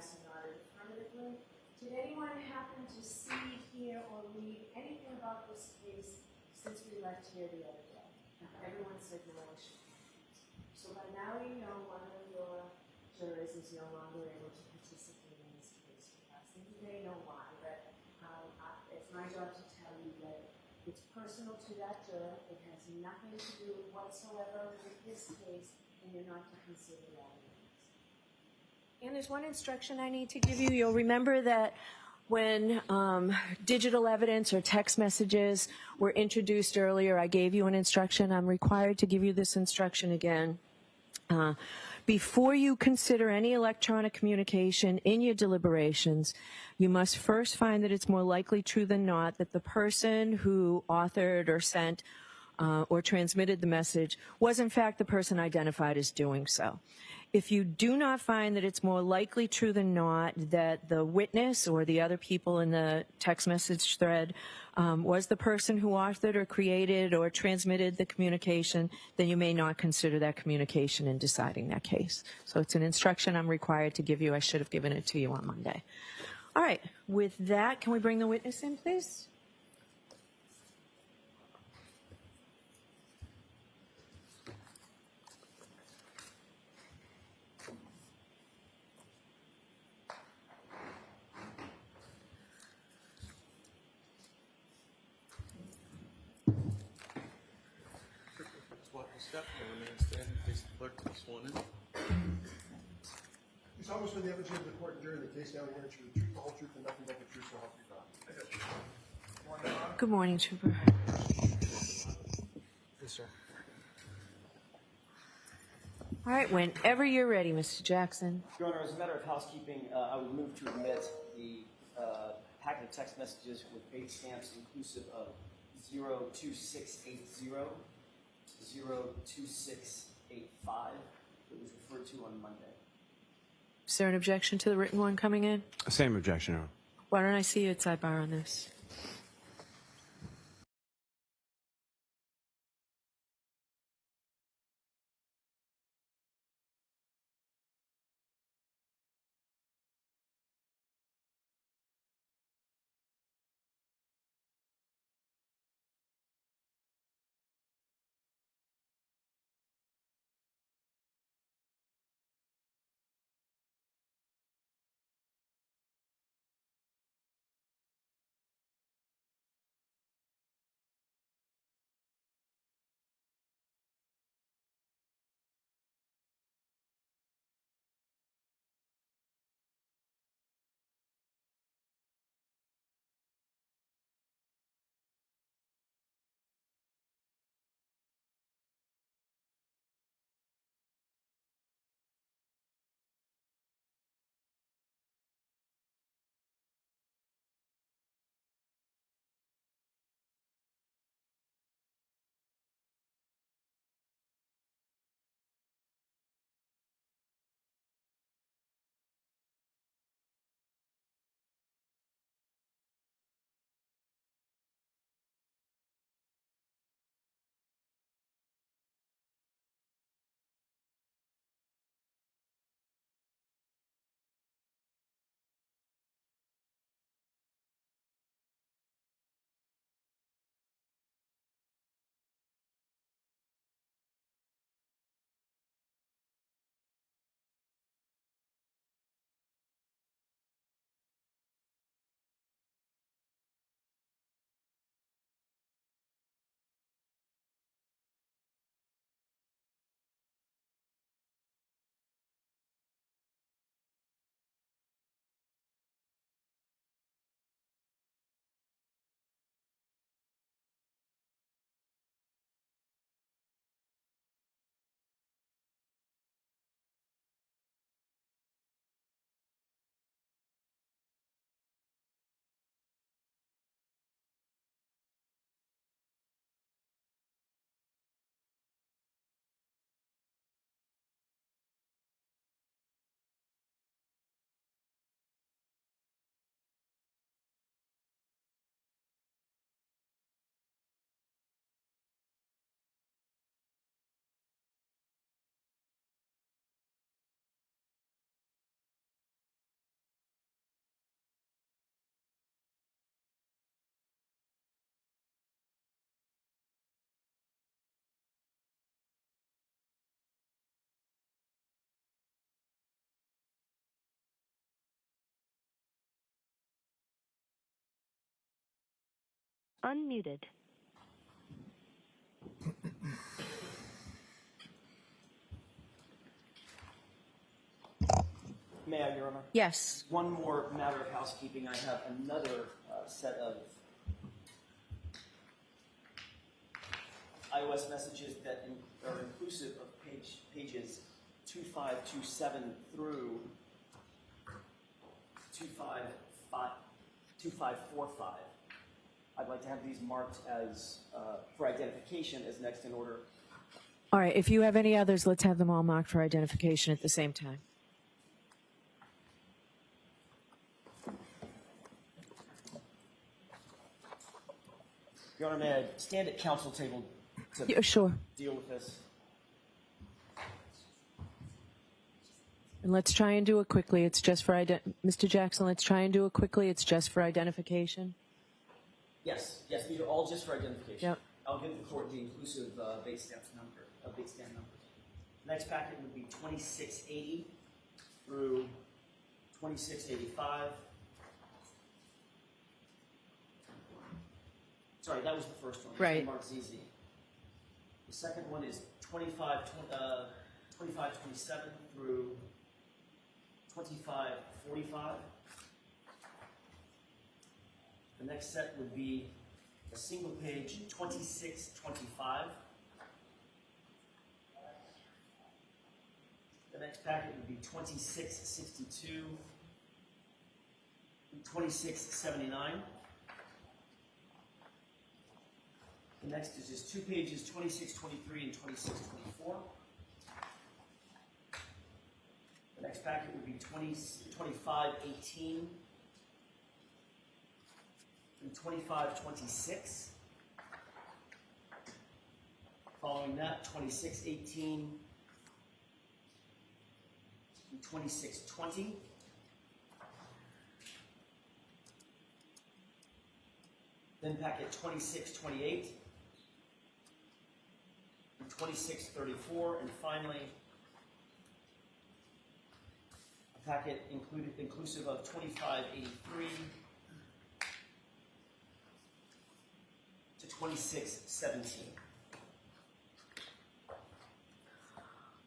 yes or nodded affirmatively. Did anyone happen to see, hear, or read anything about this case since we left here the other day? Everyone said no, I should. So by now you know one of your jurors is no longer able to participate in this case with us. And you may know why, but it's my job to tell you that it's personal to that juror. It has nothing to do whatsoever with this case, and you're not to consider that. And there's one instruction I need to give you. You'll remember that when digital evidence or text messages were introduced earlier, I gave you an instruction. I'm required to give you this instruction again. Before you consider any electronic communication in your deliberations, you must first find that it's more likely true than not that the person who authored or sent or transmitted the message was in fact the person identified as doing so. If you do not find that it's more likely true than not that the witness or the other people in the text message thread was the person who authored or created or transmitted the communication, then you may not consider that communication in deciding that case. So it's an instruction I'm required to give you. I should have given it to you on Monday. All right. With that, can we bring the witness in, please? Step and remain standing, face the clerk to be sworn in. He's almost been the evidence of the court and jury in the case now. We're going to the truth, the whole truth, and nothing but the truth, so help you God. Good morning, Trooper. Yes, sir. All right, whenever you're ready, Mr. Jackson. Your Honor, as a matter of housekeeping, I would move to admit the packet of text messages with date stamps inclusive of 02680, 02685 that was referred to on Monday. Is there an objection to the written one coming in? Same objection, Your Honor. Why don't I see you at sidebar on this? Unmuted. May I, Your Honor? Yes. One more matter of housekeeping. I have another set of iOS messages that are inclusive of pages 2527 through 2545. I'd like to have these marked as for identification as next in order. All right. If you have any others, let's have them all marked for identification at the same time. Your Honor, may I stand at counsel table to Yeah, sure. deal with this? And let's try and do it quickly. It's just for Mr. Jackson, let's try and do it quickly. It's just for identification. Yes, these are all just for identification. Yep. I'll give the court the inclusive base stamp numbers. Next packet would be 2680 through 2685. Sorry, that was the first one. Right. Marked ZZ. The second one is 2527 through 2545. The next set would be a single page 2625. The next packet would be 2662 and 2679. The next is just 2 pages 2623 and 2624. The next packet would be 2518 and 2526. Following that, 2618 and 2620. Then packet 2628 and 2634, and finally a packet inclusive of 2583 to 2617.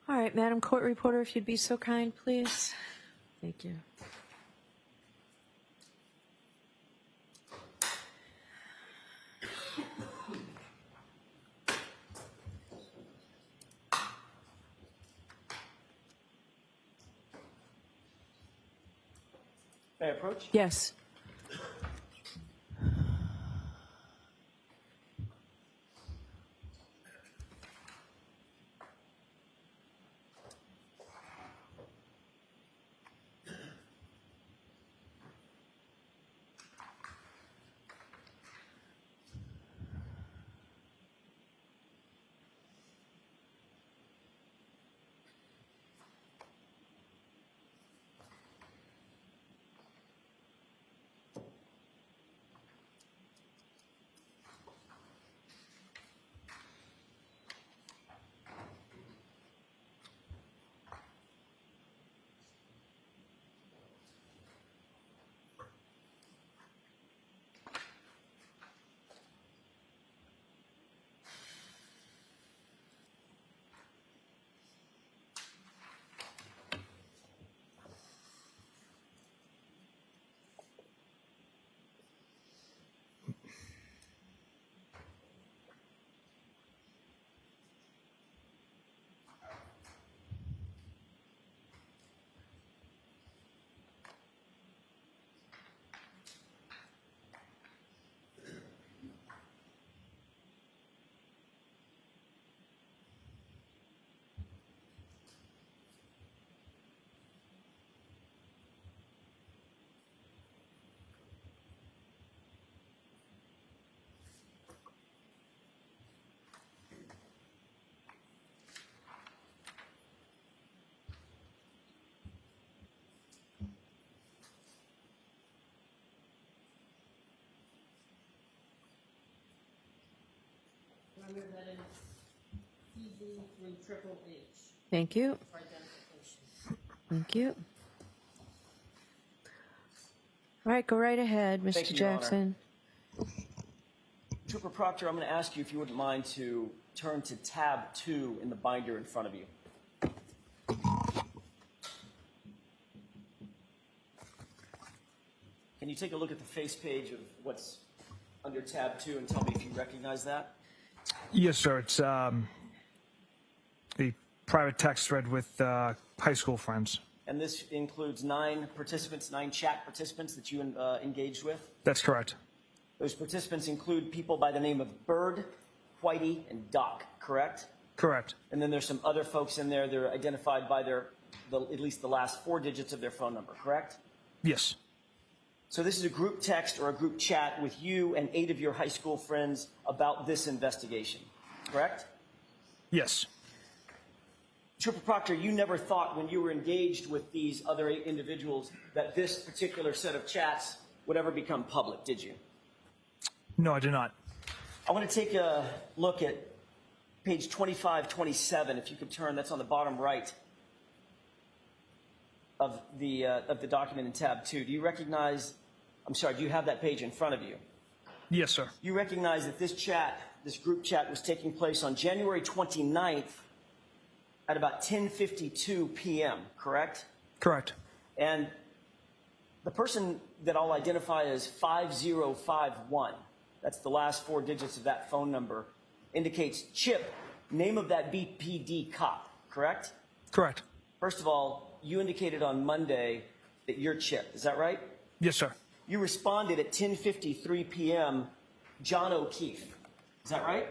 All right, Madam Court Reporter, if you'd be so kind, please. Thank you. May I approach? Yes. Remember that it's CB through triple H Thank you. for identification. Thank you. All right, go right ahead, Thank Mr. you, Your Honor. Jackson. Trooper Proctor, I'm going to ask you if you wouldn't mind to turn to tab 2 in the binder in front of you. Can you take a look at the face page of what's under tab 2 and tell me if you recognize that? Yes, sir. It's a private text thread with high school friends. And this includes 9 participants, 9 chat participants that you engaged with? That's correct. Those participants include people by the name of Bird, Whitey, and Doc, correct? Correct. And then there's some other folks in there that are identified by at least the last 4 digits of their phone number, correct? Yes. So this is a group text or a group chat with you and 8 of your high school friends about this investigation, correct? Yes. Trooper Proctor, you never thought when you were engaged with these other 8 individuals that this particular set of chats would ever become public, did you? No, I did not. I want to take a look at page 2527, if you could turn, that's on the bottom right of the document in tab 2. Do you recognize, do you have that page in front of you? Yes, sir. You recognize that this group chat was taking place on January 29th at about 10:52 p.m., correct? Correct. And the person that I'll identify as 5051, that's the last 4 digits of that phone number, indicates Chip, name of that BPD cop, correct? Correct. First of all, you indicated on Monday that you're Chip, is that right? Yes, sir. You responded at 10:53 p.m., John O'Keefe, is that right?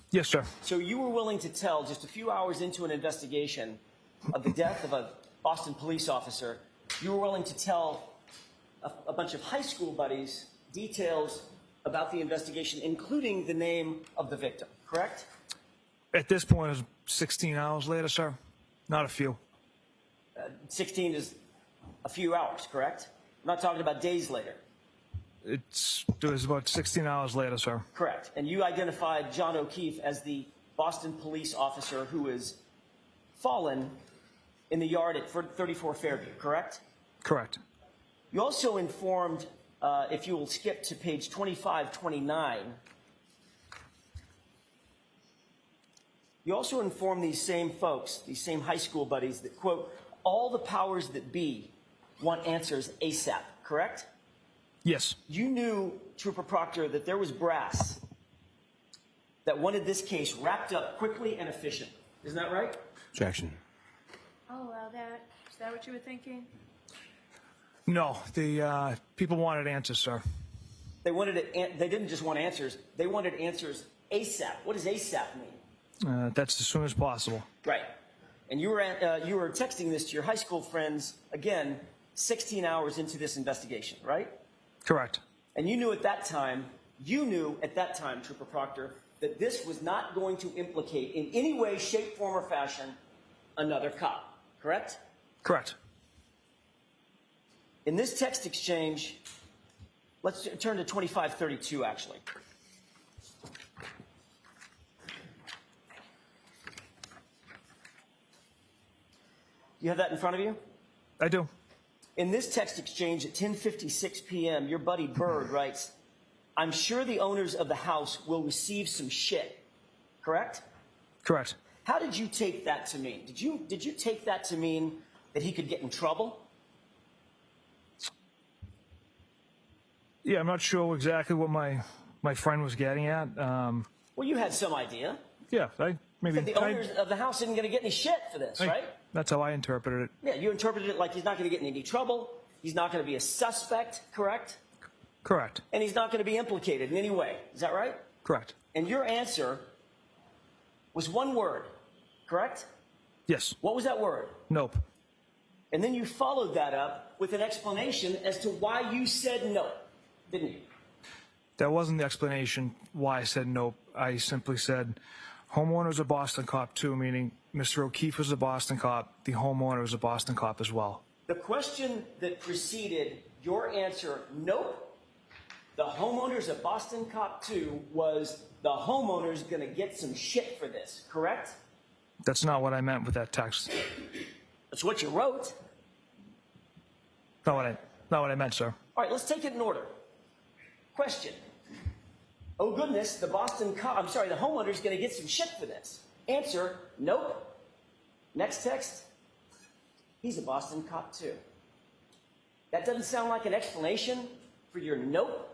Yes, sir. So you were willing to tell, just a few hours into an investigation of the death of a Boston police officer, you were willing to tell a bunch of high school buddies details about the investigation, including the name of the victim, correct? At this point, it's 16 hours later, sir. Not a few. 16 is a few hours, correct? I'm not talking about days later. It was about 16 hours later, sir. Correct. And you identified John O'Keefe as the Boston police officer who is fallen in the yard at 34 Fairview, correct? Correct. You also informed, if you will skip to page 2529, you also informed these same folks, these same high school buddies, that, quote, all the powers that be want answers ASAP, correct? Yes. You knew, Trooper Proctor, that there was brass that wanted this case wrapped up quickly and efficiently. Isn't that right? Objection. I'll allow that. Is that what you were thinking? No, the people wanted answers, sir. They wanted it. They didn't just want answers. They wanted answers ASAP. What does ASAP mean? That's as soon as possible. Right. And you were texting this to your high school friends, again, 16 hours into this investigation, right? Correct. And you knew at that time, Trooper Proctor, that this was not going to implicate in any way, shape, form, or fashion another cop, correct? Correct. In this text exchange, let's turn to 2532, actually. You have that in front of you? I do. In this text exchange at 10:56 p.m., your buddy Bird writes, I'm sure the owners of the house will receive some shit, correct? Correct. How did you take that to mean? Did you take that to mean that he could get in trouble? Yeah, I'm not sure exactly what my friend was getting at. Well, you had some idea. Yeah, maybe. The owners of the house isn't going to get any shit for this, right? That's how I interpreted it. Yeah, you interpreted it like he's not going to get in any trouble. He's not going to be a suspect, correct? Correct. And he's not going to be implicated in any way. Is that right? Correct. And your answer was one word, correct? Yes. What was that word? Nope. And then you followed that up with an explanation as to why you said no, didn't you? That wasn't the explanation why I said nope. I simply said homeowner's a Boston cop too, meaning Mr. O'Keefe was a Boston cop. The homeowner was a Boston cop as well. The question that preceded your answer, nope, the homeowner's a Boston cop too, was the homeowner's going to get some shit for this, correct? That's not what I meant with that text. That's what you wrote. Not what I meant, sir. All right, let's take it in order. Question. oh goodness, the homeowner's going to get some shit for this. Answer, nope. Next text, he's a Boston cop too. That doesn't sound like an explanation for your nope.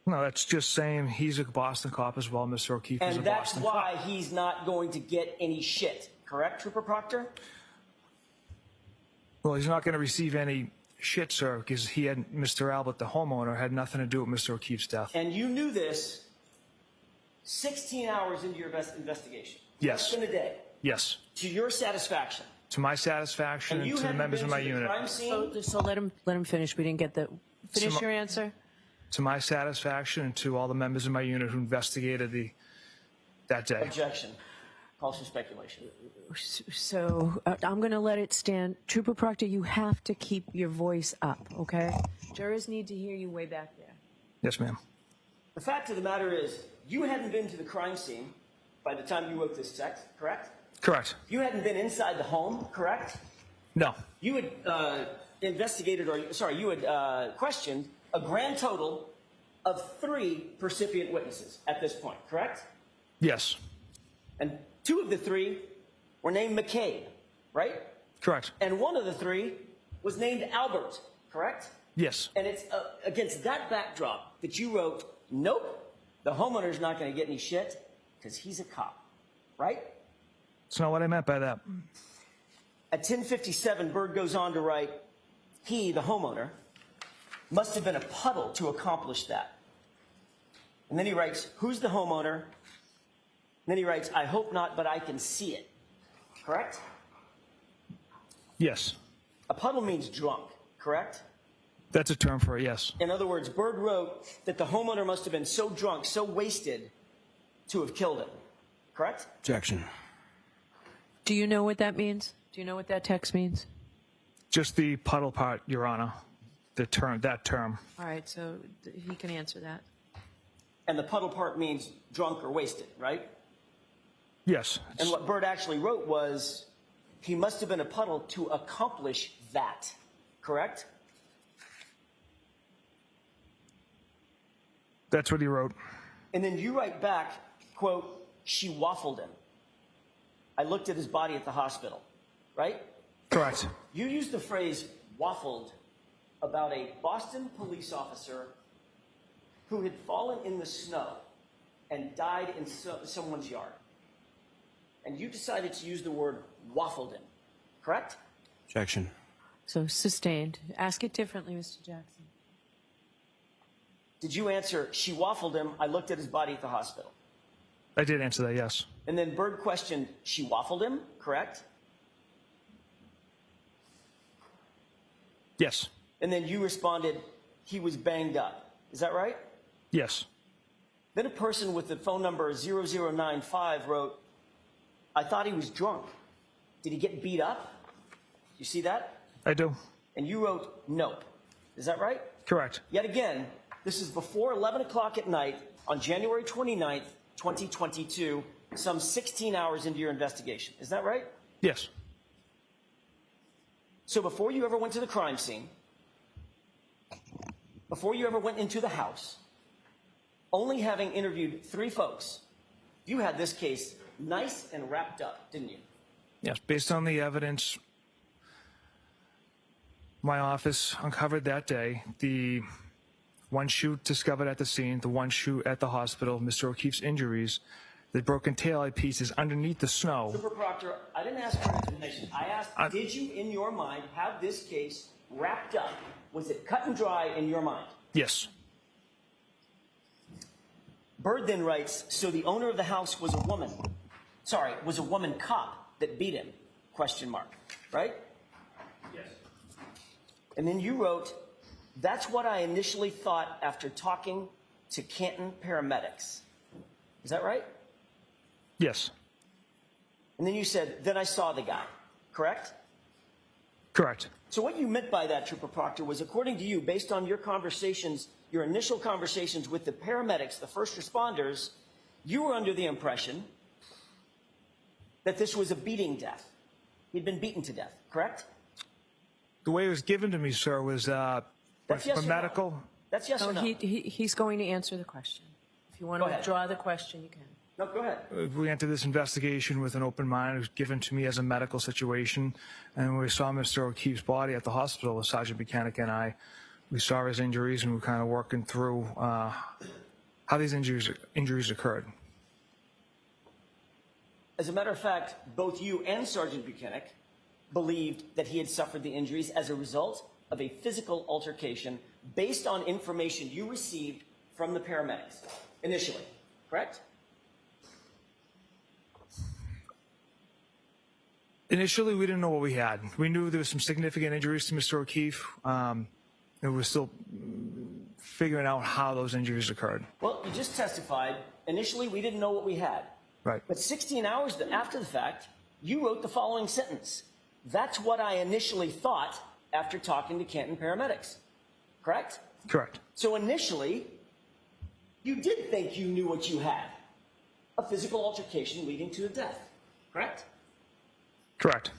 No, that's just saying he's a Boston cop as well. Mr. O'Keefe is a And that's Boston why cop. he's not going to get any shit. Correct, Trooper Proctor? Well, he's not going to receive any shit, sir, because Mr. Albert, the homeowner, had nothing to do with Mr. O'Keefe's death. And you knew this 16 hours into your investigation. Yes. Less than a day. Yes. To your satisfaction. To my satisfaction And and you to the hadn't members been of my to the unit. crime scene? So let him finish. We didn't get the finish your answer. To my satisfaction and to all the members of my unit who investigated that day. Objection. Calls for speculation. So I'm going to let it stand. Trooper Proctor, you have to keep your voice up, okay? Jurors need to hear you way back there. Yes, ma'am. The fact of the matter is, you hadn't been to the crime scene by the time you wrote this text, correct? Correct. You hadn't been inside the home, correct? No. You had you had questioned a grand total of 3 percipient witnesses at this point, correct? Yes. And 2 of the 3 were named McCabe, right? Correct. And 1 of the 3 was named Albert, correct? Yes. And it's against that backdrop that you wrote, nope, the homeowner's not going to get any shit because he's a cop, right? That's not what I meant by that. At 10:57, Bird goes on to write, he, the homeowner, must have been a puddle to accomplish that. And then he writes, who's the homeowner? And then he writes, I hope not, but I can see it. Correct? Yes. A puddle means drunk, correct? That's a term for it, yes. In other words, Bird wrote that the homeowner must have been so drunk, so wasted to have killed him. Correct? Objection. Do you know what that means? Do you know what that text means? Just the puddle part, Your Honor. That term. All right, so he can answer that. And the puddle part means drunk or wasted, right? Yes. And what Bird actually wrote was, he must have been a puddle to accomplish that. Correct? That's what he wrote. And then you write back, quote, she waffled him. I looked at his body at the hospital, right? Correct. You used the phrase waffled about a Boston police officer who had fallen in the snow and died in someone's yard. And you decided to use the word waffled him, correct? Objection. So sustained. Ask it differently, Mr. Jackson. Did you answer, she waffled him, I looked at his body at the hospital? I did answer that, yes. And then Bird questioned, she waffled him, correct? Yes. And then you responded, he was banged up. Is that right? Yes. Then a person with the phone number 0095 wrote, I thought he was drunk. Did he get beat up? You see that? I do. And you wrote, nope. Is that right? Correct. Yet again, this is before 11 o'clock at night on January 29th, 2022, some 16 hours into your investigation. Is that right? Yes. So before you ever went to the crime scene, before you ever went into the house, only having interviewed 3 folks, you had this case nice and wrapped up, didn't you? Yes. Based on the evidence my office uncovered that day, the 1 shoot discovered at the scene, the 1 shoot at the hospital, Mr. O'Keefe's injuries, the broken taillight pieces underneath the snow. Super Proctor, I didn't ask for an explanation. I asked, did you, in your mind, have this case wrapped up? Was it cut and dry in your mind? Yes. Bird then writes, so the owner of the house was a woman. Sorry, was a woman cop that beat him? Question mark. Right? Yes. And then you wrote, that's what I initially thought after talking to Canton paramedics. Is that right? Yes. And then you said, then I saw the guy. Correct? Correct. So what you meant by that, Trooper Proctor, was according to you, based on your conversations, your initial conversations with the paramedics, the first responders, you were under the impression that this was a beating death. He'd been beaten to death, correct? The way it was given to me, sir, was That's yes for or no? medical. That's yes or no? He's going to answer the question. If you want Go to ahead. withdraw the question, you can. No, go ahead. We entered this investigation with an open mind. It was given to me as a medical situation. And when we saw Mr. O'Keefe's body at the hospital with Sergeant Buchanan and I, we saw his injuries and we were kind of working through how these injuries occurred. As a matter of fact, both you and Sergeant Buchanan believed that he had suffered the injuries as a result of a physical altercation based on information you received from the paramedics initially, correct? Initially, we didn't know what we had. We knew there was some significant injuries to Mr. O'Keefe, and we're still figuring out how those injuries occurred. Well, you just testified. Initially, we didn't know what we had. Right. But 16 hours after the fact, you wrote the following sentence. That's what I initially thought after talking to Canton paramedics. Correct? Correct. So initially, you did think you knew what you had. A physical altercation leading to a death. Correct? Correct.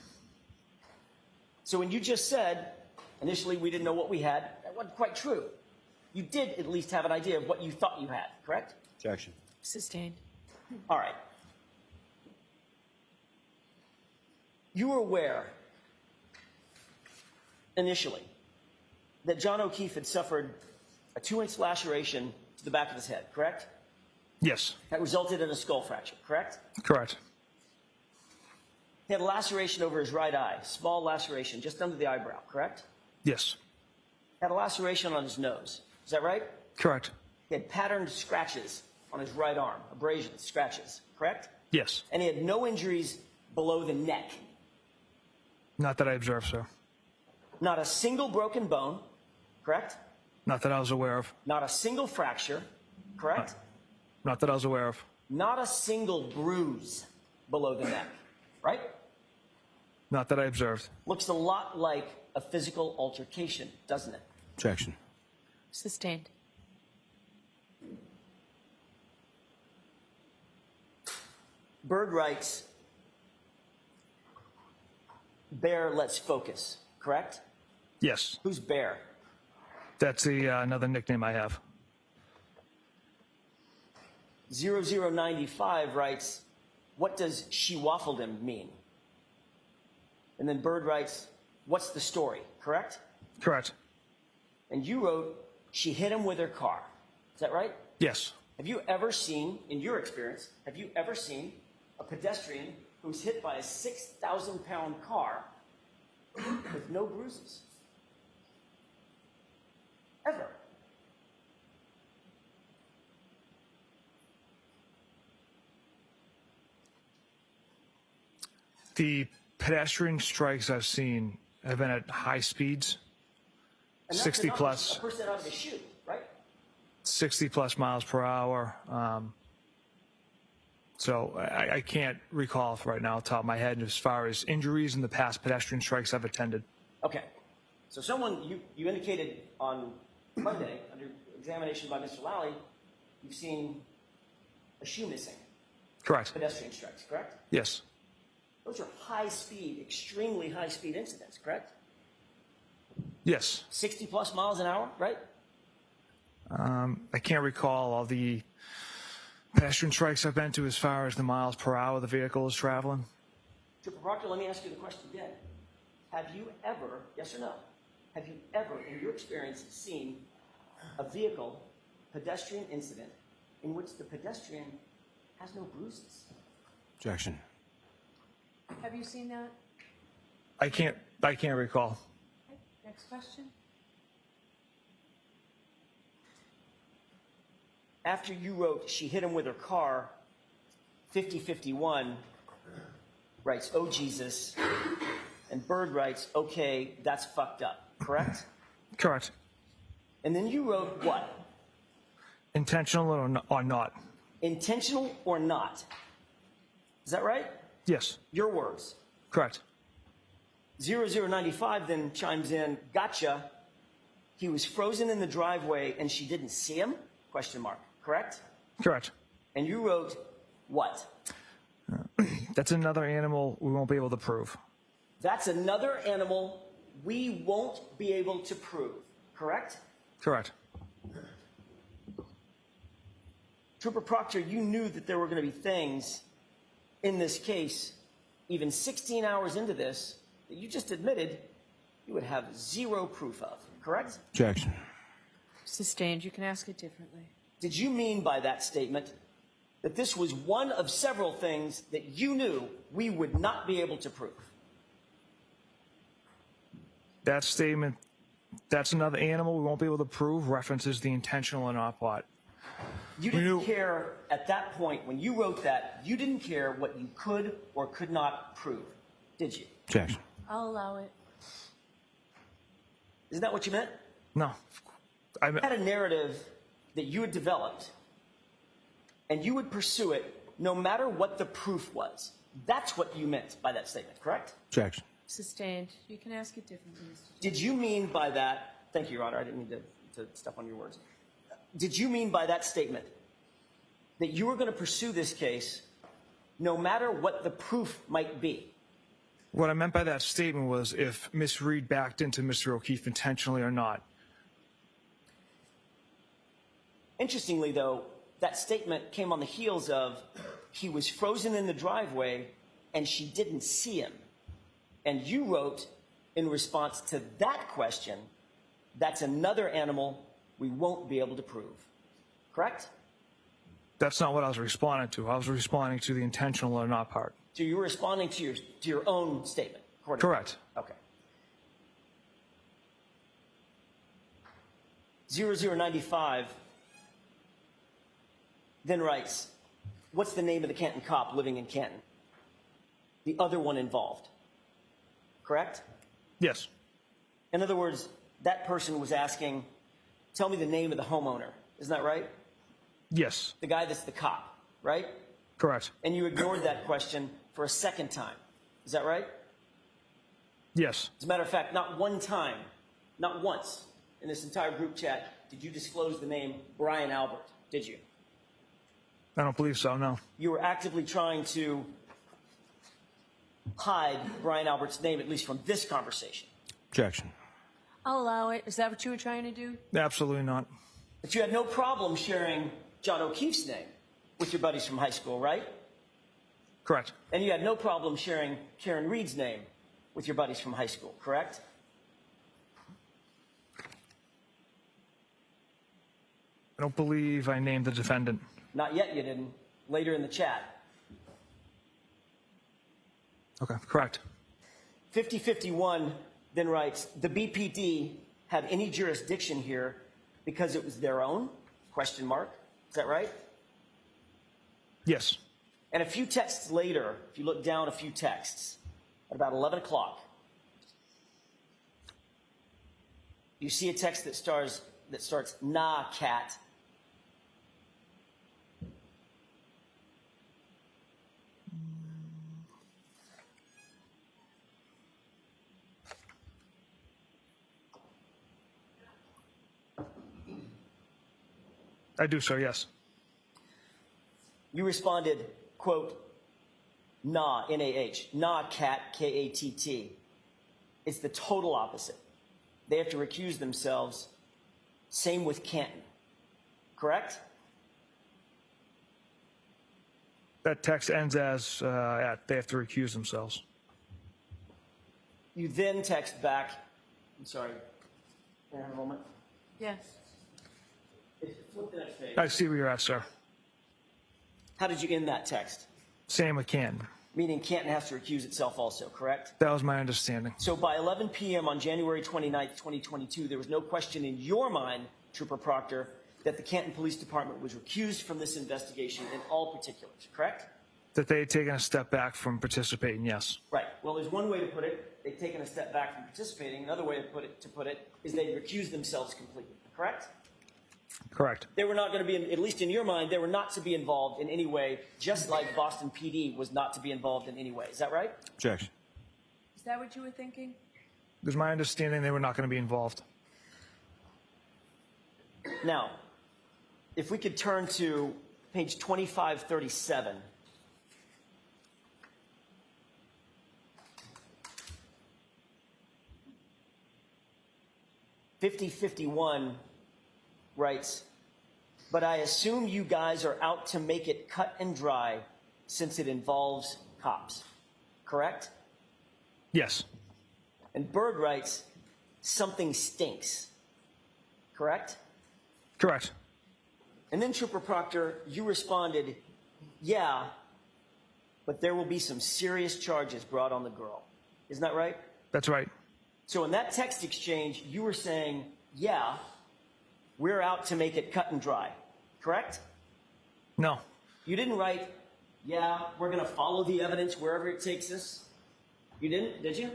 So when you just said, initially we didn't know what we had, that wasn't quite true. You did at least have an idea of what you thought you had, correct? Objection. Sustained. All right. You were aware, initially, that John O'Keefe had suffered a 2-inch laceration to the back of his head, correct? Yes. That resulted in a skull fracture, correct? Correct. He had a laceration over his right eye, small laceration just under the eyebrow, correct? Yes. Had a laceration on his nose. Is that right? Correct. He had patterned scratches on his right arm, abrasions, scratches, correct? Yes. And he had no injuries below the neck. Not that I observed, sir. Not a single broken bone, correct? Not that I was aware of. Not a single fracture, correct? Not that I was aware of. Not a single bruise below the neck, right? Not that I observed. Looks a lot like a physical altercation, doesn't it? Objection. Sustained. Bird writes, Bear, let's focus, correct? Yes. Who's Bear? That's another nickname I have. 0095 writes, what does she waffled him mean? And then Bird writes, what's the story, correct? Correct. And you wrote, she hit him with her car. Is that right? Yes. Have you ever seen, in your experience, have you ever seen a pedestrian who's hit by a 6,000-pound car with no bruises? Ever? The pedestrian strikes I've seen have been at high speeds, And that's 60 enough plus. A person out of his shoe, right? 60 plus miles per hour. So I can't recall right now off the top of my head as far as injuries in the past pedestrian strikes I've attended. Okay. So someone, you indicated on Monday, under examination by Mr. Lally, you've seen a shoe missing. Correct. Pedestrian strikes, correct? Yes. Those are high-speed, extremely high-speed incidents, correct? Yes. 60 plus miles an hour, right? I can't recall all the pedestrian strikes I've been to as far as the miles per hour the vehicle is traveling. Trooper Proctor, let me ask you the question again. Have you ever, yes or no, have you ever, in your experience, seen a vehicle pedestrian incident in which the pedestrian has no bruises? Objection. Have you seen that? I can't recall. Okay. Next question. After you wrote, she hit him with her car, 5051 writes, oh, Jesus. And Bird writes, okay, that's fucked up, correct? Correct. And then you wrote what? Intentional or not? Intentional or not? Is that right? Yes. Your words. Correct. 0095 then chimes in, gotcha. He was frozen in the driveway and she didn't see him? Question mark. Correct? Correct. And you wrote what? That's another animal we won't be able to prove. That's another animal we won't be able to prove. Correct? Correct. Trooper Proctor, you knew that there were going to be things in this case, even 16 hours into this, that you just admitted you would have zero proof of, correct? Objection. Sustained. You can ask it differently. Did you mean by that statement that this was one of several things that you knew we would not be able to prove? That statement, that's another animal we won't be able to prove, references the intentional and not part. You didn't care at that point when you wrote that, you didn't care what you could or could not prove, did you? Objection. I'll allow it. Isn't that what you meant? No. I You had a narrative that you had developed, and you would pursue it no matter what the proof was. That's what you meant by that statement, correct? Objection. Sustained. You can ask it differently, Mr. Did you mean by that, thank you, Your Honor, I didn't mean to step on your words. Did you mean by that statement that you were going to pursue this case no matter what the proof might be? What I meant by that statement was if Miss Reed backed into Mr. O'Keefe intentionally or not. Interestingly, though, that statement came on the heels of he was frozen in the driveway and she didn't see him. And you wrote in response to that question, that's another animal we won't be able to prove. Correct? That's not what I was responding to. I was responding to the intentional or not part. So you were responding to your own statement. Correct. Okay. 0095 then writes, what's the name of the Canton cop living in Canton? The other one involved. Correct? Yes. In other words, that person was asking, tell me the name of the homeowner. Isn't that right? Yes. The guy that's the cop, right? Correct. And you ignored that question for a second time. Is that right? Yes. As a matter of fact, not one time, not once in this entire group chat did you disclose the name Brian Albert, did you? I don't believe so, no. You were actively trying to hide Brian Albert's name, at least from this conversation. Objection. I'll allow it. Is that what you were trying to do? Absolutely not. But you had no problem sharing John O'Keefe's name with your buddies from high school, right? Correct. And you had no problem sharing Karen Reed's name with your buddies from high school, correct? I don't believe I named the defendant. Not yet, you didn't. Later in the chat. Okay, correct. 5051 then writes, the BPD have any jurisdiction here because it was their own? Question mark. Is that right? Yes. And a few texts later, if you look down a few texts, at about 11 o'clock, you see a text that starts, nah, cat. I do so, yes. You responded, quote, nah, N-A-H, nah, cat, K-A-T-T. It's the total opposite. They have to recuse themselves. Same with Canton. Correct? That text ends as they have to recuse themselves. You then text back, I'm sorry, hang on a moment. Yes. Flip the next page. I see where you're at, sir. How did you end that text? Same with Canton. Meaning Canton has to recuse itself also, correct? That was my understanding. So by 11 p.m. on January 29th, 2022, there was no question in your mind, Trooper Proctor, that the Canton Police Department was recused from this investigation in all particulars, correct? That they had taken a step back from participating, yes. Right. Well, there's one way to put it. They've taken a step back from participating. Another way to put it is they recused themselves completely, correct? Correct. They were not going to be, at least in your mind, they were not to be involved in any way, just like Boston PD was not to be involved in any way. Is that right? Objection. Is that what you were thinking? It was my understanding they were not going to be involved. Now, if we could turn to page 2537. '5051 writes, but I assume you guys are out to make it cut and dry since it involves cops, correct? Yes. And Berg writes, something stinks, correct? Correct. And then Trooper Proctor, you responded, yeah, but there will be some serious charges brought on the girl. Isn't that right? That's right. So in that text exchange, you were saying, yeah, we're out to make it cut and dry, correct? No. You didn't write, yeah, we're going to follow the evidence wherever it takes us. You didn't, did you?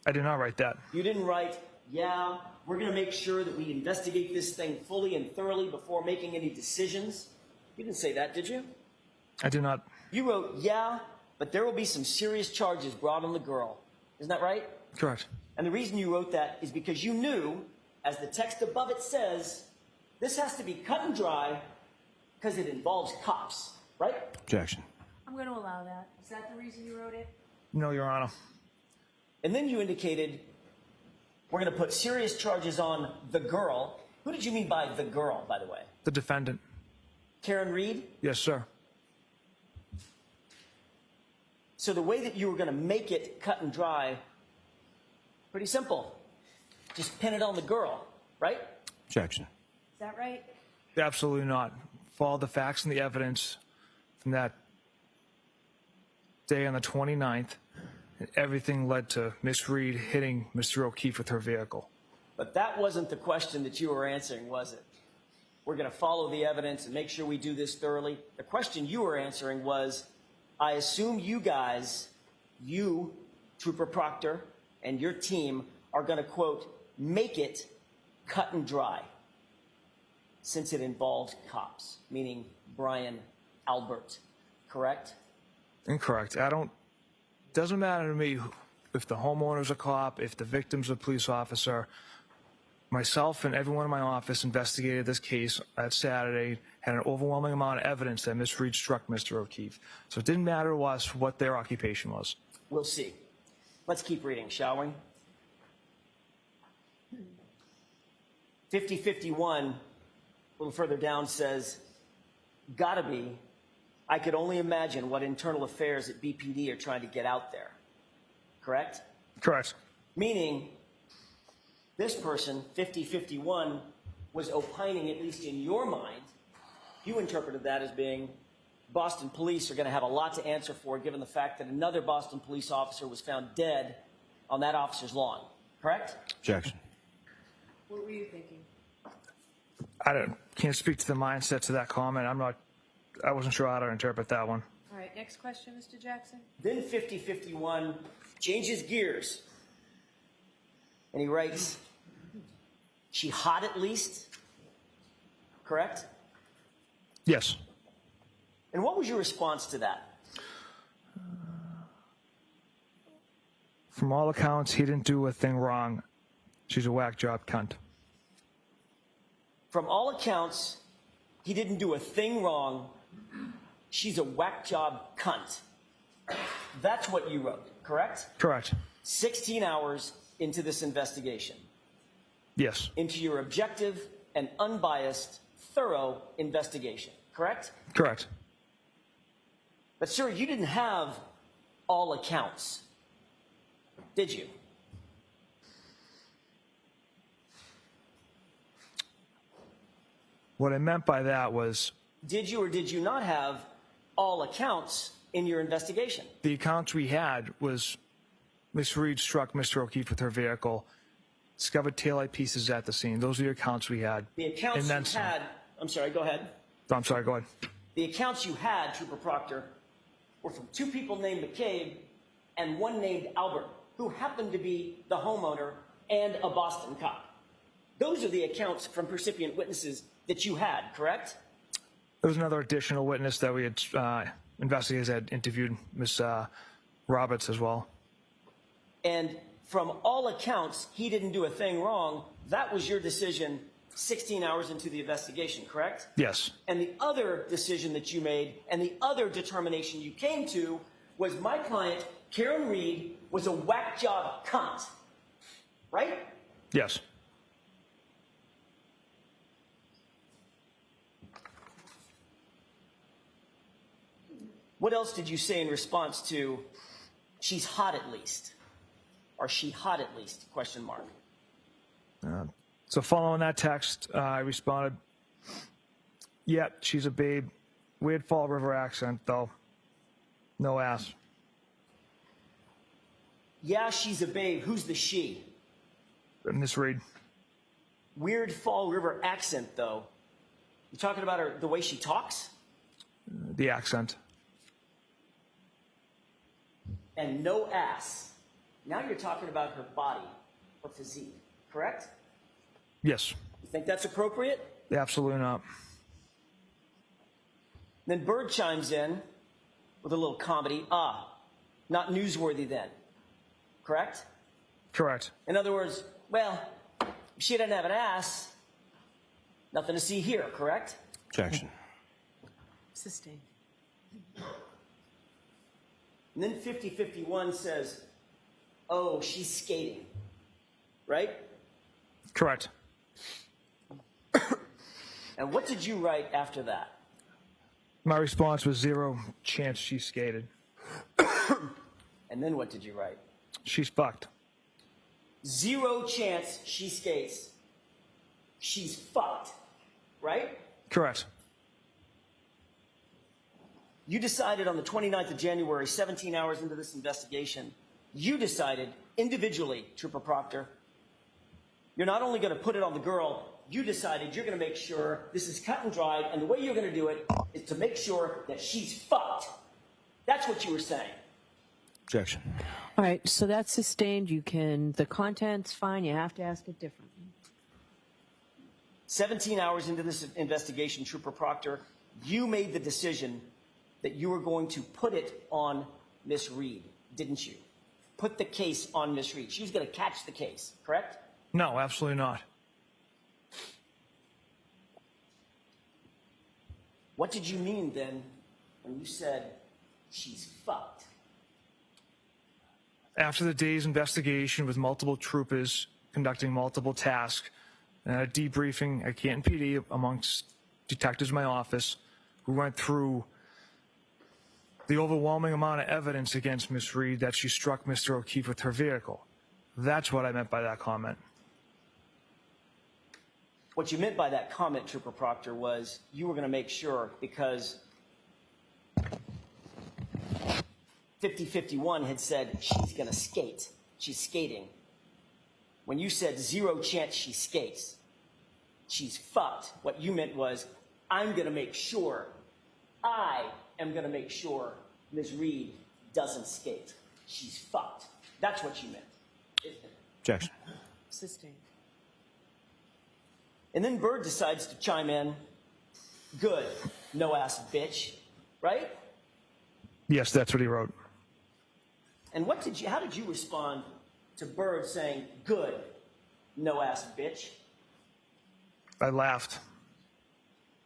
I did not write that. You didn't write, yeah, we're going to make sure that we investigate this thing fully and thoroughly before making any decisions. You didn't say that, did you? I did not. You wrote, yeah, but there will be some serious charges brought on the girl. Isn't that right? Correct. And the reason you wrote that is because you knew, as the text above it says, this has to be cut and dry because it involves cops, right? Objection. I'm going to allow that. Is that the reason you wrote it? No, Your Honor. And then you indicated, we're going to put serious charges on the girl. Who did you mean by the girl, by the way? The defendant. Karen Reed? Yes, sir. So the way that you were going to make it cut and dry, pretty simple. Just pin it on the girl, right? Objection. Is that right? Absolutely not. Follow the facts and the evidence from that day on the 29th, and everything led to Miss Reed hitting Mr. O'Keefe with her vehicle. But that wasn't the question that you were answering, was it? We're going to follow the evidence and make sure we do this thoroughly. The question you were answering was, I assume you guys, you, Trooper Proctor, and your team are going to, quote, make it cut and dry since it involves cops, meaning Brian Albert, correct? Incorrect. Doesn't matter to me if the homeowner's a cop, if the victim's a police officer. Myself and everyone in my office investigated this case that Saturday, had an overwhelming amount of evidence that Miss Reed struck Mr. O'Keefe. So it didn't matter to us what their occupation was. We'll see. Let's keep reading, shall we? 5051, a little further down, says, gotta be, I could only imagine what internal affairs at BPD are trying to get out there. Correct? Correct. Meaning, this person, 5051, was opining, at least in your mind, you interpreted that as being Boston police are going to have a lot to answer for, given the fact that another Boston police officer was found dead on that officer's lawn. Correct? Objection. What were you thinking? Can't speak to the mindset to that comment. I wasn't sure how to interpret that one. All right, next question, Mr. Jackson. Then 5051 changes gears. And he writes, she hot at least? Correct? Yes. And what was your response to that? From all accounts, he didn't do a thing wrong. She's a whack job cunt. From all accounts, he didn't do a thing wrong. She's a whack job cunt. That's what you wrote, correct? Correct. 16 hours into this investigation. Yes. Into your objective and unbiased, thorough investigation, correct? Correct. But sir, you didn't have all accounts, did you? What I meant by that was Did you or did you not have all accounts in your investigation? the accounts we had was Miss Reed struck Mr. O'Keefe with her vehicle, discovered taillight pieces at the scene. Those are the accounts we had. The accounts And then you some. had, I'm sorry, go ahead. I'm sorry, go ahead. The accounts you had, Trooper Proctor, were from two people named McCabe and one named Albert, who happened to be the homeowner and a Boston cop. Those are the accounts from percipient witnesses that you had, correct? There was another additional witness that we had investigators had interviewed, Miss Roberts as well. And from all accounts, he didn't do a thing wrong. That was your decision 16 hours into the investigation, correct? Yes. And the other decision that you made and the other determination you came to was my client, Karen Reed, was a whack job cunt, right? Yes. What else did you say in response to, she's hot at least? Or she hot at least, question mark. So following that text, I responded, yeah, she's a babe. Weird Fall River accent, though. No ass. Yeah, she's a babe. Who's the she? Miss Reed. Weird Fall River accent, though. You talking about her, the way she talks? The accent. And no ass. Now you're talking about her body, her physique, correct? Yes. You think that's appropriate? Absolutely not. Then Bird chimes in with a little comedy. Not newsworthy then, correct? Correct. In other words, well, if she didn't have an ass, nothing to see here, correct? Objection. Sustained. And then 5051 says, oh, she's skating, right? Correct. And what did you write after that? My response was zero chance she skated. And then what did you write? She's fucked. Zero chance she skates. She's fucked, right? Correct. You decided on the 29th of January, 17 hours into this investigation, you decided individually, Trooper Proctor, you're not only going to put it on the girl, you decided you're going to make sure this is cut and dried, and the way you're going to do it is to make sure that she's fucked. That's what you were saying. Objection. All right, so that's sustained. You can, the content's fine. You have to ask it differently. 17 hours into this investigation, Trooper Proctor, you made the decision that you were going to put it on Miss Reed, didn't you? Put the case on Miss Reed. She was going to catch the case, correct? No, absolutely not. What did you mean then when you said she's fucked? After the day's investigation with multiple troopers conducting multiple tasks and a debriefing at Canton PD amongst detectives in my office who went through the overwhelming amount of evidence against Miss Reed that she struck Mr. O'Keefe with her vehicle. That's what I meant by that comment. What you meant by that comment, Trooper Proctor, was you were going to make sure, because 5051 had said she's going to skate. She's skating. When you said zero chance she skates, she's fucked, what you meant was, I am going to make sure Ms. Reed doesn't skate. She's fucked. That's what you meant. Objection. Sustained. And then Bird decides to chime in. Good. No ass bitch. Right? Yes, that's what he wrote. And how did you respond to Bird saying, good, no ass bitch? I laughed.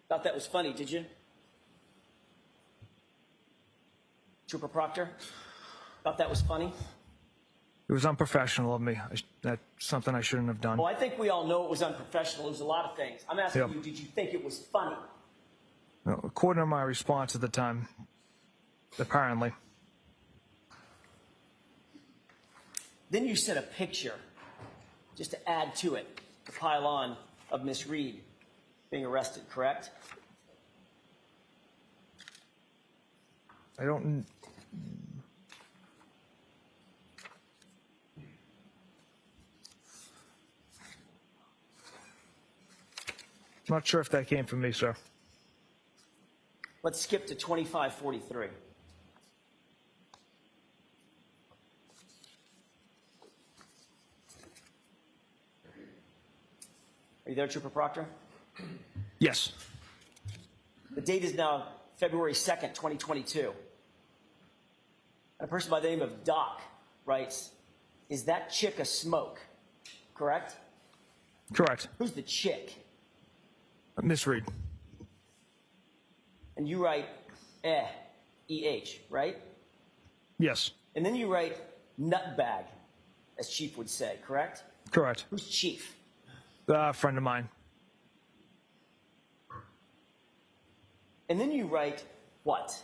Thought that was funny, did you? Trooper Proctor? Thought that was funny? It was unprofessional of me. That's something I shouldn't have done. Well, I think we all know it was unprofessional. It was a lot of things. I'm asking Yep. you, did you think it was funny? No, according to my response at the time, apparently. Then you sent a picture, just to add to it, to pile on, of Miss Reed being arrested, correct? I don't... I'm not sure if that came from me, sir. Let's skip to 2543. Are you there, Trooper Proctor? Yes. The date is now February 2nd, 2022. And a person by the name of Doc writes, is that chick a smoke? Correct? Correct. Who's the chick? Miss Reed. And you write, E-H, right? Yes. And then you write nutbag, as Chief would say, correct? Correct. Who's Chief? A friend of mine. And then you write what?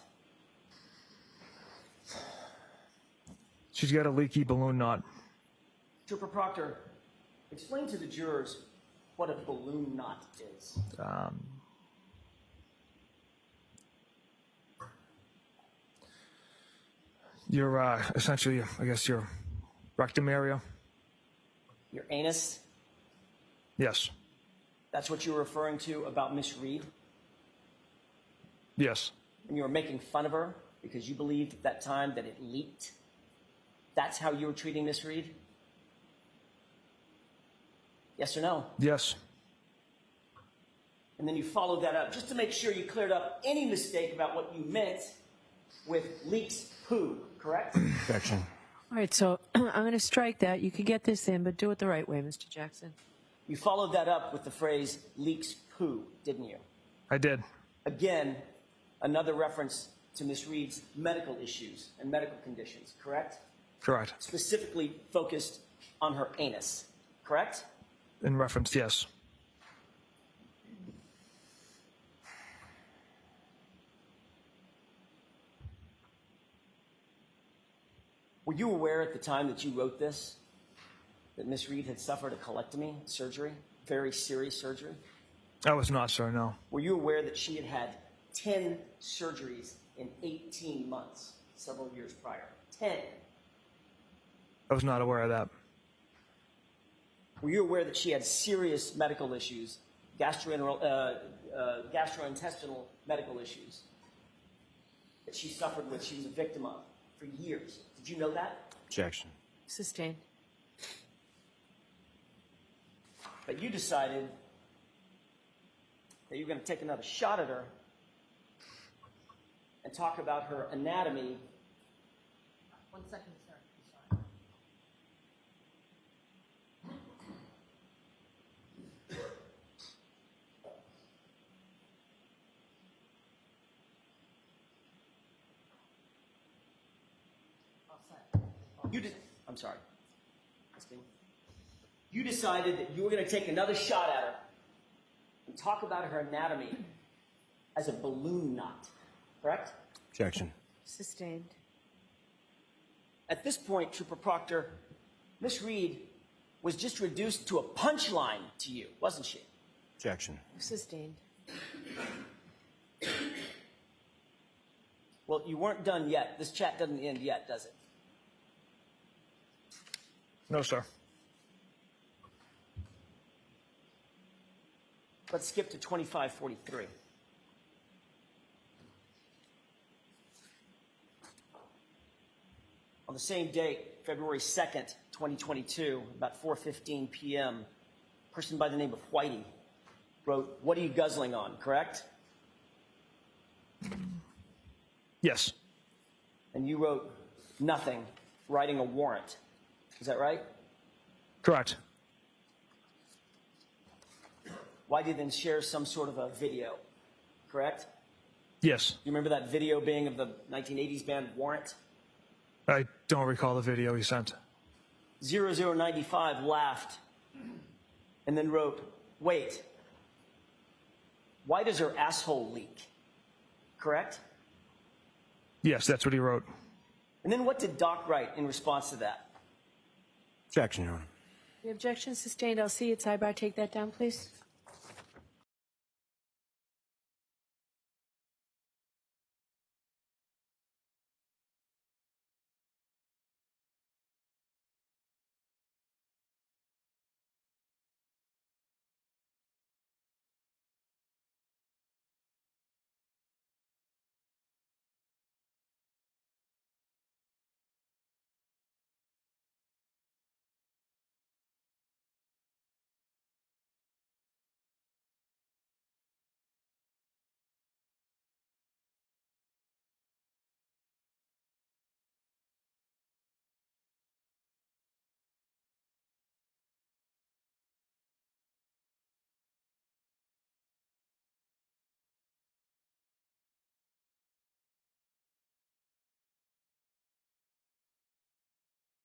She's got a leaky balloon knot. Trooper Proctor, explain to the jurors what a balloon knot is. Your essentially, I guess, your rectum area. Your anus? Yes. That's what you were referring to about Miss Reed? Yes. And you were making fun of her because you believed at that time that it leaked? That's how you were treating Miss Reed? Yes or no? Yes. And then you followed that up just to make sure you cleared up any mistake about what you meant with leaks poo, correct? Objection. All right, so I'm going to strike that. You could get this in, but do it the right way, Mr. Jackson. You followed that up with the phrase leaks poo, didn't you? I did. Again, another reference to Miss Reed's medical issues and medical conditions, correct? Correct. Specifically focused on her anus, correct? In reference, yes. Were you aware at the time that you wrote this that Miss Reed had suffered a colectomy surgery, very serious surgery? I was not, sir, no. Were you aware that she had had 10 surgeries in 18 months, several years prior? 10. I was not aware of that. Were you aware that she had serious medical issues, gastrointestinal medical issues that she suffered with, she was a victim of for years? Did you know that? Objection. Sustained. But you decided that you were going to take another shot at her and talk about her anatomy. 1 second, sir. I'm sorry. All set. I'm sorry. Christine. You decided that you were going to take another shot at her and talk about her anatomy as a balloon knot, correct? Objection. Sustained. At this point, Trooper Proctor, Miss Reed was just reduced to a punchline to you, wasn't she? Objection. Sustained. Well, you weren't done yet. This chat doesn't end yet, does it? No, sir. Let's skip to 2543. On the same date, February 2nd, 2022, about 4:15 p.m., a person by the name of Whitey wrote, "What are you guzzling on?" Correct? Yes. And you wrote, "Nothing, writing a warrant." Is that right? Correct. Whitey then shares some sort of a video, correct? Yes. You remember that video being of the 1980s band Warrant? I don't recall the video he sent. 0095 laughed and then wrote, "Wait, why does her asshole leak?" Correct? Yes, that's what he wrote. And then what did Doc write in response to that? Objection, Your Honor. The objection sustained. I'll see you at Sidebar. Take that down, please.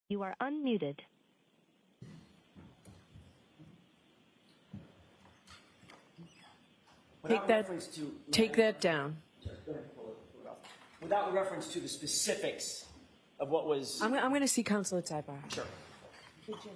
You are unmuted. Without reference to- Take that down. Without reference to the specifics of what was. I'm going to see counsel at Sidebar. Sure. Hey, Jim.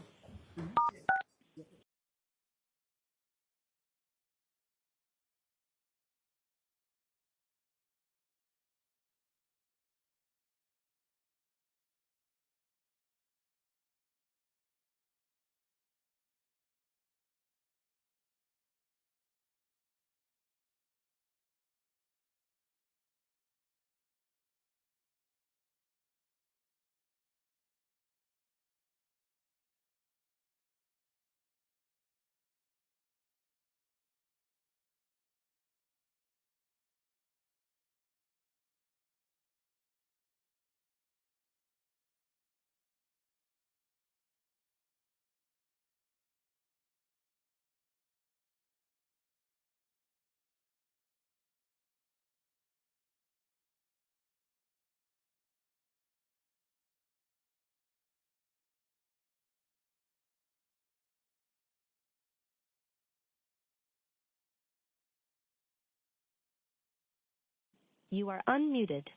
You are unmuted.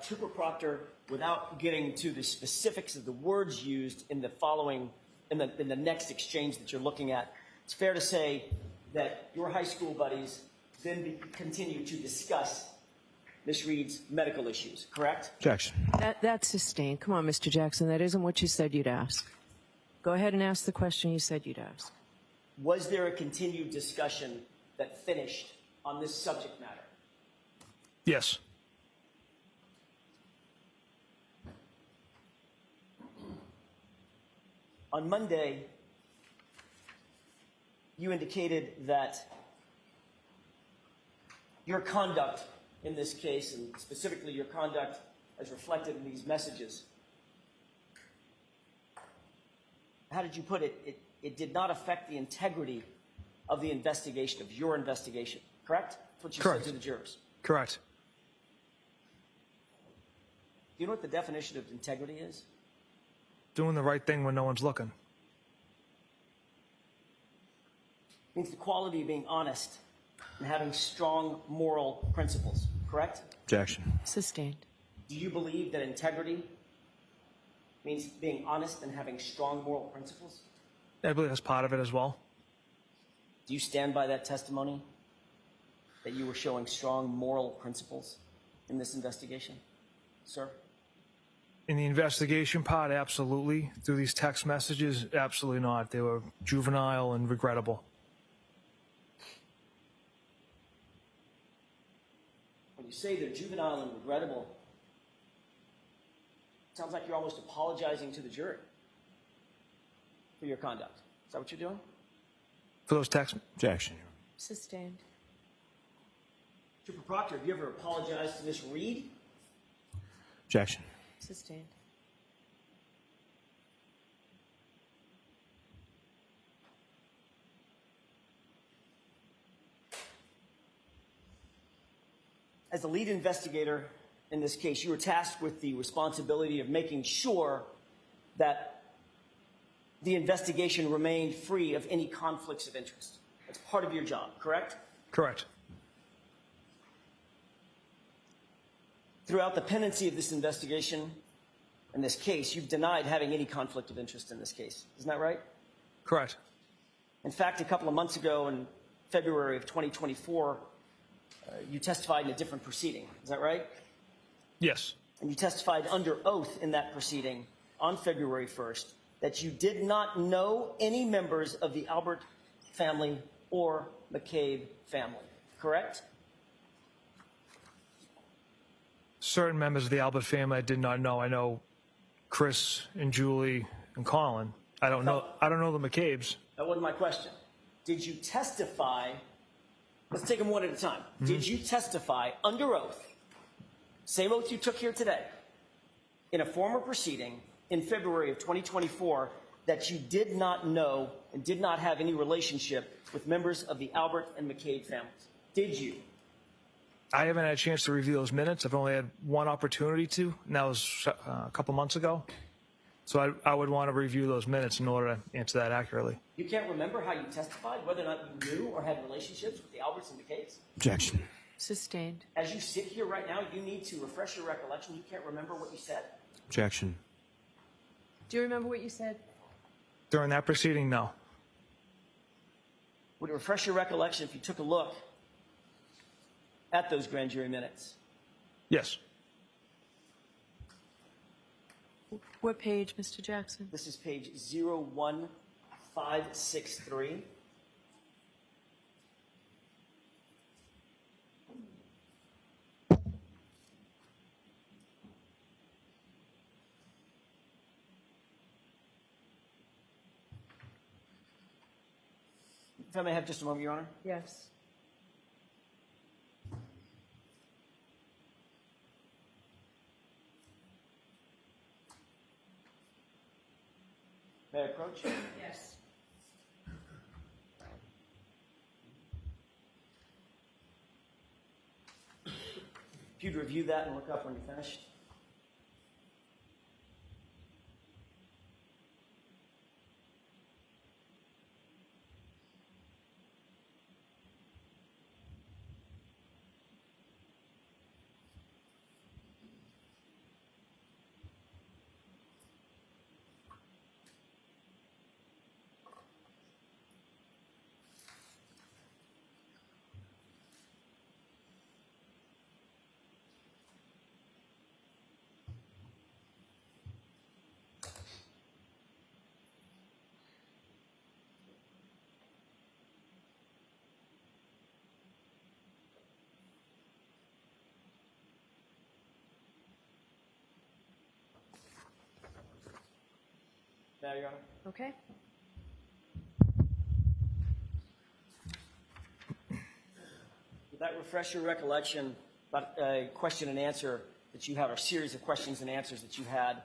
Trooper Proctor, without getting to the specifics of the words used in the following, in the next exchange that you're looking at, it's fair to say that your high school buddies then continue to discuss Ms. Reed's medical issues, correct? Objection. That's sustained. Come on, Mr. Jackson. That isn't what you said you'd ask. Go ahead and ask the question you said you'd ask. Was there a continued discussion that finished on this subject matter? Yes. On Monday, you indicated that your conduct in this case, and specifically your conduct as reflected in these messages, how did you put it? It did not affect the integrity of the investigation, of your investigation, correct? That's what you Correct. said to the jurors. Correct. Do you know what the definition of integrity is? Doing the right thing when no one's looking. It means the quality of being honest and having strong moral principles, correct? Objection. Sustained. Do you believe that integrity means being honest and having strong moral principles? I believe that's part of it as well. Do you stand by that testimony that you were showing strong moral principles in this investigation, sir? In the investigation part, absolutely. Through these text messages, absolutely not. They were juvenile and regrettable. When you say they're juvenile and regrettable, it sounds like you're almost apologizing to the jury for your conduct. Is that what you're doing? For those texts? Objection. Sustained. Trooper Proctor, have you ever apologized to Ms. Reed? Objection. Sustained. As the lead investigator in this case, you were tasked with the responsibility of making sure that the investigation remained free of any conflicts of interest. That's part of your job, correct? Correct. Throughout the pendency of this investigation, in this case, you've denied having any conflict of interest in this case. Isn't that right? Correct. In fact, a couple of months ago, in February of 2024, you testified in a different proceeding. Is that right? Yes. And you testified under oath in that proceeding on February 1st that you did not know any members of the Albert family or McCabe family, correct? Certain members of the Albert family I did not know. I know Chris and Julie and Colin. I don't know the McCabes. That wasn't my question. Did you testify? Let's take them one at a time. Did you testify under oath, same oath you took here today, in a former proceeding in February of 2024, that you did not know and did not have any relationship with members of the Albert and McCabe families? Did you? I haven't had a chance to review those minutes. I've only had one opportunity to, and that was a couple months ago. So I would want to review those minutes in order to answer that accurately. You can't remember how you testified, whether or not you knew or had relationships with the Alberts and McCays? Objection. Sustained. As you sit here right now, you need to refresh your recollection. You can't remember what you said? Objection. Do you remember what you said? During that proceeding, no. Would it refresh your recollection if you took a look at those grand jury minutes? Yes. What page, Mr. Jackson? This is page 01563. If I may have just a moment, Your Honor. Yes. May I approach? Yes. If you'd review that and look up when you're finished. Now, Your Honor. Okay. Would that refresh your recollection about a question and answer that you had, or a series of questions and answers that you had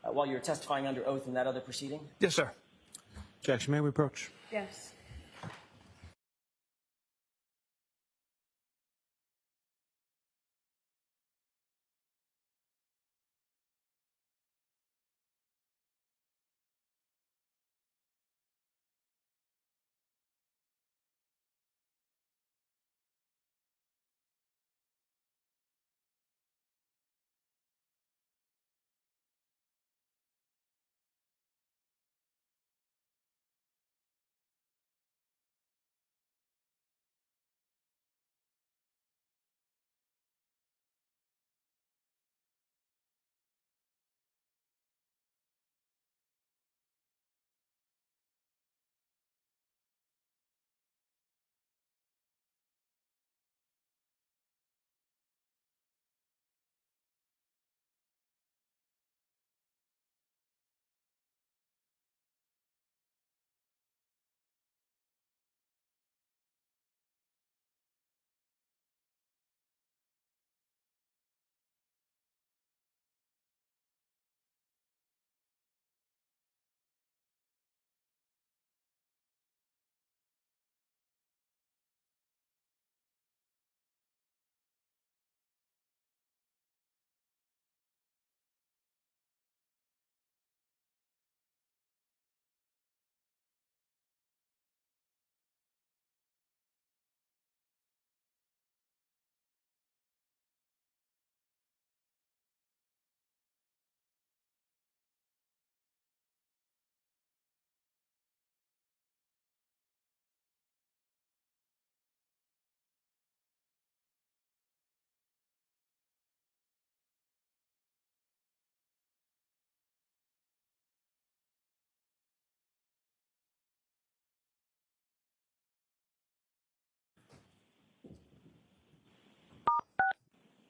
while you were testifying under oath in that other proceeding? Yes, sir. Objection. May we approach? Yes.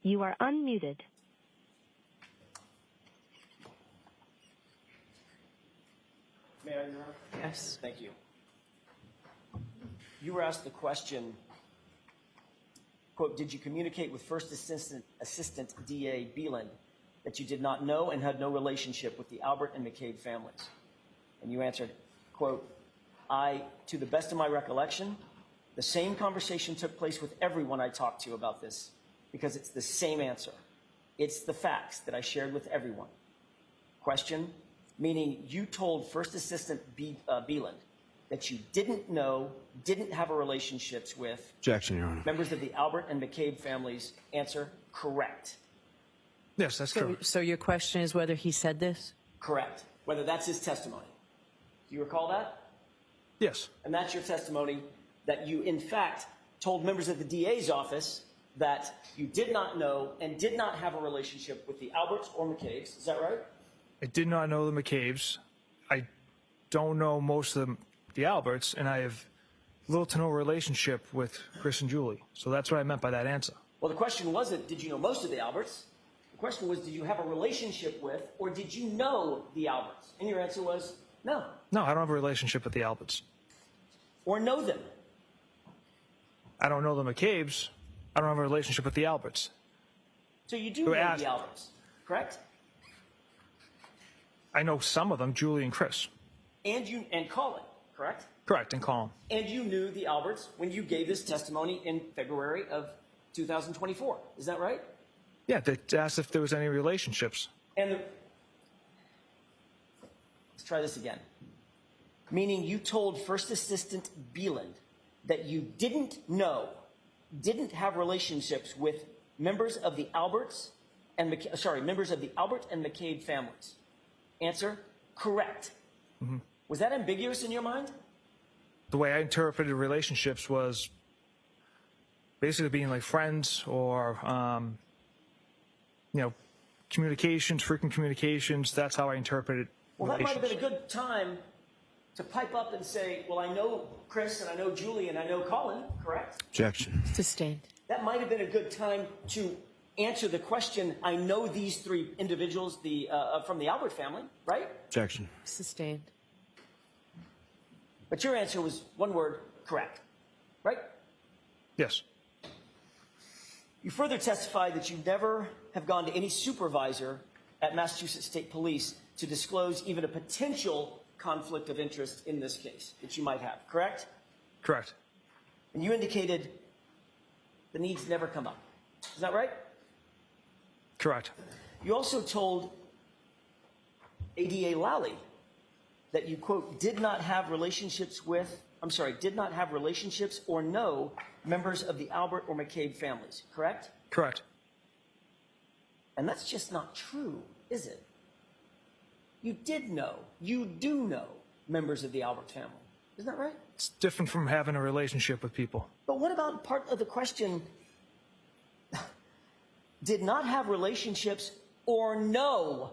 You are unmuted. May I, Your Honor? Yes. Thank you. You were asked the question, quote, did you communicate with First Assistant DA Beeland that you did not know and had no relationship with the Albert and McCabe families? And you answered, quote, to the best of my recollection, the same conversation took place with everyone I talked to about this, because it's the same answer. It's the facts that I shared with everyone. Question, meaning you told First Assistant Beeland that you didn't know, didn't have a relationships with Objection, Your Honor. members of the Albert and McCabe families. Answer, correct. Yes, that's true. So your question is whether he said this? Correct. Whether that's his testimony. Do you recall that? Yes. And that's your testimony that you, in fact, told members of the DA's office that you did not know and did not have a relationship with the Alberts or McCabe's. Is that right? I did not know the McCabe's. I don't know most of the Alberts, and I have little to no relationship with Chris and Julie. So that's what I meant by that answer. Well, the question wasn't, did you know most of the Alberts? The question was, did you have a relationship with, or did you know the Alberts? And your answer was, no. No, I don't have a relationship with the Alberts. Or know them. I don't know the McCabe's. I don't have a relationship with the Alberts. So you do Who know asked- the Alberts, correct? I know some of them, Julie and Chris. And Colin, correct? Correct, and Colin. And you knew the Alberts when you gave this testimony in February of 2024. Is that right? Yeah, they asked if there was any relationships. And let's try this again. Meaning you told First Assistant Beeland that you didn't know, didn't have relationships with members of the Alberts and members of the Albert and McCabe families. Answer, correct. Mm-hmm. Was that ambiguous in your mind? The way I interpreted relationships was basically being like friends or, communications, frequent communications. That's how I interpreted Well, that might have relations. been a good time to pipe up and say, well, I know Chris and I know Julie and I know Colin, correct? Objection. Sustained. That might have been a good time to answer the question, I know these three individuals from the Albert family, right? Objection. Sustained. But your answer was one word, correct, right? Yes. You further testified that you never have gone to any supervisor at Massachusetts State Police to disclose even a potential conflict of interest in this case that you might have, correct? Correct. And you indicated the needs never come up. Is that right? Correct. You also told ADA Lally that you, quote, did not have relationships or know members of the Albert or McCabe families, correct? Correct. And that's just not true, is it? You did know, you do know members of the Albert family. Isn't that right? It's different from having a relationship with people. But what about part of the question, did not have relationships or know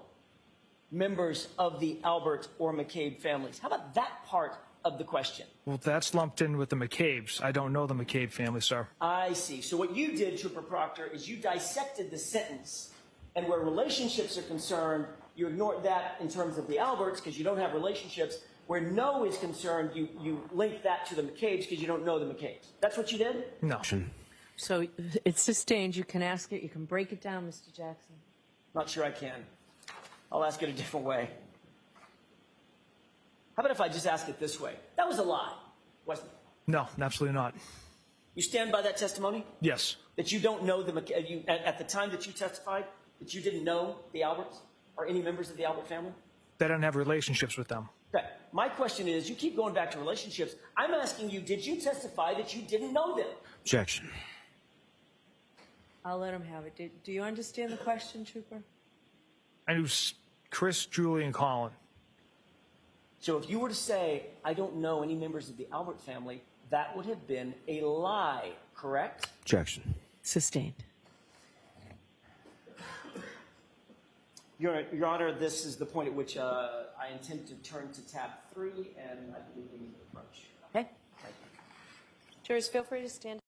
members of the Albert or McCabe families? How about that part of the question? Well, that's lumped in with the McCabes. I don't know the McCabe family, sir. I see. So what you did, Trooper Proctor, is you dissected the sentence, and where relationships are concerned, you ignored that in terms of the Alberts because you don't have relationships. Where no is concerned, you link that to the McCabes because you don't know the McCabes. That's what you did? No. Objection. So it's sustained. You can ask it. You can break it down, Mr. Jackson. Not sure I can. I'll ask it a different way. How about if I just ask it this way? That was a lie, wasn't it? No, absolutely not. You stand by that testimony? Yes. That you don't know at the time that you testified, that you didn't know the Alberts or any members of the Albert family? They don't have relationships with them. Okay. My question is, you keep going back to relationships. I'm asking you, did you testify that you didn't know them? Objection. I'll let him have it. Do you understand the question, Trooper? I knew Chris, Julie, and Colin. So if you were to say, I don't know any members of the Albert family, that would have been a lie, correct? Objection. Sustained. Your Honor, this is the point at which I intend to turn to tab 3, and I believe we need to approach. Okay. Jurors, feel free to stand.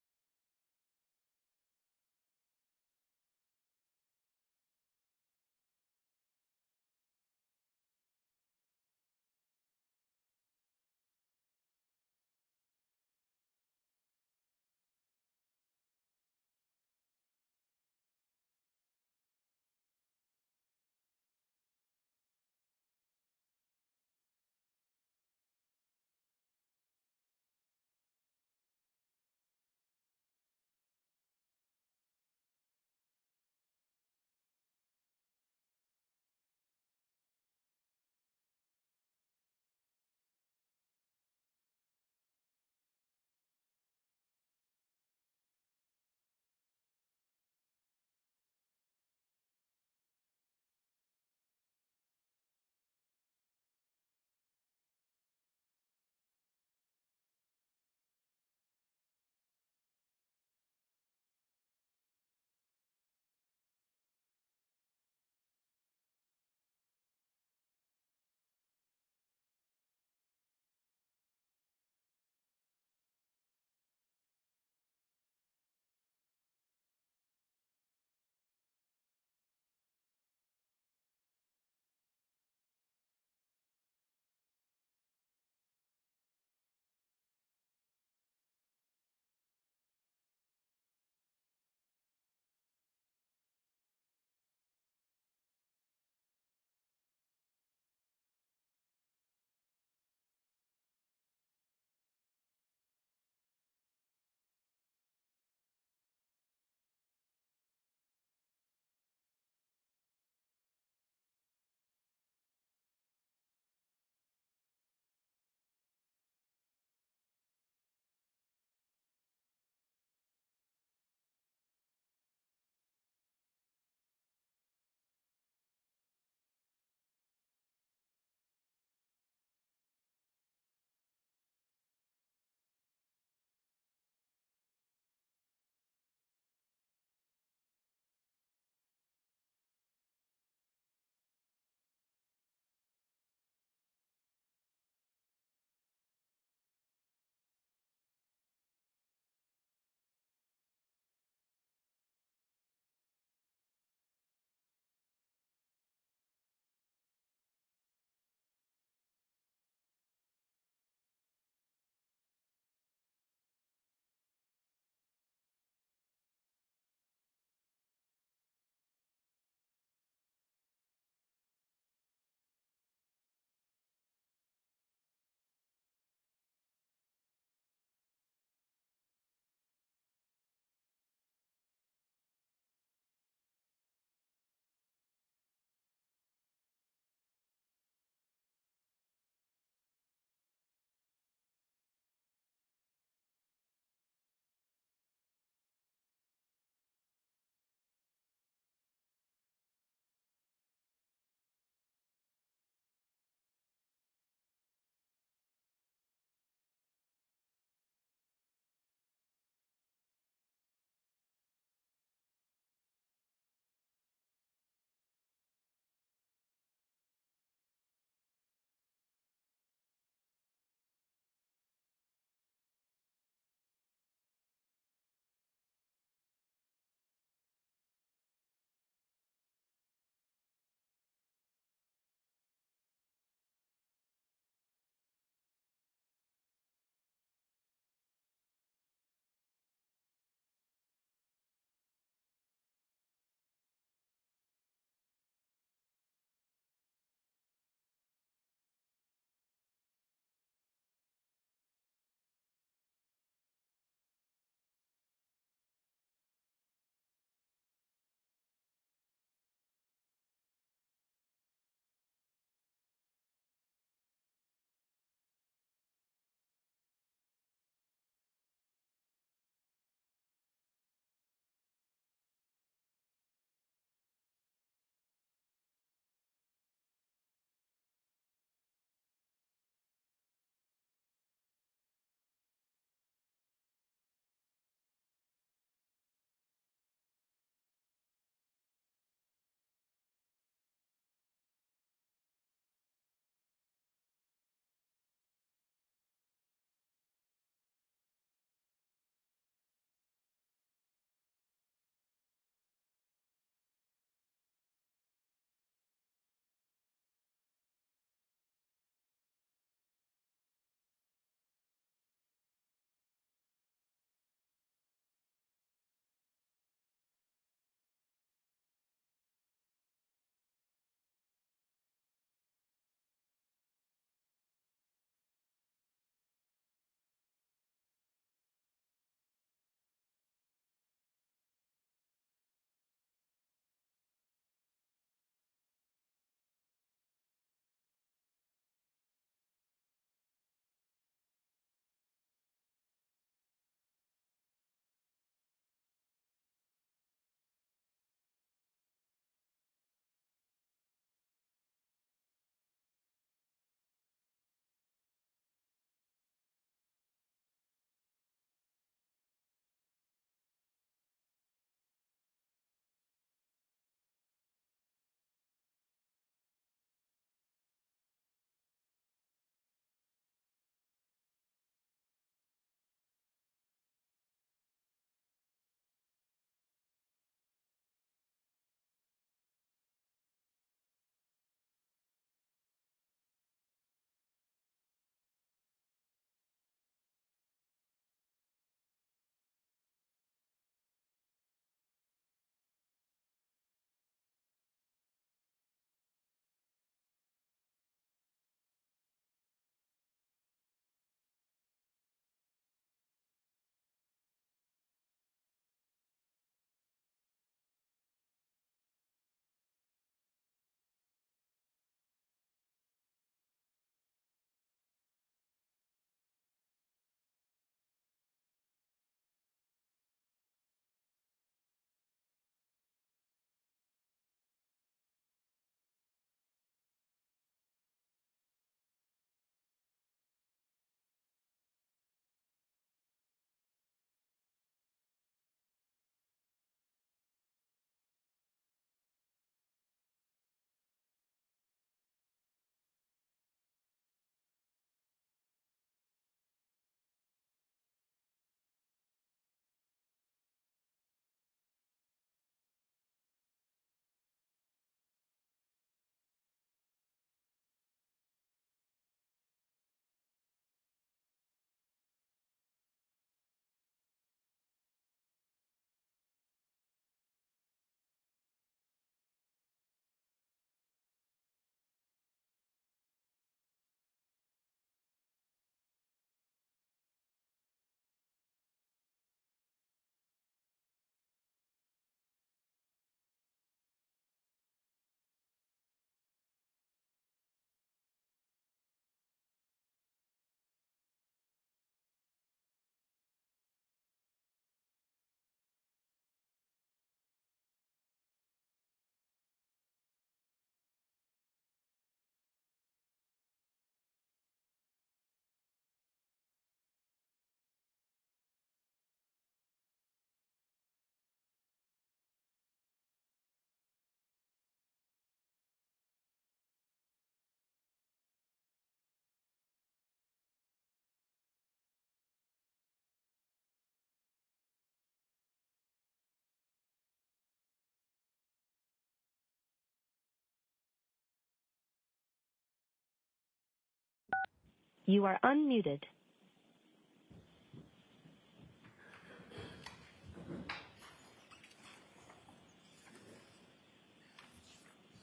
You are unmuted.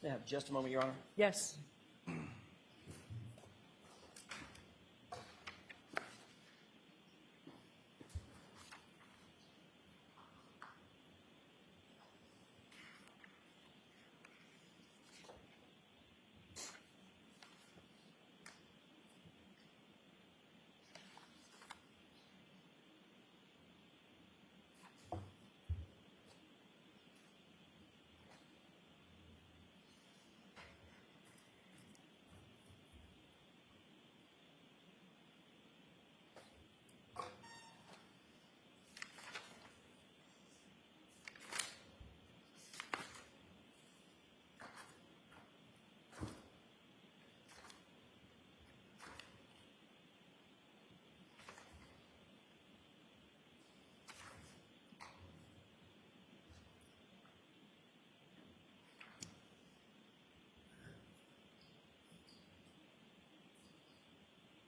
May I have just a moment, Your Honor? Yes.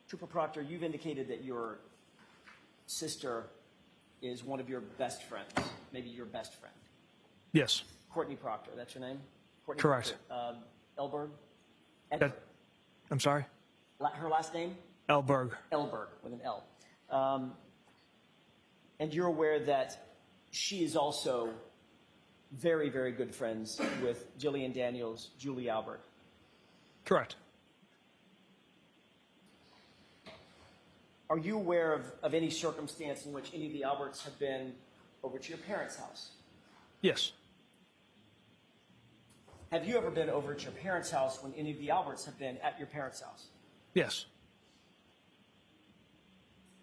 Trooper Proctor, you've indicated that your sister is one of your best friends, maybe your best friend. Yes. Courtney Proctor, that's your name? Courtney Correct. Proctor. Elberg? I'm sorry? Her last name? Elberg. Elberg, with an L. And you're aware that she is also very, very good friends with Jillian Daniels, Julie Albert. Correct. Are you aware of any circumstance in which any of the Alberts have been over to your parents' house? Yes. Have you ever been over at your parents' house when any of the Alberts have been at your parents' house? Yes.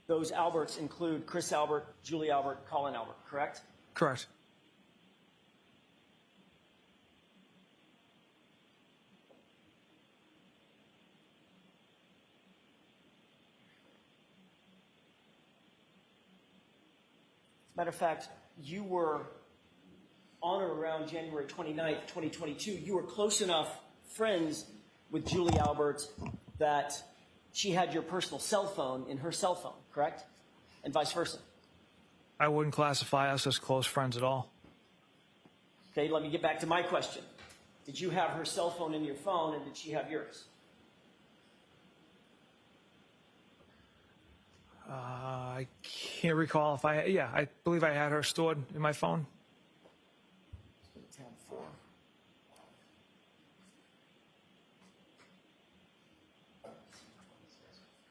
Those Alberts include Chris Albert, Julie Albert, Colin Albert, correct? Correct. Matter of fact, you were on or around January 29th, 2022, you were close enough friends with Julie Albert that she had your personal cell phone in her cell phone, correct? And vice versa. I wouldn't classify us as close friends at all. Okay, let me get back to my question. Did you have her cell phone in your phone, and did she have yours? I can't recall if I believe I had her stored in my phone. Tab 4.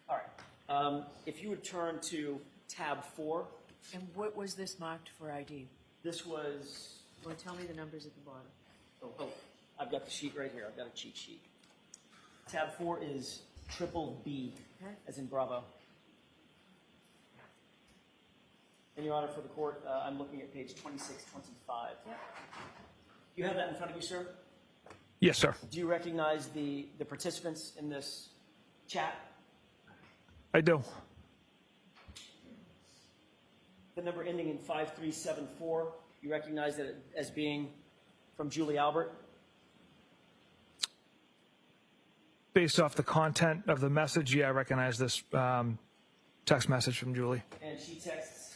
All right. If you would turn to tab 4. And what was this marked for ID? This was... Well, tell me the numbers at the bottom. Oh, I've got the sheet right here. I've got a cheat sheet. Tab 4 is triple B, Okay. as in Bravo. And Your Honor, for the court, I'm looking at page 2625. Yep. You have that in front of you, sir? Yes, sir. Do you recognize the participants in this chat? I do. The number ending in 5374, you recognize that as being from Julie Albert? Based off the content of the message, yeah, I recognize this text message from Julie. And she texts,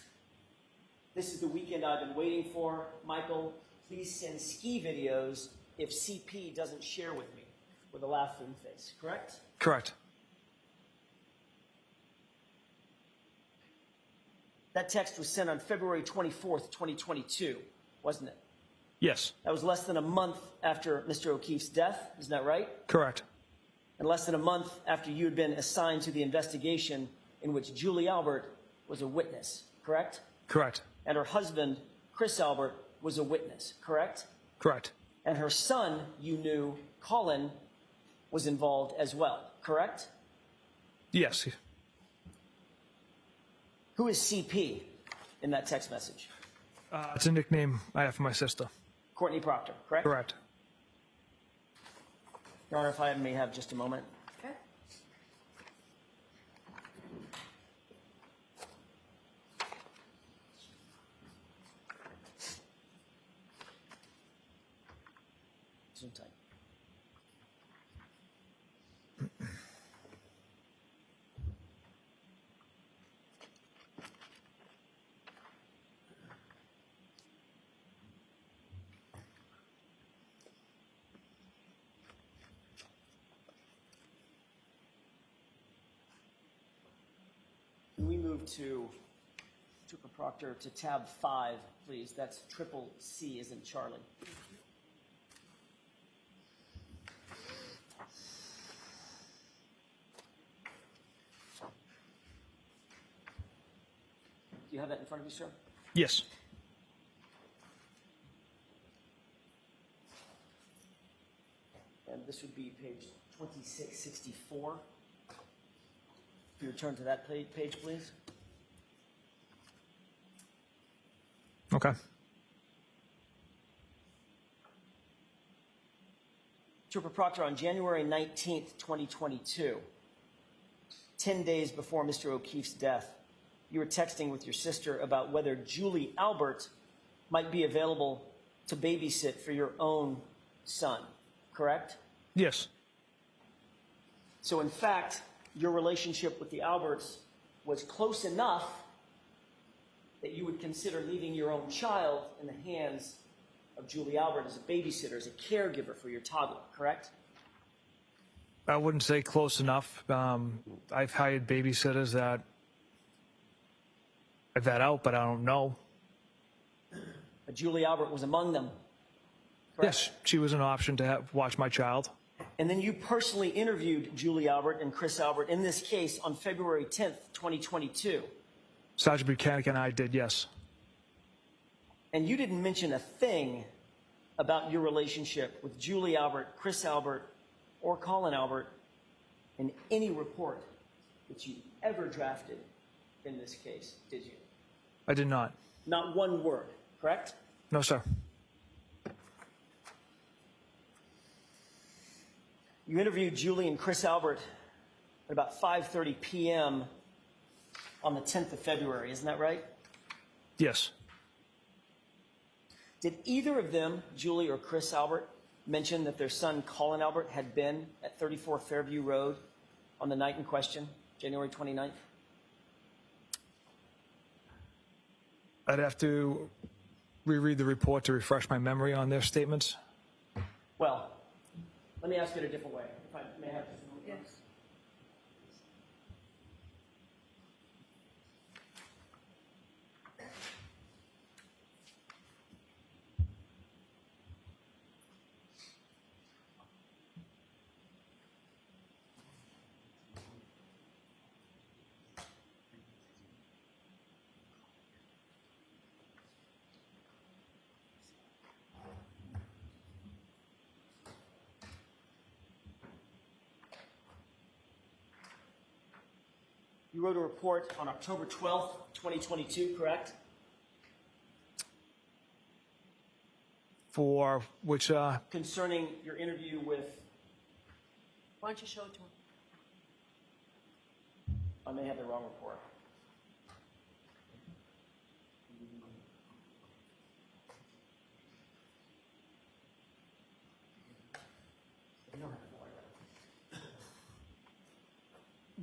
"This is the weekend I've been waiting for. Michael, please send ski videos if CP doesn't share with me," with a laughing face, correct? Correct. That text was sent on February 24th, 2022, wasn't it? Yes. That was less than a month after Mr. O'Keefe's death, isn't that right? Correct. And less than a month after you had been assigned to the investigation in which Julie Albert was a witness, correct? Correct. And her husband, Chris Albert, was a witness, correct? Correct. And her son, you knew, Colin, was involved as well, correct? Yes. Who is CP in that text message? It's a nickname I have for my sister. Courtney Proctor, correct? Correct. Your Honor, if I may have just a moment. Okay. Zoom tight. Can we move to Trooper Proctor to tab 5, please? That's triple C as in Charlie. Do you have that in front of you, sir? Yes. And this would be page 2664. If you return to that page, please. Okay. Trooper Proctor, on January 19th, 2022, 10 days before Mr. O'Keefe's death, you were texting with your sister about whether Julie Albert might be available to babysit for your own son, correct? Yes. So in fact, your relationship with the Alberts was close enough that you would consider leaving your own child in the hands of Julie Albert as a babysitter, as a caregiver for your toddler, correct? I wouldn't say close enough. I've hired babysitters that I've had out, but I don't know. But Julie Albert was among them, correct? Yes, she was an option to watch my child. And then you personally interviewed Julie Albert and Chris Albert in this case on February 10th, 2022. Sergeant Buchanan and I did, yes. And you didn't mention a thing about your relationship with Julie Albert, Chris Albert, or Colin Albert in any report that you ever drafted in this case, did you? I did not. Not one word, correct? No, sir. You interviewed Julie and Chris Albert at about 5:30 p.m. on the 10th of February, isn't that right? Yes. Did either of them, Julie or Chris Albert, mention that their son Colin Albert had been at 34 Fairview Road on the night in question, January 29th? I'd have to reread the report to refresh my memory on their statements. Well, let me ask it a different way, if I may have just a moment. Yes. You wrote a report on October 12th, 2022, correct? For which, Concerning your interview with, Why don't you show it to him? I may have the wrong report.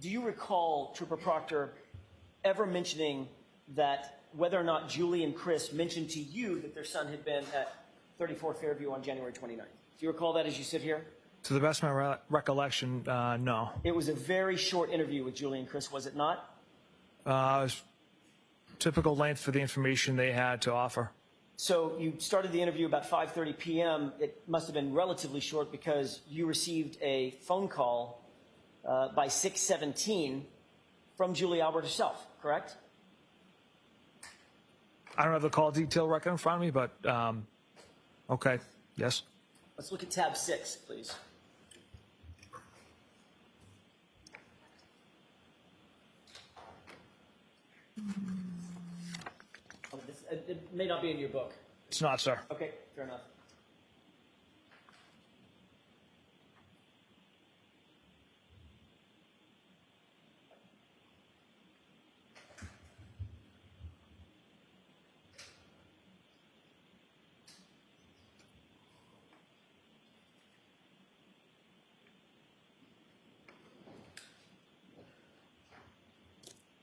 Do you recall, Trooper Proctor, ever mentioning that whether or not Julie and Chris mentioned to you that their son had been at 34 Fairview on January 29th? Do you recall that as you sit here? to the best of my recollection, no. It was a very short interview with Julie and Chris, was it not? It was typical length for the information they had to offer. So you started the interview about 5:30 p.m. It must have been relatively short because you received a phone call by 6:17 from Julie Albert herself, correct? I don't have the call detail record in front of me, but okay, yes. Let's look at tab 6, please. Oh, it may not be in your book. It's not, sir. Okay, fair enough.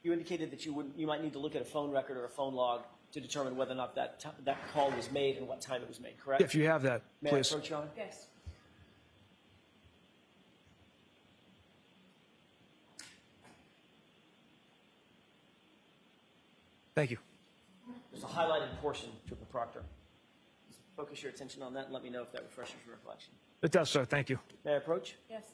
You indicated that you might need to look at a phone record or a phone log to determine whether or not that call was made and what time it was made, correct? If you have that, May please. I approach you on it? Yes. Thank you. There's a highlighted portion, Trooper Proctor. Just focus your attention on that and let me know if that refreshes your recollection. It does, sir. Thank you. May I approach? Yes.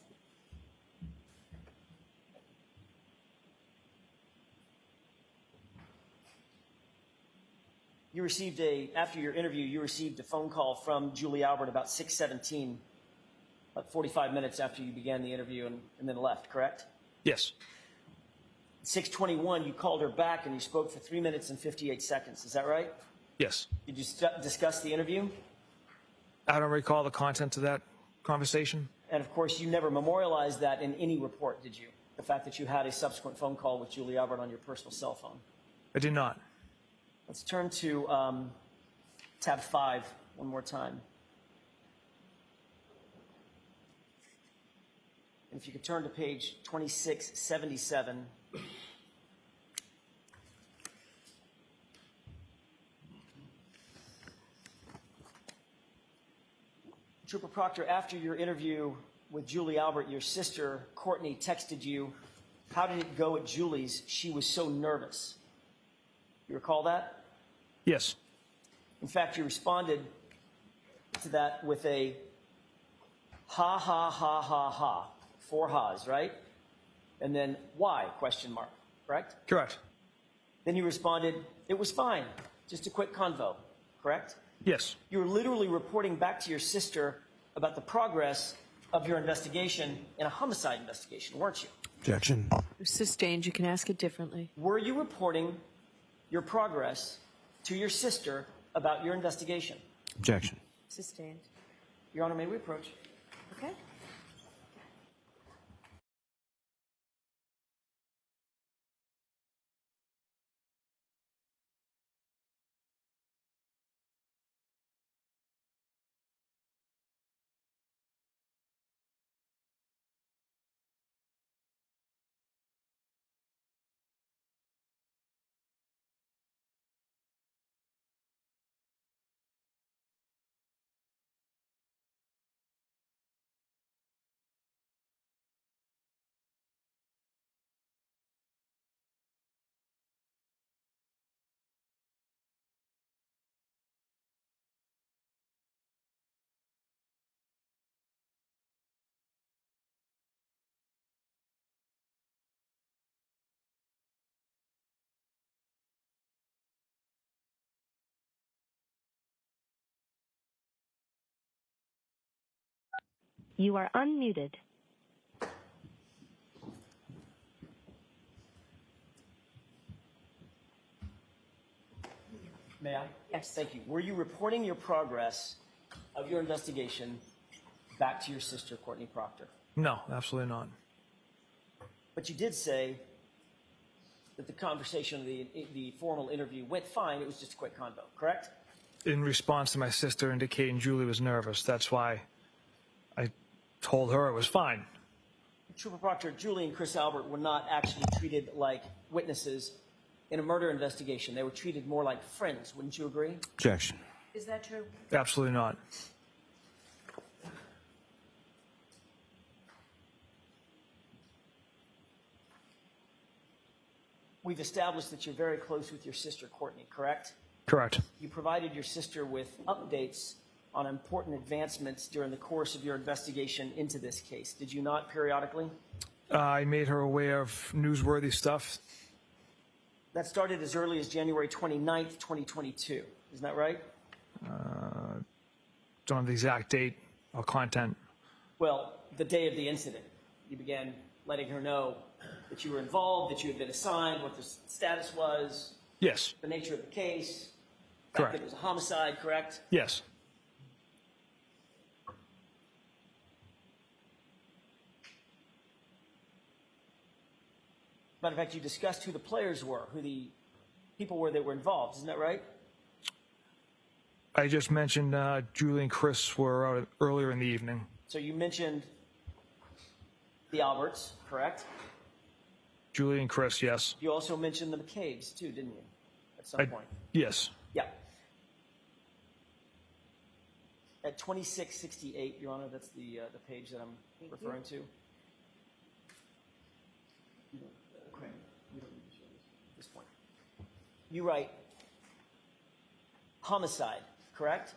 You received after your interview, you received a phone call from Julie Albert about 6:17, about 45 minutes after you began the interview and then left, correct? Yes. 6:21, you called her back and you spoke for 3 minutes and 58 seconds. Is that right? Yes. Did you discuss the interview? I don't recall the content of that conversation. And of course, you never memorialized that in any report, did you? The fact that you had a subsequent phone call with Julie Albert on your personal cell phone. I did not. Let's turn to tab 5 one more time. And if you could turn to page 2677. Trooper Proctor, after your interview with Julie Albert, your sister, Courtney, texted you, "How did it go at Julie's? She was so nervous." You recall that? Yes. In fact, you responded to that with a ha, ha, ha, ha, ha. 4 ha's, right? And then why, question mark, correct? Correct. Then you responded, "It was fine, just a quick convo," correct? Yes. You were literally reporting back to your sister about the progress of your investigation in a homicide investigation, weren't you? Objection. Sustained. You can ask it differently. Were you reporting your progress to your sister about your investigation? Objection. Sustained. Your Honor, may we approach? Okay. You are unmuted. May I? Yes. Thank you. Were you reporting your progress of your investigation back to your sister, Courtney Proctor? No, absolutely not. But you did say that the conversation, the formal interview went fine. It was just a quick convo, correct? In response to my sister indicating Julie was nervous, that's why I told her it was fine. Trooper Proctor, Julie and Chris Albert were not actually treated like witnesses in a murder investigation. They were treated more like friends. Wouldn't you agree? Objection. Is that true? Absolutely not. We've established that you're very close with your sister, Courtney, correct? Correct. You provided your sister with updates on important advancements during the course of your investigation into this case. Did you not periodically? I made her aware of newsworthy stuff. That started as early as January 29th, 2022. Isn't that right? Don't have the exact date or content. Well, the day of the incident. You began letting her know that you were involved, that you had been assigned, what the status was, Yes. the nature of the case, the fact Correct. that it was a homicide, correct? Yes. Matter of fact, you discussed who the players were, who the people were that were involved. Isn't that right? I just mentioned Julie and Chris were out earlier in the evening. So you mentioned the Alberts, correct? Julie and Chris, yes. You also mentioned the McCabe's too, didn't you? At some point. Yes. Yeah. At 2668, Your Honor, that's the page that I'm referring to. Okay. We don't need to show this at this point. you write homicide, correct?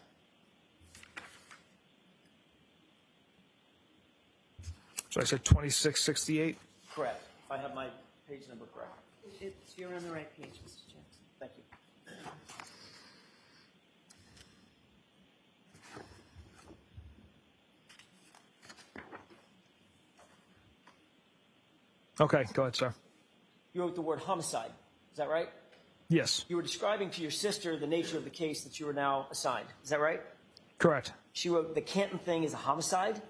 So I said 2668. Correct. If I have my page number correct. You're on the right page, Mr. Jackson. Thank you. Okay, go ahead, sir. You wrote the word homicide. Is that right? Yes, You were describing to your sister the nature of the case that you are now assigned. Is that right? correct. She wrote, the Canton thing is a homicide.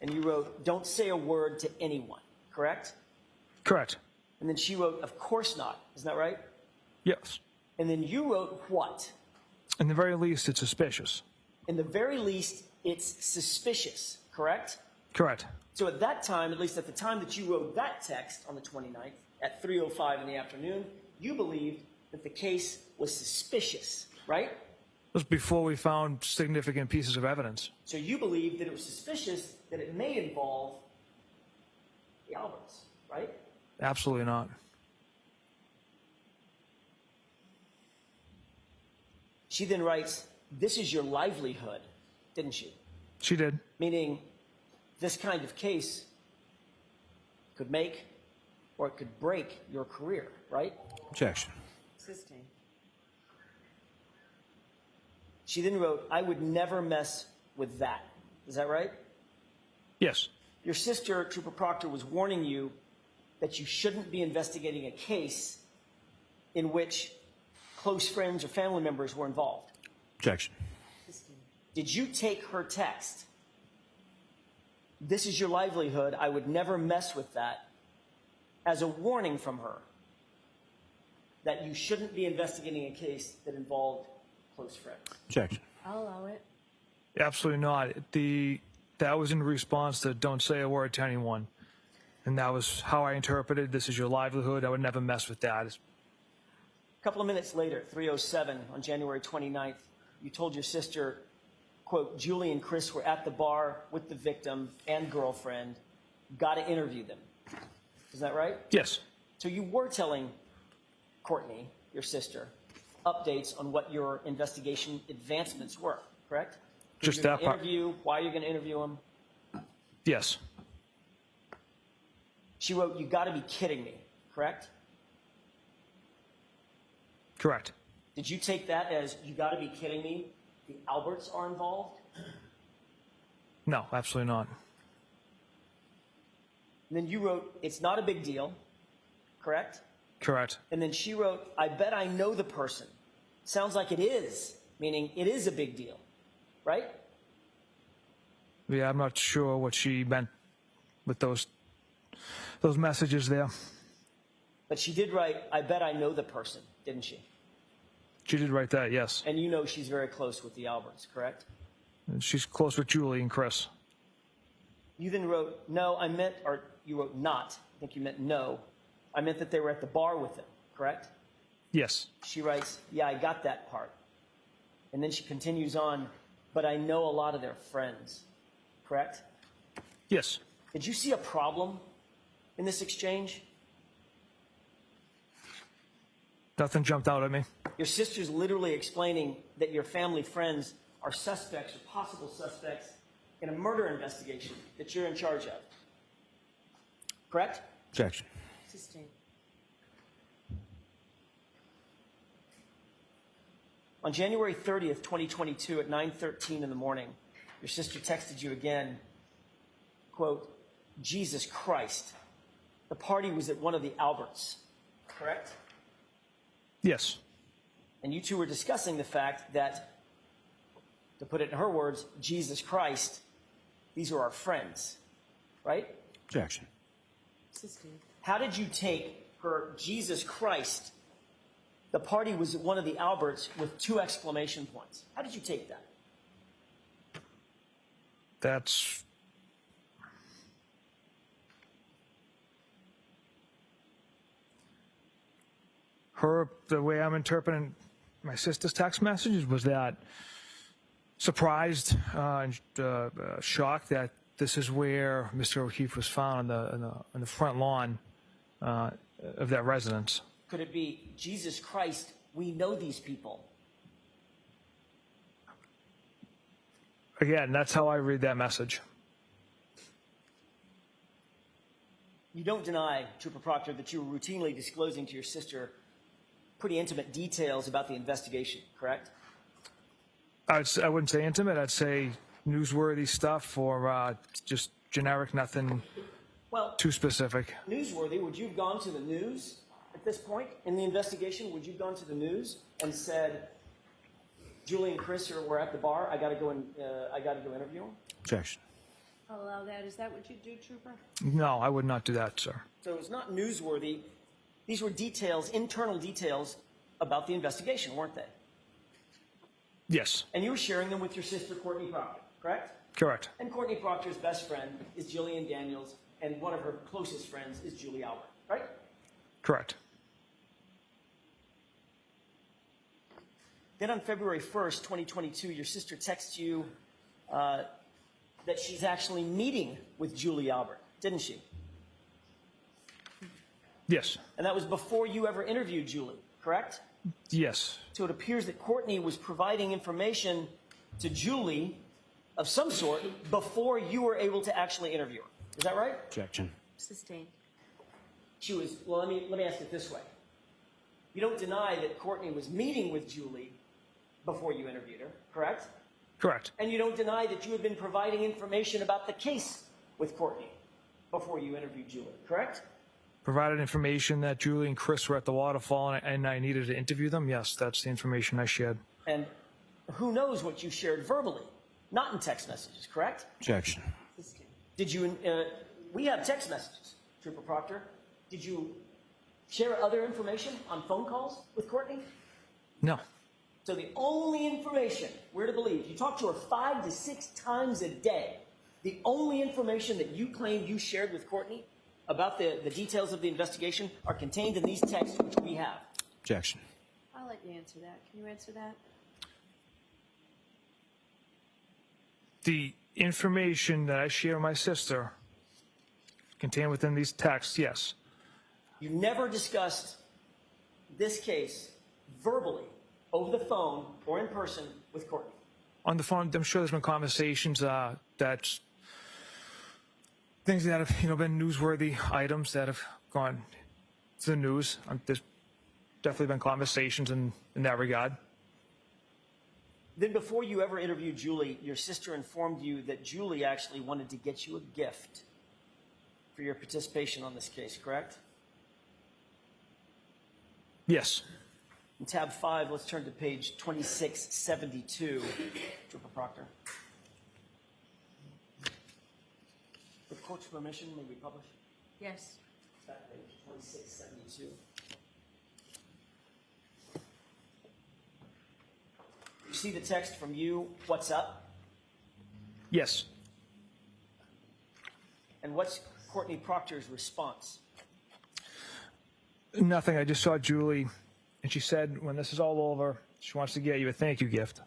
And you wrote, don't say a word to anyone. Correct? Correct. And then she wrote, of course not. Isn't that right? Yes. And then you wrote what? In the very least, it's suspicious. In the very least, it's suspicious. Correct? Correct. So at that time, at least at the time that you wrote that text on the 29th at 3:05 in the afternoon, you believed that the case was suspicious, right? It was before we found significant pieces of evidence. So you believed that it was suspicious that it may involve the Alberts, right? Absolutely not. She then writes, this is your livelihood, didn't she? She did. Meaning this kind of case could make or it could break your career, right? Objection. Sustained. She then wrote, I would never mess with that. Is that right? Yes. Your sister, Trooper Proctor, was warning you that you shouldn't be investigating a case in which close friends or family members were involved. Objection. Sustained. Did you take her text, this is your livelihood, I would never mess with that, as a warning from her that you shouldn't be investigating a case that involved close friends? Objection. I'll allow it. Absolutely not. That was in response to don't say a word to anyone. And that was how I interpreted this is your livelihood. I would never mess with that. A couple of minutes later, 3:07 on January 29th, you told your sister, quote, Julie and Chris were at the bar with the victim and girlfriend. Got to interview them. Is that right? Yes. So you were telling Courtney, your sister, updates on what your investigation advancements were, correct? Who Just you're that gonna part. Interview, why you're going to interview him. Yes. She wrote, you got to be kidding me, correct? Correct. Did you take that as you got to be kidding me? The Alberts are involved? No, absolutely not. And then you wrote, it's not a big deal, correct? Correct. And then she wrote, I bet I know the person. Sounds like it is, meaning it is a big deal, right? Yeah, I'm not sure what she meant with those messages there. But she did write, I bet I know the person, didn't she? She did write that, yes. And you know she's very close with the Alberts, correct? And she's close with Julie and Chris. You then wrote, no, I meant, or you wrote not. I think you meant no. I meant that they were at the bar with him, correct? Yes. She writes, yeah, I got that part. And then she continues on, but I know a lot of their friends, correct? Yes. Did you see a problem in this exchange? Nothing jumped out at me. Your sister's literally explaining that your family friends are suspects or possible suspects in a murder investigation that you're in charge of. Correct? Objection. Sustained. On January 30th, 2022 at 9:13 in the morning, your sister texted you again, quote, Jesus Christ, the party was at one of the Alberts, correct? Yes. And you two were discussing the fact that, to put it in her words, Jesus Christ, these are our friends, right? Objection. Sustained. How did you take her Jesus Christ, the party was at one of the Alberts with 2 exclamation points? How did you take that? That's her, the way I'm interpreting my sister's text messages was that surprised and shocked that this is where Mr. O'Keefe was found on the front lawn of that residence. Could it be Jesus Christ We know these people. Again, that's how I read that message. You don't deny, Trooper Proctor, that you were routinely disclosing to your sister pretty intimate details about the investigation, correct? I wouldn't say intimate. I'd say newsworthy stuff or just generic, nothing Well, too specific. newsworthy, would you have gone to the news at this point in the investigation? Would you have gone to the news and said, Julie and Chris were at the bar, I got to go interview them? Objection. I'll allow that. Is that what you do, Trooper? No, I would not do that, sir. So it's not newsworthy. These were details, internal details about the investigation, weren't they? Yes, And you were sharing them with your sister, Courtney Proctor, correct? correct. And Courtney Proctor's best friend is Jillian Daniels, and one of her closest friends is Julie Albert, right? Correct. Then on February 1st, 2022, your sister texts you that she's actually meeting with Julie Albert, didn't she? Yes, And that was before you ever interviewed Julie, correct? yes, So it appears that Courtney was providing information to Julie of some sort before you were able to actually interview her. Is that right? Objection. Sustained. She was, well, let me ask it this way. You don't deny that Courtney was meeting with Julie before you interviewed her, correct? correct. And you don't deny that you had been providing information about the case with Courtney before you interviewed Julie, correct? Provided information that Julie and Chris were at the waterfall and I needed to interview them. Yes, that's the information I shared. And who knows what you shared verbally, not in text messages, correct? Objection. Did you, we have text messages, Trooper Proctor. Did you share other information on phone calls with Courtney? No, So the only information we're to believe, you talk to her 5 to 6 times a day, the only information that you claim you shared with Courtney about the details of the investigation are contained in these texts which we have. Objection. I'll let you answer that. Can you answer that? the information that I share with my sister contained within these texts, yes. You never discussed this case verbally, over the phone or in person with Courtney. On the phone, I'm sure there's been conversations that things that have been newsworthy items that have gone to the news. There's definitely been conversations in that regard. Then before you ever interviewed Julie, your sister informed you that Julie actually wanted to get you a gift for your participation on this case, correct? Yes. In tab 5, let's turn to page 2672, Trooper Proctor. With court's permission, may we publish? Yes. That page 2672. You see the text from you, what's up? Yes. And what's Courtney Proctor's response? Nothing. I just saw Julie, and she said when this is all over, she wants to get you a thank you gift.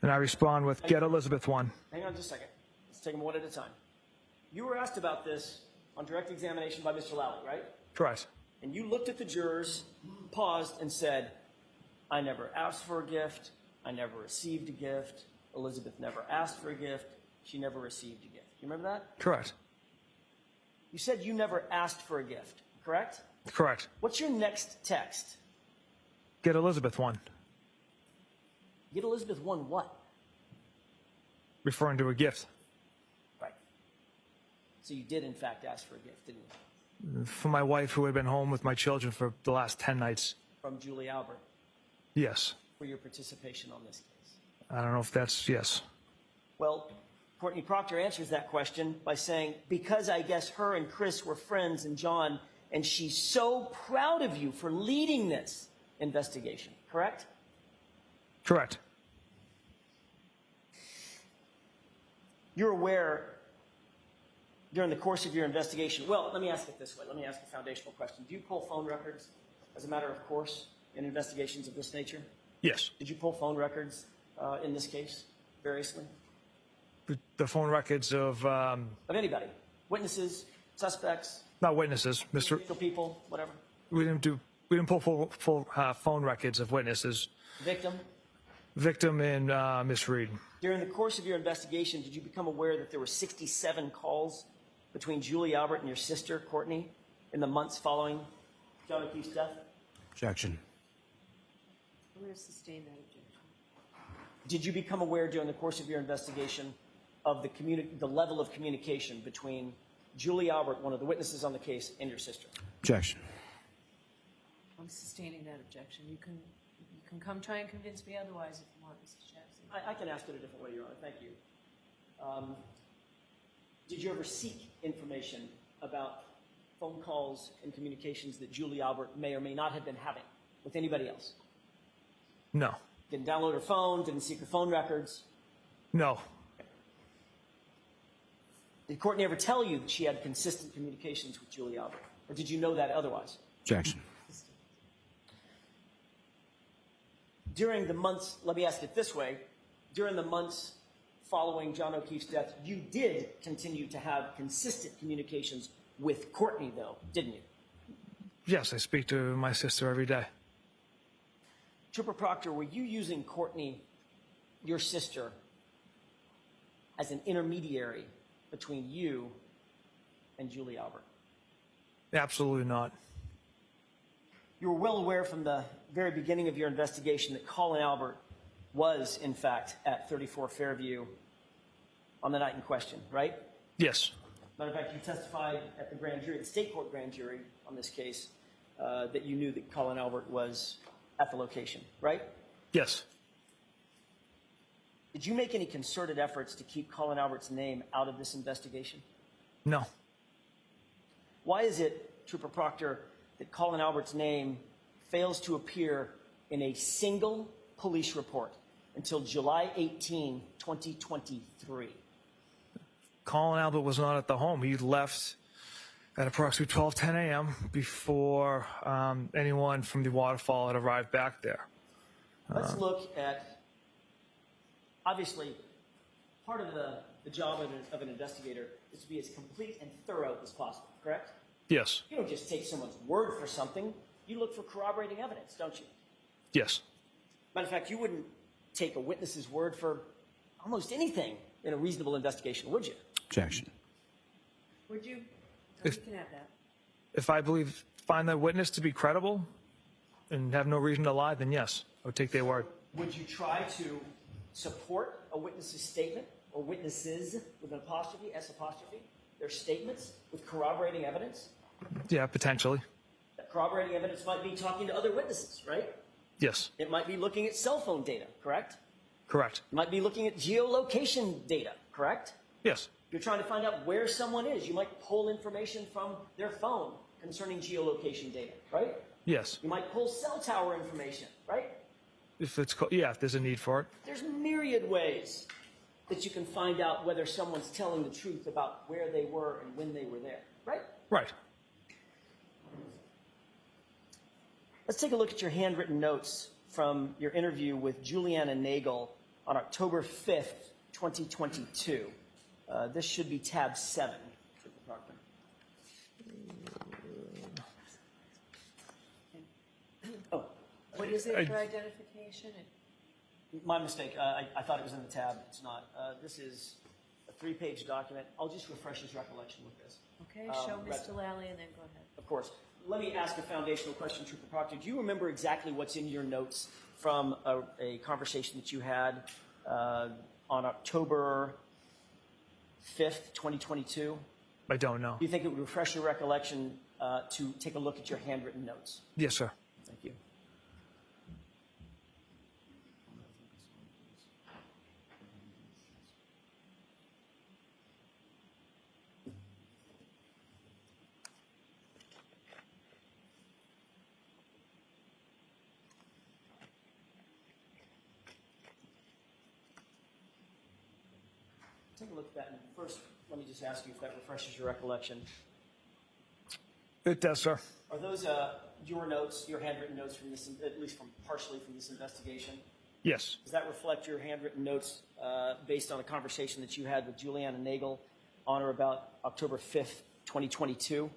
And I respond with, get Elizabeth one. Hang on just a second. Let's take them one at a time. You were asked about this on direct examination by Mr. Lally, right? Correct. And you looked at the jurors, paused, and said, I never asked for a gift. I never received a gift. Elizabeth never asked for a gift. She never received a gift. You remember that? Correct. You said you never asked for a gift, correct? Correct. What's your next text? Get Elizabeth one. Get Elizabeth one what? Referring to a gift. Right. So you did, in fact, ask for a gift, didn't you? For my wife who had been home with my children for the last 10 nights. From Julie Albert Yes. for your participation on this case. I don't know if that's yes. Well, Courtney Proctor answers that question by saying, because I guess her and Chris were friends and John, and she's so proud of you for leading this investigation, correct? Correct. You're aware during the course of your investigation, well, let me ask it this way. Let me ask a foundational question. Do you pull phone records as a matter of course in investigations of this nature? Yes. Did you pull phone records in this case, variously? The phone records of, Of anybody? Witnesses, suspects, not witnesses, individual people, whatever? we didn't do We didn't pull full phone records of witnesses. Victim? Victim and Miss Reed. During the course of your investigation, did you become aware that there were 67 calls between Julie Albert and your sister, Courtney, in the months following John O'Keefe's death? Objection. I'm going to sustain that objection. Did you become aware during the course of your investigation of the level of communication between Julie Albert, one of the witnesses on the case, and your sister? Objection. I'm sustaining that objection. You can come try and convince me otherwise if you want, Mr. Jackson. I can ask it a different way, Your Honor. Thank you. Did you ever seek information about phone calls and communications that Julie Albert may or may not have been having with anybody else? No. Didn't download her phone, didn't seek her phone records? No. Did Courtney ever tell you that she had consistent communications with Julie Albert? Or did you know that otherwise? Objection. During the months, let me ask it this way, during the months following John O'Keefe's death, you did continue to have consistent communications with Courtney, though, didn't you? Yes, I speak to my sister every day. Trooper Proctor, were you using Courtney, your sister, as an intermediary between you and Julie Albert? Absolutely not. You were well aware from the very beginning of your investigation that Colin Albert was, in fact, at 34 Fairview on the night in question, right? Yes. Matter of fact, you testified at the grand jury, the state court grand jury on this case, that you knew that Colin Albert was at the location, right? Yes. Did you make any concerted efforts to keep Colin Albert's name out of this investigation? No. Why is it, Trooper Proctor, that Colin Albert's name fails to appear in a single police report until July 18, 2023? Colin Albert was not at the home. He left at approximately 12:10 a.m. before anyone from the waterfall had arrived back there. Let's look at, obviously, part of the job of an investigator is to be as complete and thorough as possible, correct? Yes. You don't just take someone's word for something. You look for corroborating evidence, don't you? Yes. Matter of fact, you wouldn't take a witness's word for almost anything in a reasonable investigation, would you? Objection. Would you? No, If- you can have that. If I find that witness to be credible and have no reason to lie, then yes, I would take their word. Would you try to support a witness's statement, or witnesses with an apostrophe, S apostrophe, their statements with corroborating evidence? Yeah, potentially. That corroborating evidence might be talking to other witnesses, right? Yes. It might be looking at cell phone data, correct? Correct. It might be looking at geolocation data, correct? Yes. You're trying to find out where someone is. You might pull information from their phone concerning geolocation data, right? Yes. You might pull cell tower information, right? If there's a need for it. There's myriad ways that you can find out whether someone's telling the truth about where they were and when they were there, right? Right. Let's take a look at your handwritten notes from your interview with Juliana Nagel on October 5th, 2022. This should be tab 7. Proctor. Oh, What is it for identification? my mistake. I thought it was in the tab. It's not. This is a 3-page document. I'll just refresh his recollection with this. Okay, show Mr. Lally and then go ahead. Of course. Let me ask a foundational question, Trooper Proctor. Do you remember exactly what's in your notes from a conversation that you had on October 5th, 2022? I don't know. Do you think it would refresh your recollection to take a look at your handwritten notes? Yes, sir. Thank you. Take a look at that. And first, let me just ask you if that refreshes your recollection. It does, sir. Are those your notes, your handwritten notes from this, at least from partially from this investigation? Yes. Does that reflect your handwritten notes based on a conversation that you had with Juliana Nagel on or about October 5th, 2022?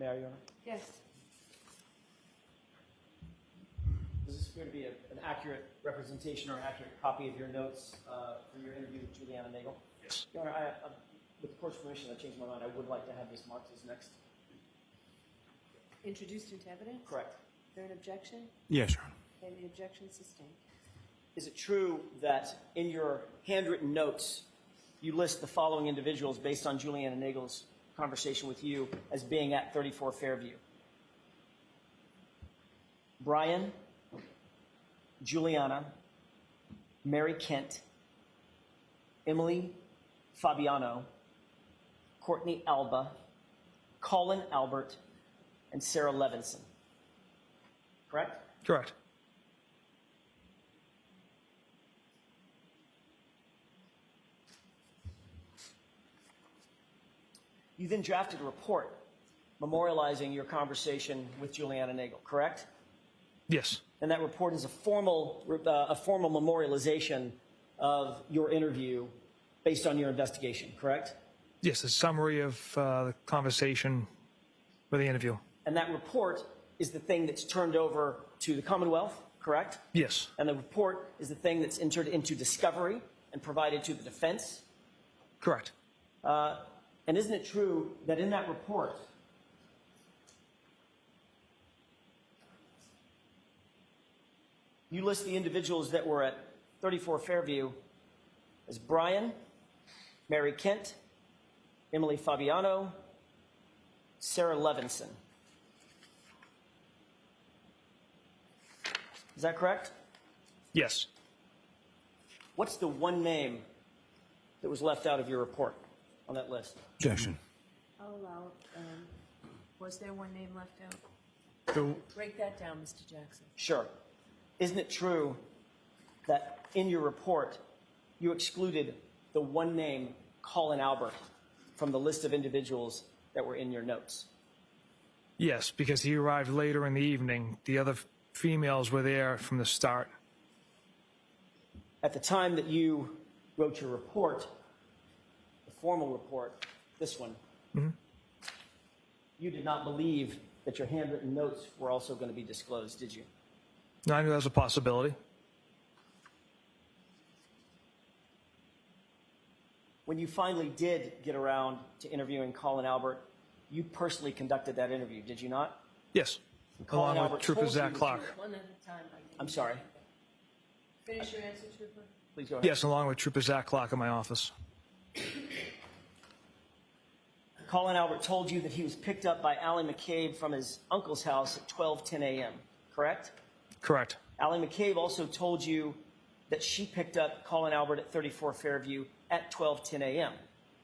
Mayor, Your Honor? Yes. Does this appear to be an accurate representation or an accurate copy of your notes from your interview with Juliana Nagel? Yes. Your Honor, with the court's permission, I changed my mind. I would like to have this marked as next. Introduced into evidence? Correct. Is there an objection? Yes, Your Honor. And the objection sustained. Is it true that in your handwritten notes, you list the following individuals based on Juliana Nagel's conversation with you as being at 34 Fairview? Brian, Juliana, Mary Kent, Emily Fabiano, Courtney Alba, Colin Albert, and Sarah Levinson. Correct? Correct. You then drafted a report memorializing your conversation with Juliana Nagel, correct? Yes. And that report is a formal memorialization of your interview based on your investigation, correct? Yes, a summary of the conversation for the interview. And that report is the thing that's turned over to the Commonwealth, correct? Yes. And the report is the thing that's entered into discovery and provided to the defense. Correct. And isn't it true that in that report, you list the individuals that were at 34 Fairview as Brian, Mary Kent, Emily Fabiano, Sarah Levinson. Is that correct? Yes. What's the one name that was left out of your report on that list? Objection. I'll allow it. Was there one name left out? The, Break that down, Mr. Jackson. Sure. Isn't it true that in your report you excluded the one name, Colin Albert, from the list of individuals that were in your notes? yes, because he arrived later in the evening. The other females were there from the start. At the time that you wrote your report, the formal report, this one, you did not believe that your handwritten notes were also going to be disclosed, did you? No, I knew that was a possibility. When you finally did get around to interviewing Colin Albert, you personally conducted that interview, did you not? Yes. Colin Along Albert with Trooper told you Zach that Clark. One at a time. I'm sorry. Finish your answer, Trooper. Please go ahead. Yes, along with Trooper Zach Clark in my office. Colin Albert told you that he was picked up by Allie McCabe from his uncle's house at 12:10 a.m., correct? Correct. Allie McCabe also told you that she picked up Colin Albert at 34 Fairview at 12:10 a.m.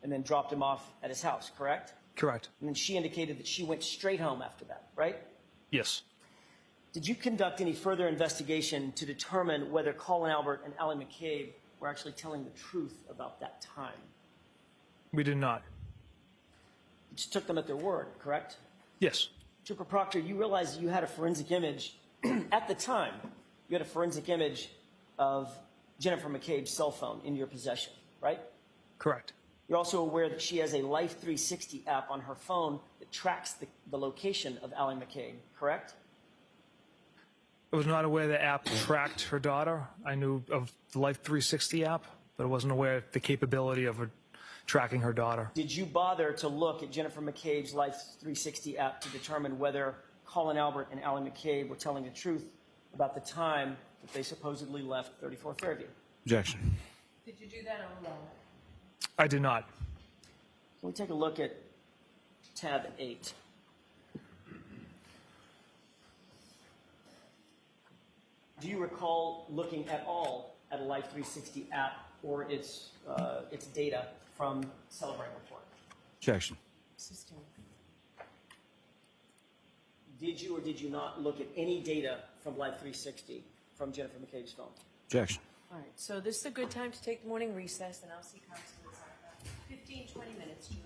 and then dropped him off at his house, correct? Correct. And then she indicated that she went straight home after that, right? Yes. Did you conduct any further investigation to determine whether Colin Albert and Allie McCabe were actually telling the truth about that time? We did not. You just took them at their word, correct? Yes. Trooper Proctor, you realize you had a forensic image at the time. You had a forensic image of Jennifer McCabe's cell phone in your possession, right? Correct. You're also aware that she has a Life 360 app on her phone that tracks the location of Allie McCabe, correct? I was not aware the app tracked her daughter. I knew of the Life 360 app, but I wasn't aware of the capability of her tracking her daughter. Did you bother to look at Jennifer McCabe's Life 360 app to determine whether Colin Albert and Allie McCabe were telling the truth about the time that they supposedly left 34 Fairview? Objection. Did you do that or allow it? I did not. Can we take a look at tab 8? Do you recall looking at all at a Life 360 app or its data from Celebrate Report? Objection. Sustained. Did you or did you not look at any data from Life 360 from Jennifer McCabe's phone? Objection. All right, so this is a good time to take the morning recess, and I'll see council in 15, 20 minutes, Julie.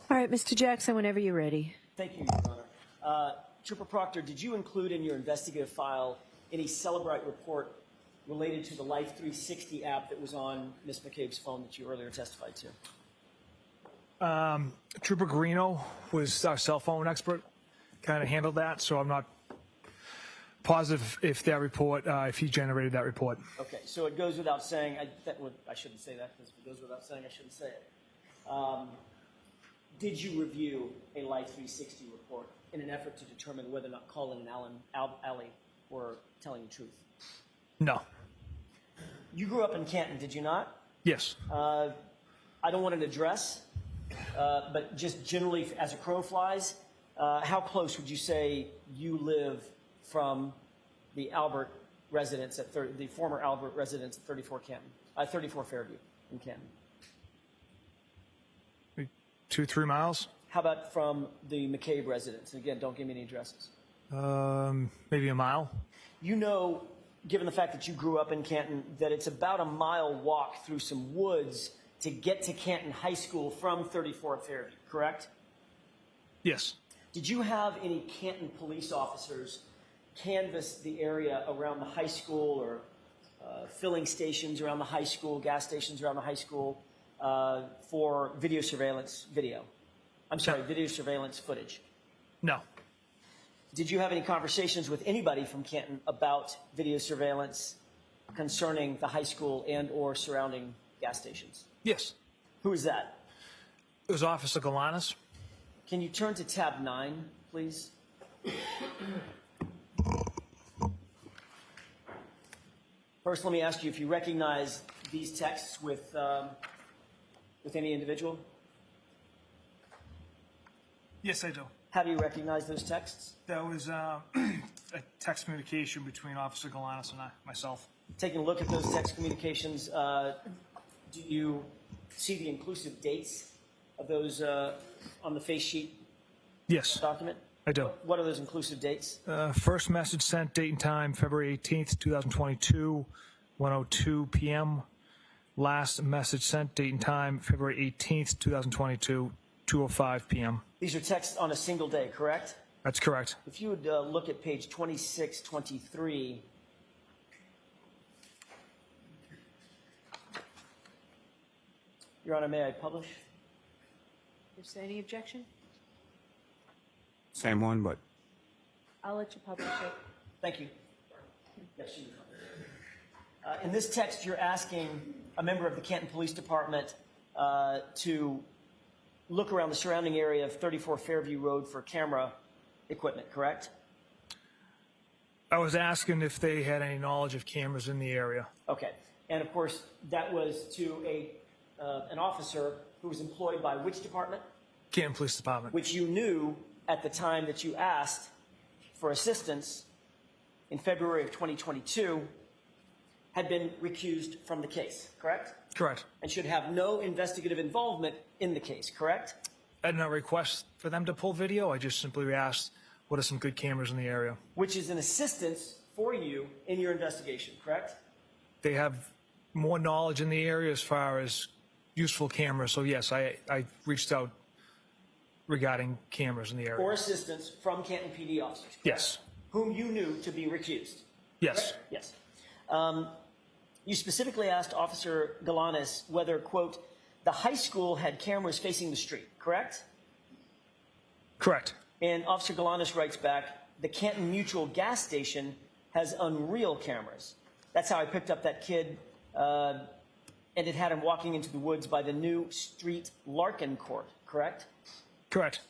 All right, Mr. Jackson, whenever you're ready. Thank you, Your Honor. Trooper Proctor, did you include in your investigative file any Celebrite report related to the Life 360 app that was on Ms. McCabe's phone that you earlier testified to? Trooper Garino was our cell phone expert, kind of handled that, so I'm not positive if that report, if he generated that report. Okay, so it goes without saying, I shouldn't say that because if it goes without saying, I shouldn't say it. Did you review a Life 360 report in an effort to determine whether or not Colin and Allie were telling the truth? No. You grew up in Canton, did you not? Yes. I don't want an address, but just generally as a crow flies, how close would you say you live from the Albert residence at the former Albert residence at 34 Fairview in Canton? 2-3 miles. How about from the McCabe residence? And again, don't give me any addresses. Maybe a mile. You know, given the fact that you grew up in Canton, that it's about a mile walk through some woods to get to Canton High School from 34 Fairview, correct? Yes. Did you have any Canton police officers canvass the area around the high school or filling stations around the high school, gas stations around the high school for video surveillance footage? No. Did you have any conversations with anybody from Canton about video surveillance concerning the high school and or surrounding gas stations? Yes. Who is that? It was Officer Galanis. Can you turn to tab 9, please? First, let me ask you if you recognize these texts with any individual. Yes, I do. How do you recognize those texts? That was a text communication between Officer Galanis and myself. Taking a look at those text communications, do you see the inclusive dates of those on the face sheet Yes, document? I do. What are those inclusive dates? First message sent, date and time, February 18th, 2022, 1:02 p.m. Last message sent, date and time, February 18th, 2022, 2:05 p.m. These are texts on a single day, correct? That's correct. If you would look at page 2623. Your Honor, may I publish? Is there any objection? Same one, but I'll let you publish it. Thank you. Yes, you in this text, you're asking a member of the Canton Police Department to look around the surrounding area of 34 Fairview Road for camera equipment, correct? I was asking if they had any knowledge of cameras in the area. Okay. And of course, that was to an officer who was employed by which department? Canton Police Department. Which you knew at the time that you asked for assistance in February of 2022 had been recused from the case, correct? Correct. And should have no investigative involvement in the case, correct? I had no request for them to pull video. I just simply asked, what are some good cameras in the area? Which is an assistance for you in your investigation, correct? They have more knowledge in the area as far as useful cameras. So yes, I reached out regarding cameras in the area. Or assistance from Canton PD officers, correct? Yes. Whom you knew to be recused. Yes. Correct? Yes. You specifically asked Officer Galanis whether, quote, the high school had cameras facing the street, correct? Correct. And Officer Galanis writes back, the Canton Mutual gas station has unreal cameras. That's how I picked up that kid, and it had him walking into the woods by the new street Larkin Court, correct? Correct.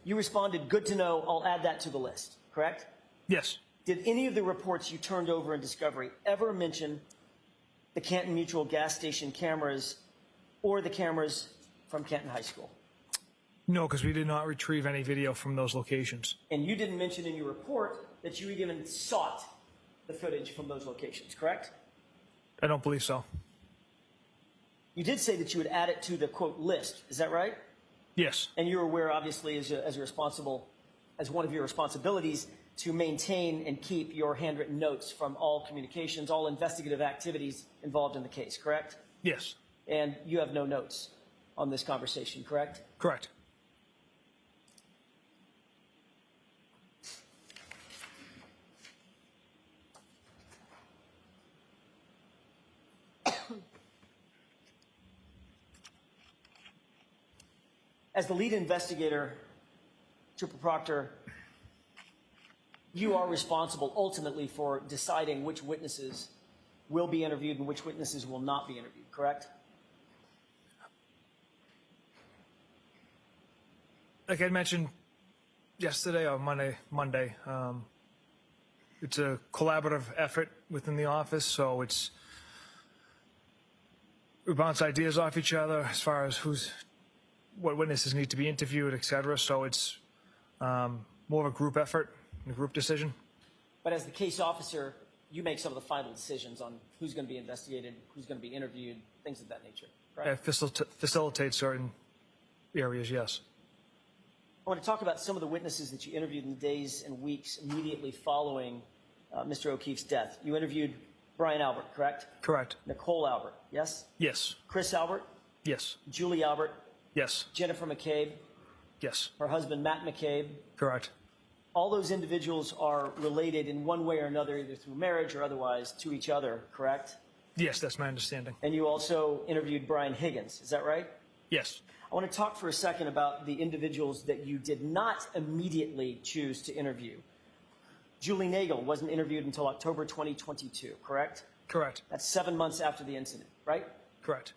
You responded, good to know, I'll add that to the list, correct? Yes. Did any of the reports you turned over in discovery ever mention the Canton Mutual gas station cameras or the cameras from Canton High School? No, because we did not retrieve any video from those locations. And you didn't mention in your report that you even sought the footage from those locations, correct? I don't believe so. You did say that you would add it to the, quote, list. Is that right? Yes. And you're aware, obviously, as one of your responsibilities, to maintain and keep your handwritten notes from all communications, all investigative activities involved in the case, correct? Yes. And you have no notes on this conversation, correct? Correct. As the lead investigator, Trooper Proctor, you are responsible ultimately for deciding which witnesses will be interviewed and which witnesses will not be interviewed, correct? Like I mentioned yesterday or Monday, it's a collaborative effort within the office, so we bounce ideas off each other as far as what witnesses need to be interviewed, etc. So it's more of a group effort, a group decision. But as the case officer, you make some of the final decisions on who's going to be investigated, who's going to be interviewed, things of that nature, right? I facilitate certain areas, yes. I want to talk about some of the witnesses that you interviewed in the days and weeks immediately following Mr. O'Keefe's death. You interviewed Brian Albert, correct? Correct. Nicole Albert, yes? Yes. Chris Albert? Yes. Julie Albert? Yes. Jennifer McCabe? Yes. Her husband, Matt McCabe? Correct. All those individuals are related in one way or another, either through marriage or otherwise, to each other, correct? Yes, that's my understanding. And you also interviewed Brian Higgins, is that right? Yes. I want to talk for a second about the individuals that you did not immediately choose to interview. Julie Nagel wasn't interviewed until October 2022, correct? Correct. That's 7 months after the incident, right? Correct.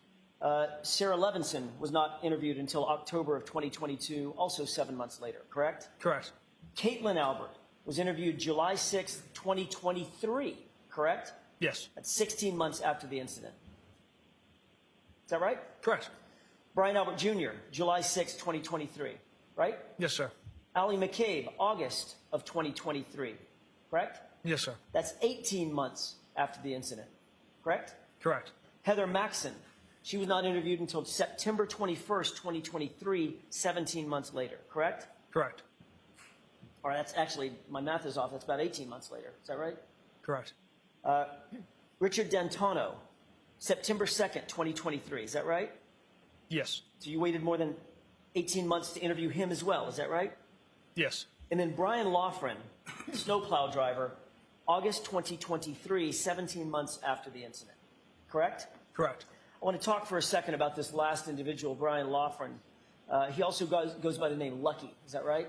Sarah Levinson was not interviewed until October of 2022, also 7 months later, correct? Correct. Caitlin Albert was interviewed July 6th, 2023, correct? Yes. That's 16 months after the incident. Is that right? Correct. Brian Albert Jr., July 6th, 2023, right? Yes, sir. Allie McCabe, August of 2023, correct? Yes, sir. That's 18 months after the incident, correct? Correct. Heather Maxson, she was not interviewed until September 21st, 2023, 17 months later, correct? Correct. All right, that's actually, my math is off, that's about 18 months later, is that right? Correct. Richard D'Antano, September 2nd, 2023, is that right? Yes. So you waited more than 18 months to interview him as well, is that right? Yes. And then Brian Loughran, snowplow driver, August 2023, 17 months after the incident, correct? Correct. I want to talk for a second about this last individual, Brian Loughran. He also goes by the name Lucky, is that right?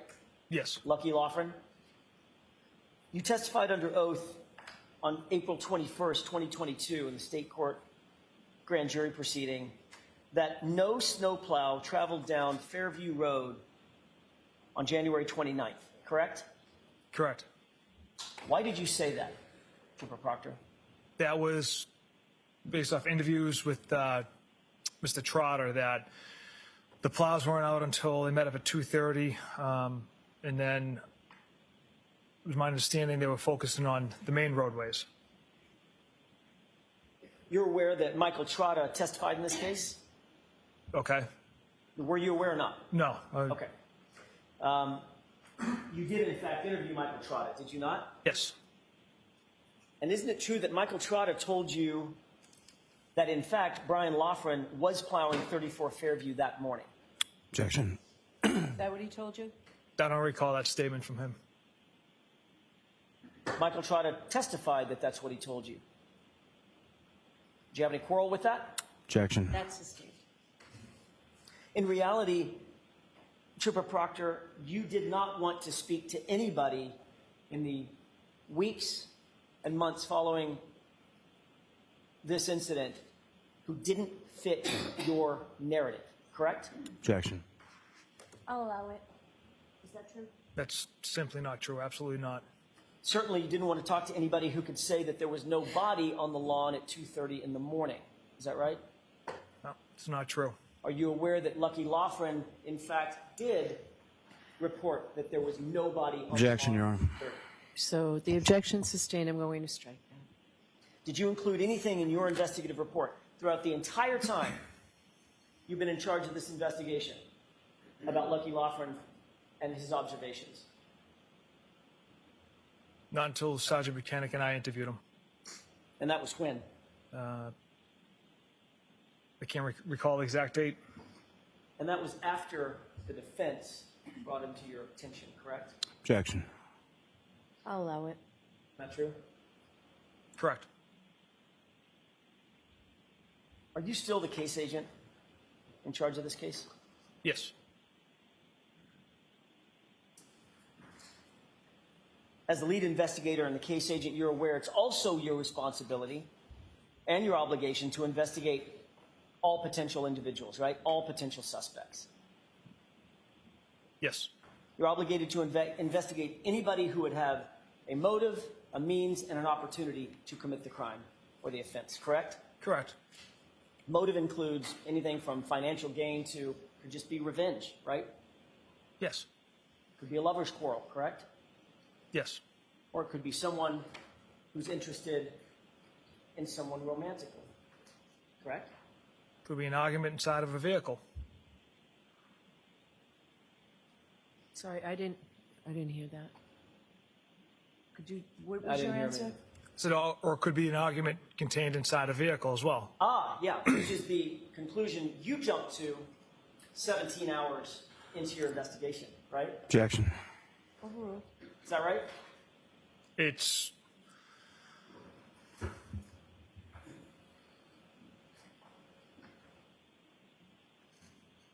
Yes. Lucky Loughran. You testified under oath on April 21st, 2022 in the state court grand jury proceeding that no snowplow traveled down Fairview Road on January 29th, correct? Correct. Why did you say that, Trooper Proctor? That was based off interviews with Mr. Trotter, that the plows weren't out until they met up at 2:30, and then it was my understanding they were focusing on the main roadways. You're aware that Michael Trotta testified in this case? Okay. Were you aware or not? No. Okay. You did, in fact, interview Michael Trotta, did you not? Yes. And isn't it true that Michael Trotta told you that, in fact, Brian Loughran was plowing 34 Fairview that morning? Objection. Is that what he told you? I don't recall that statement from him. Michael Trotta testified that that's what he told you. Do you have any quarrel with that? Objection. That's sustained. In reality, Trooper Proctor, you did not want to speak to anybody in the weeks and months following this incident who didn't fit your narrative, correct? Objection. I'll allow it. Is that true? That's simply not true. Absolutely not. Certainly, you didn't want to talk to anybody who could say that there was no body on the lawn at 2:30 in the morning. Is that right? No, it's not true. Are you aware that Lucky Loughran, in fact, did report that there was no body on Objection, the Your lawn Honor. at 2:30? So the objection sustained. I'm going to strike that. Did you include anything in your investigative report throughout the entire time you've been in charge of this investigation about Lucky Loughran and his observations? Not until Sergeant Buchanan and I interviewed him. And that was when? I can't recall the exact date. And that was after the defense brought him to your attention, correct? Objection. I'll allow it. Not true? Correct. Are you still the case agent in charge of this case? Yes. As the lead investigator and the case agent, you're aware it's also your responsibility and your obligation to investigate all potential individuals, right? All potential suspects. Yes. You're obligated to investigate anybody who would have a motive, a means, and an opportunity to commit the crime or the offense, correct? Correct. Motive includes anything from financial gain to could just be revenge, right? Yes. Could be a lover's quarrel, correct? Yes. Or it could be someone who's interested in someone romantically, correct? Could be an argument inside of a vehicle. Sorry, I didn't hear that. Could you? What I was your didn't hear answer? him. So, or it could be an argument contained inside a vehicle as well. Ah, yeah, which is the conclusion you jumped to 17 hours into your investigation, right? Objection. Is that right? It's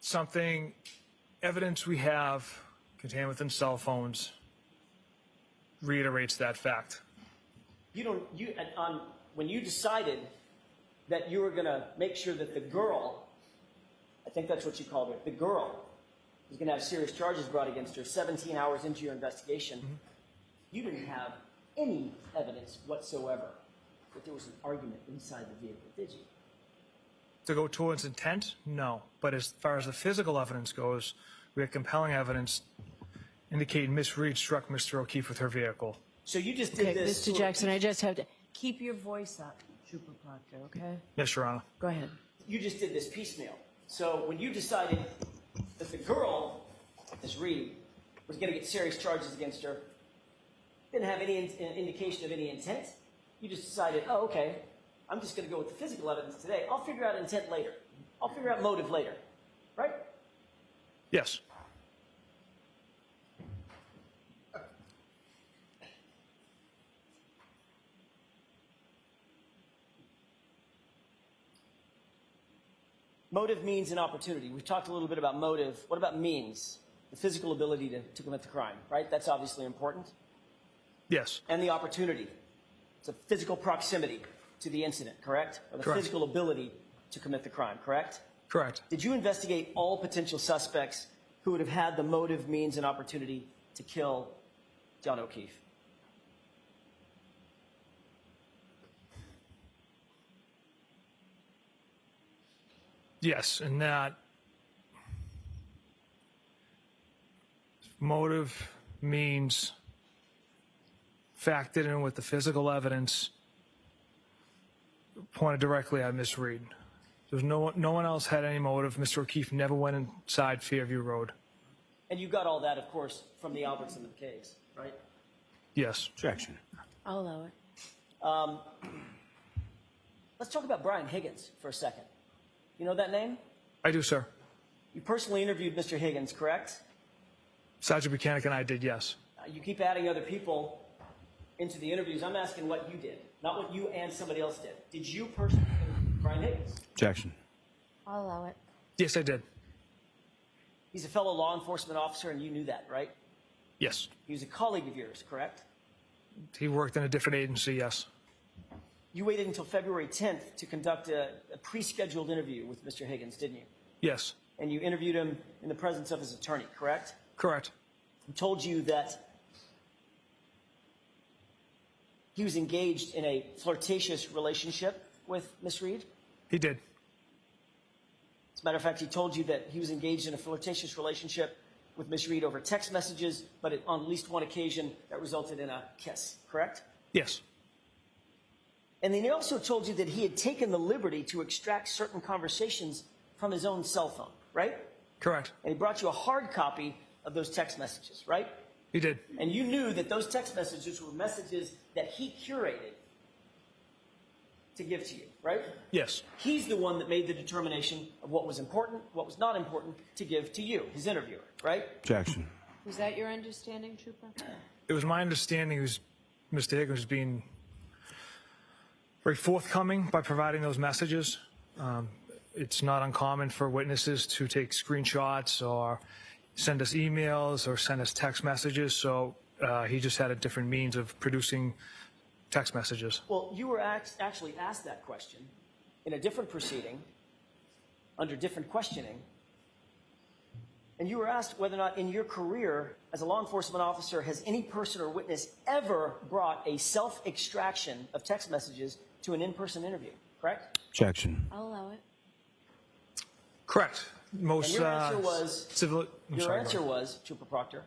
something, evidence we have contained within cell phones reiterates that fact. When you decided that you were going to make sure that the girl, I think that's what you called her, the girl was going to have serious charges brought against her 17 hours into your investigation, you didn't have any evidence whatsoever that there was an argument inside the vehicle, did you? To go towards intent, no. But as far as the physical evidence goes, we have compelling evidence indicating Miss Reed struck Mr. O'Keefe with her vehicle. So you just did Okay, this. Mr. Jackson, I just have to keep your voice up, Trooper Proctor. Okay, Yes, Your Honor. go ahead. You just did this piecemeal. So when you decided that the girl, Miss Reed, was going to get serious charges against her, didn't have any indication of any intent, you just decided, oh, okay, I'm just going to go with the physical evidence today. I'll figure out intent later. I'll figure out motive later. Right? Yes. Motive, means, and opportunity. We've talked a little bit about motive. What about means? The physical ability to commit the crime, right? That's obviously important. Yes. And the opportunity. It's a physical proximity to the incident, correct? Or the Correct. physical ability to commit the crime, correct? Correct. Did you investigate all potential suspects who would have had the motive, means, and opportunity to kill John O'Keefe? Yes, and that motive, means, factored in with the physical evidence pointed directly at Miss Reed. There's no one else had any motive. Mr. O'Keefe never went inside Fairview Road. And you got all that, of course, from the Albertson case, right? Yes. Objection. I'll allow it. Let's talk about Brian Higgins for a second. You know that name? I do, sir. You personally interviewed Mr. Higgins, correct? Sergeant Buchanan and I did, yes. You keep adding other people into the interviews. I'm asking what you did, not what you and somebody else did. Did you personally interview Brian Higgins? Objection. I'll allow it. Yes, I did. He's a fellow law enforcement officer, and you knew that, right? Yes. He was a colleague of yours, correct? He worked in a different agency, yes. You waited until February 10th to conduct a pre-scheduled interview with Mr. Higgins, didn't you? Yes. And you interviewed him in the presence of his attorney, correct? Correct. He told you that he was engaged in a flirtatious relationship with Miss Reed. He did. As a matter of fact, he told you that he was engaged in a flirtatious relationship with Ms. Reed over text messages, but on at least one occasion that resulted in a kiss, correct? Yes. And then he also told you that he had taken the liberty to extract certain conversations from his own cell phone, right? Correct. And he brought you a hard copy of those text messages, right? He did. And you knew that those text messages were messages that he curated to give to you, right? Yes. He's the one that made the determination of what was important, what was not important to give to you, his interviewer, right? Objection. Was that your understanding, Trooper? It was my understanding Mr. Higgins was being very forthcoming by providing those messages. It's not uncommon for witnesses to take screenshots or send us emails or send us text messages, so he just had a different means of producing text messages. Well, you were actually asked that question in a different proceeding, under different questioning, and you were asked whether or not in your career as a law enforcement officer has any person or witness ever brought a self-extraction of text messages to an in-person interview, correct? Objection. I'll allow it. Correct. Most And your answer was, civil. your answer was, Trooper Proctor,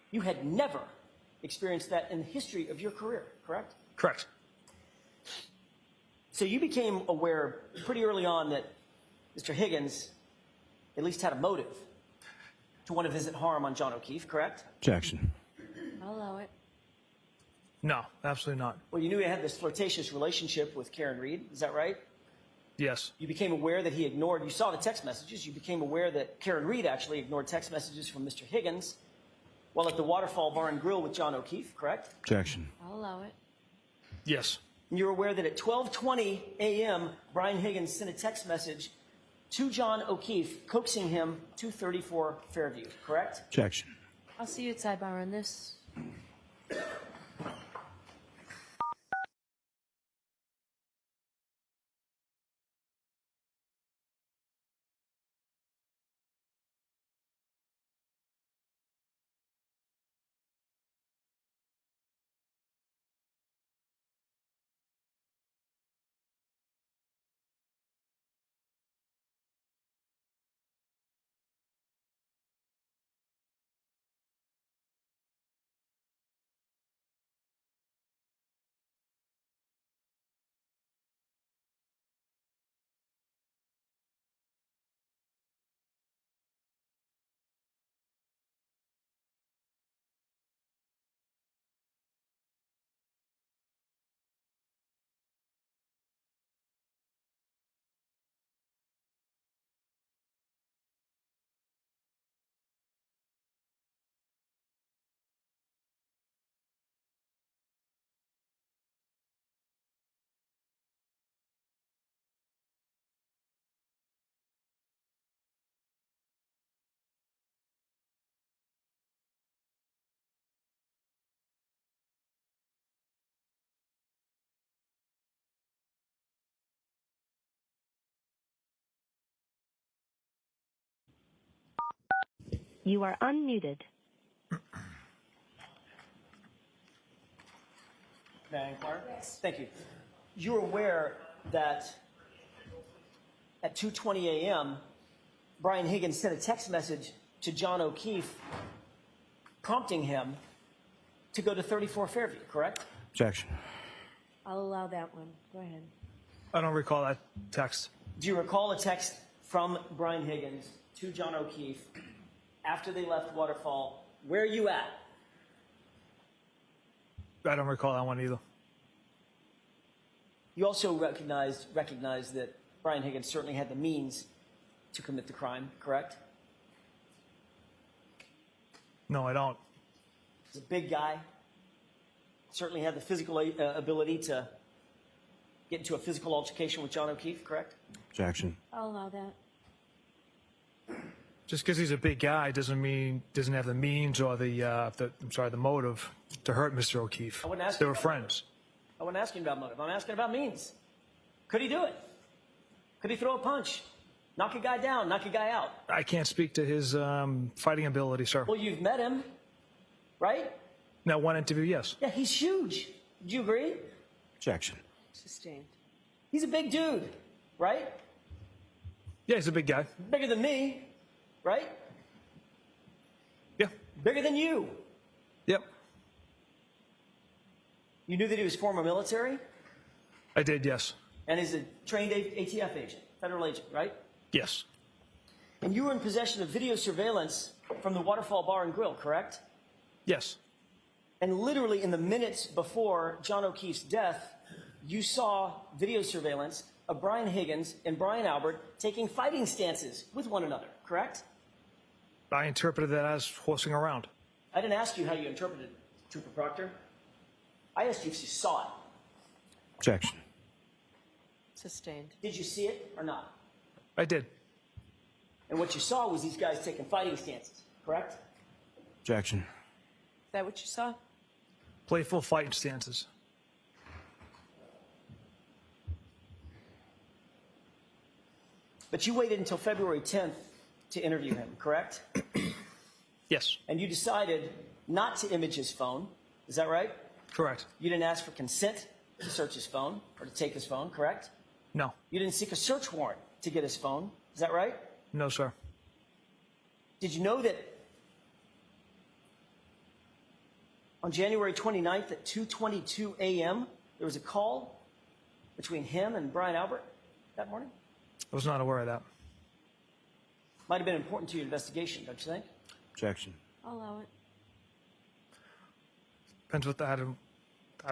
you had never experienced that in the history of your career, correct? Correct. So you became aware pretty early on that Mr. Higgins at least had a motive to want to visit harm on John O'Keefe, correct? Objection. I'll allow it. No, absolutely not. Well, you knew he had this flirtatious relationship with Karen Reed, is that right? Yes. You became aware that he ignored, you saw the text messages, you became aware that Karen Reed actually ignored text messages from Mr. Higgins while at the Waterfall Bar and Grill with John O'Keefe, correct? Objection. I'll allow it. Yes. And you're aware that at 12:20 a.m., Brian Higgins sent a text message to John O'Keefe, coaxing him to 34 Fairview, correct? Objection. I'll see you at Sidebar on this. You are unmuted. May I inquire? Yes. Thank you. You're aware that at 2:20 a.m., Brian Higgins sent a text message to John O'Keefe prompting him to go to 34 Fairview, correct? Objection. I'll allow that one. Go ahead. I don't recall that text. Do you recall a text from Brian Higgins to John O'Keefe after they left Waterfall? Where are you at? I don't recall that one either. You also recognized that Brian Higgins certainly had the means to commit the crime, correct? No, I don't. He's a big guy. Certainly had the physical ability to get into a physical altercation with John O'Keefe, correct? Objection. I'll allow that. Just because he's a big guy doesn't mean doesn't have the means or the motive to hurt Mr. O'Keefe. I wouldn't ask They you were about friends. I wasn't asking about motive. I'm asking about means. Could he do it? Could he throw a punch? Knock a guy down, knock a guy out? I can't speak to his fighting ability, sir. Well, you've met him, right? Now, one interview, yes. Yeah, he's huge. Do you agree? Objection. Sustained. He's a big dude, right? Yeah, he's a big guy. Bigger than me, right? Bigger than you. Yep, You knew that he was former military I did, yes. and is a trained ATF agent, federal agent, right? Yes, And you were in possession of video surveillance from the Waterfall Bar and Grill, correct? yes, And literally in the minutes before John O'Keefe's death, you saw video surveillance of Brian Higgins and Brian Albert taking fighting stances with one another, correct? I interpreted that as horsing around. I didn't ask you how you interpreted it, Trooper Proctor. I asked you if you saw it. Objection. Sustained. Did you see it or not? I did. And what you saw was these guys taking fighting stances, correct? Objection. Is that what you saw? Playful fighting stances. But you waited until February 10th to interview him, correct? Yes, And you decided not to image his phone. Is that right? correct. You didn't ask for consent to search his phone or to take his phone, correct? No, You didn't seek a search warrant to get his phone. Is that right? no, sir. Did you know that on January 29th at 2:22 a.m., there was a call between him and Brian Albert that morning? I was not aware of that. Might have been important to your investigation, don't you think? Objection. I'll allow it. Depends what I don't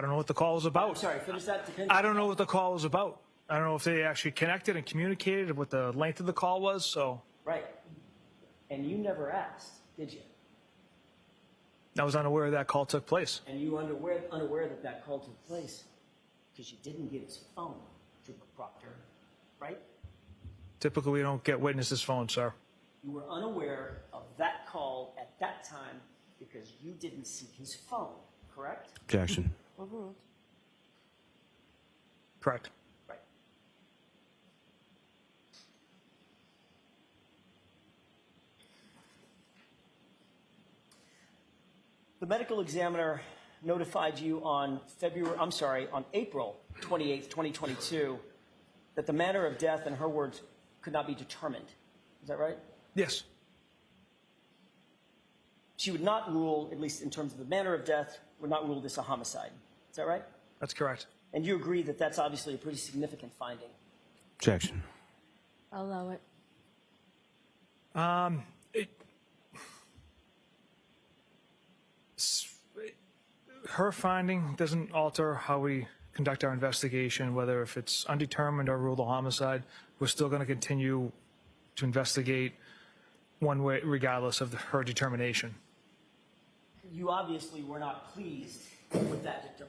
know what the call was Oh, about. sorry, finish that. Depends. I don't know what the call was about. I don't know if they actually connected and communicated what the length of the call was. So Right. And you never asked, did you? I was unaware that call took place. And you were unaware that that call took place because you didn't get his phone, Trooper Proctor, right? Typically, we don't get witnesses' phones, sir. You were unaware of that call at that time because you didn't seek his phone, correct? Objection. Overruled. Correct. Right. The medical examiner notified you on April 28th, 2022, that the manner of death, in her words, could not be determined. Is that right? Yes. She would not rule, at least in terms of the manner of death, would not rule this a homicide. Is that right? That's correct. And you agree that that's obviously a pretty significant finding. Objection. I'll allow it. Her finding doesn't alter how we conduct our investigation, whether if it's undetermined or ruled a homicide. We're still going to continue to investigate one way, regardless of her determination. You obviously were not pleased with that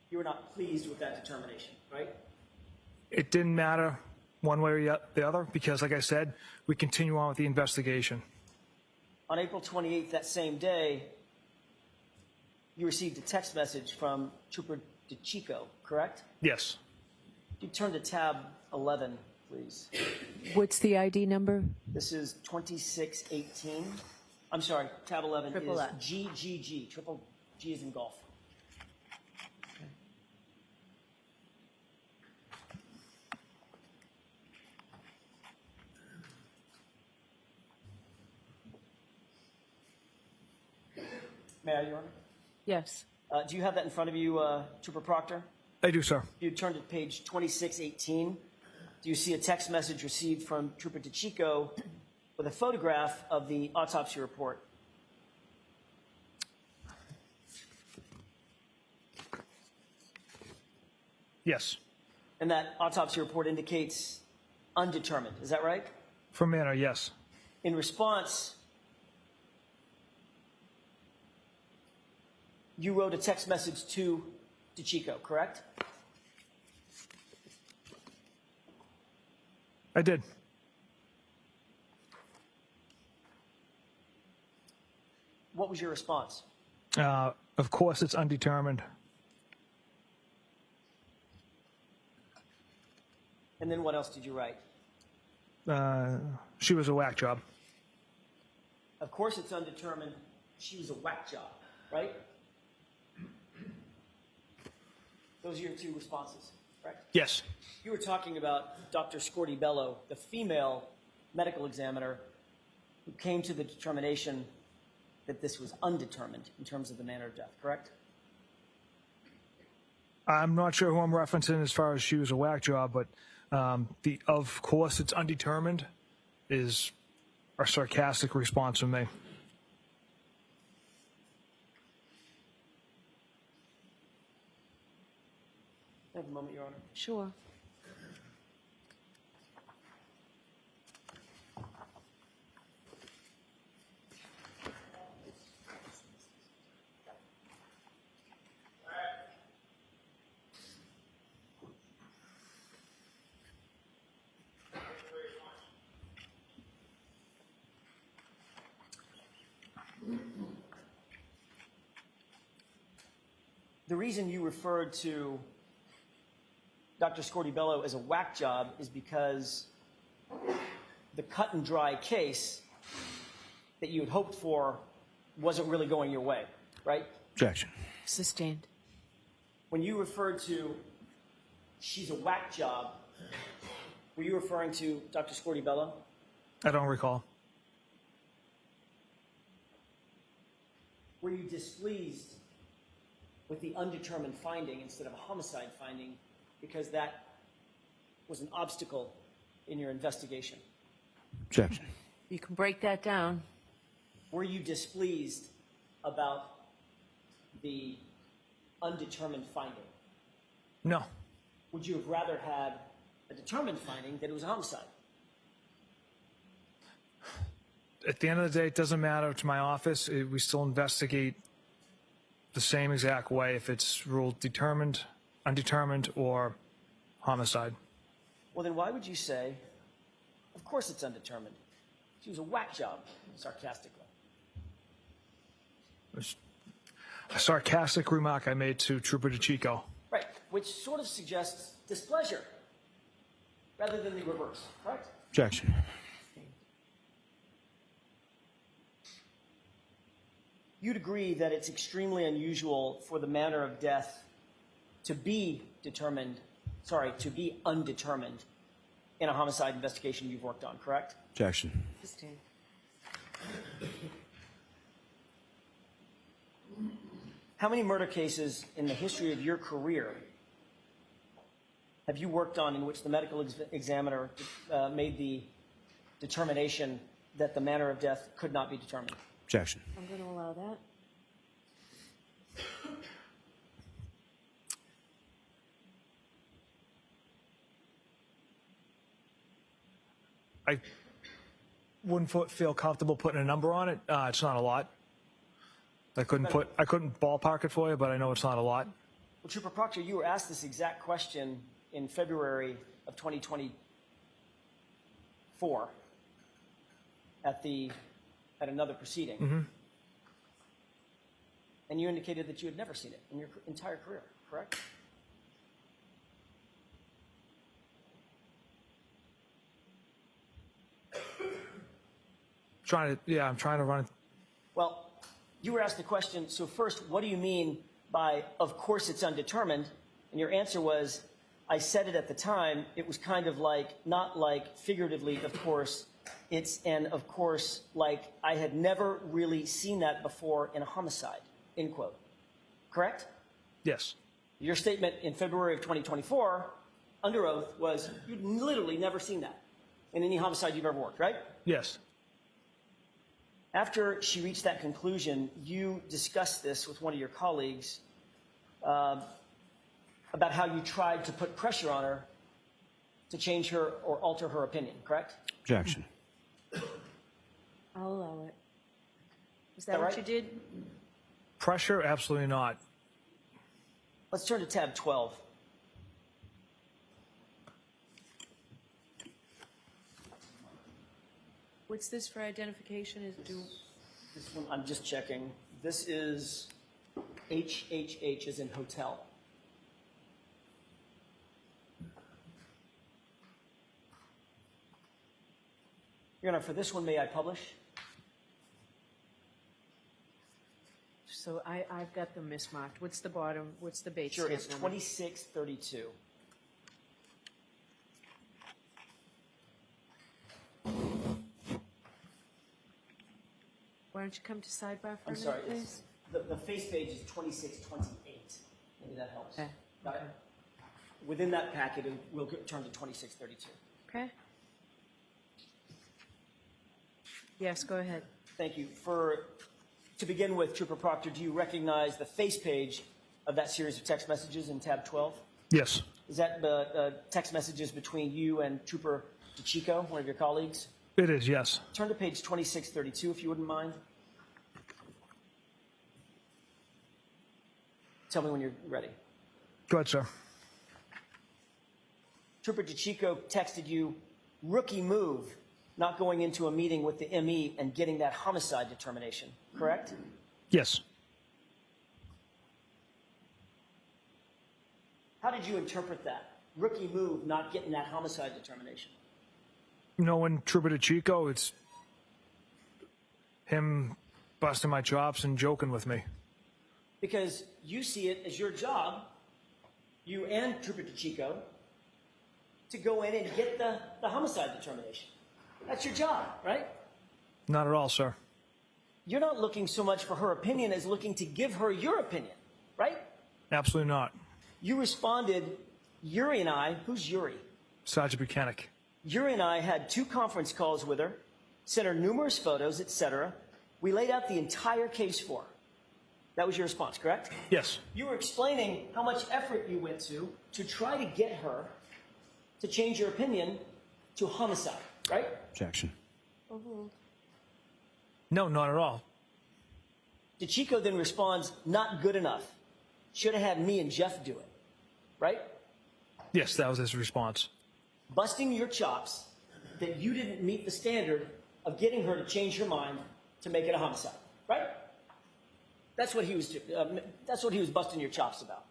you were not pleased with that determination, right? It didn't matter one way or the other because, like I said, we continue on with the investigation. On April 28th, that same day, you received a text message from Trooper DeChico, correct? Yes. You turn to tab 11, please. What's the ID number? This is 2618. I'm sorry, tab 11 Triple is F. GGG. Triple G is in golf. May I, Your Honor? Yes. Do you have that in front of you, Trooper Proctor? I do, sir. You turn to page 2618. Do you see a text message received from Trooper DeChico with a photograph of the autopsy report? Yes. And that autopsy report indicates undetermined. Is that right? For manner, yes. In response, you wrote a text message to DeChico, correct? I did. What was your response? Of course, it's undetermined. And then what else did you write? She was a whack job. Of course it's undetermined. She was a whack job, right? Those are your two responses, correct? Yes. You were talking about Dr. Scorti-Bello, the female medical examiner who came to the determination that this was undetermined in terms of the manner of death, correct? I'm not sure who I'm referencing as far as she was a whack job, but the "of course it's undetermined" is a sarcastic response from me. Have a moment, Your Honor. Sure. The reason you referred to Dr. Scortibello as a whack job is because the cut and dry case that you had hoped for wasn't really going your way, right? Objection. Sustained. When you referred to she's a whack job, were you referring to Dr. Scortibello? I don't recall. Were you displeased with the undetermined finding instead of a homicide finding because that was an obstacle in your investigation? Objection. You can break that down. Were you displeased about the undetermined finding? No. Would you have rather had a determined finding that it was a homicide? At the end of the day, it doesn't matter to my office. We still investigate the same exact way if it's ruled determined, undetermined, or homicide. Well, then why would you say, of course it's undetermined? She was a whack job, sarcastically. It's a sarcastic remark I made to Trooper DeChico. Right, which sort of suggests displeasure rather than the reverse, correct? Objection. You'd agree that it's extremely unusual for the manner of death to be to be undetermined in a homicide investigation you've worked on, correct? Objection. Sustained. How many murder cases in the history of your career have you worked on in which the medical examiner made the determination that the manner of death could not be determined? Objection. I'm going to allow that. I wouldn't feel comfortable putting a number on it. It's not a lot. I couldn't ballpark it for you, but I know it's not a lot. Well, Trooper Proctor, you were asked this exact question in February of 2024 at another proceeding. Mm-hmm. And you indicated that you had never seen it in your entire career, correct? I'm trying to run it. Well, you were asked the question, so first, what do you mean by, of course it's undetermined? And your answer was, I said it at the time, it was kind of like, not like figuratively, of course, it's an of course, like I had never really seen that before in a homicide, end quote. Correct? Yes. Your statement in February of 2024, under oath, was you'd literally never seen that in any homicide you've ever worked, right? Yes. After she reached that conclusion, you discussed this with one of your colleagues about how you tried to put pressure on her to change her or alter her opinion, correct? Objection. I'll allow it. Is that that what right? you did? Pressure? Absolutely not. Let's turn to tab 12. What's this for identification? This one, I'm just checking. This is HHH as in hotel. Your Honor, for this one, may I publish? So I've got them mismarked. What's the bottom? What's the base Sure, stamp it's number? 2632. Why don't you come to sidebar for a I'm minute, sorry, please? the face page is 2628. Maybe that helps. Okay. Got it? Within that packet, we'll turn to 2632. Okay. Yes, go ahead. Thank you. To begin with, Trooper Proctor, do you recognize the face page of that series of text messages in tab 12? Yes. Is that the text messages between you and Trooper DeChico, one of your colleagues? It is, yes. Turn to page 2632, if you wouldn't mind. Tell me when you're ready. Go ahead, sir. Trooper DeChico texted you, rookie move, not going into a meeting with the ME and getting that homicide determination, correct? Yes. How did you interpret that? Rookie move, not getting that homicide determination. Knowing Trooper DeChico, it's him busting my chops and joking with me. Because you see it as your job, you and Trooper DeChico, to go in and get the homicide determination. That's your job, right? Not at all, sir. You're not looking so much for her opinion as looking to give her your opinion, right? Absolutely not. You responded, Yuri and I, who's Yuri? Sergeant Buchanan. Yuri and I had 2 conference calls with her, sent her numerous photos, etc. We laid out the entire case for her. That was your response, correct? Yes. You were explaining how much effort you went to try to get her to change your opinion to homicide, right? Objection. No, not at all. DeChico then responds, not good enough. Should have had me and Jeff do it, right? Yes, that was his response. Busting your chops that you didn't meet the standard of getting her to change her mind to make it a homicide, right? That's what he was busting your chops about.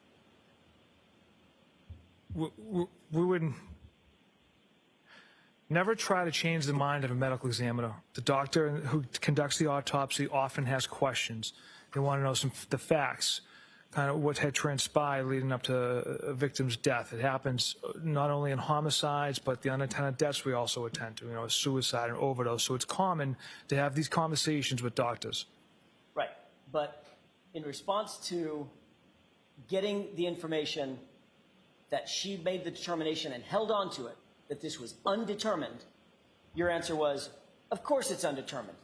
We would never try to change the mind of a medical examiner. The doctor who conducts the autopsy often has questions. They want to know the facts, kind of what had transpired leading up to a victim's death. It happens not only in homicides, but the unattended deaths we also attend to, a suicide and overdose. So it's common to have these conversations with doctors. Right, but in response to getting the information that she made the determination and held on to it, that this was undetermined, your answer was, of course it's undetermined.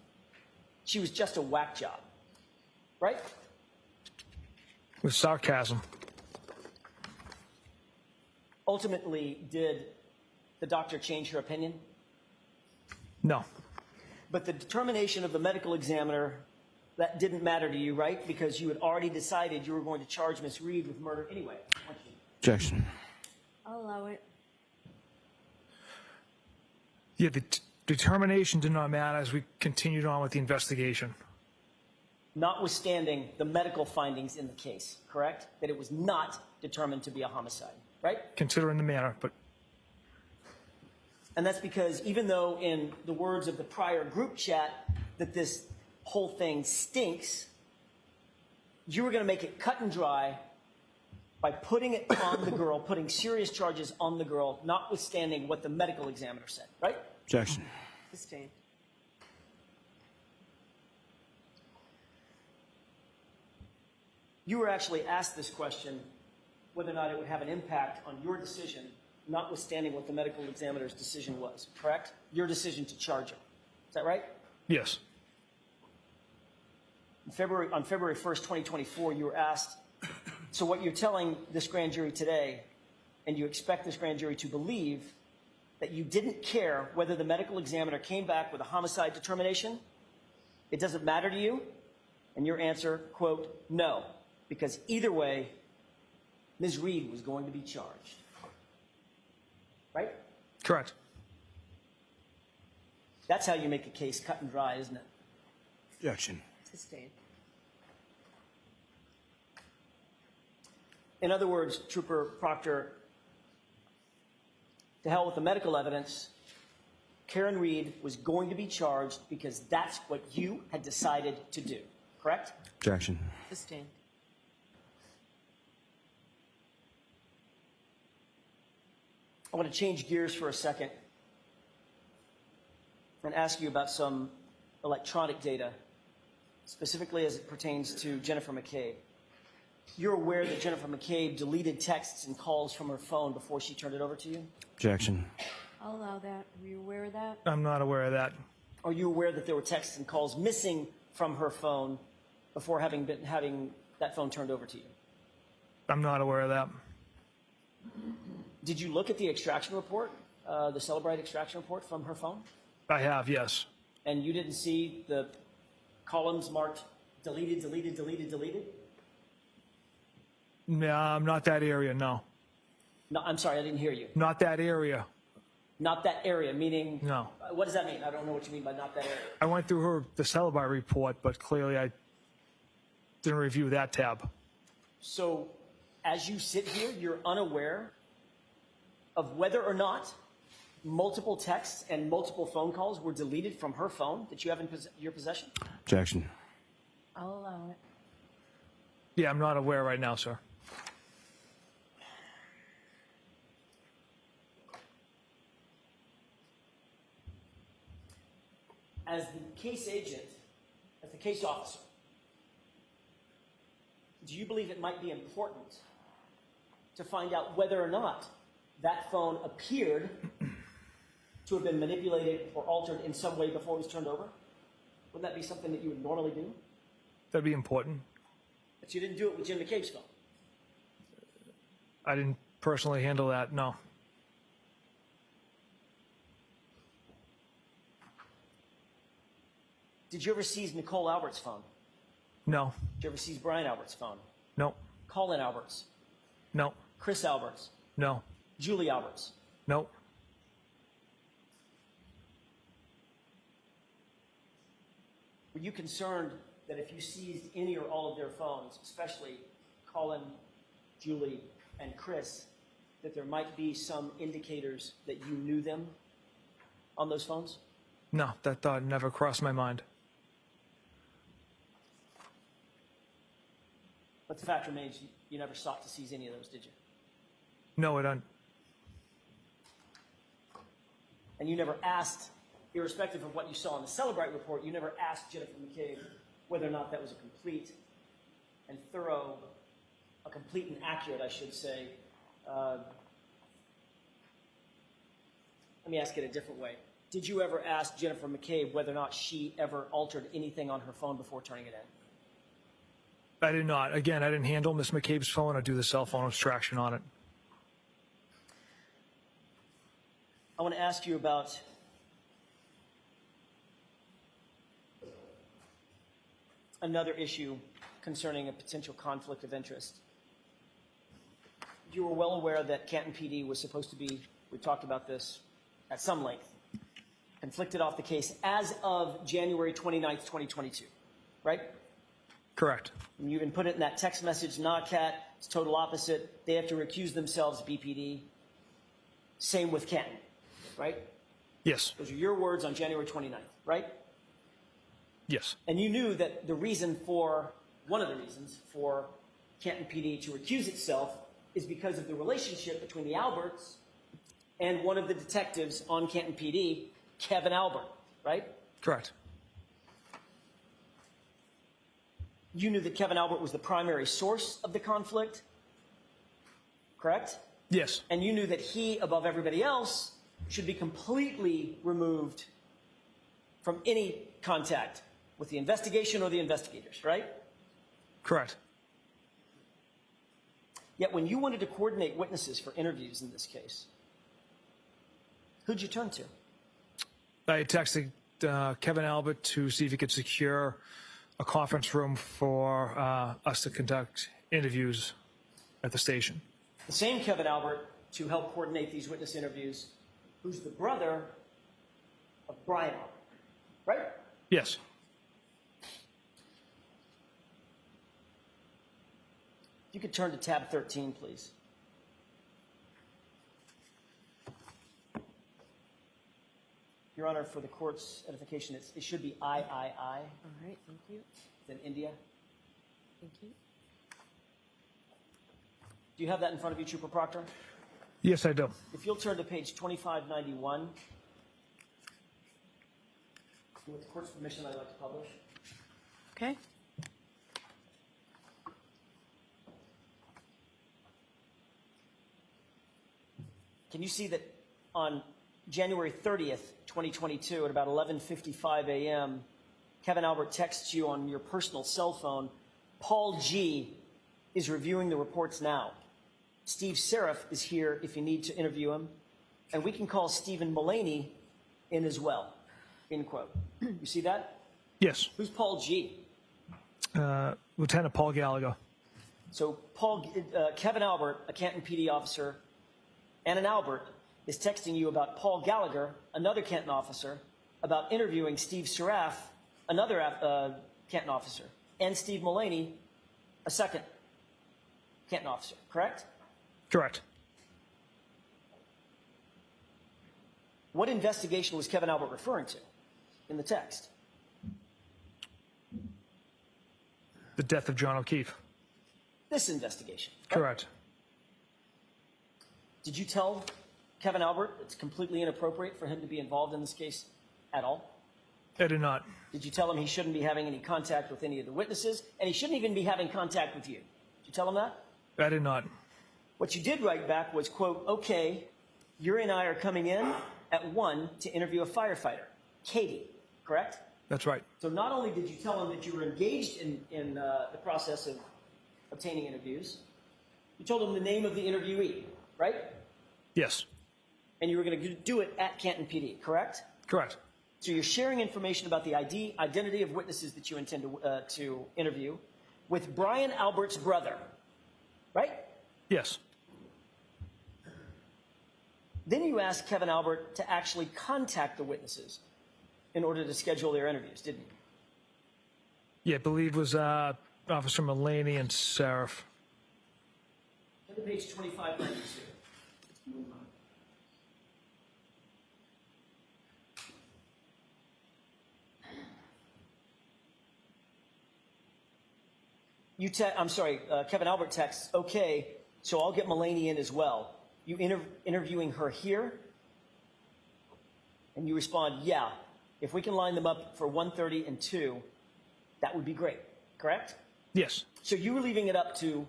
She was just a whack job, right? With sarcasm. Ultimately, did the doctor change her opinion? No. But the determination of the medical examiner, that didn't matter to you, right? Because you had already decided you were going to charge Miss Reed with murder anyway. Objection. I'll allow it. Yeah, the determination did not matter as we continued on with the investigation. Notwithstanding the medical findings in the case, correct? That it was not determined to be a homicide, right? Considering the manner, but... And that's because even though in the words of the prior group chat that this whole thing stinks, you were going to make it cut and dry by putting it on the girl, putting serious charges on the girl, notwithstanding what the medical examiner said, right? Objection. Sustained. You were actually asked this question, whether or not it would have an impact on your decision, notwithstanding what the medical examiner's decision was, correct? Your decision to charge her. Is that right? Yes. On February 1st, 2024, you were asked, so what you're telling this grand jury today, and you expect this grand jury to believe that you didn't care whether the medical examiner came back with a homicide determination? It doesn't matter to you? And your answer, quote, no, because either way, Ms. Reed was going to be charged. Right? Correct. That's how you make a case cut and dry, isn't it? Objection. Sustained. In other words, Trooper Proctor, to hell with the medical evidence, Karen Reed was going to be charged because that's what you had decided to do, correct? Objection. Sustained. I want to change gears for a second and ask you about some electronic data specifically as it pertains to Jennifer McCabe. You're aware that Jennifer McCabe deleted texts and calls from her phone before she turned it over to you? Objection. I'll allow that. Are you aware of that? I'm not aware of that. Are you aware that there were texts and calls missing from her phone before having that phone turned over to you? I'm not aware of that. Did you look at the extraction report, the Celebrite extraction report from her phone? I have, yes. And you didn't see the columns marked deleted, deleted, deleted, deleted? No, not that area, no. No, I'm sorry, I didn't hear you. Not that area, Not that area, meaning? no. What does that mean? I don't know what you mean by not that area. I went through the Celebar report, but clearly I didn't review that tab. So as you sit here, you're unaware of whether or not multiple texts and multiple phone calls were deleted from her phone that you have in your possession? Objection. I'll allow it. Yeah, I'm not aware right now, sir. As the case agent, as the case officer, do you believe it might be important to find out whether or not that phone appeared to have been manipulated or altered in some way before it was turned over? Wouldn't that be something that you would normally do? That'd be important. But you didn't do it with Jim McCabe's phone. I didn't personally handle that, no. Did you ever seize Nicole Albert's phone? No, Did you ever seize Brian Albert's phone? no, Colin Albert's? no, Chris Albert's? no, Julie Albert's? no. Were you concerned that if you seized any or all of their phones, especially Colin, Julie, and Chris, that there might be some indicators that you knew them on those phones? No, that thought never crossed my mind. But the fact remains, you never sought to seize any of those, did you? No, I don't. And you never asked, irrespective of what you saw in the Celebrite report, you never asked Jennifer McCabe whether or not that was a complete and thorough, a complete and accurate, I should say. Let me ask it a different way. Did you ever ask Jennifer McCabe whether or not she ever altered anything on her phone before turning it in? I did not. Again, I didn't handle Miss McCabe's phone or do the cell phone extraction on it. I want to ask you about another issue concerning a potential conflict of interest. You were well aware that Canton PD was supposed to be, we talked about this at some length, conflicted off the case as of January 29th, 2022, right? Correct. And you even put it in that text message, not Cat, it's total opposite. They have to recuse themselves, BPD. Same with Canton, right? Yes. Those are your words on January 29th, right? Yes. And you knew that the reason for, one of the reasons for Canton PD to recuse itself is because of the relationship between the Alberts and one of the detectives on Canton PD, Kevin Albert, right? Correct. You knew that Kevin Albert was the primary source of the conflict, correct? Yes. And you knew that he, above everybody else, should be completely removed from any contact with the investigation or the investigators, right? Correct. Yet when you wanted to coordinate witnesses for interviews in this case, who'd you turn to? I texted Kevin Albert to see if he could secure a conference room for us to conduct interviews at the station. The same Kevin Albert to help coordinate these witness interviews, who's the brother of Brian Albert, right? Yes. You could turn to tab 13, please. Your Honor, for the court's edification, it should be III. All right, thank you. Then India. Thank you. Do you have that in front of you, Trooper Proctor? Yes, I do. If you'll turn to page 2591. With the court's permission, I'd like to publish. Okay? Can you see that on January 30th, 2022, at about 11:55 a.m., Kevin Albert texts you on your personal cell phone, Paul G. is reviewing the reports now. Steve Seraph is here if you need to interview him, and we can call Stephen Mullaney in as well, end quote. You see that? Yes. Who's Paul G? Lieutenant Paul Gallagher. So Kevin Albert, a Canton PD officer, and an Albert is texting you about Paul Gallagher, another Canton officer, about interviewing Steve Seraph, another Canton officer, and Steve Mullaney, a second Canton officer, correct? Correct. What investigation was Kevin Albert referring to in the text? The death of John O'Keefe. This investigation. Right? Correct. Did you tell Kevin Albert it's completely inappropriate for him to be involved in this case at all? I did not. Did you tell him he shouldn't be having any contact with any of the witnesses, and he shouldn't even be having contact with you? Did you tell him that? I did not. What you did write back was, quote, okay, you and I are coming in at 1 to interview a firefighter, Katie, correct? That's right. So not only did you tell him that you were engaged in the process of obtaining interviews, you told him the name of the interviewee, right? Yes. And you were going to do it at Canton PD, correct? Correct. So you're sharing information about the identity of witnesses that you intend to interview with Brian Albert's brother, right? Yes. Then you asked Kevin Albert to actually contact the witnesses in order to schedule their interviews, didn't you? Yeah, I believe it was Officer Mullaney and Seraph. Turn to page 2592. Kevin Albert texts, okay, so I'll get Mullaney in as well. You interviewing her here? And you respond, yeah, if we can line them up for 1:30 and 2, that would be great, correct? Yes. So you were leaving it up to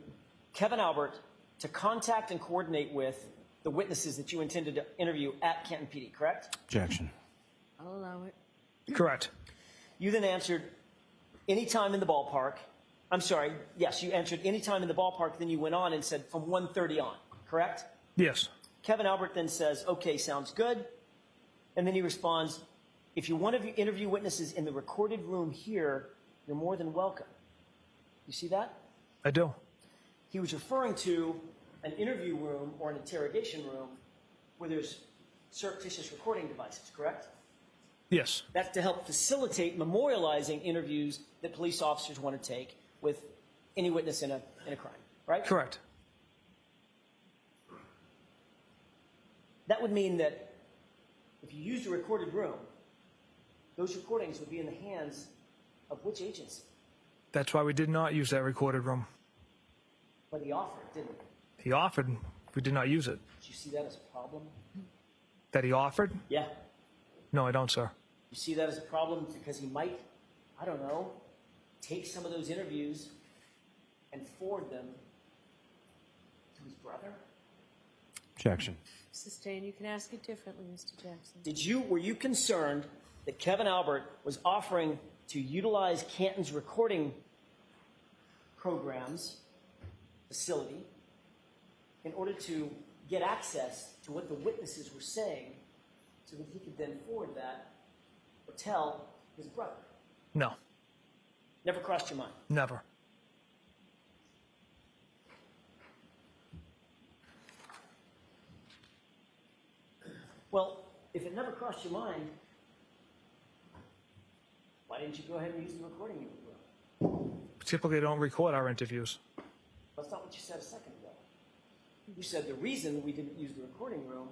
Kevin Albert to contact and coordinate with the witnesses that you intended to interview at Canton PD, correct? Objection. I'll allow it. Correct. You then answered any time in the ballpark. I'm sorry, yes, you answered any time in the ballpark, then you went on and said from 1:30 on, correct? Yes. Kevin Albert then says, okay, sounds good. And then he responds, if you want to interview witnesses in the recorded room here, you're more than welcome. You see that? I do. He was referring to an interview room or an interrogation room where there's surreptitious recording devices, correct? Yes. That's to help facilitate memorializing interviews that police officers want to take with any witness in a crime, right? Correct. That would mean that if you used a recorded room, those recordings would be in the hands of which agency? That's why we did not use that recorded room. But he offered, didn't he? He offered. We did not use it. Did you see that as a problem? That he offered? Yeah. No, I don't, sir. You see that as a problem because he might, I don't know, take some of those interviews and forward them to his brother? Objection. Sustained. You can ask it differently, Mr. Jackson. Were you concerned that Kevin Albert was offering to utilize Canton's recording programs facility in order to get access to what the witnesses were saying so that he could then forward that or tell his brother? No. Never crossed your mind? Never. Well, if it never crossed your mind, why didn't you go ahead and use the recording you were? Typically, don't record our interviews. That's not what you said a second ago. You said the reason we didn't use the recording room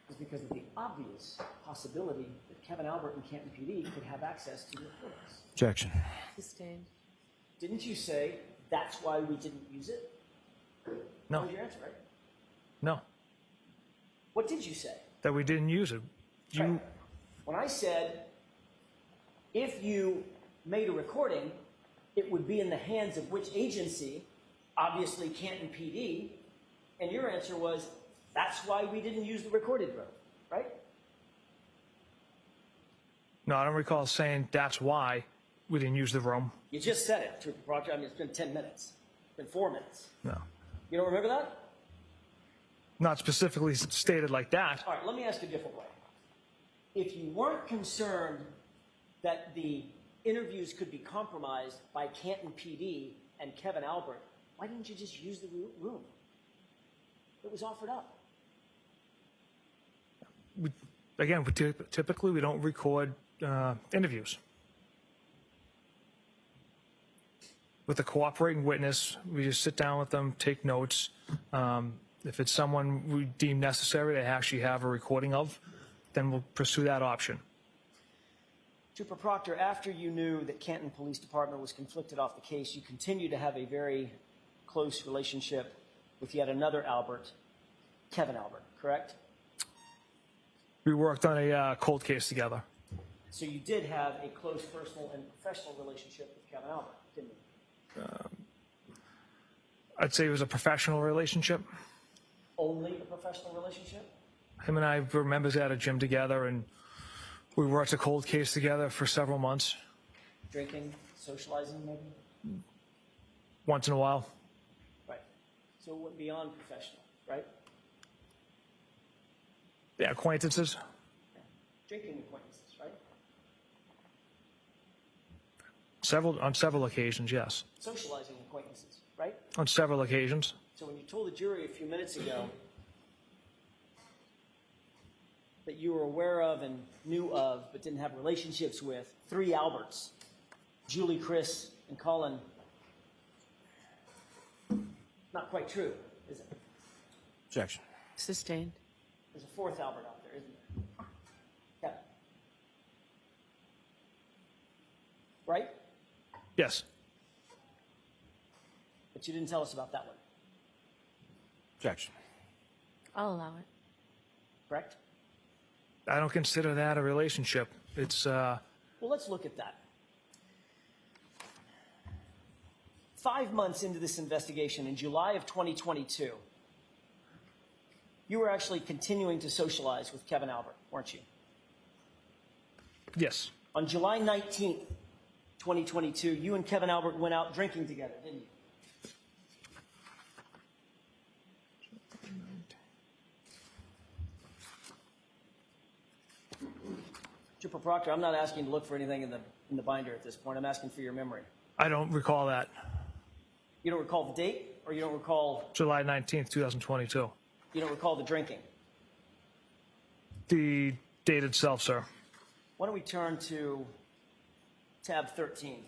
is because of the obvious possibility that Kevin Albert and Canton PD could have access to the recordings. Objection. Sustained. Didn't you say that's why we didn't use it? No. That was your answer, right? No. What did you say? That we didn't use it. Right. When I said, if you made a recording, it would be in the hands of which agency? Obviously Canton PD. And your answer was, that's why we didn't use the recorded room, right? No, I don't recall saying that's why we didn't use the room. You just said it, Trooper Proctor. I mean, it's been 10 minutes. It's been 4 minutes. No. You don't remember that? Not specifically stated like that. All right, let me ask a different way. If you weren't concerned that the interviews could be compromised by Canton PD and Kevin Albert, why didn't you just use the room? It was offered up. Again, typically we don't record interviews. With a cooperating witness, we just sit down with them, take notes. If it's someone we deem necessary to actually have a recording of, then we'll pursue that option. Trooper Proctor, after you knew that Canton Police Department was conflicted off the case, you continued to have a very close relationship with yet another Albert, Kevin Albert, correct? We worked on a cold case together. So you did have a close personal and professional relationship with Kevin Albert, didn't you? I'd say it was a professional relationship. Only a professional relationship? Him and I were members at a gym together, and we worked a cold case together for several months. Drinking, socializing, maybe? Once in a while. Right. So it went beyond professional, right? Yeah, acquaintances. Yeah. Drinking acquaintances, right? On several occasions, yes. Socializing acquaintances, right? On several occasions. So when you told the jury a few minutes ago that you were aware of and knew of but didn't have relationships with 3 Alberts, Julie, Chris, and Colin, not quite true, is it? Objection. Sustained. There's a 4th Albert out there, isn't there? Yeah. Right? Yes. But you didn't tell us about that one, Objection. I'll allow it. correct? I don't consider that a relationship. It's, Well, let's look at that. 5 months into this investigation, in July of 2022, you were actually continuing to socialize with Kevin Albert, weren't you? yes. On July 19th, 2022, you and Kevin Albert went out drinking together, didn't you? Trooper Proctor, I'm not asking to look for anything in the binder at this point. I'm asking for your memory. I don't recall that. You don't recall the date, or you don't recall July 19th, 2022. you don't recall the drinking? The date itself, sir. Why don't we turn to tab 13?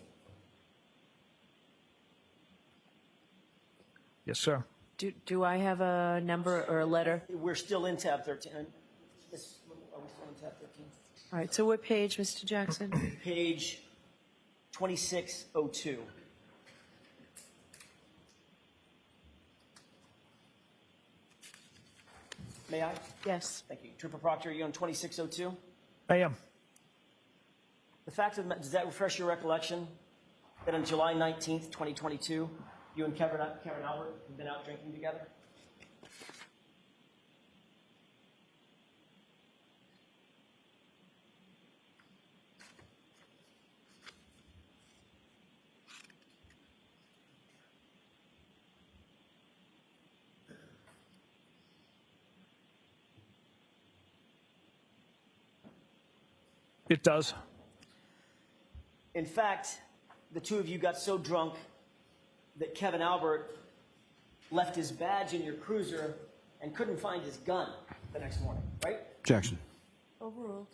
Yes, sir. Do I have a number or a letter? We're still in tab 13. Are we still in tab 13? All right, so what page, Mr. Jackson? Page 2602. May I? Yes. Thank you. Trooper Proctor, are you on 2602? I am. The fact of the matter, does that refresh your recollection that on July 19th, 2022, you and Kevin Albert have been out drinking together? It does. In fact, the two of you got so drunk that Kevin Albert left his badge in your cruiser and couldn't find his gun the next morning, right? Objection. Overruled.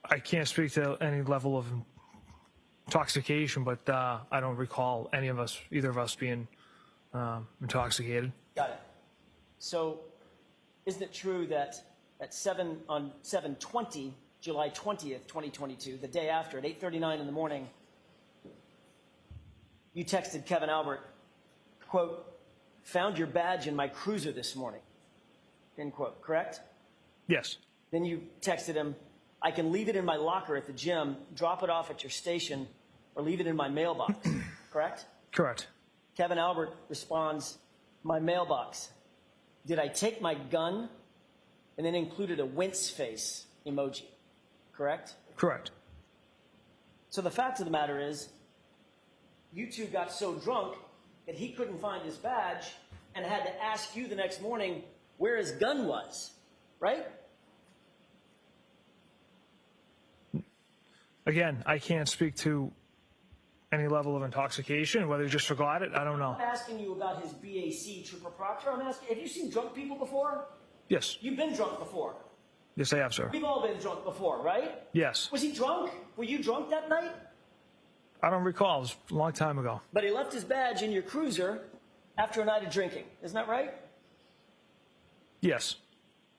I can't speak to any level of intoxication, but I don't recall either of us being intoxicated. Got it. So, isn't it true that at 7/20, July 20th, 2022, the day after, at 8:39 in the morning, you texted Kevin Albert, quote, "Found your badge in my cruiser this morning," end quote, correct? Yes. Then you texted him, I can leave it in my locker at the gym, drop it off at your station, or leave it in my mailbox. Correct? Correct. Kevin Albert responds, my mailbox. Did I take my gun? And then included a wince face emoji. Correct? Correct. So the fact of the matter is, you two got so drunk that he couldn't find his badge and had to ask you the next morning where his gun was. Right? Again, I can't speak to any level of intoxication, whether he just forgot it, I don't know. I'm asking you about his BAC, Trooper Proctor. I'm asking, have you seen drunk people before? Yes. You've been drunk before. Yes, I have, sir. We've all been drunk before, right? Yes. Was he drunk? Were you drunk that night? I don't recall. It was a long time ago. But he left his badge in your cruiser after a night of drinking. Isn't that right? Yes.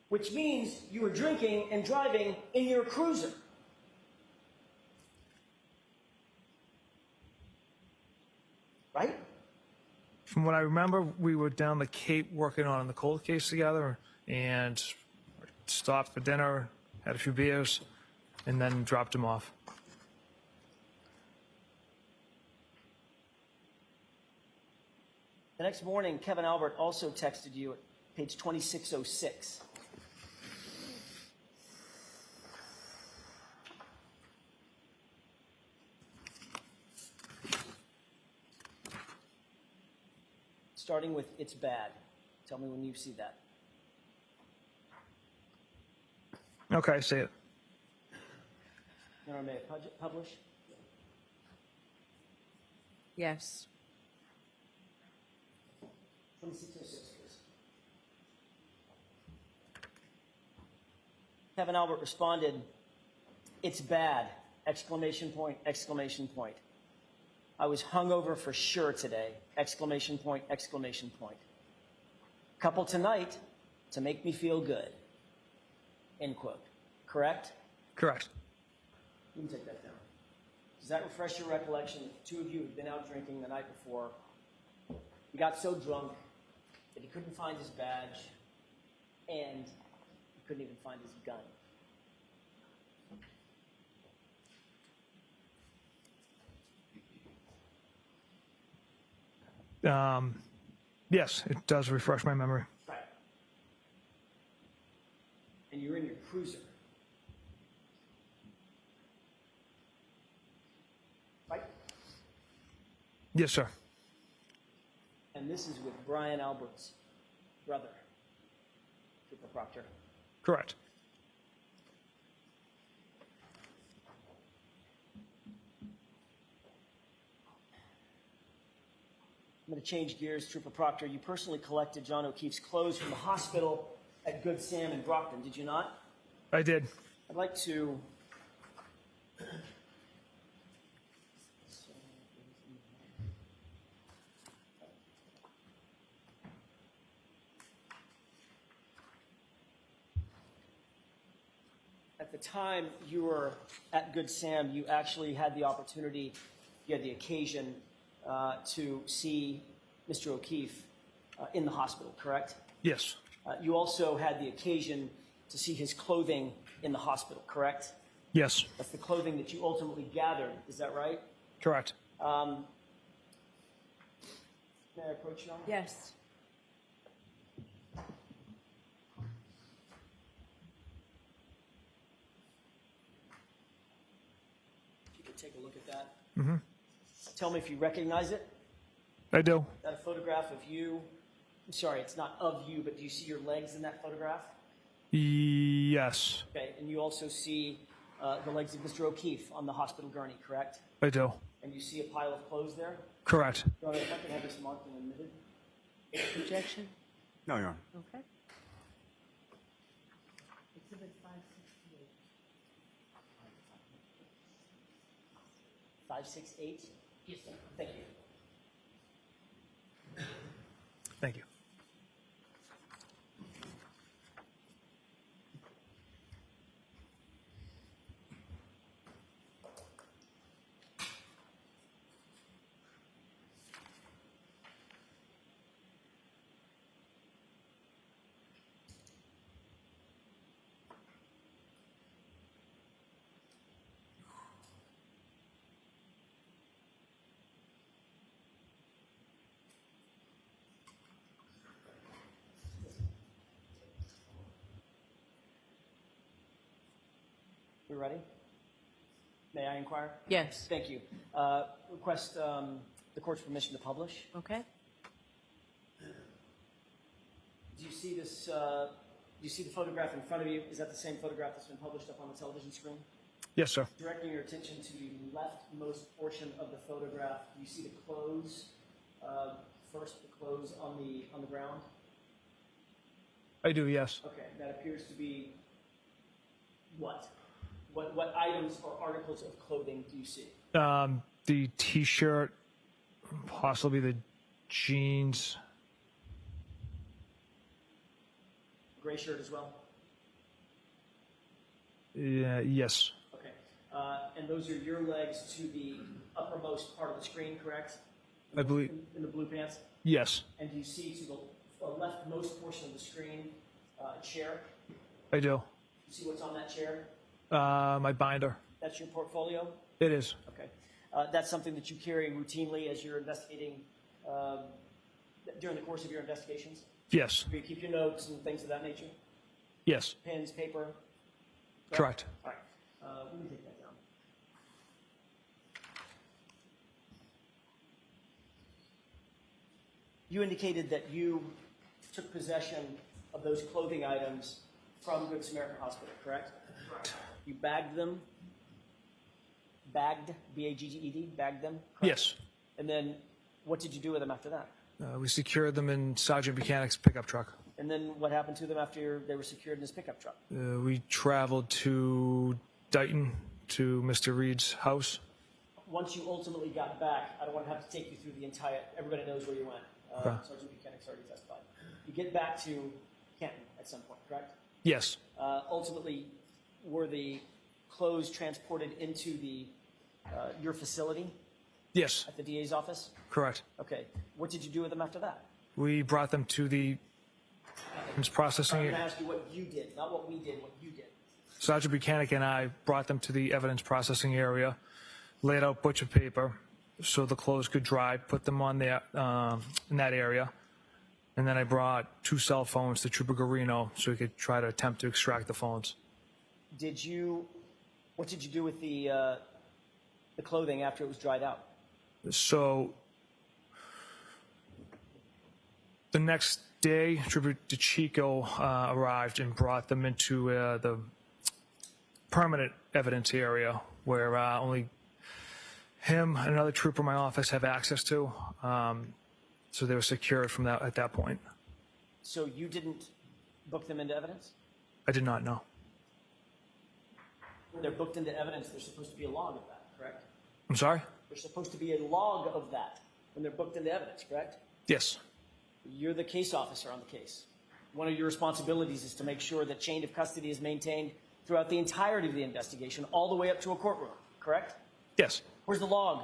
Which means you were drinking and driving in your cruiser. Right? From what I remember, we were down the Cape working on the cold case together and stopped for dinner, had a few beers, and then dropped him off. The next morning, Kevin Albert also texted you at page 2606. Starting with "It's bad." Tell me when you see that. Okay, say it. You know, may I publish? Yes. 2606, please. Kevin Albert responded, "It's bad!" Exclamation point, exclamation point. I was hungover for sure today. Exclamation point, exclamation point. Couple tonight to make me feel good. End quote. Correct? Correct. You can take that down. Does that refresh your recollection that the two of you had been out drinking the night before? He got so drunk that he couldn't find his badge and he couldn't even find his gun. Yes, it does refresh my memory. Right. And you're in your cruiser. Right? Yes, sir. And this is with Brian Albert's brother, Trooper Proctor. Correct. I'm going to change gears, Trooper Proctor. You personally collected John O'Keefe's clothes from the hospital at Good Sam in Brockton, did you not? I did. I'd like to... At the time you were at Good Sam, you actually had the opportunity, you had the occasion to see Mr. O'Keefe in the hospital, correct? Yes. You also had the occasion to see his clothing in the hospital, correct? Yes. That's the clothing that you ultimately gathered, is that right? Correct. May I approach you on that? Yes. If you could take a look at that. Mm-hmm. Tell me if you recognize it. I do. Is that a photograph of you? I'm sorry, it's not of you, but do you see your legs in that photograph? Yes. Okay, and you also see the legs of Mr. O'Keefe on the hospital gurney, correct? I do. And you see a pile of clothes there? Correct. Your Honor, if I can have this marked and admitted. Objection? No, Your Honor. Okay. Exhibit 568. 568? Yes, sir. Thank you. Thank you. We ready? May I inquire? Yes. Thank you. Request the court's permission to publish. Okay. Do you see this? Do you see the photograph in front of you? Is that the same photograph that's been published up on the television screen? Yes, sir. Directing your attention to the leftmost portion of the photograph, do you see the clothes? First, the clothes on the ground. I do, yes. Okay, that appears to be what? What items or articles of clothing do you see? The T-shirt, possibly the jeans. Gray shirt as well? Yes. Okay. And those are your legs to the uppermost part of the screen, correct? I believe. In the blue pants? Yes, And do you see to the leftmost portion of the screen a chair? I do. You see what's on that chair? My binder. That's your portfolio? It is. Okay. That's something that you carry routinely as you're investigating during the course of your investigations? Yes. Do you keep your notes and things of that nature? Yes. Pens, paper? Correct. All right. Let me take that down. You indicated that you took possession of those clothing items from Good Samaritan Hospital, correct? Correct. You bagged them? Bagged, B-A-G-G-E-D, bagged them? Correct? Yes. And then what did you do with them after that? We secured them in Sergeant Buchanan's pickup truck. And then what happened to them after they were secured in his pickup truck? We traveled to Dighton to Mr. Reed's house. Once you ultimately got back, I don't want to have to take you through the entire, everybody knows where you went. Okay. Sergeant Buchanan's already testified. You get back to Canton at some point, correct? Yes. Ultimately, were the clothes transported into your facility Yes. at the DA's office? Correct. Okay. What did you do with them after that? We brought them to the I'm processing. going to ask you what you did, not what we did, what you did. Sergeant Buchanan and I brought them to the evidence processing area, laid out butcher paper so the clothes could dry, put them on there in that area, and then I brought 2 cell phones to Trooper Garino so he could try to attempt to extract the phones. What did you do with the clothing after it was dried out? So the next day, Trooper DeChico arrived and brought them into the permanent evidence area where only him and another trooper in my office have access to. So they were secured from that at that point. So you didn't book them into evidence? I did not know. When they're booked into evidence, there's supposed to be a log of that, correct? I'm sorry? There's supposed to be a log of that when they're booked into evidence, correct? Yes. You're the case officer on the case. One of your responsibilities is to make sure that chain of custody is maintained throughout the entirety of the investigation, all the way up to a courtroom, correct? Yes. Where's the log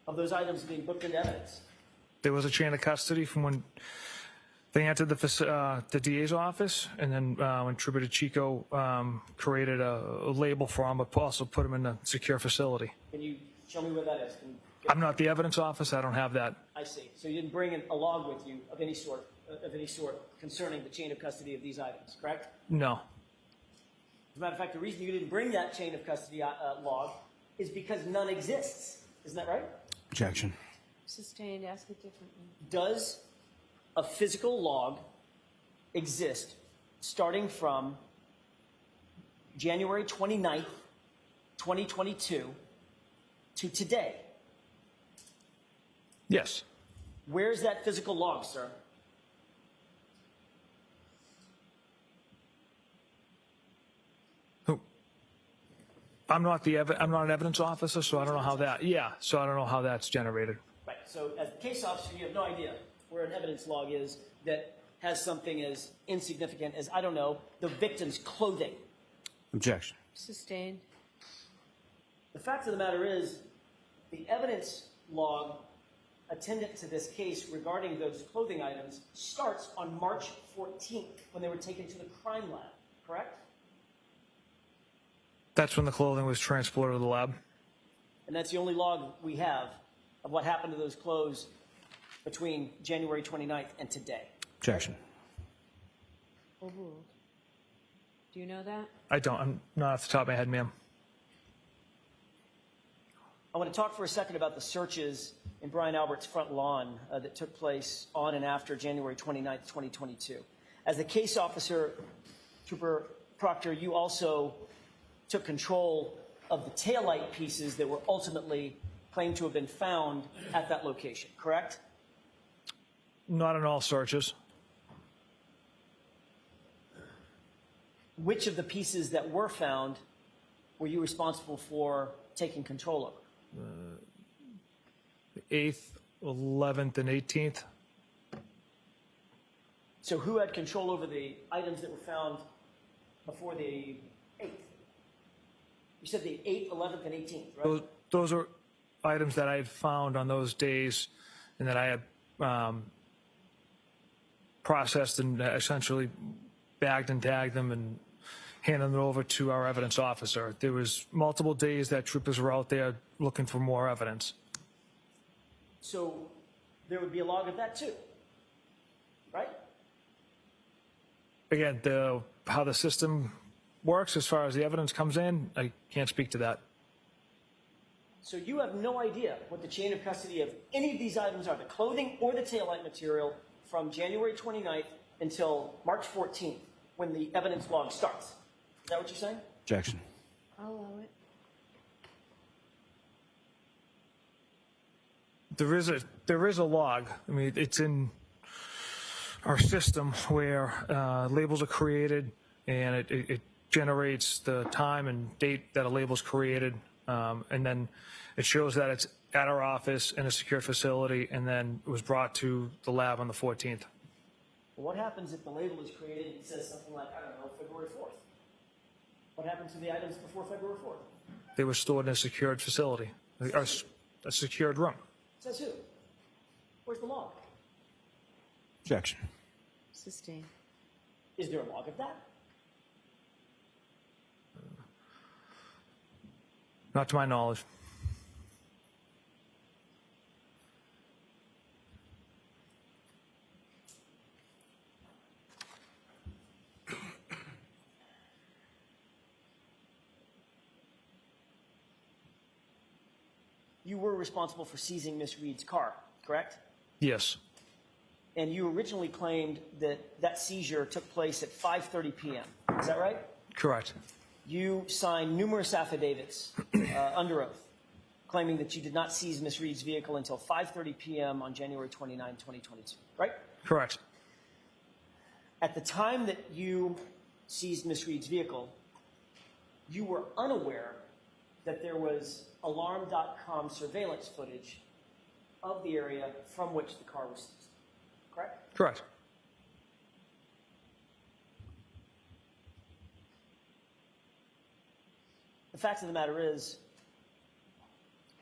of those items being booked into evidence? There was a chain of custody from when they entered the DA's office, and then when Trooper DeChico created a label for them, but also put them in a secure facility. Can you show me where that is? I'm not the evidence officer. I don't have that. I see. So you didn't bring a log with you of any sort concerning the chain of custody of these items, correct? No. As a matter of fact, the reason you didn't bring that chain of custody log is because none exists. Isn't that right? Objection. Sustained. Ask it differently. Does a physical log exist starting from January 29th, 2022 to today? Yes. Where's that physical log, sir? Who? I'm not an evidence officer, so I don't know how that. Yeah. So I don't know how that's generated. Right. So as the case officer, you have no idea where an evidence log is that has something as insignificant as, I don't know, the victim's clothing. Objection. Sustained. The fact of the matter is, the evidence log attendant to this case regarding those clothing items starts on March 14th when they were taken to the crime lab, correct? That's when the clothing was transported to the lab. And that's the only log we have of what happened to those clothes between January 29th and today. Objection. Overruled. Do you know that? I don't. I'm not off the top of my head, ma'am. I want to talk for a second about the searches in Brian Albert's front lawn that took place on and after January 29th, 2022. As the case officer, Trooper Proctor, you also took control of the taillight pieces that were ultimately claimed to have been found at that location, correct? Not in all searches. Which of the pieces that were found were you responsible for taking control over? 8th, 11th, and 18th. So who had control over the items that were found before the 8th? You said the 8th, 11th, and 18th, right? Those are items that I had found on those days and that I had processed and essentially bagged and tagged them and handed them over to our evidence officer. There was multiple days that troopers were out there looking for more evidence. So there would be a log of that too, right? Again, how the system works as far as the evidence comes in, I can't speak to that. So you have no idea what the chain of custody of any of these items are, the clothing or the taillight material, from January 29th until March 14th, when the evidence log starts. Is that what you're saying? Objection. I'll allow it. There is a log. I mean, it's in our system where labels are created, and it generates the time and date that a label's created, and then it shows that it's at our office in a secure facility, and then it was brought to the lab on the 14th. Well, what happens if the label is created and says something like, I don't know, February 4th? What happens to the items before February 4th? They were stored in a secured facility, a secured room. Says who? Where's the log? Objection. Sustain. Is there a log of that? Not to my knowledge. You were responsible for seizing Miss Reed's car, correct? Yes. And you originally claimed that that seizure took place at 5:30 p.m. Is that right? Correct. You signed numerous affidavits under oath, claiming that you did not seize Miss Reed's vehicle until 5:30 p.m. on January 29, 2022, right? Correct. At the time that you seized Miss Reed's vehicle, you were unaware that there was alarm.com surveillance footage of the area from which the car was seized, correct? Correct. The fact of the matter is,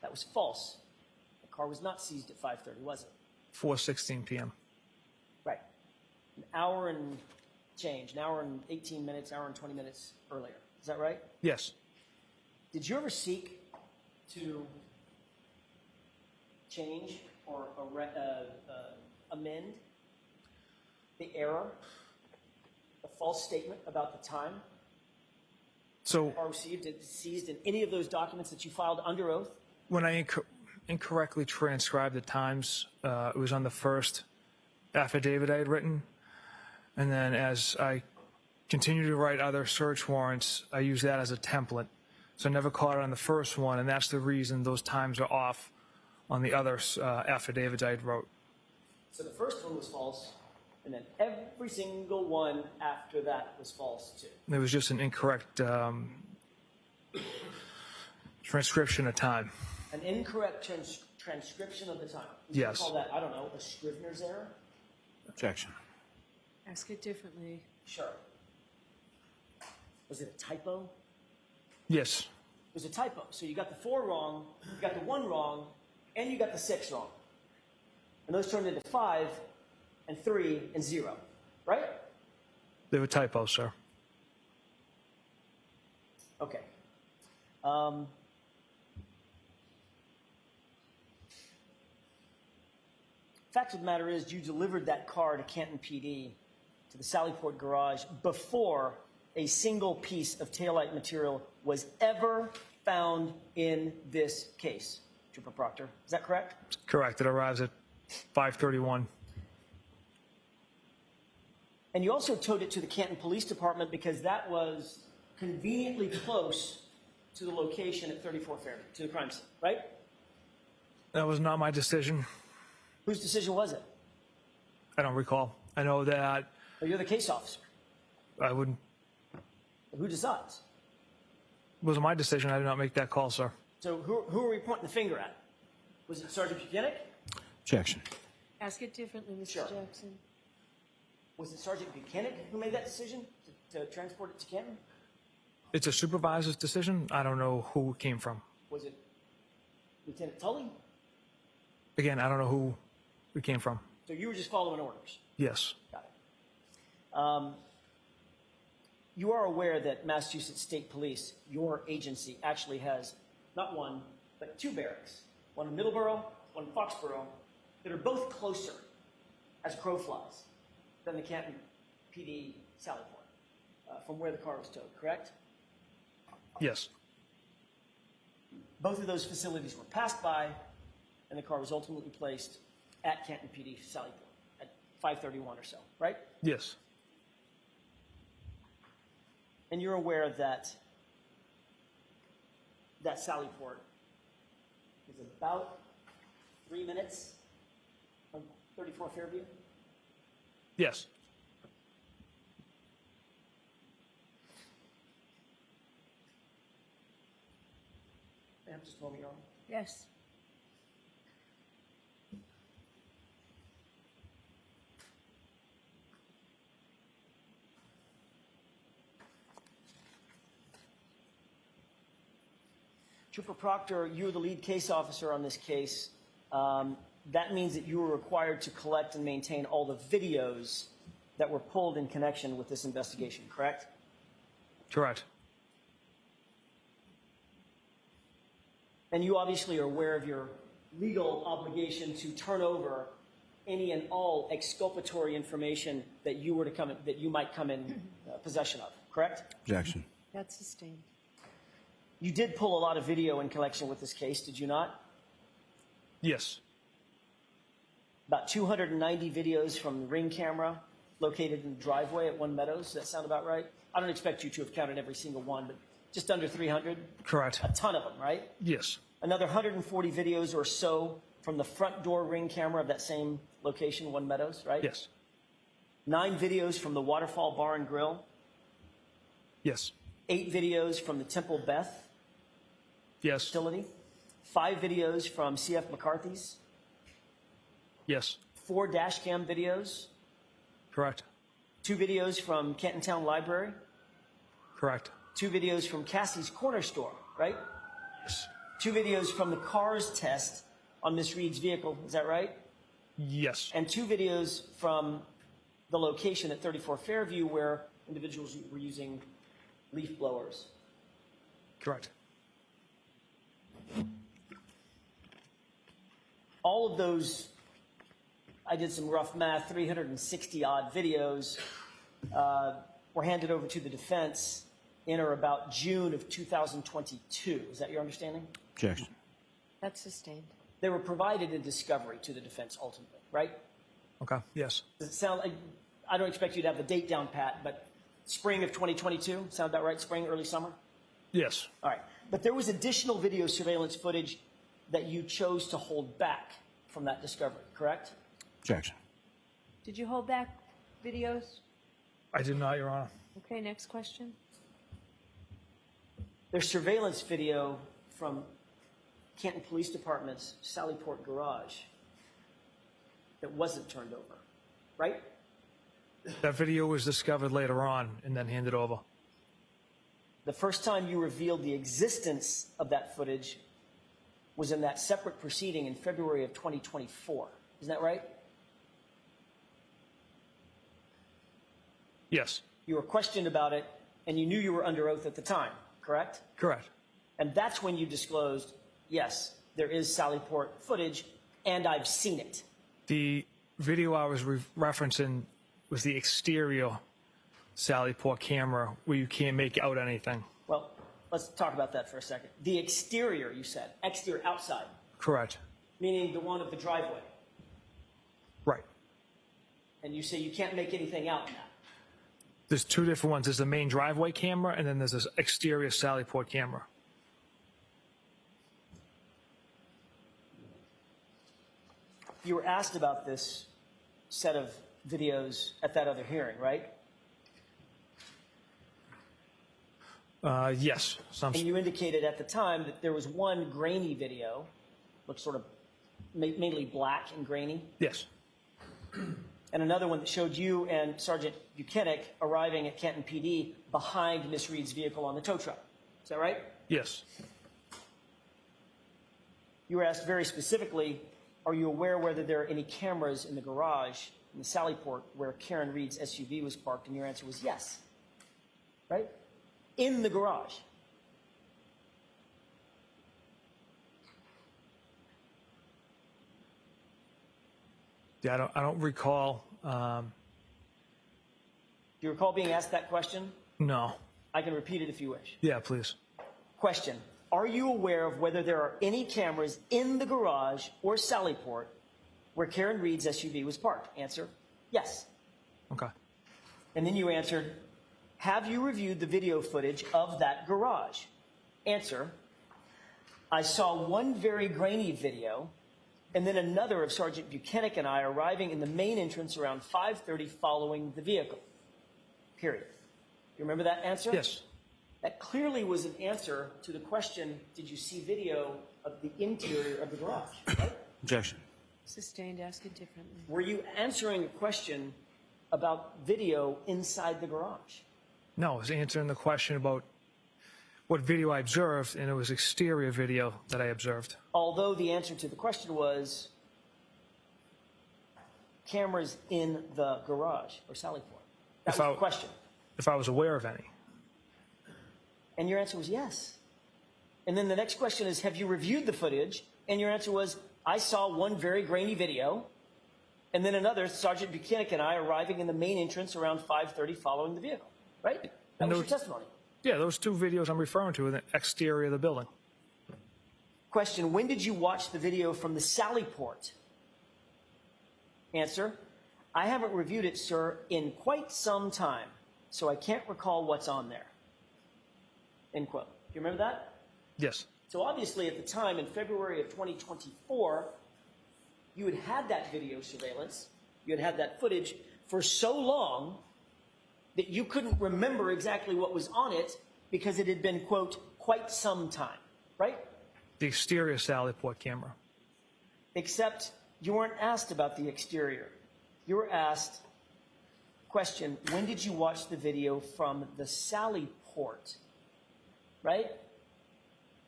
that was false. The car was not seized at 5:30, was it? 4:16 p.m. Right. An hour and change, an hour and 18 minutes, an hour and 20 minutes earlier. Is that right? Yes. Did you ever seek to change or amend the error, the false statement about the time So the car was seized in any of those documents that you filed under oath? when I incorrectly transcribed the times, it was on the first affidavit I had written. And then as I continued to write other search warrants, I used that as a template. So I never caught it on the first one, and that's the reason those times are off on the other affidavits I had wrote. So the first one was false, and then every single one after that was false too. It was just an incorrect transcription of time. An incorrect transcription of the time. We Yes. call that, I don't know, a Scrivener's error? Objection. Ask it differently. Sure. Was it a typo? Yes. It was a typo. So you got the 4 wrong, you got the 1 wrong, and you got the 6 wrong. And those turned into 5 and 3 and 0, right? They were typos, sir. Okay. Fact of the matter is, you delivered that car to Canton PD, to the Sallyport garage, before a single piece of taillight material was ever found in this case, Trooper Proctor. Is that correct? Correct. It arrives at 5:31. And you also towed it to the Canton Police Department because that was conveniently close to the location at 34 Fairview, to the crime scene, right? That was not my decision. Whose decision was it? I don't recall. I know that Well, you're the case officer. I wouldn't. Who decides? It wasn't my decision. I did not make that call, sir. So who are we pointing the finger at? Was it Sergeant Buchanan? Objection. Ask it differently, Mr. Sure. Jackson. Was it Sergeant Buchanan who made that decision to transport it to Canton? It's a supervisor's decision. I don't know who it came from. Was it Lieutenant Tully? Again, I don't know who it came from. So you were just following orders? Yes. Got it. You are aware that Massachusetts State Police, your agency, actually has not one, but two barracks. One in Middleborough, one in Foxborough, that are both closer, as crow flies, than the Canton PD Sallyport, from where the car was towed, correct? Yes. Both of those facilities were passed by, and the car was ultimately placed at Canton PD Sallyport at 5:31 or so, right? Yes. And you're aware that that Sallyport is about 3 minutes from 34 Fairview? Yes. Ma'am, just a moment, Your Honor. Yes. Trooper Proctor, you're the lead case officer on this case. That means that you are required to collect and maintain all the videos that were pulled in connection with this investigation, correct? Correct. And you obviously are aware of your legal obligation to turn over any and all exculpatory information that you were to come in, that you might come in possession of, correct? Objection. That's sustained. You did pull a lot of video in connection with this case, did you not? Yes. About 290 videos from the Ring camera located in the driveway at One Meadows. Does that sound about right? I don't expect you to have counted every single one, but just under 300. Correct. A ton of them, right? Yes. Another 140 videos or so from the front door Ring camera of that same location, One Meadows, right? Yes. 9 videos from the Waterfall Bar and Grill. Yes. 8 videos from the Temple Beth Yes. facility. 5 videos from CF McCarthy's. Yes. 4 dash cam videos. Correct. 2 videos from Canton Town Library. Correct. 2 videos from Cassie's Corner Store, right? Yes. 2 videos from the cars test on Miss Reed's vehicle, is that right? Yes. And 2 videos from the location at 34 Fairview where individuals were using leaf blowers. Correct. All of those, I did some rough math, 360 odd videos were handed over to the defense in or about June of 2022. Is that your understanding? Objection. That's sustained. They were provided in discovery to the defense ultimately, right? Okay. Yes. Does it sound like, I don't expect you to have the date down pat, but spring of 2022, sound about right? Spring, early summer? Yes. All right. But there was additional video surveillance footage that you chose to hold back from that discovery, correct? Objection. Did you hold back videos? I did not, Your Honor. Okay, next question. There's surveillance video from Canton Police Department's Sallyport garage that wasn't turned over, right? That video was discovered later on and then handed over. The first time you revealed the existence of that footage was in that separate proceeding in February of 2024. Isn't that right? Yes. You were questioned about it, and you knew you were under oath at the time, correct? Correct. And that's when you disclosed, yes, there is Sallyport footage, and I've seen it. The video I was referencing was the exterior Sallyport camera where you can't make out anything. Well, let's talk about that for a second. The exterior, you said, exterior, outside, Correct. meaning the one of the driveway. Right. And you say you can't make anything out in that. There's two different ones. There's the main driveway camera, and then there's this exterior sallyport camera. You were asked about this set of videos at that other hearing, right? Yes. Some. And you indicated at the time that there was one grainy video, looked sort of mainly black and grainy, Yes. and another one that showed you and Sergeant Buchanan arriving at Canton PD behind Miss Reed's vehicle on the tow truck. Is that right? Yes. You were asked very specifically, are you aware whether there are any cameras in the garage in the sallyport where Karen Reed's SUV was parked? And your answer was yes. Right? In the garage. Yeah, I don't recall. Do you recall being asked that question? No. I can repeat it if you wish. Yeah, please. Question. Are you aware of whether there are any cameras in the garage or sallyport where Karen Reed's SUV was parked? Answer, yes. Okay. And then you answered, have you reviewed the video footage of that garage? Answer, I saw one very grainy video and then another of Sergeant Buchanan and I arriving in the main entrance around 5:30 following the vehicle. Period. You remember that answer? Yes. That clearly was an answer to the question, did you see video of the interior of the garage, right? Objection. Sustained, ask it differently. Were you answering a question about video inside the garage? No, I was answering the question about what video I observed, and it was exterior video that I observed. Although the answer to the question was cameras in the garage or sallyport. That was the question. If I was aware of any. And your answer was yes. And then the next question is, have you reviewed the footage? And your answer was, I saw one very grainy video, and then another, Sergeant Buchanan and I arriving in the main entrance around 5:30 following the vehicle, right? That was your testimony. Yeah, those two videos I'm referring to in the exterior of the building. Question, when did you watch the video from the sallyport? Answer, I haven't reviewed it, sir, in quite some time, so I can't recall what's on there. End quote. Do you remember that? Yes. So obviously at the time, in February of 2024, you had had that video surveillance, you had had that footage for so long that you couldn't remember exactly what was on it because it had been, quote, quite some time, right? The exterior sallyport camera. Except you weren't asked about the exterior. You were asked, question, when did you watch the video from the sallyport? Right?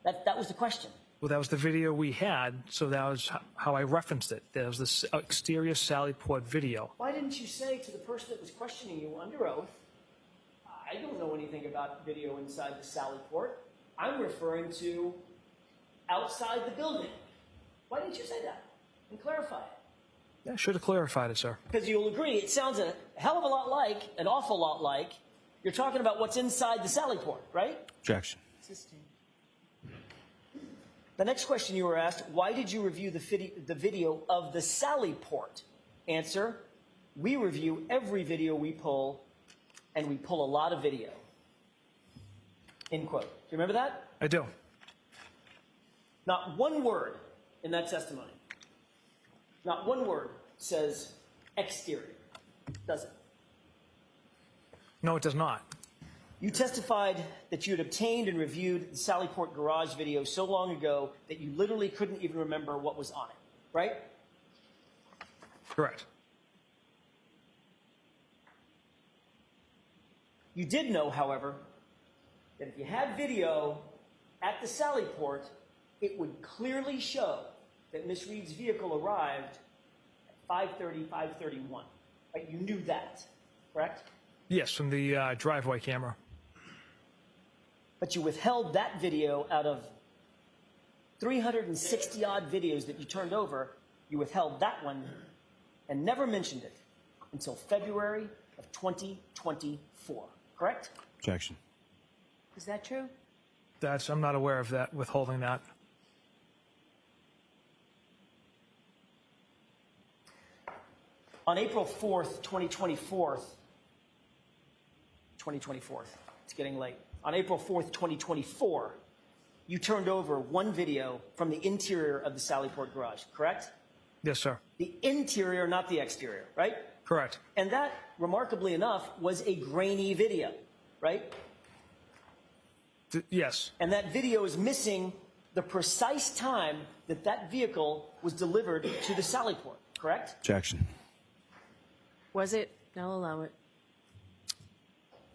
That was the question. Well, that was the video we had, so that was how I referenced it. That was the exterior sallyport video. Why didn't you say to the person that was questioning you under oath, I don't know anything about video inside the sallyport. I'm referring to outside the building. Why didn't you say that and clarify it? Yeah, I should have clarified it, sir. Because you'll agree, it sounds a hell of a lot like, an awful lot like, you're talking about what's inside the sallyport, right? Objection. Sustained. The next question you were asked, why did you review the video of the sallyport? Answer, we review every video we pull, and we pull a lot of video. End quote. Do you remember that? I do. Not one word in that testimony. Not one word says exterior, does it? No, it does not. You testified that you had obtained and reviewed the sallyport garage video so long ago that you literally couldn't even remember what was on it, right? Correct. You did know, however, that if you had video at the sallyport, it would clearly show that Miss Reed's vehicle arrived at 5:30, 5:31. Right? You knew that, correct? Yes, from the driveway camera. But you withheld that video out of 360 odd videos that you turned over. You withheld that one and never mentioned it until February of 2024, correct? Objection. Is that true? I'm not aware of that, withholding that. On April 4th, 2024, it's getting late. On April 4th, 2024, you turned over one video from the interior of the Sallyport garage, correct? Yes, sir. The interior, not the exterior, right? Correct. And that, remarkably enough, was a grainy video, right? Yes. And that video is missing the precise time that that vehicle was delivered to the Sallyport, correct? Objection. Was it? I'll allow it.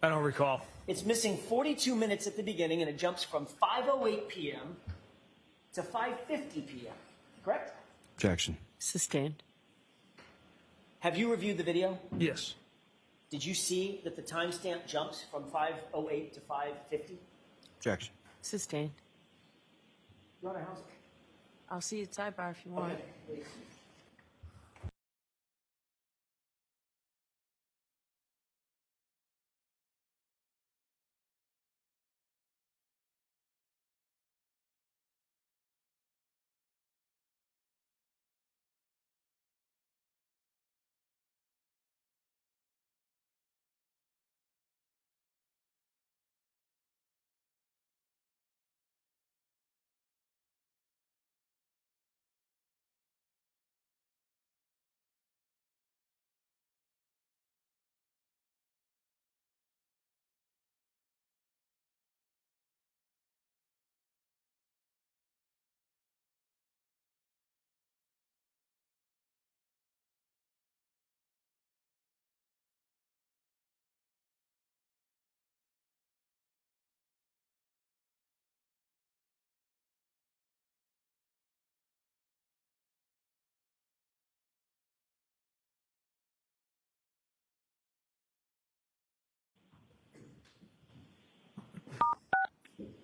I don't recall. It's missing 42 minutes at the beginning, and it jumps from 5:08 p.m. to 5:50 p.m., correct? Objection. Sustained. Have you reviewed the video? Yes. Did you see that the timestamp jumps from 5:08 to 5:50? Objection. Sustained. Your Honor, how's it? I'll see you at sidebar if you want. Okay, please.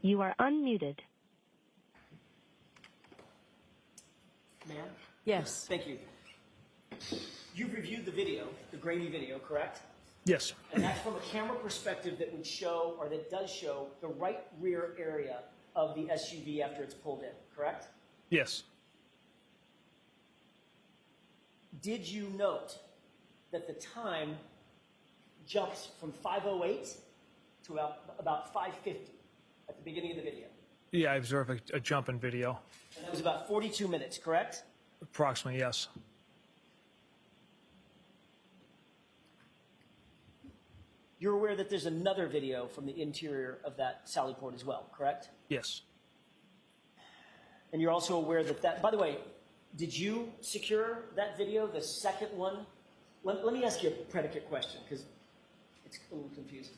You are unmuted. Ma'am? Yes. Thank you. You've reviewed the video, the grainy video, correct? Yes. And that's from a camera perspective that would show, or that does show, the right rear area of the SUV after it's pulled in, correct? Yes. Did you note that the time jumps from 5:08 to about 5:50 at the beginning of the video? Yeah, I observed a jump in video. And that was about 42 minutes, correct? Approximately, yes. You're aware that there's another video from the interior of that Sallyport as well, correct? Yes. And you're also aware that, by the way, did you secure that video, the second one? Let me ask you a predicate question, because it's a little confusing.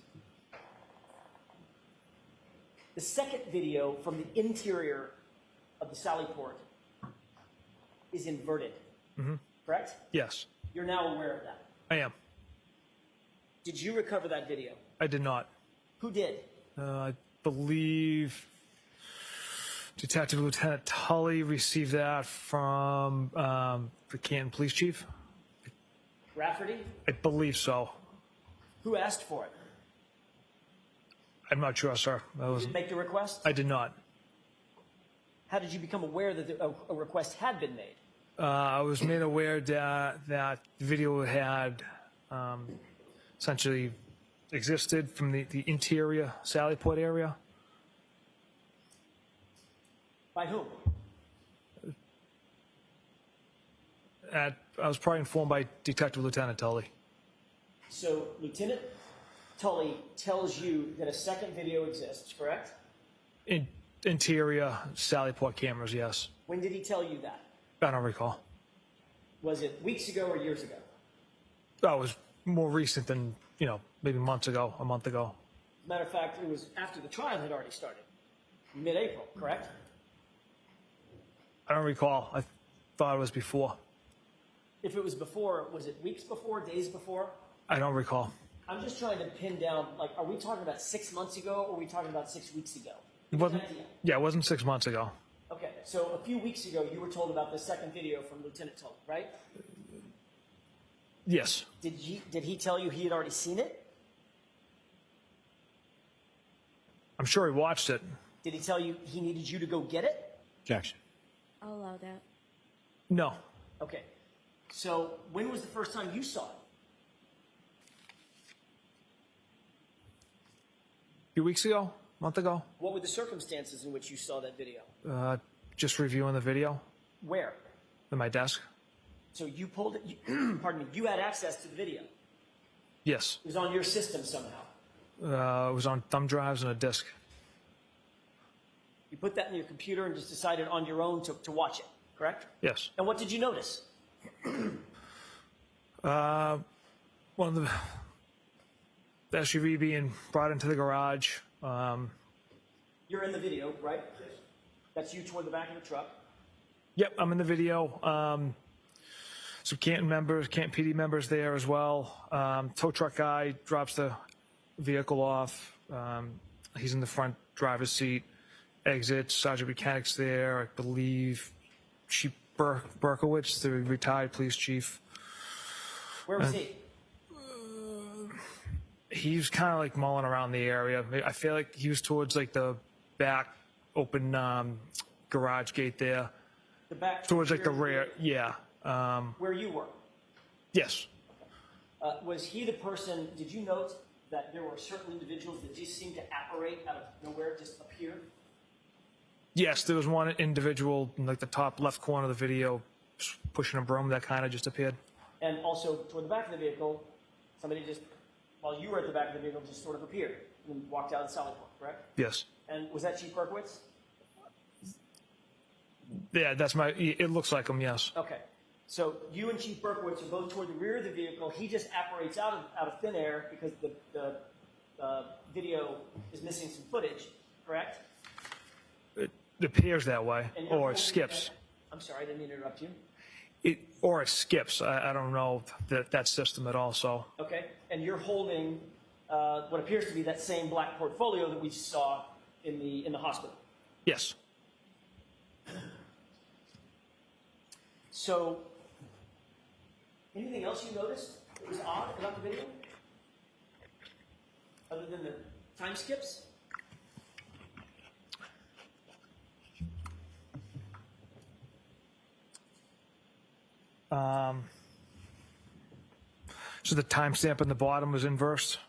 The second video from the interior of the Sallyport is inverted, correct? Yes. You're now aware of that. I am. Did you recover that video? I did not. Who did? I believe Detective Lieutenant Tully received that from the Canton Police Chief. Rafferty? I believe so. Who asked for it? I'm not sure, sir. Did you make the request? I did not. How did you become aware that a request had been made? I was made aware that that video had essentially existed from the interior Sallyport area. By whom? I was probably informed by Detective Lieutenant Tully. So Lieutenant Tully tells you that a second video exists, correct? Interior Sallyport cameras, yes. When did he tell you that? I don't recall. Was it weeks ago or years ago? That was more recent than, maybe months ago, a month ago. As a matter of fact, it was after the trial had already started. Mid-April, correct? I don't recall. I thought it was before. If it was before, was it weeks before, days before? I don't recall. I'm just trying to pin down, are we talking about 6 months ago or are we talking about 6 weeks ago? It wasn't. Yeah, it wasn't 6 months ago. Okay, so a few weeks ago you were told about the second video from Lieutenant Tully, right? Yes. Did he tell you he had already seen it? I'm sure he watched it. Did he tell you he needed you to go get it? Objection. I'll allow that. No. Okay. So when was the first time you saw it? A few weeks ago, a month ago, What were the circumstances in which you saw that video? just reviewing the video Where? at my desk. So you pulled it, pardon me, you had access to the video. Yes. It was on your system somehow. It was on thumb drives and a disk. You put that in your computer and just decided on your own to watch it, correct? Yes. And what did you notice? One of the SUV being brought into the garage. You're in the video, right? That's you toward the back of the truck. Yep, I'm in the video. Some Canton PD members there as well. Tow truck guy drops the vehicle off. He's in the front driver's seat. Exits. Sergeant Mechanic's there. I believe Chief Berkowitz, the retired police chief. Where was he? He was kind of like mulling around the area. I feel like he was towards like the back open garage gate there. The back Towards like the rear. Yeah. Where you were. Yes. Was he the person, did you note that there were certain individuals that just seemed to apparate out of nowhere, just appear? Yes, there was one individual in like the top left corner of the video pushing a broom that kind of just appeared. And also toward the back of the vehicle, somebody just, while you were at the back of the vehicle, just sort of appeared and walked out of the sallyport, correct? Yes. And was that Chief Berkowitz? Yeah, it looks like him, yes. Okay. So you and Chief Berkowitz are both toward the rear of the vehicle. He just apparates out of thin air because the video is missing some footage, correct? It appears that way, And you're or it holding skips. I'm sorry, I didn't mean to interrupt you. Or it skips. I don't know that system at all, so. Okay. And you're holding what appears to be that same black portfolio that we saw in the hospital. Yes. So, anything else you noticed that was odd about the video? Other than the time skips? So the timestamp in the bottom was inversed?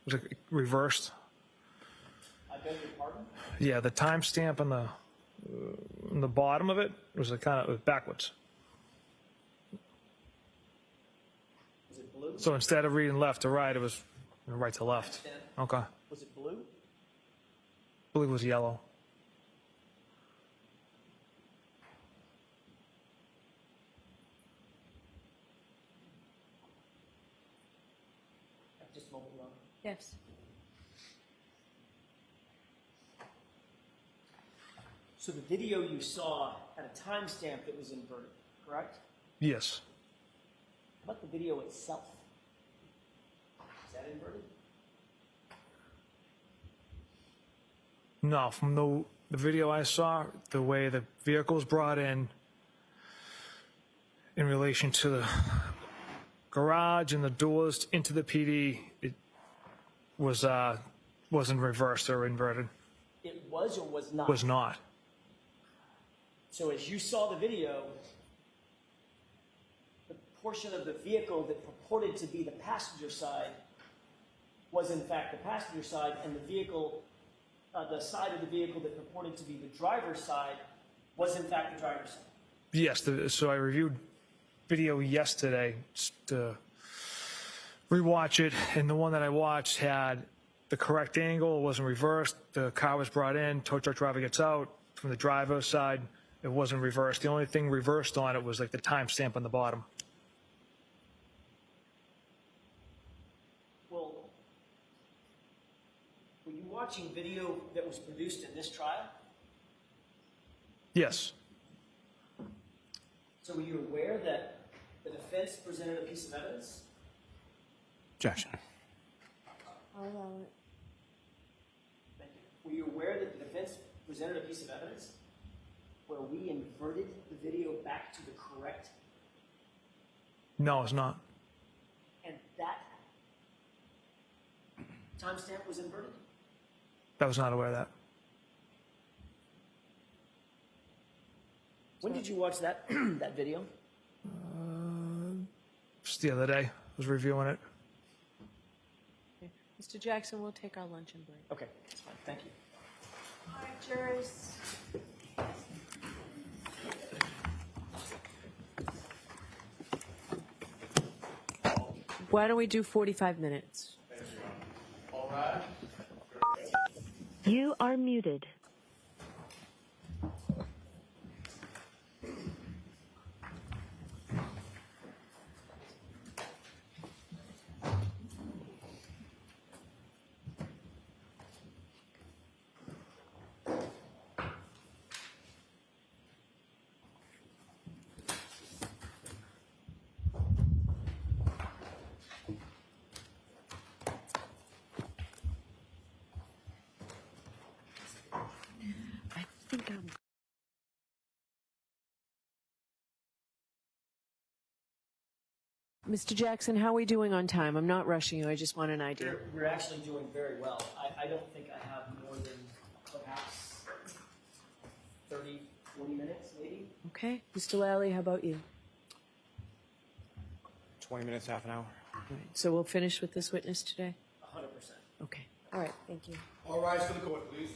Was it reversed? I beg your pardon? Yeah, the timestamp on the bottom of it was backwards. Was it blue? So instead of reading left to right, it was right to left. Okay. Was it blue? I believe it was yellow. Just a moment long. Yes. So the video you saw had a timestamp that was inverted, correct? Yes. How about the video itself? Is that inverted? No, from the video I saw, the way the vehicle was brought in relation to the garage and the doors into the PD, it wasn't reversed or inverted. It was or was not? Was not. So as you saw the video, the portion of the vehicle that purported to be the passenger side was in fact the passenger side, and the vehicle, the side of the vehicle that purported to be the driver's side was in fact the driver's side. Yes, so I reviewed video yesterday just to rewatch it, and the one that I watched had the correct angle, it wasn't reversed, the car was brought in, tow truck driver gets out from the driver's side, it wasn't reversed. The only thing reversed on it was like the timestamp on the bottom. Well, were you watching video that was produced in this trial? Yes. So were you aware that the defense presented a piece of evidence? Objection. I'll allow it. Thank you. Were you aware that the defense presented a piece of evidence where we inverted the video back to the correct, No, it's not. and that timestamp was inverted? I was not aware of that. When did you watch that that video? Just the other day, I was reviewing it. Okay. Mr. Jackson, we'll take our luncheon break. Okay, that's fine. Thank you. All right, jurors. Why don't we do 45 minutes? You are muted. I think I'm. Mr. Jackson, how are we doing on time? I'm not rushing you. I just want an idea. We're actually doing very well. I don't think I have more than perhaps 30, 40 minutes, maybe. Okay. Mr. Lally, how about you? 20 minutes, half an hour. All right. So we'll finish with this witness today? 100%. Okay. All right. Thank you. All rise for the court, please.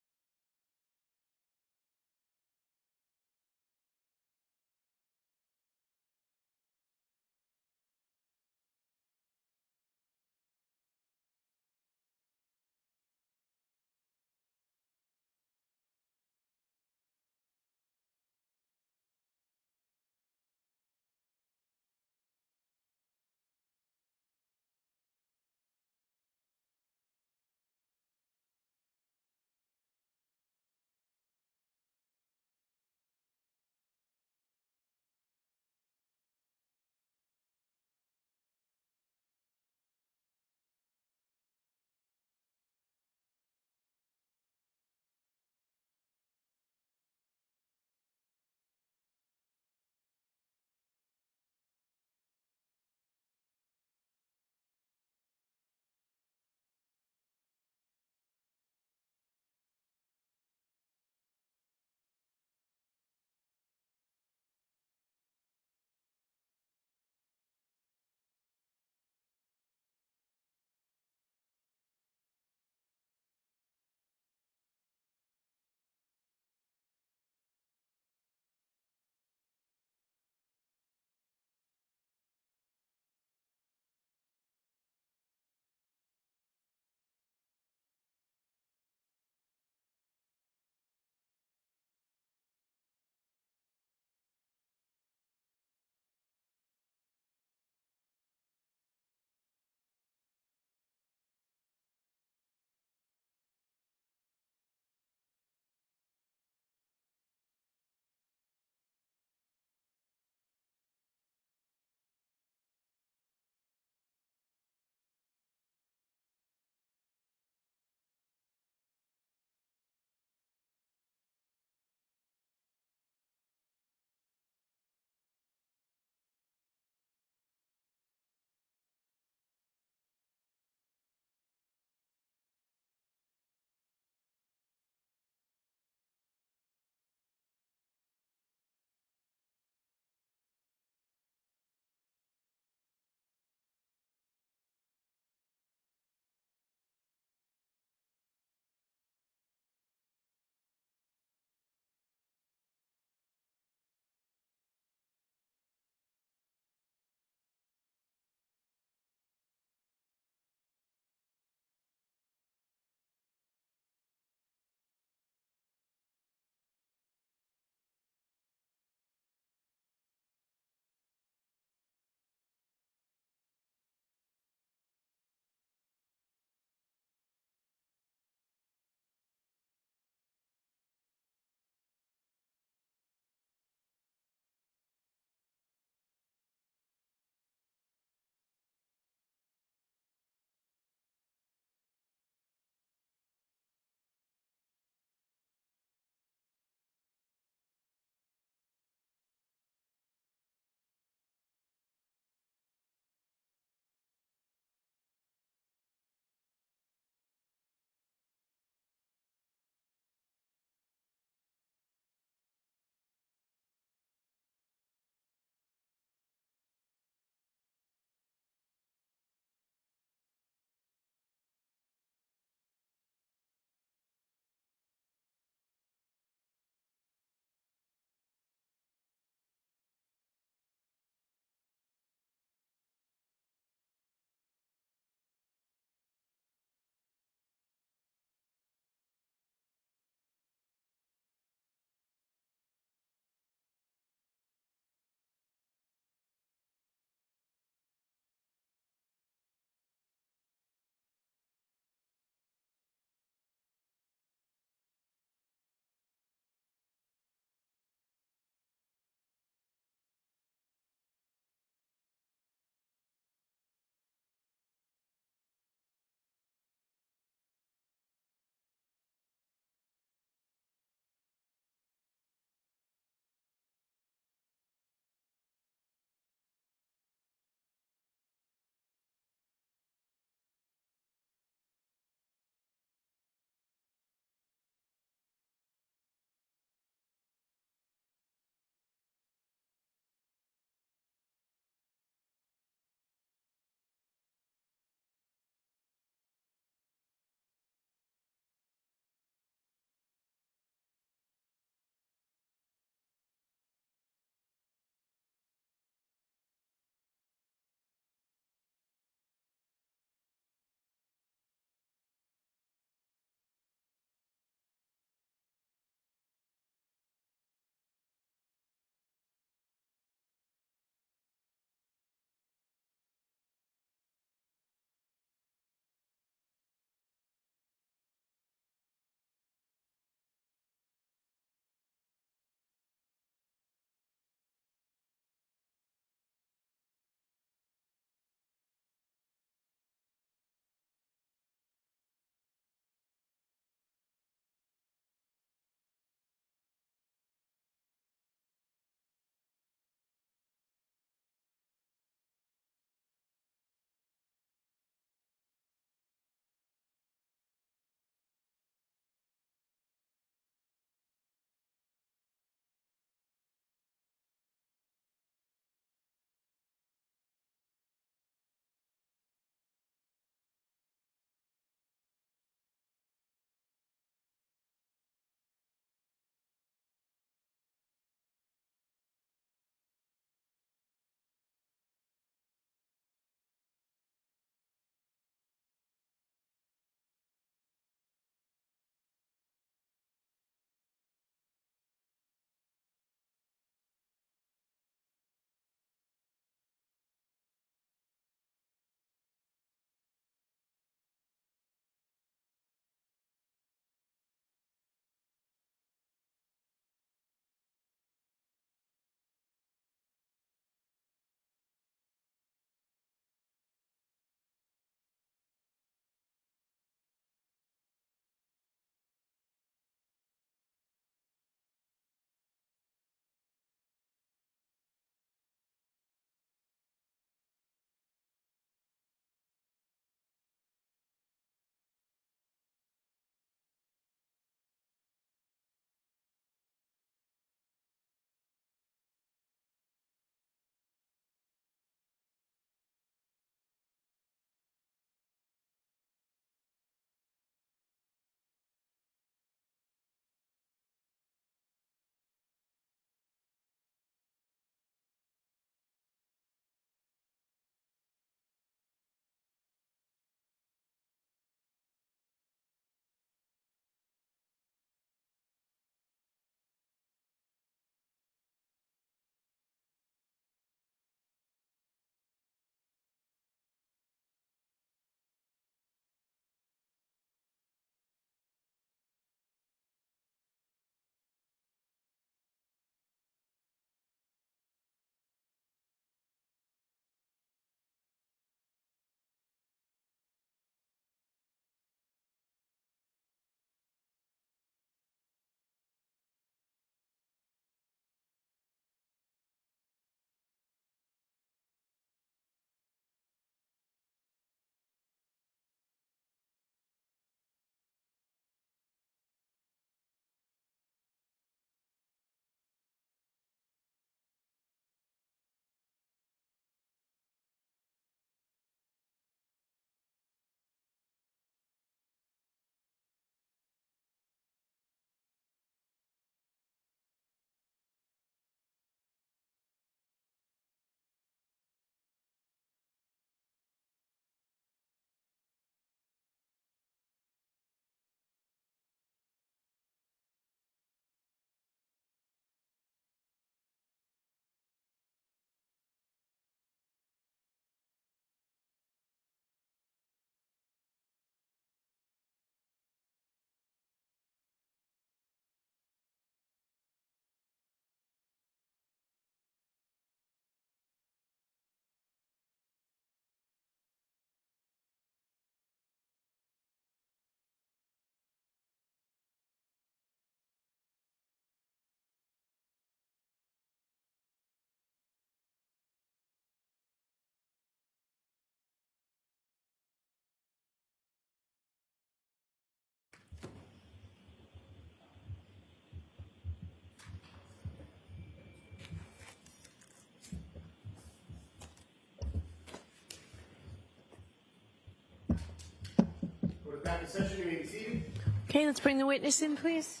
Second session, you may be seated. Okay, let's bring the witness in, please.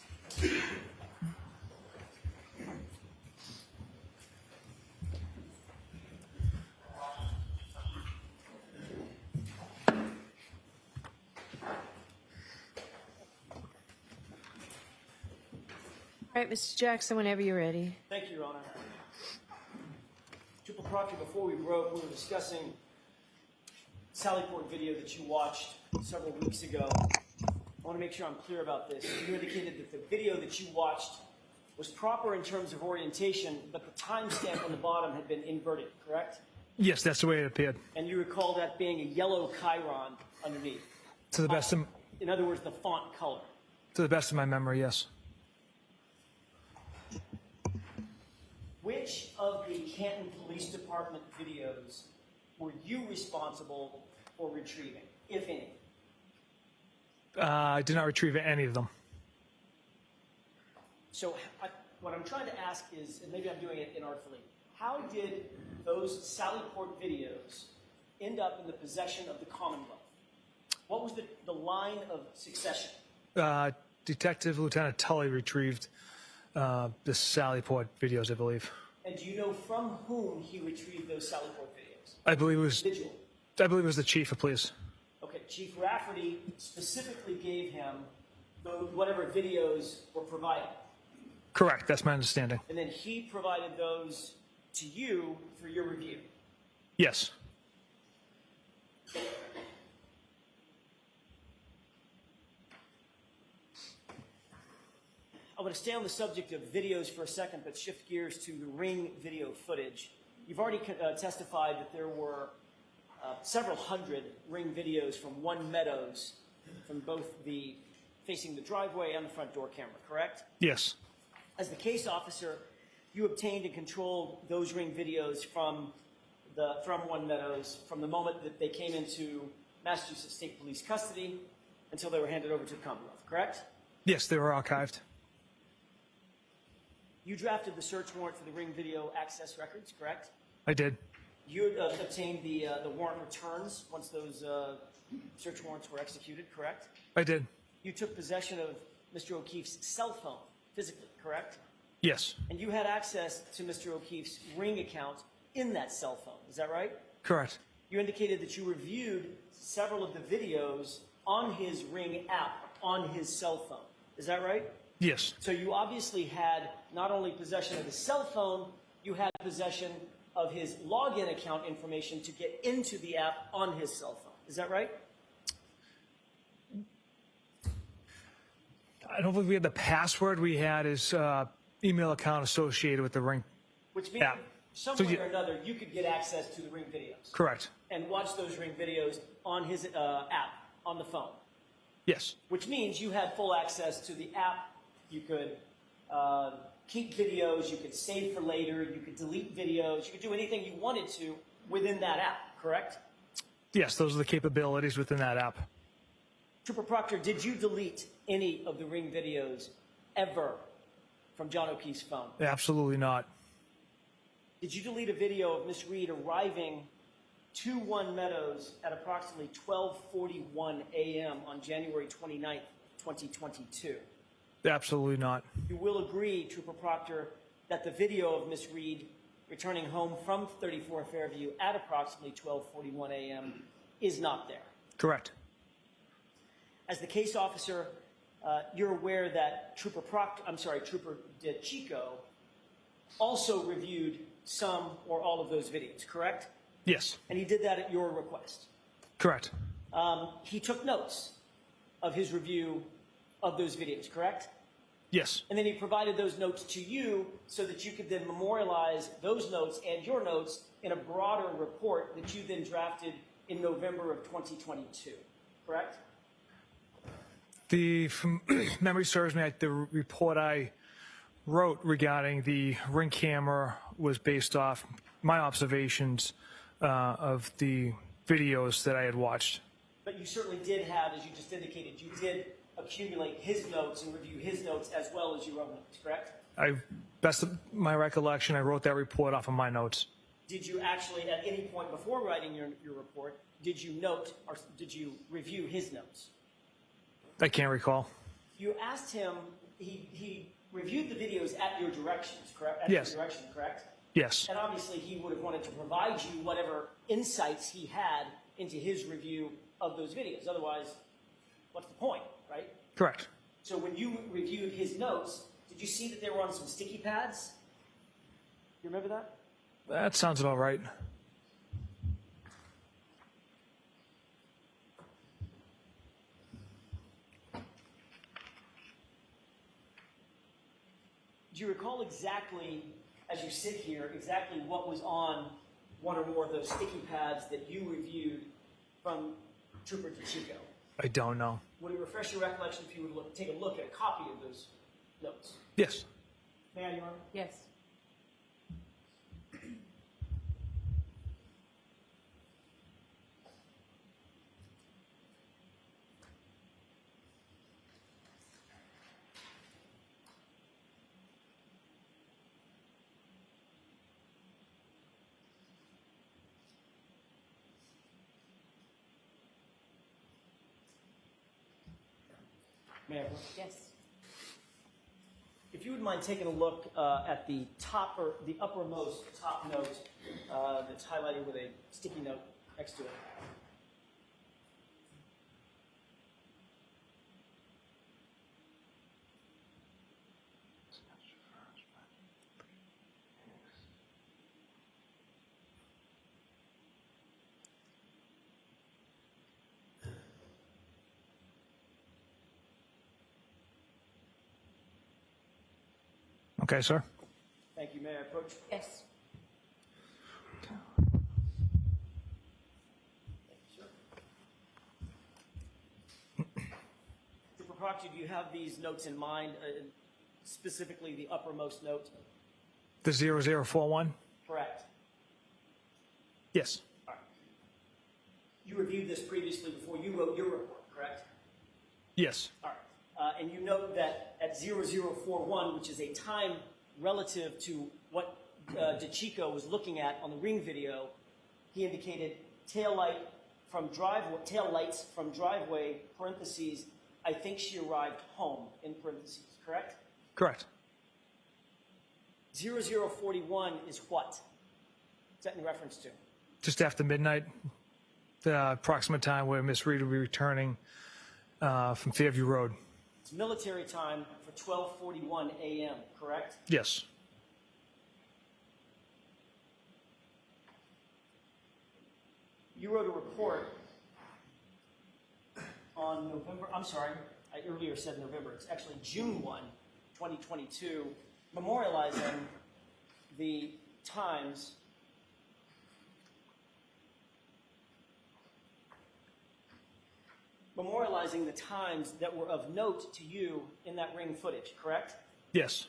All right, Mr. Jackson, whenever you're ready. Thank you, Your Honor. Trooper Proctor, before we broke, we were discussing sallyport video that you watched several weeks ago. I want to make sure I'm clear about this. You indicated that the video that you watched was proper in terms of orientation, but the timestamp on the bottom had been inverted, correct? Yes, that's the way it appeared. And you recall that being a yellow chyron underneath. To the best of, In other words, the font color. to the best of my memory, yes. Which of the Canton Police Department videos were you responsible for retrieving, if any? I did not retrieve any of them. So what I'm trying to ask is, and maybe I'm doing it inartfully, how did those sallyport videos end up in the possession of the Commonwealth? What was the line of succession? Detective Lieutenant Tully retrieved the sallyport videos, I believe. And do you know from whom he retrieved those sallyport videos? I believe it was the chief of police. Okay, Chief Rafferty specifically gave him whatever videos were provided. Correct, that's my understanding. And then he provided those to you for your review. Yes. I want to stay on the subject of videos for a second, but shift gears to the ring video footage. You've already testified that there were several hundred ring videos from One Meadows, from both the facing the driveway and the front door camera, correct? Yes. As the case officer, you obtained and controlled those ring videos from One Meadows from the moment that they came into Massachusetts State Police custody until they were handed over to the Commonwealth, correct? Yes, they were archived. You drafted the search warrant for the ring video access records, correct? I did. You obtained the warrant returns once those search warrants were executed, correct? I did. You took possession of Mr. O'Keefe's cell phone, physically, correct? Yes. And you had access to Mr. O'Keefe's ring account in that cell phone, is that right? Correct. You indicated that you reviewed several of the videos on his ring app on his cell phone, is that right? Yes. So you obviously had not only possession of his cell phone, you had possession of his login account information to get into the app on his cell phone. Is that right? I don't believe we had the password. We had his email account associated with the ring. Which means app. some So way you- or another, you could get access to the ring videos Correct. and watch those ring videos on his app on the phone. Yes. Which means you had full access to the app. You could keep videos, you could save for later, you could delete videos, you could do anything you wanted to within that app, correct? Yes, those are the capabilities within that app. Trooper Proctor, did you delete any of the ring videos ever from John O'Keefe's phone? Absolutely not. Did you delete a video of Miss Reed arriving to One Meadows at approximately 12:41 a.m. on January 29th, 2022? Absolutely not. You will agree, Trooper Proctor, that the video of Miss Reed returning home from 34 Fairview at approximately 12:41 a.m. is not there. Correct. As the case officer, you're aware that Trooper DeChico also reviewed some or all of those videos, correct? Yes. And he did that at your request. Correct. He took notes of his review of those videos, correct? Yes. And then he provided those notes to you so that you could then memorialize those notes and your notes in a broader report that you then drafted in November of 2022, correct? From memory serves me, the report I wrote regarding the ring camera was based off my observations of the videos that I had watched. But you certainly did have, as you just indicated, you did accumulate his notes and review his notes as well as your own notes, correct? Best of my recollection, I wrote that report off of my notes. Did you actually, at any point before writing your report, did you note or did you review his notes? I can't recall. You asked him, he reviewed the videos at your directions, correct? At Yes. your direction, correct? Yes. And obviously, he would have wanted to provide you whatever insights he had into his review of those videos. Otherwise, what's the point, right? Correct. So when you reviewed his notes, did you see that they were on some sticky pads? You remember that? That sounds about right. Do you recall exactly, as you sit here, exactly what was on one or more of those sticky pads that you reviewed from Trooper DeChico? I don't know. Would it refresh your recollection if you would take a look at a copy of those notes? Yes. May I, Your Honor? Yes. May I? Yes. If you would mind taking a look at the top or the uppermost top note that's highlighted with a sticky note next to it. Okay, sir. Thank you. May I approach? Yes. Thank you, sir. Trooper Proctor, do you have these notes in mind, specifically the uppermost note? The 0041? Correct. Yes. All right. You reviewed this previously before you wrote your report, correct? Yes. All right. And you note that at 0041, which is a time relative to what DeChico was looking at on the ring video, he indicated tail lights from driveway, parentheses, I think she arrived home, in parentheses, correct? Correct. 0041 is what? Is that in reference to? Just after midnight, the approximate time where Miss Reed will be returning from Fairview Road. It's military time for 12:41 a.m., correct? Yes. You wrote a report on November, I'm sorry, I earlier said November, it's actually June 1, 2022, memorializing the times that were of note to you in that ring footage, correct? Yes.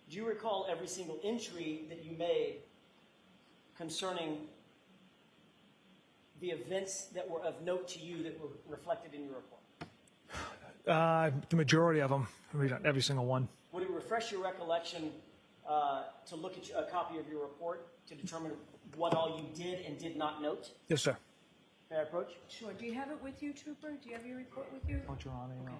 Do you recall every single entry that you made concerning the events that were of note to you that were reflected in your report? The majority of them. Every single one. Would it refresh your recollection to look at a copy of your report to determine what all you did and did not note? Yes, sir. May I approach? Sure. Do you have it with you, Trooper? Do you have your report with you? Don't you want to, Okay.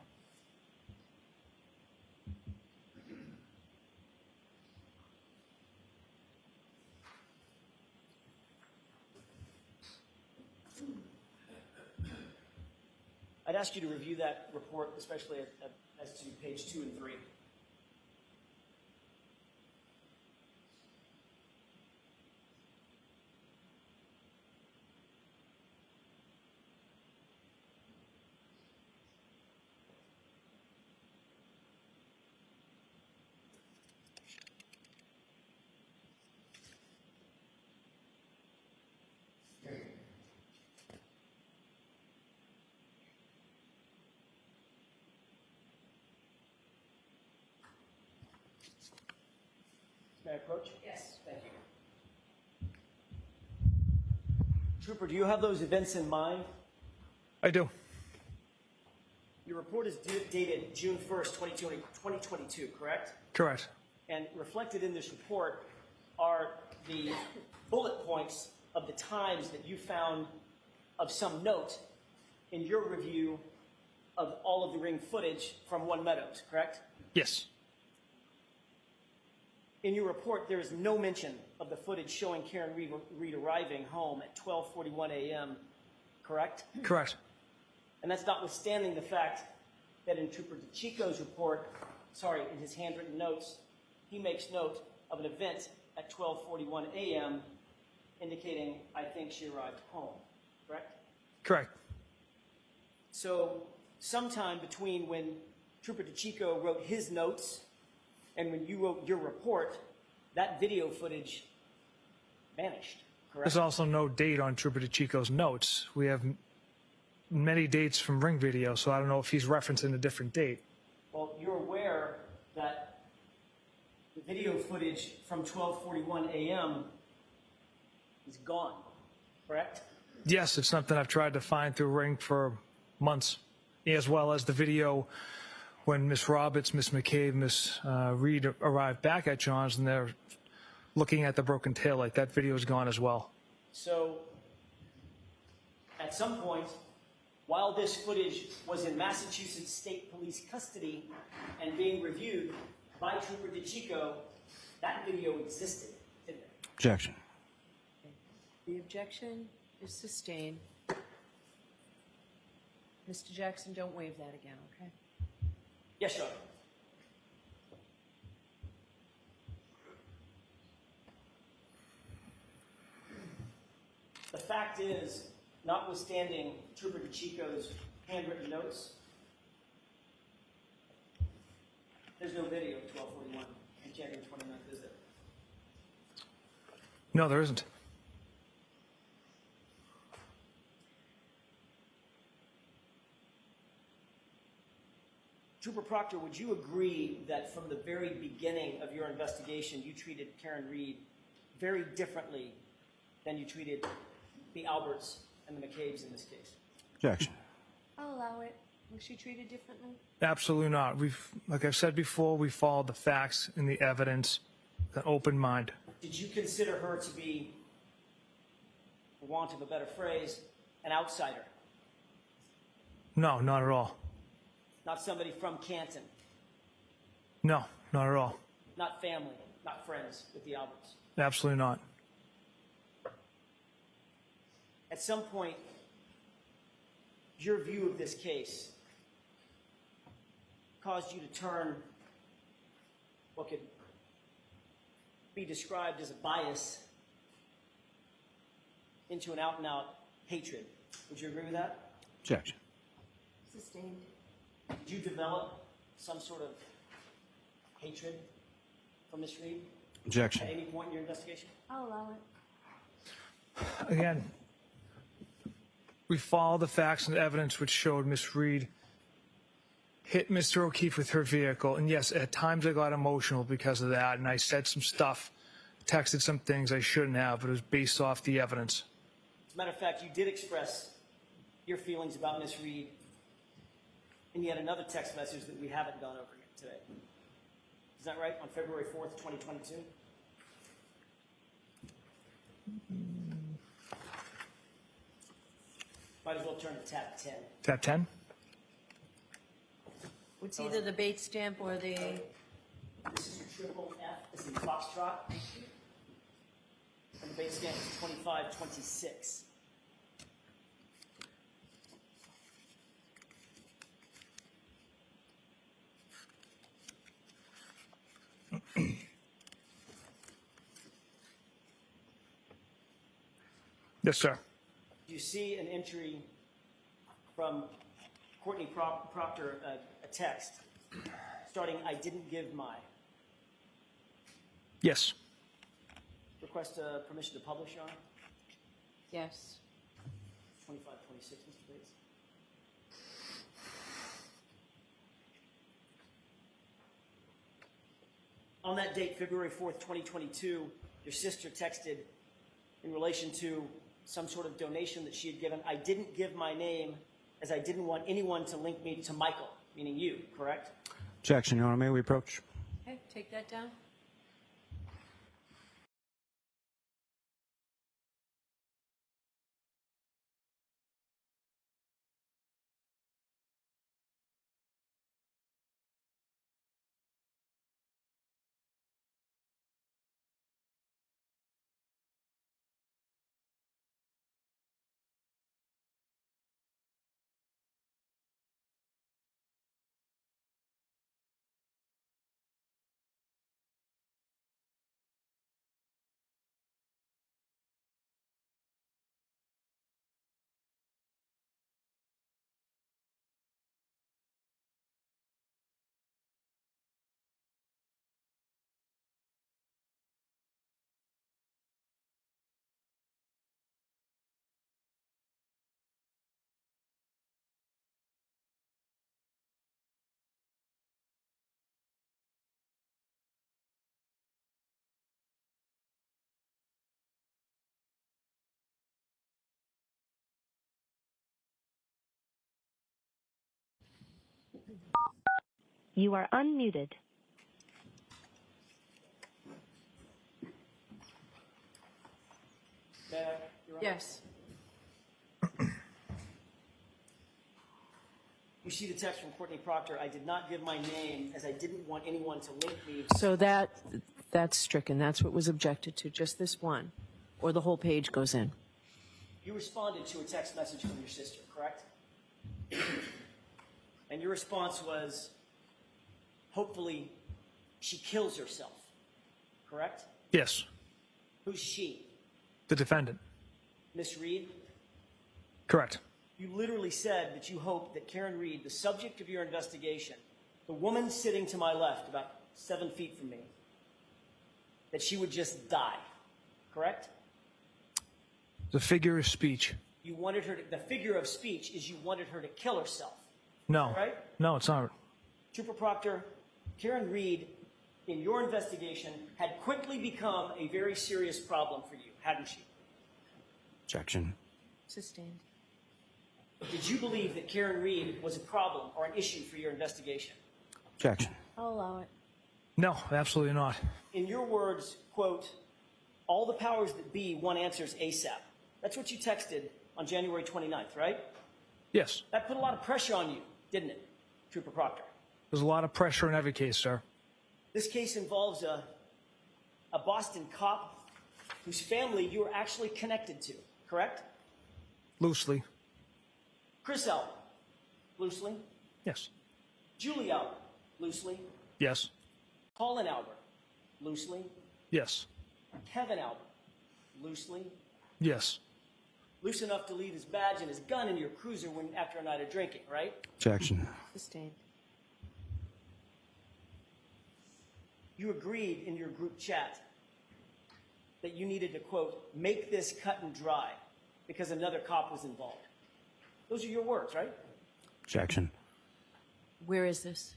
I'd ask you to review that report, especially as to page 2 and 3. May I approach? Yes. Thank you. Trooper, do you have those events in mind? I do. Your report is dated June 1st, 2022, correct? Correct. And reflected in this report are the bullet points of the times that you found of some note in your review of all of the ring footage from One Meadows, correct? Yes. In your report, there is no mention of the footage showing Karen Reed arriving home at 12:41 a.m., correct? Correct. And that's notwithstanding the fact that in Trooper DeChico's report, in his handwritten notes, he makes note of an event at 12:41 a.m. indicating, I think she arrived home, correct? Correct. So sometime between when Trooper DeChico wrote his notes and when you wrote your report, that video footage vanished, correct? There's also no date on Trooper DeChico's notes. We have many dates from ring video, so I don't know if he's referencing a different date. Well, you're aware that the video footage from 12:41 a.m. is gone, correct? Yes, it's something I've tried to find through ring for months, as well as the video when Miss Roberts, Miss McCabe, Miss Reed arrived back at John's and they're looking at the broken taillight. That video is gone as well. So, at some point, while this footage was in Massachusetts State Police custody and being reviewed by Trooper DeChico, that video existed, didn't it? Objection. The objection is sustained. Mr. Jackson, don't waive that again, okay? Yes, Your Honor. The fact is, notwithstanding Trooper DeChico's handwritten notes, there's no video of 12:41 and January 29th, is there? No, there isn't. Trooper Proctor, would you agree that from the very beginning of your investigation, you treated Karen Reed very differently than you treated the Alberts and the McCabe's in this case? Objection. I'll allow it. Was she treated differently? Absolutely not. Like I've said before, we followed the facts and the evidence, with an open mind. Did you consider her to be, for want of a better phrase, an outsider? No, not at all. Not somebody from Canton? No, not at all. Not family, not friends with the Alberts? Absolutely not. At some point, your view of this case caused you to turn what could be described as a bias into an out-and-out hatred. Would you agree with that? Objection. Sustained. Did you develop some sort of hatred for Miss Reed at Objection. any point in your investigation? I'll allow it. Again, we followed the facts and evidence which showed Miss Reed hit Mr. O'Keefe with her vehicle. And yes, at times I got emotional because of that, and I said some stuff, texted some things I shouldn't have, but it was based off the evidence. As a matter of fact, you did express your feelings about Miss Reed in yet another text message that we haven't gone over yet today. Is that right? On February 4th, 2022? Might as well turn to tab 10. Tab 10? It's either the bait stamp or the... This is your triple F, this is Foxtrot. And the base stamp is 2526. Yes, sir. You see an entry from Courtney Proctor, a text starting, I didn't give my. Yes. Request permission to publish, Your Honor? Yes. 2526, Mr. Bates. On that date, February 4th, 2022, your sister texted in relation to some sort of donation that she had given. I didn't give my name as I didn't want anyone to link me to Michael, meaning you, correct? Objection, Your Honor. May we approach? Okay, take that down. You are unmuted. Yes. You see the text from Courtney Proctor. I did not give my name as I didn't want anyone to link me. So that's stricken. That's what was objected to. Just this one, or the whole page goes in. You responded to a text message from your sister, correct? And your response was, hopefully she kills herself, correct? Yes. Who's she? The defendant. Miss Reed? Correct. You literally said that you hope that Karen Reed, the subject of your investigation, the woman sitting to my left, about 7 feet from me, that she would just die, correct? The figure of speech. You wanted her to, the figure of speech is you wanted her to kill herself, No. right? No, it's not. Trooper Proctor, Karen Reed, in your investigation, had quickly become a very serious problem for you, hadn't she? Objection. Sustained. Did you believe that Karen Reed was a problem or an issue for your investigation? Objection. I'll allow it. No, absolutely not. In your words, quote, all the powers that be want answers ASAP. That's what you texted on January 29th, right? Yes. That put a lot of pressure on you, didn't it, Trooper Proctor? There's a lot of pressure in every case, sir. This case involves a Boston cop whose family you were actually connected to, correct? Loosely. Chris L, loosely. Yes. Julie Albert, loosely. Yes. Colin Albert, loosely. Yes. Kevin Albert, loosely. Yes. Loose enough to leave his badge and his gun in your cruiser when after a night of drinking, right? Objection. Sustained. You agreed in your group chat that you needed to, quote, make this cut and dry because another cop was involved. Those are your words, right? Objection. Where is this?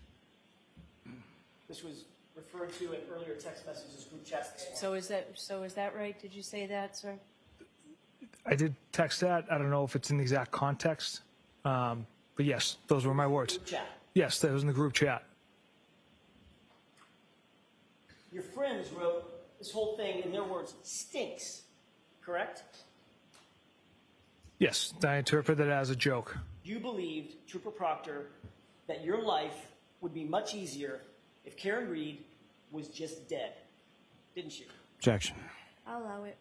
This was referred to in earlier text messages, group chats this morning. So is that right? Did you say that, sir? I did text that. I don't know if it's in the exact context. But yes, those were my words. Group chat. Yes, that was in the group chat. Your friends wrote this whole thing, in their words, stinks, correct? Yes, I interpret that as a joke. You believed, Trooper Proctor, that your life would be much easier if Karen Reed was just dead, didn't you? Objection. I'll allow it.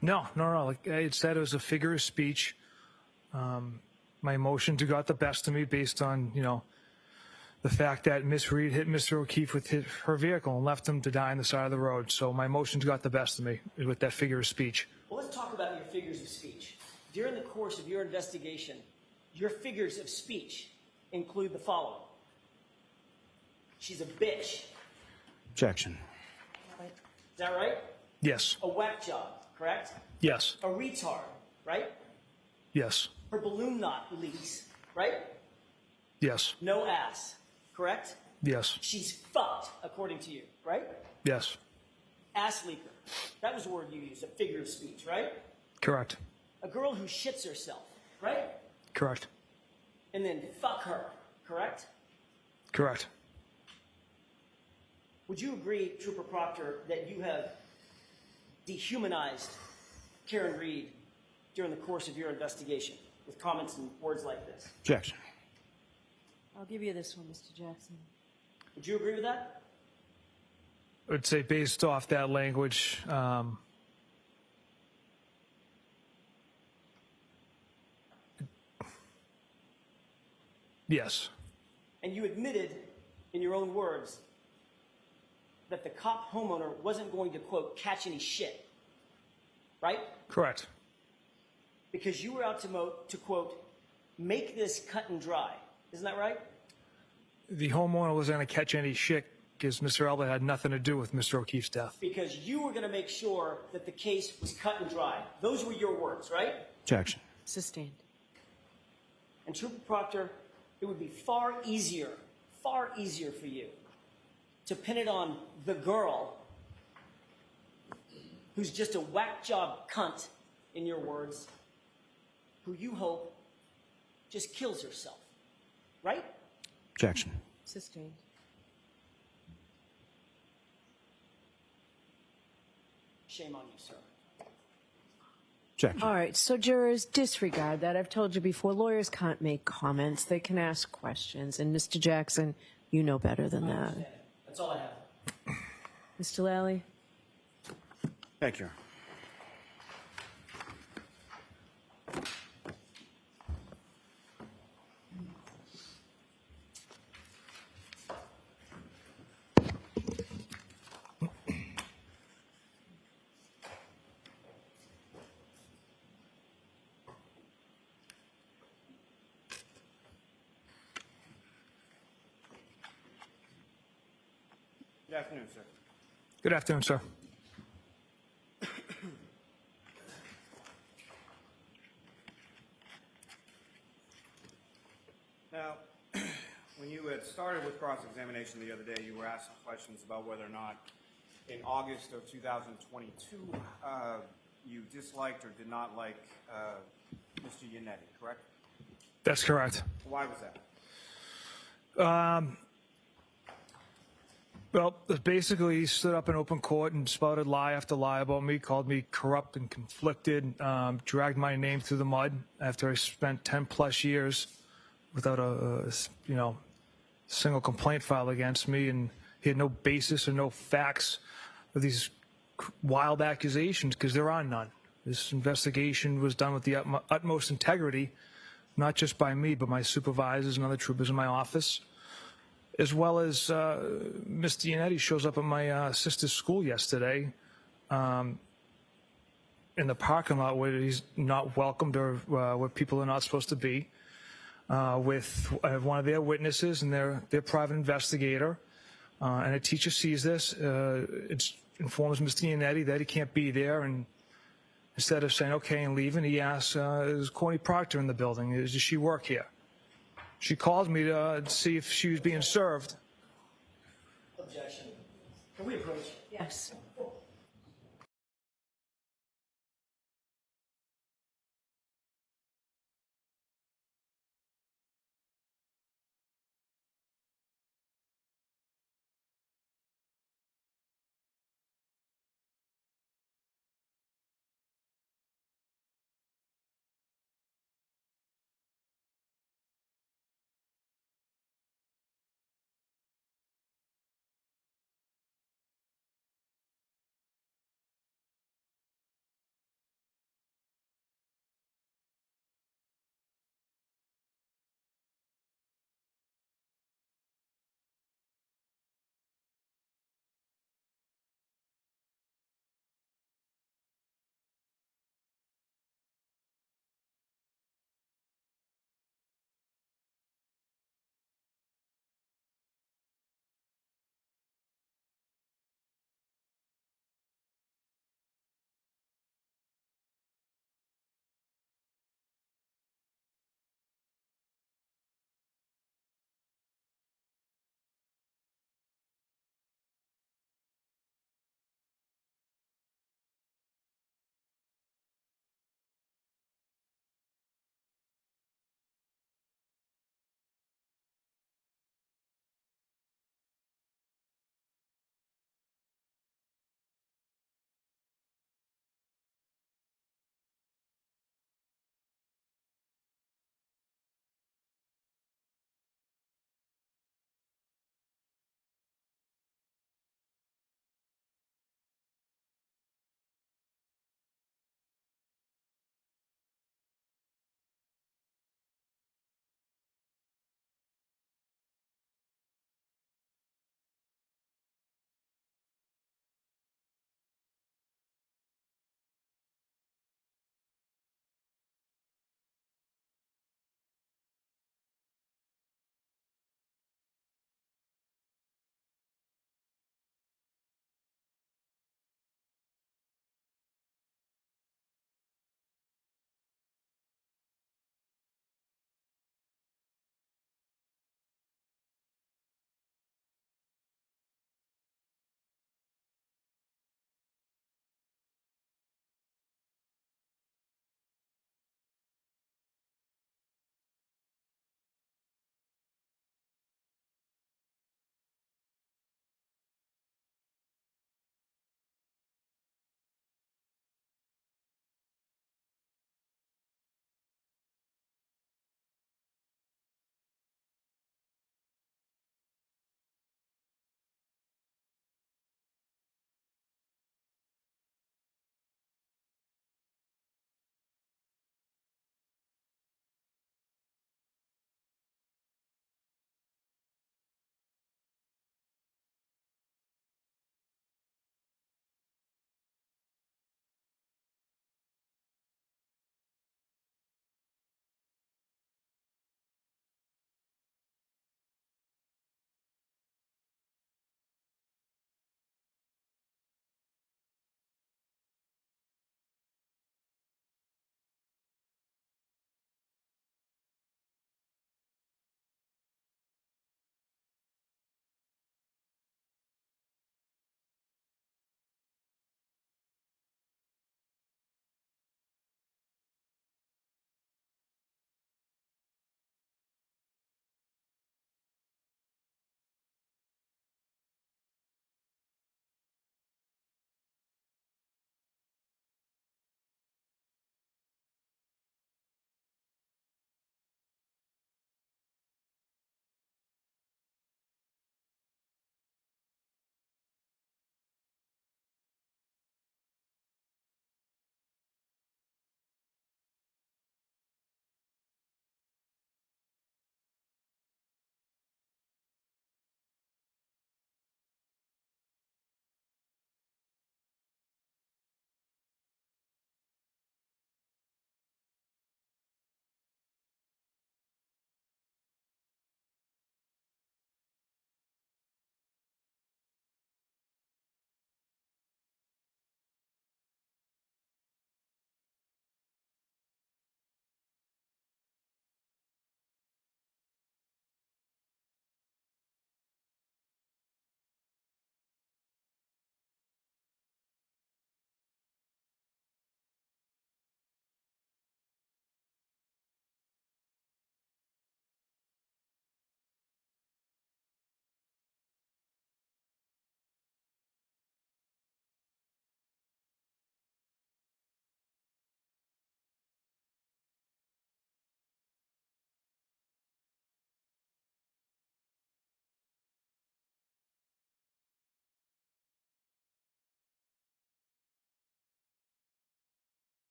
No. Like it said, it was a figure of speech. My emotions got the best of me based on, the fact that Miss Reed hit Mr. O'Keefe with her vehicle and left him to die on the side of the road. So my emotions got the best of me with that figure of speech. Well, let's talk about your figures of speech. During the course of your investigation, your figures of speech include the following. She's a bitch. Objection. Is that right? Yes. A whack job, correct? Yes. A retard, right? Yes. Her balloon knot leaks, right? Yes. No ass, correct? Yes. She's fucked, according to you, right? Yes. Ass leaker. That was the word you used, a figure of speech, right? Correct. A girl who shits herself, right? Correct. And then fuck her, correct? Correct. Would you agree, Trooper Proctor, that you have dehumanized Karen Reed during the course of your investigation with comments and words like this? Objection. I'll give you this one, Mr. Jackson. Would you agree with that? I would say based off that language, yes. And you admitted, in your own words, that the cop homeowner wasn't going to, quote, catch any shit, right? Correct. Because you were out to quote, make this cut and dry. Isn't that right? The homeowner wasn't going to catch any shit because Mr. Elba had nothing to do with Mr. O'Keefe's death. Because you were going to make sure that the case was cut and dry. Those were your words, right? Objection. Sustained. And Trooper Proctor, it would be far easier for you to pin it on the girl who's just a whack job cunt, in your words, who you hope just kills herself, right? Objection. Sustained. Shame on you, sir. Objection. All right, so jurors, disregard that. I've told you before, lawyers can't make comments. They can ask questions. And Mr. Jackson, you know better than that. That's all I have. Mr. Lally? Thank you. Good afternoon, sir. Good afternoon, sir. Now, when you had started with cross-examination the other day, you were asked some questions about whether or not in August of 2022 you disliked or did not like Mr. Yannetti, correct? That's correct. Why was that? Well, basically, he stood up in open court and spouted lie after lie about me, called me corrupt and conflicted, dragged my name through the mud after I spent 10 plus years without a single complaint filed against me, and he had no basis or no facts for these wild accusations because there are none. This investigation was done with the utmost integrity, not just by me, but my supervisors and other troopers in my office, as well as Mr. Yannetti shows up at my sister's school yesterday in the parking lot where he's not welcomed or where people are not supposed to be, with one of their witnesses and their private investigator. And a teacher sees this, it informs Mr. Yannetti that he can't be there, and instead of saying okay and leaving, he asks, is Courtney Proctor in the building? Does she work here? She called me to see if she was being served. Objection. Can we approach? Yes.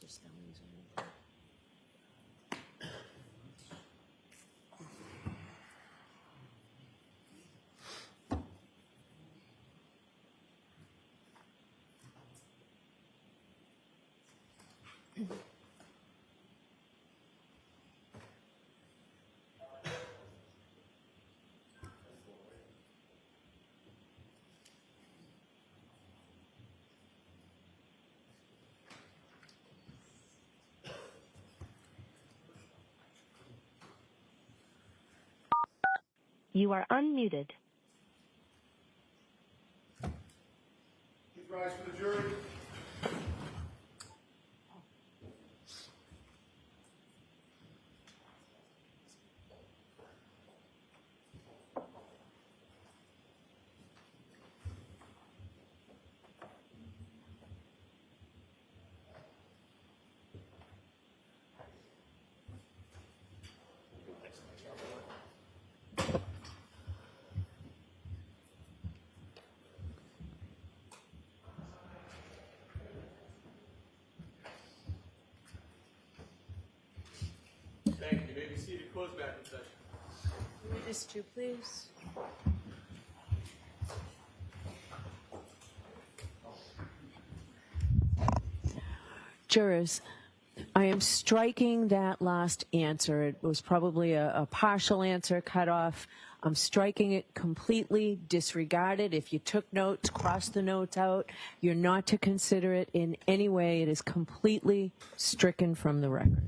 spellings or anything. You are unmuted. Please rise for the jury. Thank you. You may be seated. Close back in session. Witness two, please. Jurors, I am striking that last answer. It was probably a partial answer cut off. I'm striking it completely, disregard it. If you took notes, cross the notes out. You're not to consider it in any way. It is completely stricken from the record.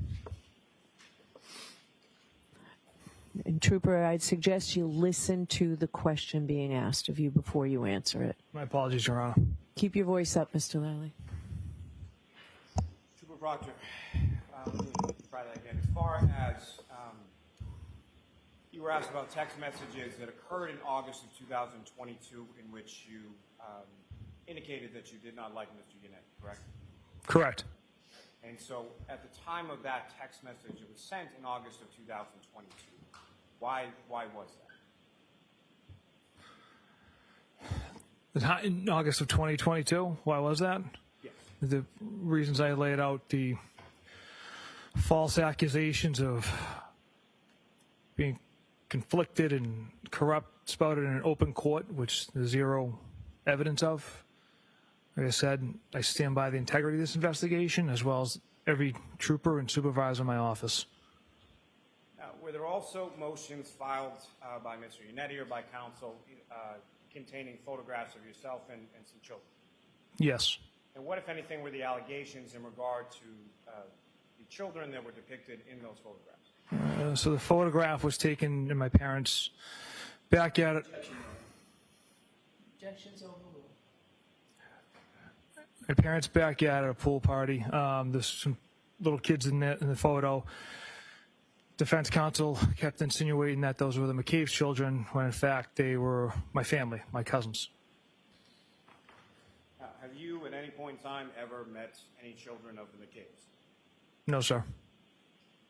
And Trooper, I'd suggest you listen to the question being asked of you before you answer it. My apologies, Your Honor. Keep your voice up, Mr. Lally. Trooper Proctor, let me try that again. As far as you were asked about text messages that occurred in August of 2022 in which you indicated that you did not like Mr. Yannette, correct? Correct. And so at the time of that text message, it was sent in August of 2022. Why was that? In August of 2022, why was that? Yes. The reasons I laid out, the false accusations of being conflicted and corrupt spouted in an open court, which there's zero evidence of. Like I said, I stand by the integrity of this investigation, as well as every trooper and supervisor in my office. Were there also motions filed by Mr. Yannette or by counsel containing photographs of yourself and some children? Yes. And what, if anything, were the allegations in regard to the children that were depicted in those photographs? So the photograph was taken in my parents' backyard. Objections overruled. My parents' backyard at a pool party. There's some little kids in the photo. Defense counsel kept insinuating that those were the McCabe's children, when in fact they were my family, my cousins. Have you at any point in time ever met any children of the McCabe's? No, sir.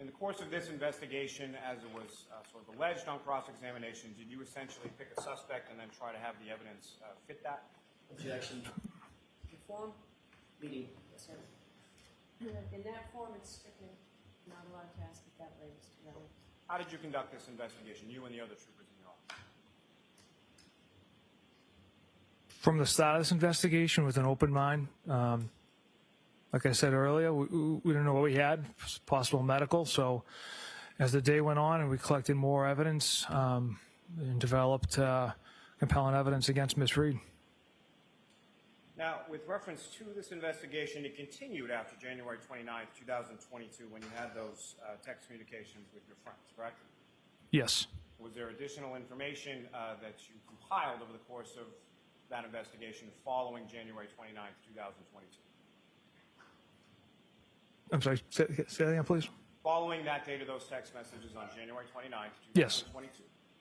In the course of this investigation, as it was sort of alleged on cross-examination, did you essentially pick a suspect and then try to have the evidence fit that? Objection. The form? Meeting. In that form, it's stricken. Not allowed to ask it that way, Mr. Lally. How did you conduct this investigation, you and the other troopers in your office? From the start of this investigation, with an open mind. Like I said earlier, we didn't know what we had, possible medical. So as the day went on and we collected more evidence and developed compelling evidence against Ms. Reed. Now, with reference to this investigation, it continued after January 29th, 2022, when you had those text communications with your friends, correct? Yes. Was there additional information that you compiled over the course of that investigation following January 29th, 2022? I'm sorry, say that again, please. Following that date of those text messages on January 29th, 2022, Yes.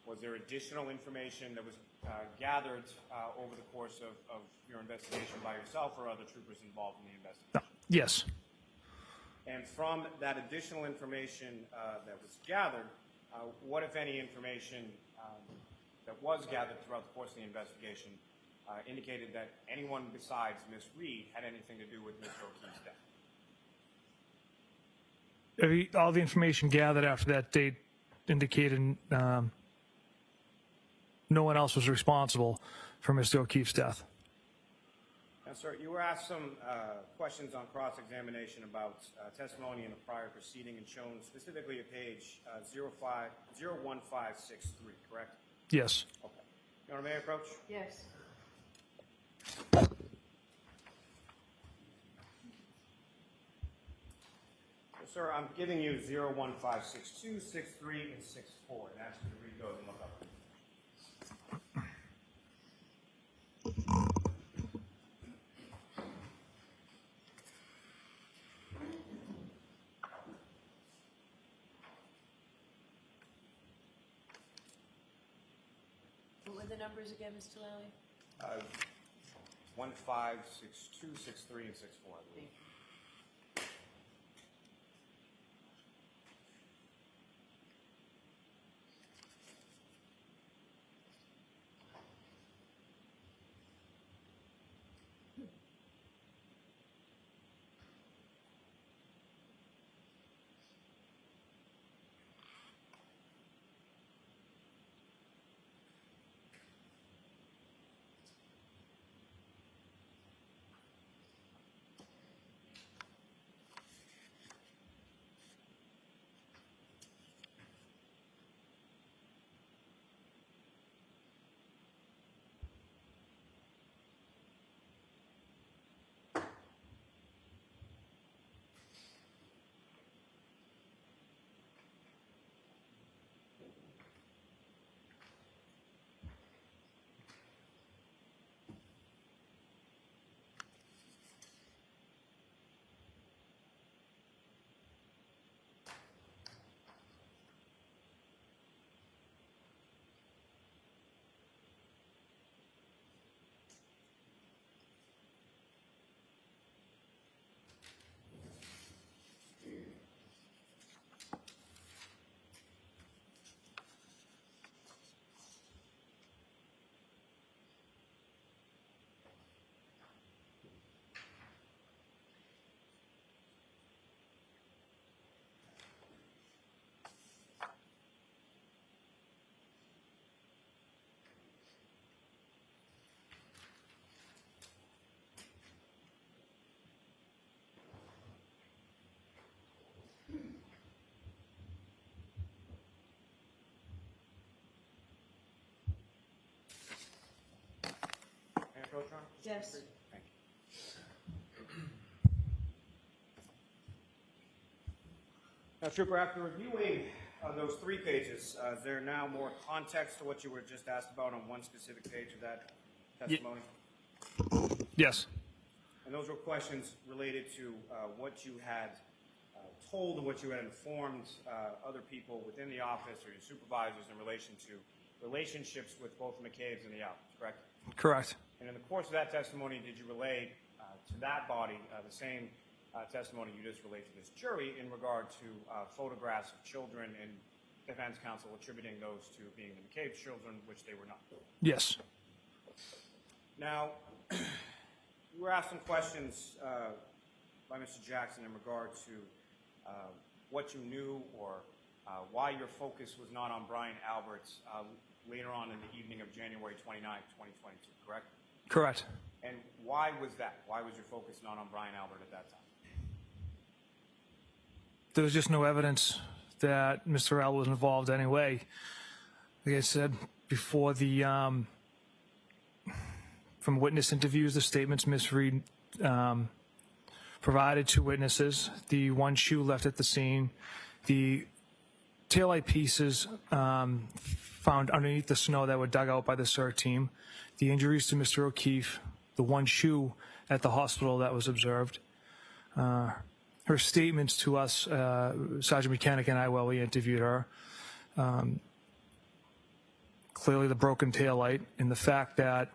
Was there additional information that was gathered over the course of your investigation by yourself or other troopers involved in the investigation? Yes. And from that additional information that was gathered, what, if any, information that was gathered throughout the course of the investigation indicated that anyone besides Ms. Reed had anything to do with Mr. O'Keefe's death? all the information gathered after that date indicated no one else was responsible for Mr. O'Keefe's death. Now, sir, you were asked some questions on cross-examination about testimony in a prior proceeding and shown specifically at page 01563, correct? Yes. Okay. Your Honor, may I approach? Yes. Sir, I'm giving you 01562, 63, and 64, and ask you to read those and look up. What were the numbers again, Mr. Lally? 1562, 63, and 64, I believe. Proctor? Yes. Thank you. Now, Trooper, after reviewing those 3 pages, is there now more context to what you were just asked about on one specific page of that testimony? Yes. And those were questions related to what you had told and what you had informed other people within the office or your supervisors in relation to relationships with both McCabe's and the office, correct? Correct. And in the course of that testimony, did you relay to that body the same testimony you just relayed to this jury in regard to photographs of children and defense counsel attributing those to being the McCabe's children, which they were not? Yes. Now, you were asked some questions by Mr. Jackson in regard to what you knew or why your focus was not on Brian Alberts later on in the evening of January 29, 2022, correct? Correct. And why was that? Why was your focus not on Brian Albert at that time? There was just no evidence that Mr. L was involved anyway. Like I said before, from witness interviews, the statements Ms. Reed provided to witnesses, the one shoe left at the scene, the taillight pieces found underneath the snow that were dug out by the CERT team, the injuries to Mr. O'Keefe, the one shoe at the hospital that was observed, her statements to us, Sergeant Mechanic and I, while we interviewed her, clearly the broken taillight, and the fact that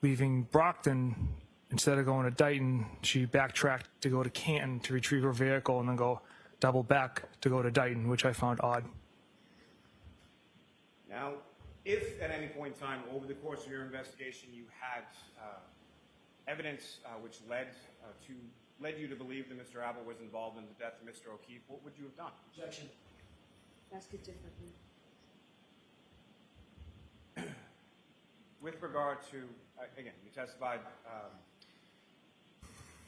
leaving Brockton, instead of going to Dighton, she backtracked to go to Canton to retrieve her vehicle and then go double back to go to Dighton, which I found odd. Now, if at any point in time over the course of your investigation you had evidence which led to led you to believe that Mr. Abbott was involved in the death of Mr. O'Keefe, what would you have done? Objection. Ask it differently. With regard to, again, you testified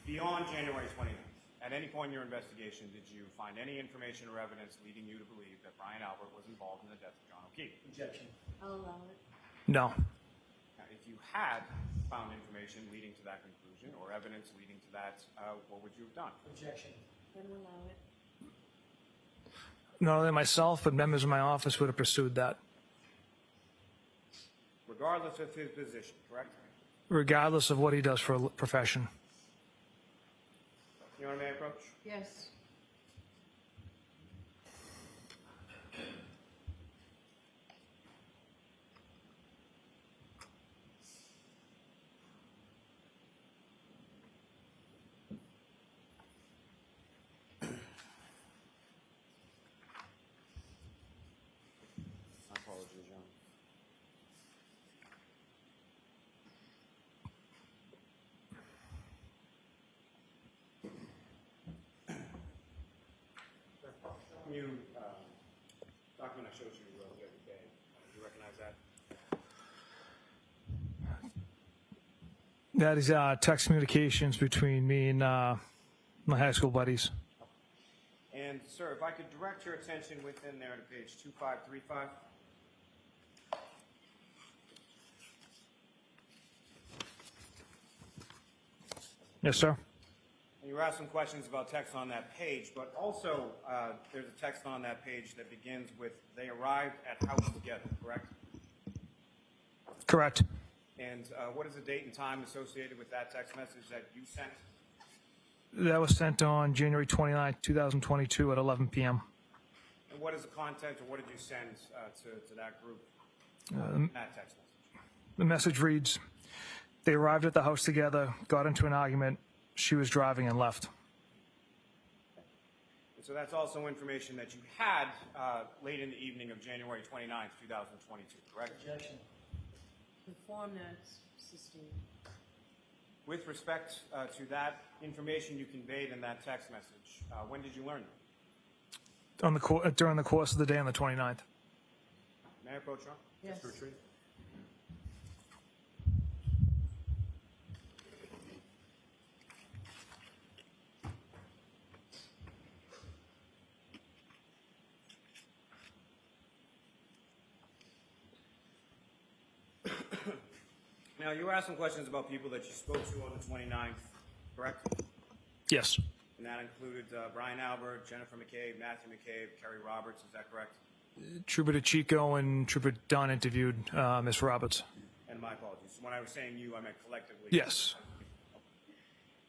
beyond January 29th. At any point in your investigation, did you find any information or evidence leading you to believe that Brian Albert was involved in the death of John O'Keefe? Objection. I'll allow it. No. Now, if you had found information leading to that conclusion or evidence leading to that, what would you have done? Objection. Then I'll allow it. Not only myself, but members of my office would have pursued that, Regardless of his position, correct? regardless of what he does for a profession. Your Honor, may I approach? Yes. My apologies, Your Honor. You, document I showed you the other day, do you recognize that? That is text communications between me and my high school buddies. And, sir, if I could direct your attention within there to page 2535. Yes, sir. And you were asked some questions about text on that page, but also there's a text on that page that begins with, they arrived at house together, correct? Correct. And what is the date and time associated with that text message that you sent? That was sent on January 29th, 2022 at 11 p.m. And what is the content, or what did you send to that group, in that text message? The message reads, they arrived at the house together, got into an argument, she was driving and left. And so that's also information that you had late in the evening of January 29th, 2022, correct? Objection. Inform that, sustained. With respect to that information you conveyed in that text message, when did you learn it? During the course of the day on the 29th. May I approach, Your Honor? Yes. Just retreat. Now, you were asked some questions about people that you spoke to on the 29th, correct? Yes. And that included Brian Albert, Jennifer McCabe, Matthew McCabe, Kerry Roberts, is that correct? Trooper DeChico and Trooper Dunn interviewed Miss Roberts. And my apologies. When I was saying you, I meant collectively. Yes.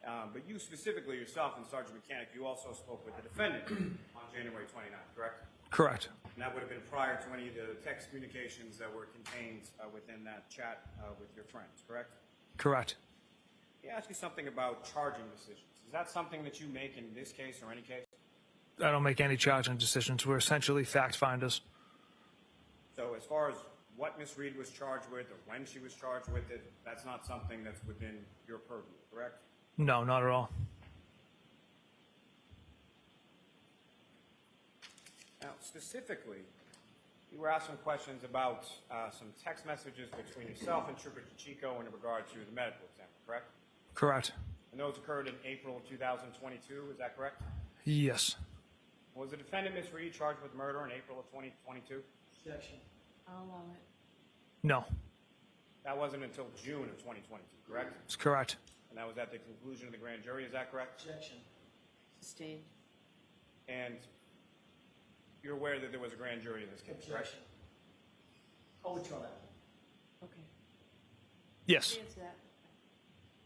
But you specifically yourself and Sergeant Mechanic, you also spoke with the defendant on January 29th, correct? Correct. And that would have been prior to any of the text communications that were contained within that chat with your friends, correct? Correct. Let me ask you something about charging decisions. Is that something that you make in this case or any case? I don't make any charging decisions. We're essentially fact finders. So as far as what Ms. Reed was charged with or when she was charged with it, that's not something that's within your purview, correct? No, not at all. Now, specifically, you were asked some questions about some text messages between yourself and Trooper DeChico in regard to the medical exam, correct? Correct. And those occurred in April 2022, is that correct? Yes. Was the defendant, Ms. Reed, charged with murder in April of 2022? Objection. I'll allow it. No. That wasn't until June of 2022, correct? It's correct. And that was at the conclusion of the grand jury, is that correct? Objection. Sustained. And you're aware that there was a grand jury in this case, correct? Objection. I'll withdraw that. Okay. Yes. Answer that.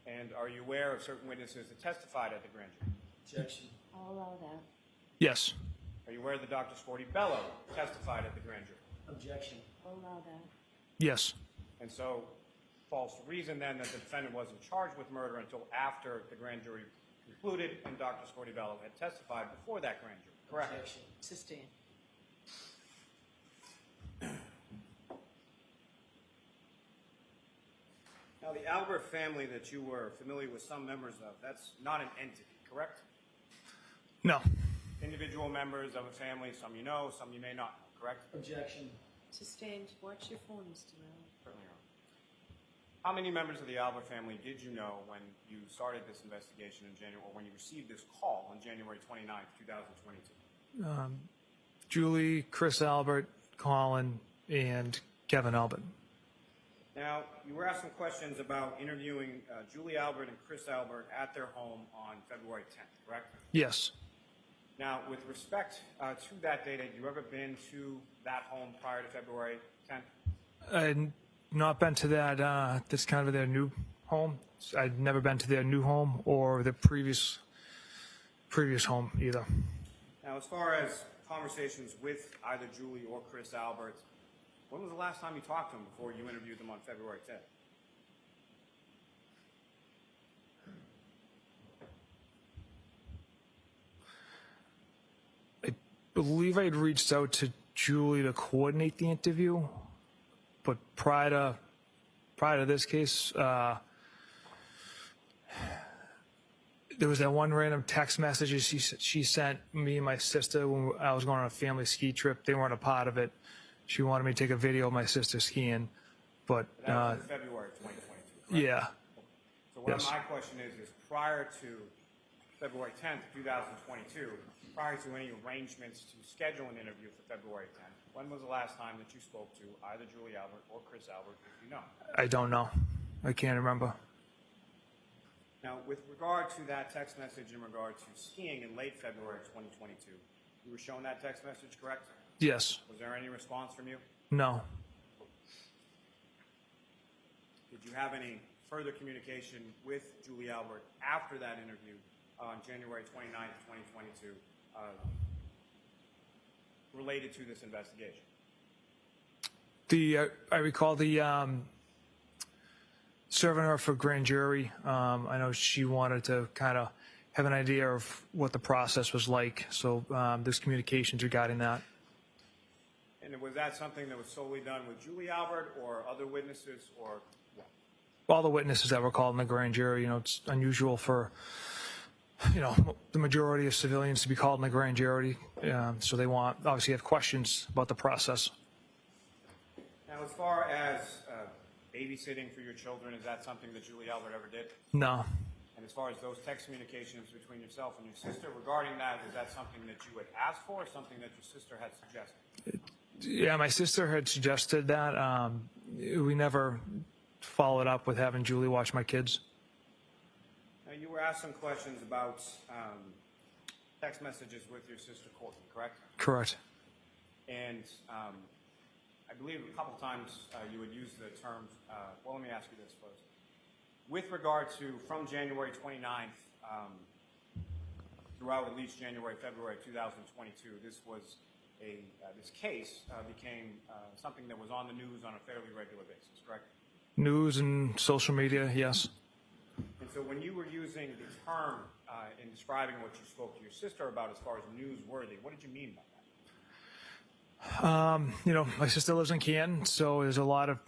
And are you aware of certain witnesses that testified at the grand jury? Objection. I'll allow that. Yes. Are you aware that Dr. Sporty Bello testified at the grand jury? Objection. I'll allow that. Yes. And so, false reason then that the defendant wasn't charged with murder until after the grand jury concluded and Dr. Sporty Bello had testified before that grand jury, correct? Objection. Sustained. Now, the Albert family that you were familiar with some members of, that's not an entity, correct? No. Individual members of a family, some you know, some you may not know, correct? Objection. Sustained. Watch your phone, Mr. Malley. Certainly are. How many members of the Albert family did you know when you started this investigation in January, or when you received this call on January 29th, 2022? Julie, Chris Albert, Colin, and Kevin Albert. Now, you were asked some questions about interviewing Julie Albert and Chris Albert at their home on February 10th, correct? Yes. Now, with respect to that date, had you ever been to that home prior to February 10th? I'd not been to that, that's kind of their new home. I'd never been to their new home or the previous home either. Now, as far as conversations with either Julie or Chris Albert, when was the last time you talked to them before you interviewed them on February 10th? I believe I'd reached out to Julie to coordinate the interview, but prior to this case, there was that one random text message she sent me and my sister when I was going on a family ski trip. They weren't a part of it. She wanted me to take a video of my sister skiing, but That was in February 2022, correct? yeah. So what Yes. my question is prior to February 10th, 2022, prior to any arrangements to schedule an interview for February 10th, when was the last time that you spoke to either Julie Albert or Chris Albert, if you know? I don't know. I can't remember. Now, with regard to that text message in regard to skiing in late February 2022, you were shown that text message, correct? Yes. Was there any response from you? No. Did you have any further communication with Julie Albert after that interview on January 29th, 2022, related to this investigation? I recall serving her for grand jury. I know she wanted to kind of have an idea of what the process was like, so there's communications regarding that. And was that something that was solely done with Julie Albert or other witnesses, or what? All the witnesses that were called in the grand jury, it's unusual for, the majority of civilians to be called in the grand jury. So they obviously have questions about the process. Now, as far as babysitting for your children, is that something that Julie Albert ever did? No. And as far as those text communications between yourself and your sister regarding that, is that something that you had asked for or something that your sister had suggested? Yeah, my sister had suggested that. We never followed up with having Julie watch my kids. Now, you were asked some questions about text messages with your sister Courtney, correct? Correct. And I believe a couple times you would use the term, well, let me ask you this first. With regard to from January 29th throughout at least January, February 2022, this was this case became something that was on the news on a fairly regular basis, correct? News and social media, yes. And so when you were using the term in describing what you spoke to your sister about as far as newsworthy, what did you mean by that? My sister lives in Canton, so there's a lot of,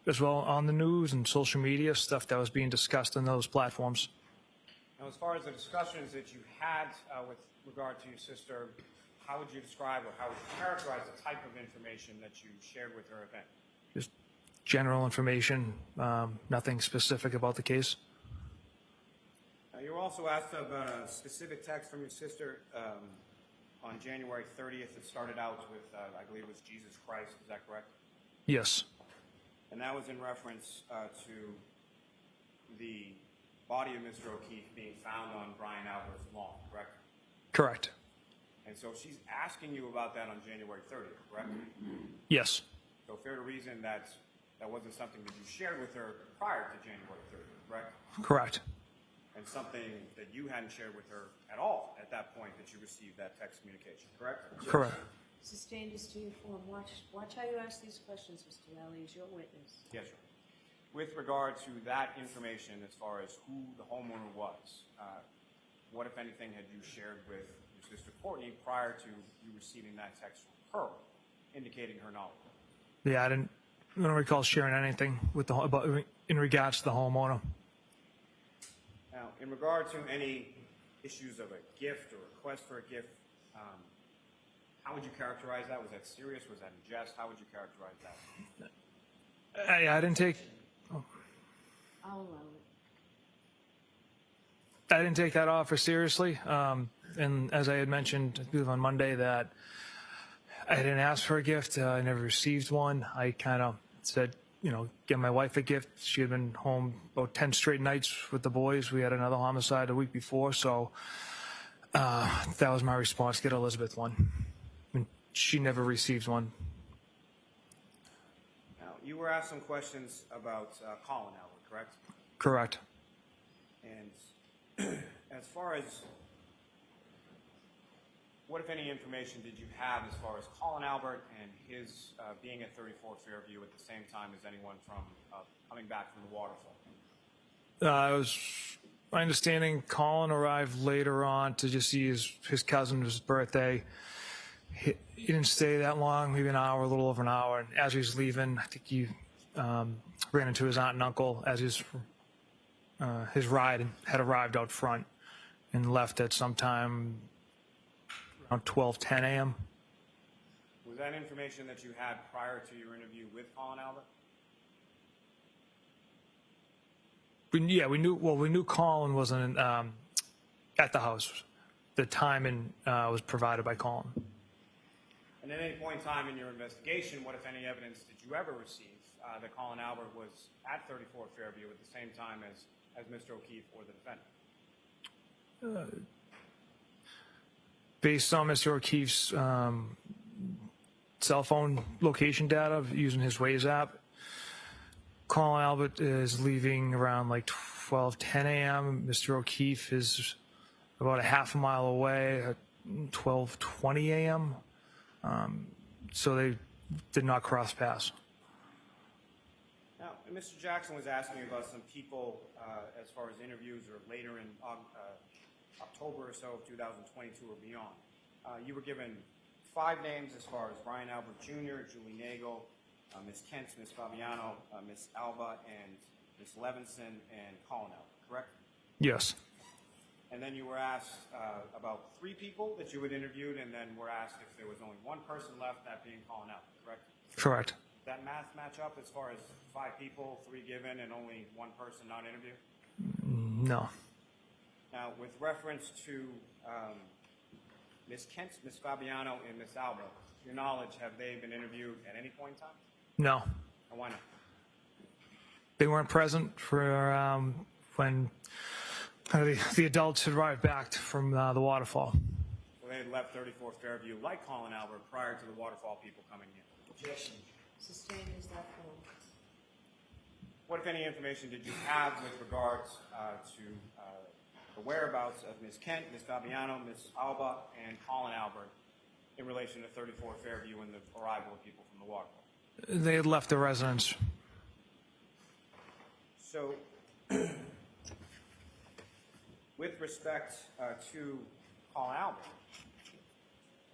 as well on the news and social media stuff that was being discussed on those platforms. Now, as far as the discussions that you had with regard to your sister, how would you describe or how would you characterize the type of information that you shared with her, if any? Just general information, nothing specific about the case. Now, you were also asked about a specific text from your sister on January 30th. It started out with, I believe it was Jesus Christ. Is that correct? Yes. And that was in reference to the body of Mr. O'Keefe being found on Brian Albert's lawn, correct? Correct. And so she's asking you about that on January 30th, correct? Yes. So fair to reason that wasn't something that you shared with her prior to January 30th, correct? Correct. And something that you hadn't shared with her at all at that point that you received that text communication, correct? Correct. Sustained is to your form. Watch how you ask these questions, Mr. Malley, as your witness. Yes, sir. With regard to that information as far as who the homeowner was, what, if anything, had you shared with your sister Courtney prior to you receiving that text from her, indicating her knowledge? Yeah, I don't recall sharing anything with in regards to the homeowner. Now, in regard to any issues of a gift or request for a gift. How would you characterize that? Was that serious? Was that in jest? How would you characterize that? I didn't take. I'll allow it. I didn't take that offer seriously. And as I had mentioned, I believe on Monday, that I didn't ask for a gift. I never received one. I kind of said, get my wife a gift. She had been home about 10 straight nights with the boys. We had another homicide a week before. So that was my response, get Elizabeth one. And she never received one. Now, you were asked some questions about Colin Albert, correct? Correct. And as far as what, if any, information did you have as far as Colin Albert and his being at 34 Fairview at the same time as anyone from coming back from the waterfall? My understanding, Colin arrived later on to just see his cousin's birthday. He didn't stay that long, maybe an hour, a little over an hour. And as he was leaving, I think he ran into his aunt and uncle as his ride had arrived out front and left at sometime around 12:10 a.m. Was that information that you had prior to your interview with Colin Albert? We knew Colin wasn't at the house. The timing was provided by Colin. And at any point in time in your investigation, what, if any, evidence did you ever receive that Colin Albert was at 34 Fairview at the same time as Mr. O'Keefe or the defendant? Based on Mr. O'Keefe's cell phone location data using his Waze app, Colin Albert is leaving around like 12:10 a.m. Mr. O'Keefe is about a half a mile away at 12:20 a.m. So they did not cross paths. Now, Mr. Jackson was asking you about some people as far as interviews or later in October or so of 2022 or beyond. You were given 5 names as far as Brian Albert Jr., Julie Nagel, Ms. Kent, Ms. Fabiano, Ms. Alba, and Ms. Levinson, and Colin Albert, correct? Yes. And then you were asked about 3 people that you had interviewed, and then were asked if there was only 1 person left, that being Colin Albert, correct? Correct. Does that math match up as far as 5 people, 3 given, and only 1 person not interviewed? No. Now, with reference to Ms. Kent, Ms. Fabiano, and Ms. Alba, to your knowledge, have they been interviewed at any point in time? No. And why not? They weren't present for when the adults had arrived back from the waterfall. So they had left 34 Fairview like Colin Albert prior to the waterfall people coming in. Objection. Sustained is that full. What, if any, information did you have with regards to the whereabouts of Ms. Kent, Ms. Fabiano, Ms. Alba, and Colin Albert in relation to 34 Fairview and the arrival of people from the waterfall? They had left the residence. So, with respect to Colin Albert,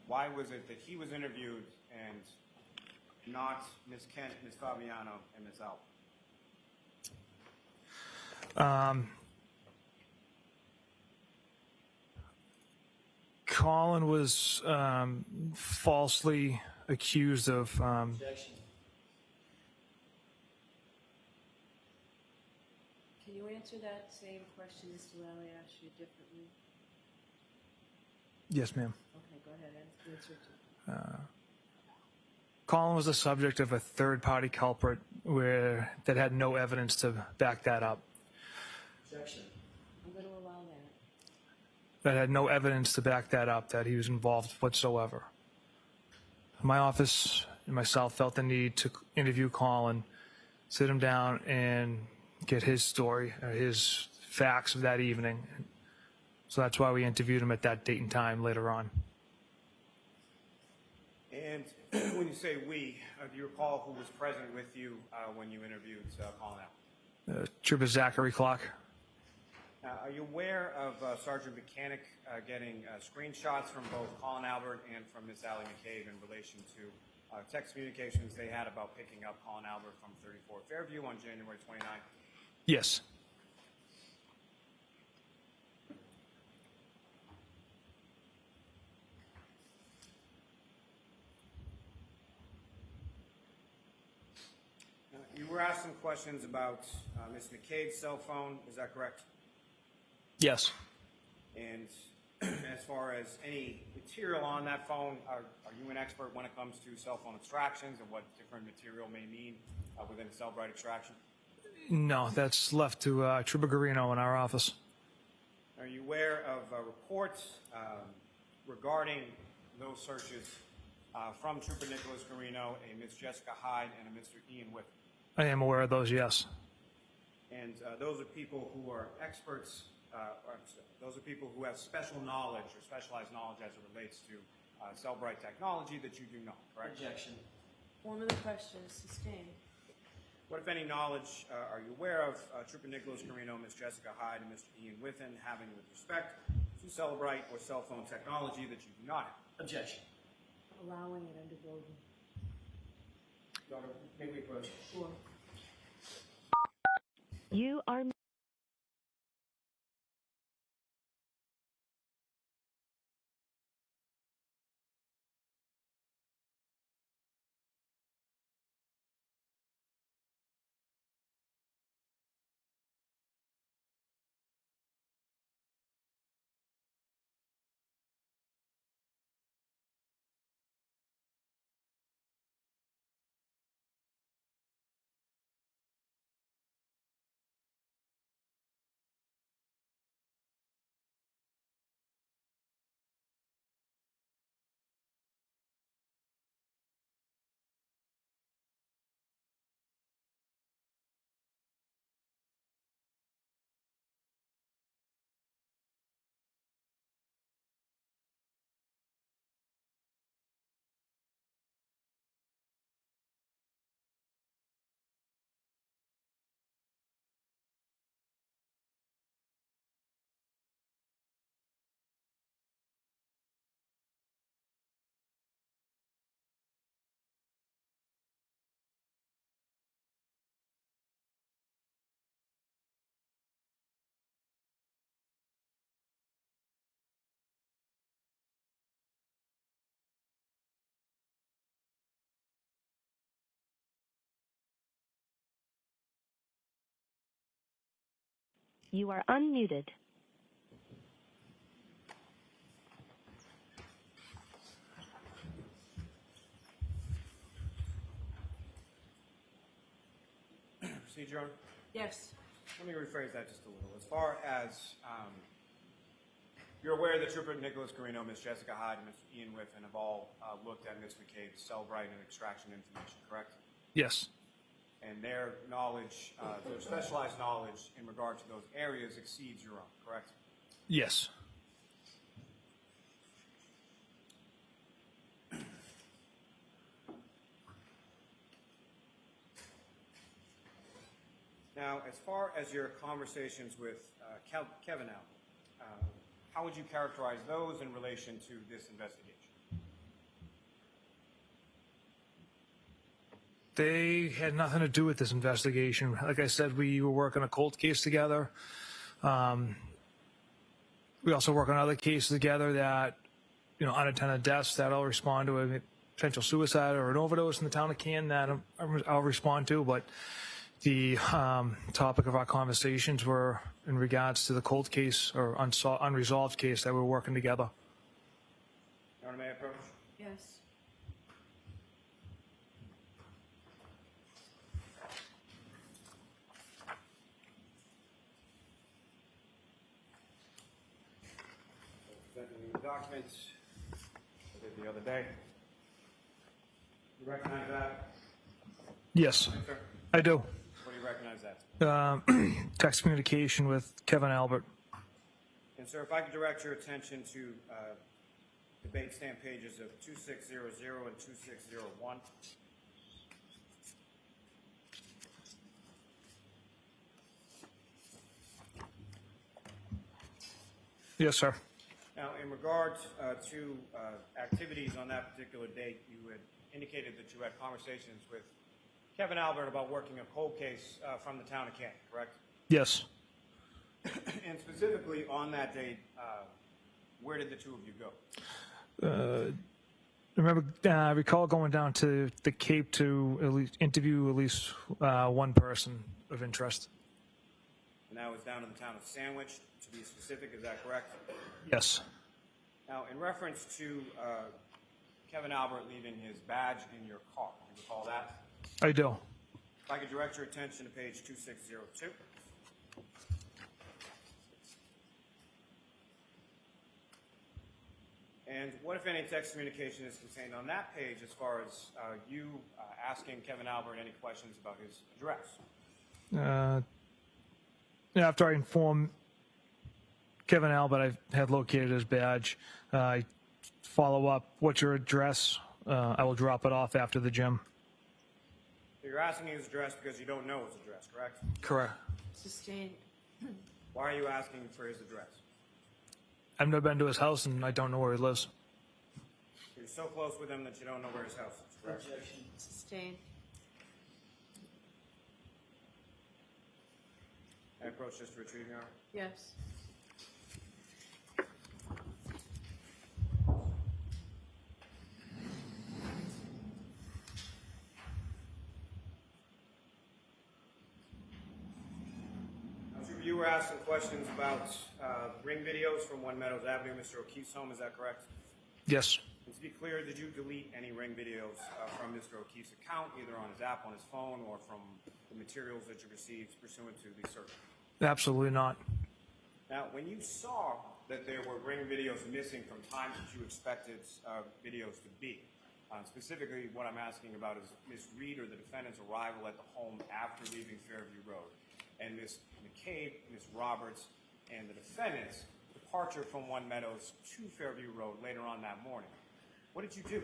why was it that he was interviewed and not Ms. Kent, Ms. Fabiano, and Ms. Alba? Colin was falsely accused of. Objection. Can you answer that same question Mr. Lally asked you differently? Yes, ma'am. Okay, go ahead and answer it. Colin was the subject of a third-party culprit that had no evidence to back that up. Objection. I'm going to allow that. That had no evidence to back that up, that he was involved whatsoever. My office and myself felt the need to interview Colin, sit him down, and get his story, his facts of that evening. So that's why we interviewed him at that date and time later on. And when you say we, do you recall who was present with you when you interviewed Colin Albert? Trooper Zachary Clark. Are you aware of Sergeant Mechanic getting screenshots from both Colin Albert and from Miss Allie McCabe in relation to text communications they had about picking up Colin Albert from 34 Fairview on January 29th? Yes. You were asked some questions about Ms. McCabe's cell phone, is that correct? Yes. And as far as any material on that phone, are you an expert when it comes to cell phone extractions and what different material may mean within a Cellbrite extraction? No, that's left to Trooper Garino in our office. Are you aware of reports regarding those searches from Trooper Nicholas Garino, a Ms. Jessica Hyde, and a Mr. Ian Whip? I am aware of those, yes. And those are people who are experts, those are people who have special knowledge or specialized knowledge as it relates to Cellbrite technology that you do not, correct? Objection. Form of the question is sustained. What, if any, knowledge are you aware of Trooper Nicholas Garino, Ms. Jessica Hyde, and Mr. Ian Whiffen having with respect to Cellbrite or cell phone technology that you do not have? Objection. Allowing it under voting. Doctor, may we approach? Sure. You are unmuted. Procedure on? Yes. Let me rephrase that just a little. As far as you're aware that Trooper Nicholas Garino, Ms. Jessica Hyde, and Mr. Ian Whiffen have all looked at Ms. McCabe's Cellbrite and extraction information, correct? Yes. And their knowledge, their specialized knowledge in regard to those areas exceeds your own, correct? Yes. Now, as far as your conversations with Kevin Allen, how would you characterize those in relation to this investigation? They had nothing to do with this investigation. Like I said, we were working a cold case together. We also work on other cases together that, unattended deaths that I'll respond to, a potential suicide or an overdose in the town of Canton that I'll respond to. But the topic of our conversations were in regards to the cold case or unresolved case that we're working together. Your Honor, may I approach? Yes. Presenting the documents I did the other day. You recognize that? Yes, Yes, sir. I do. What do you recognize that? Text communication with Kevin Albert. And sir, if I could direct your attention to debate stamp pages of 2600 and 2601. Yes, sir. Now, in regards to activities on that particular date, you had indicated that you had conversations with Kevin Albert about working a cold case from the town of Canton, correct? Yes. And specifically on that date, where did the two of you go? I recall going down to the Cape to at least interview at least one person of interest. And that was down in the town of Sandwich, to be specific. Is that correct? Yes. Now, in reference to Kevin Albert leaving his badge in your car, you recall that? I do. If I could direct your attention to page 2602. And what, if any, text communication is contained on that page as far as you asking Kevin Albert any questions about his address? After I informed Kevin Albert I had located his badge, I follow up, what's your address? I will drop it off after the gym. So you're asking his address because you don't know his address, correct? Correct. Sustained. Why are you asking for his address? I've never been to his house and I don't know where he lives. You're so close with him that you don't know where his house is, correct? Sustained. I approach this to retrieve your honor. Yes. You were asking questions about ring videos from One Meadows Avenue, Mr. O'Keefe's home, is that correct? Yes. And to be clear, did you delete any ring videos from Mr. O'Keefe's account, either on his app, on his phone, or from the materials that you received pursuant to the search? Absolutely not. Now, when you saw that there were ring videos missing from times that you expected videos to be, specifically what I'm asking about is Ms. Reed or the defendant's arrival at the home after leaving Fairview Road, and Ms. McCabe, Ms. Roberts, and the defendant's departure from One Meadows to Fairview Road later on that morning. What did you do?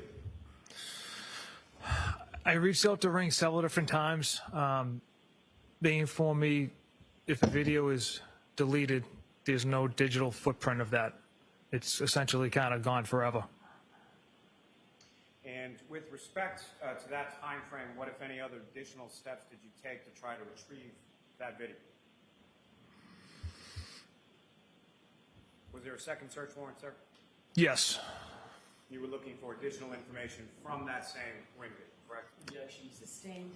I reached out to Ring several different times. They informed me if a video is deleted, there's no digital footprint of that. It's essentially kind of gone forever. And with respect to that time frame, what, if any, other additional steps did you take to try to retrieve that video? Was there a second search warrant, sir? Yes. You were looking for additional information from that same ring video, correct? Objection sustained.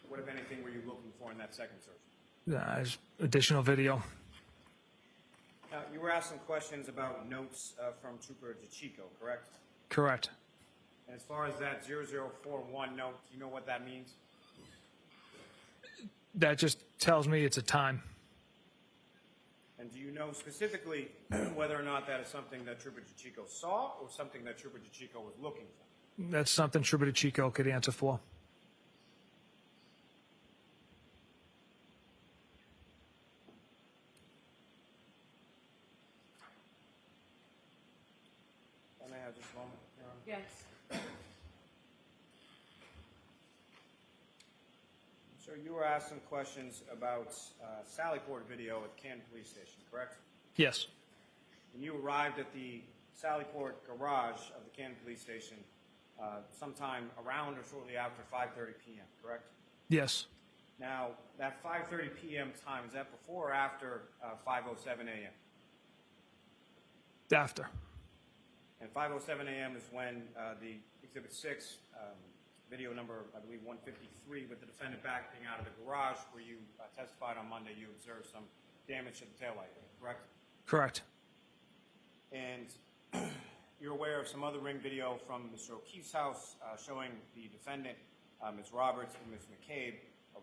What, if anything, were you looking for in that second search? There's additional video. Now, you were asking questions about notes from Trooper DeChico, correct? Correct. And as far as that 0041 note, do you know what that means? That just tells me it's a time. And do you know specifically whether or not that is something that Trooper DeChico saw or something that Trooper DeChico was looking for? That's something Trooper Chico could answer for. Can I have just a moment, Your Honor? Yes. So you were asking questions about Sallyport video at Canton Police Station, correct? Yes. When you arrived at the Sallyport garage of the Canton Police Station sometime around or shortly after 5:30 p.m., correct? Yes. Now, that 5:30 p.m. time, is that before or after 5:07 a.m.? After. And 5:07 a.m. is when the Exhibit 6, video number, I believe, 153, with the defendant backing out of the garage where you testified on Monday, you observed some damage to the taillight, correct? Correct. And you're aware of some other ring video from Mr. O'Keefe's house showing the defendant, Ms. Roberts and Ms. McCabe,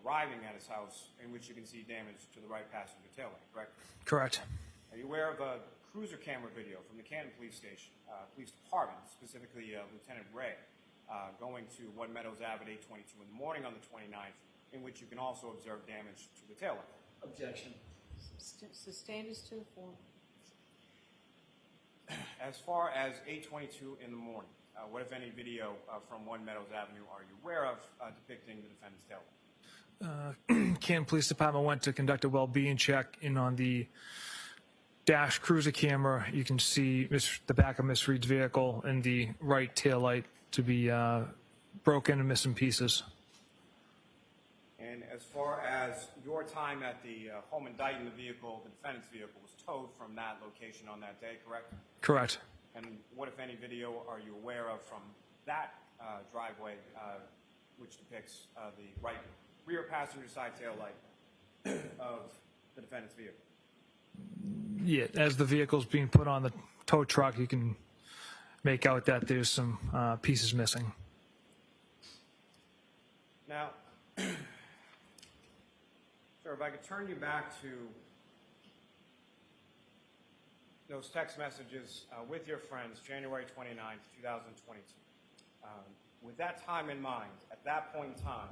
arriving at his house, in which you can see damage to the right passenger taillight, correct? Correct. Are you aware of a cruiser camera video from the Canton Police Station, Police Department, specifically Lieutenant Ray, going to One Meadows Ave at 8:22 in the morning on the 29th, in which you can also observe damage to the taillight? Objection. Sustained is to the form. As far as 8:22 in the morning, what, if any, video from One Meadows Avenue are you aware of depicting the defendant's taillight? Canton Police Department went to conduct a well-being check, and on the dash cruiser camera, you can see the back of Miss Reed's vehicle and the right taillight to be broken and missing pieces. And as far as your time at the home indicting the vehicle, the defendant's vehicle was towed from that location on that day, correct? Correct. And what, if any, video are you aware of from that driveway, which depicts the right rear passenger side tail light of the defendant's vehicle. Yeah, as the vehicle's being put on the tow truck, you can make out that there's some pieces missing. Now, sir, if I could turn you back to those text messages with your friends, January 29th, 2022. With that time in mind, at that point in time,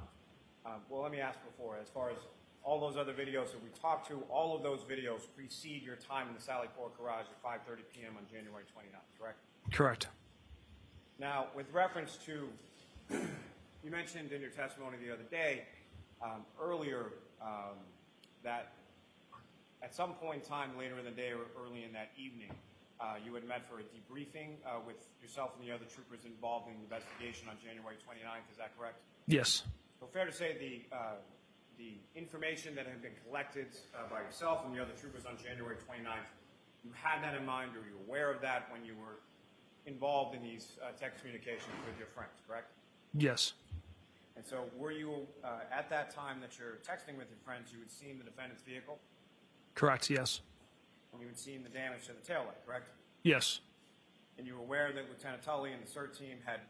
well, let me ask before, as far as all those other videos that we talked to, all of those videos precede your time in the Sallyport garage at 5:30 p.m. on January 29th, correct? Correct. Now, with reference to, you mentioned in your testimony the other day, earlier, that at some point in time later in the day or early in that evening, you had met for a debriefing with yourself and the other troopers involved in the investigation on January 29th, is that correct? Yes. So fair to say the information that had been collected by yourself and the other troopers on January 29th, you had that in mind, or you were aware of that when you were involved in these text communications with your friends, correct? Yes. And so were you, at that time that you're texting with your friends, you had seen the defendant's vehicle? Correct, yes. And you had seen the damage to the taillight, correct? Yes. And you were aware that Lieutenant Tully and the CERT team had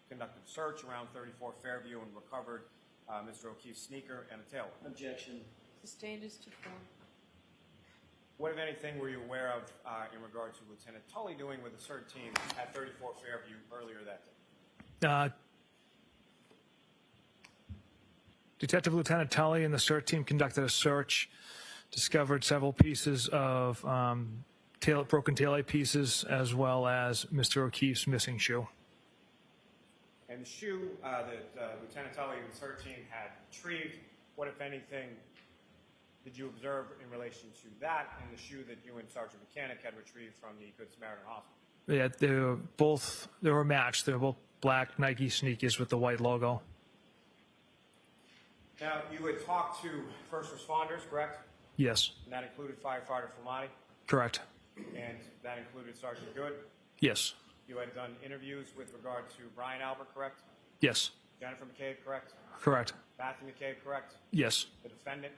conducted a search around 34 Fairview and recovered Mr. O'Keefe's sneaker and a taillight. Objection. Sustained as to form. What, if anything, were you aware of in regard to Lieutenant Tully doing with the CERT team at 34 Fairview earlier that day? Detective Lieutenant Tully and the CERT team conducted a search, discovered several pieces of broken taillight pieces, as well as Mr. O'Keefe's missing shoe. And the shoe that Lieutenant Tully and the CERT team had retrieved, what, if anything, did you observe in relation to that and the shoe that you and Sergeant Mechanic had retrieved from the Good Samaritan Hospital? Yeah, they were matched. They were both black Nike sneakers with the white logo. Now, you had talked to first responders, correct? Yes. And that included firefighter Flamati, Correct. and that included Sergeant Good. Yes. You had done interviews with regard to Brian Albert, correct? Yes. Jennifer McCabe, correct? Correct. Matthew McCabe, correct? Yes. The defendant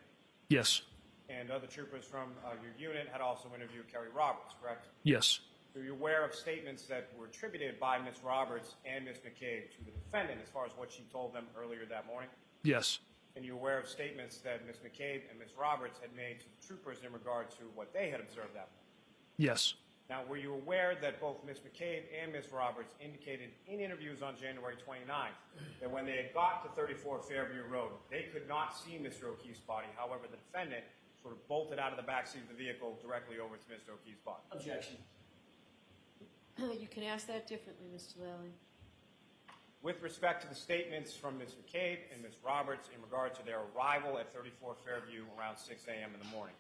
Yes. and other troopers from your unit had also interviewed Kerry Roberts, correct? Yes. So you're aware of statements that were attributed by Ms. Roberts and Ms. McCabe to the defendant as far as what she told them earlier that morning? Yes. And you're aware of statements that Ms. McCabe and Ms. Roberts had made to the troopers in regard to what they had observed that morning? Yes. Now, were you aware that both Ms. McCabe and Ms. Roberts indicated in interviews on January 29th that when they had got to 34 Fairview Road, they could not see Mr. O'Keefe's body? However, the defendant sort of bolted out of the backseat of the vehicle directly over to Mr. O'Keefe's body. Objection. You can ask that differently, Mr. Lally. With respect to the statements from Ms. McCabe and Ms. Roberts in regard to their arrival at 34 Fairview around 6 a.m. in the morning,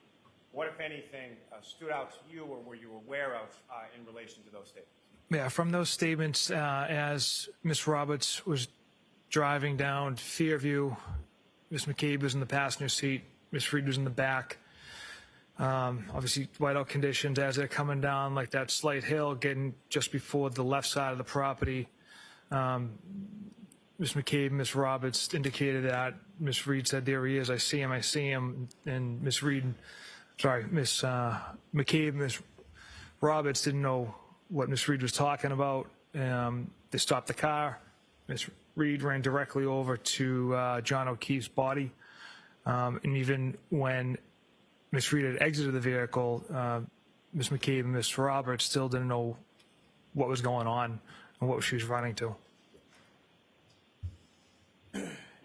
what, if anything, stood out to you or were you aware of in relation to those statements? Yeah, from those statements, as Miss Roberts was driving down Fairview, Miss McCabe was in the passenger seat, Miss Reed was in the back. Obviously, whiteout conditions as they're coming down like that slight hill, getting just before the left side of the property. Miss McCabe and Miss Roberts indicated that. Miss Reed said, "There he is. I see him." And Miss McCabe and Miss Roberts didn't know what Miss Reed was talking about. They stopped the car. Miss Reed ran directly over to John O'Keefe's body. And even when Miss Reed had exited the vehicle, Miss McCabe and Miss Roberts still didn't know what was going on and what she was running to.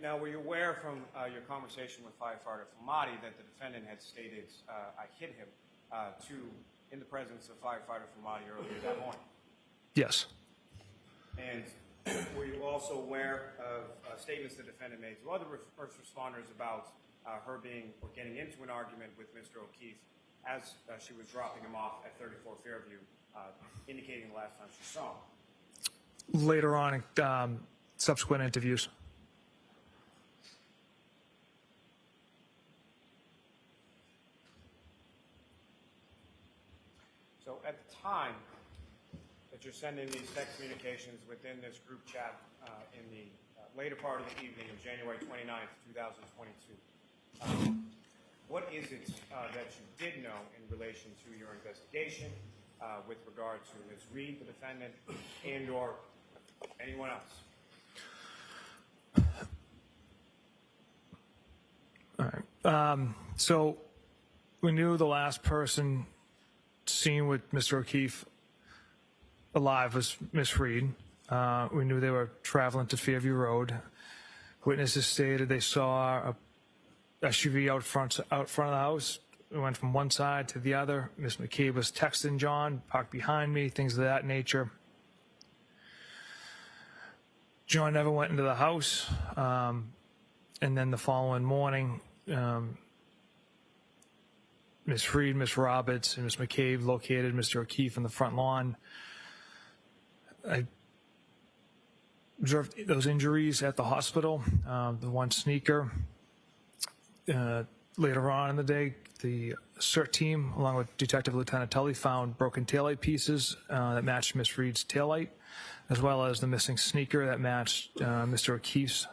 Now, were you aware from your conversation with firefighter Flamati that the defendant had stated, "I hit him," in the presence of firefighter Flamati earlier that morning? Yes. And were you also aware of statements the defendant made to other first responders about her being or getting into an argument with Mr. O'Keefe as she was dropping him off at 34 Fairview, indicating the last time she saw him? Later on in subsequent interviews. So at the time that you're sending these text communications within this group chat in the later part of the evening of January 29th, 2022. What is it that you did know in relation to your investigation with regard to Ms. Reed, the defendant, and or anyone else? All right. So we knew the last person seen with Mr. O'Keefe alive was Miss Reed. We knew they were traveling to Fairview Road. Witnesses stated they saw a SUV out front of the house. It went from one side to the other. Miss McCabe was texting John, parked behind me, things of that nature. John never went into the house. And then the following morning, Miss Reed, Miss Roberts, and Miss McCabe located Mr. O'Keefe on the front lawn. I observed those injuries at the hospital. The one sneaker. Later on in the day, the CERT team, along with Detective Lieutenant Tully, found broken taillight pieces that matched Miss Reed's taillight, as well as the missing sneaker that matched Mr. O'Keefe's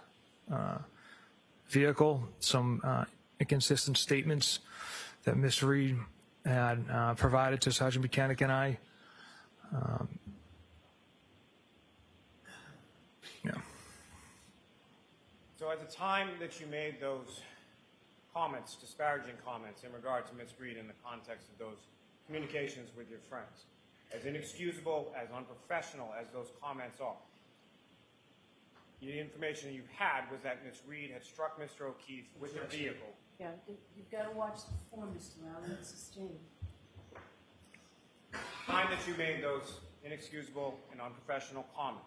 vehicle. Some inconsistent statements that Miss Reed had provided to Sergeant Buchanan and I. Yeah. So at the time that you made those comments, disparaging comments in regard to Ms. Reed in the context of those communications with your friends, as inexcusable, as unprofessional as those comments are, the information you had was that Ms. Reed had struck Mr. O'Keefe with her vehicle. Yeah, you've got to watch the form, Mr. Allen, it's sustained. The time that you made those inexcusable and unprofessional comments,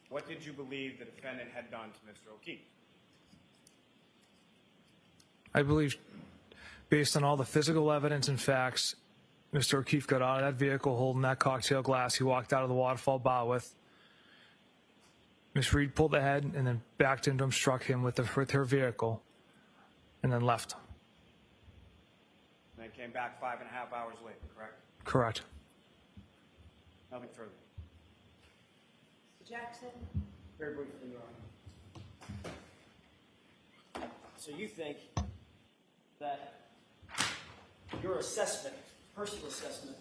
what did you believe the defendant had done to Mr. O'Keefe? I believe, based on all the physical evidence and facts, Mr. O'Keefe got out of that vehicle holding that cocktail glass he walked out of the waterfall bar with. Miss Reed pulled ahead and then backed into him, struck him with her vehicle, and then left. And then came back 5.5 hours later, correct? Correct. Nothing further. Mr. Jackson? Very briefly, Your Honor. So you think that your assessment, personal assessment,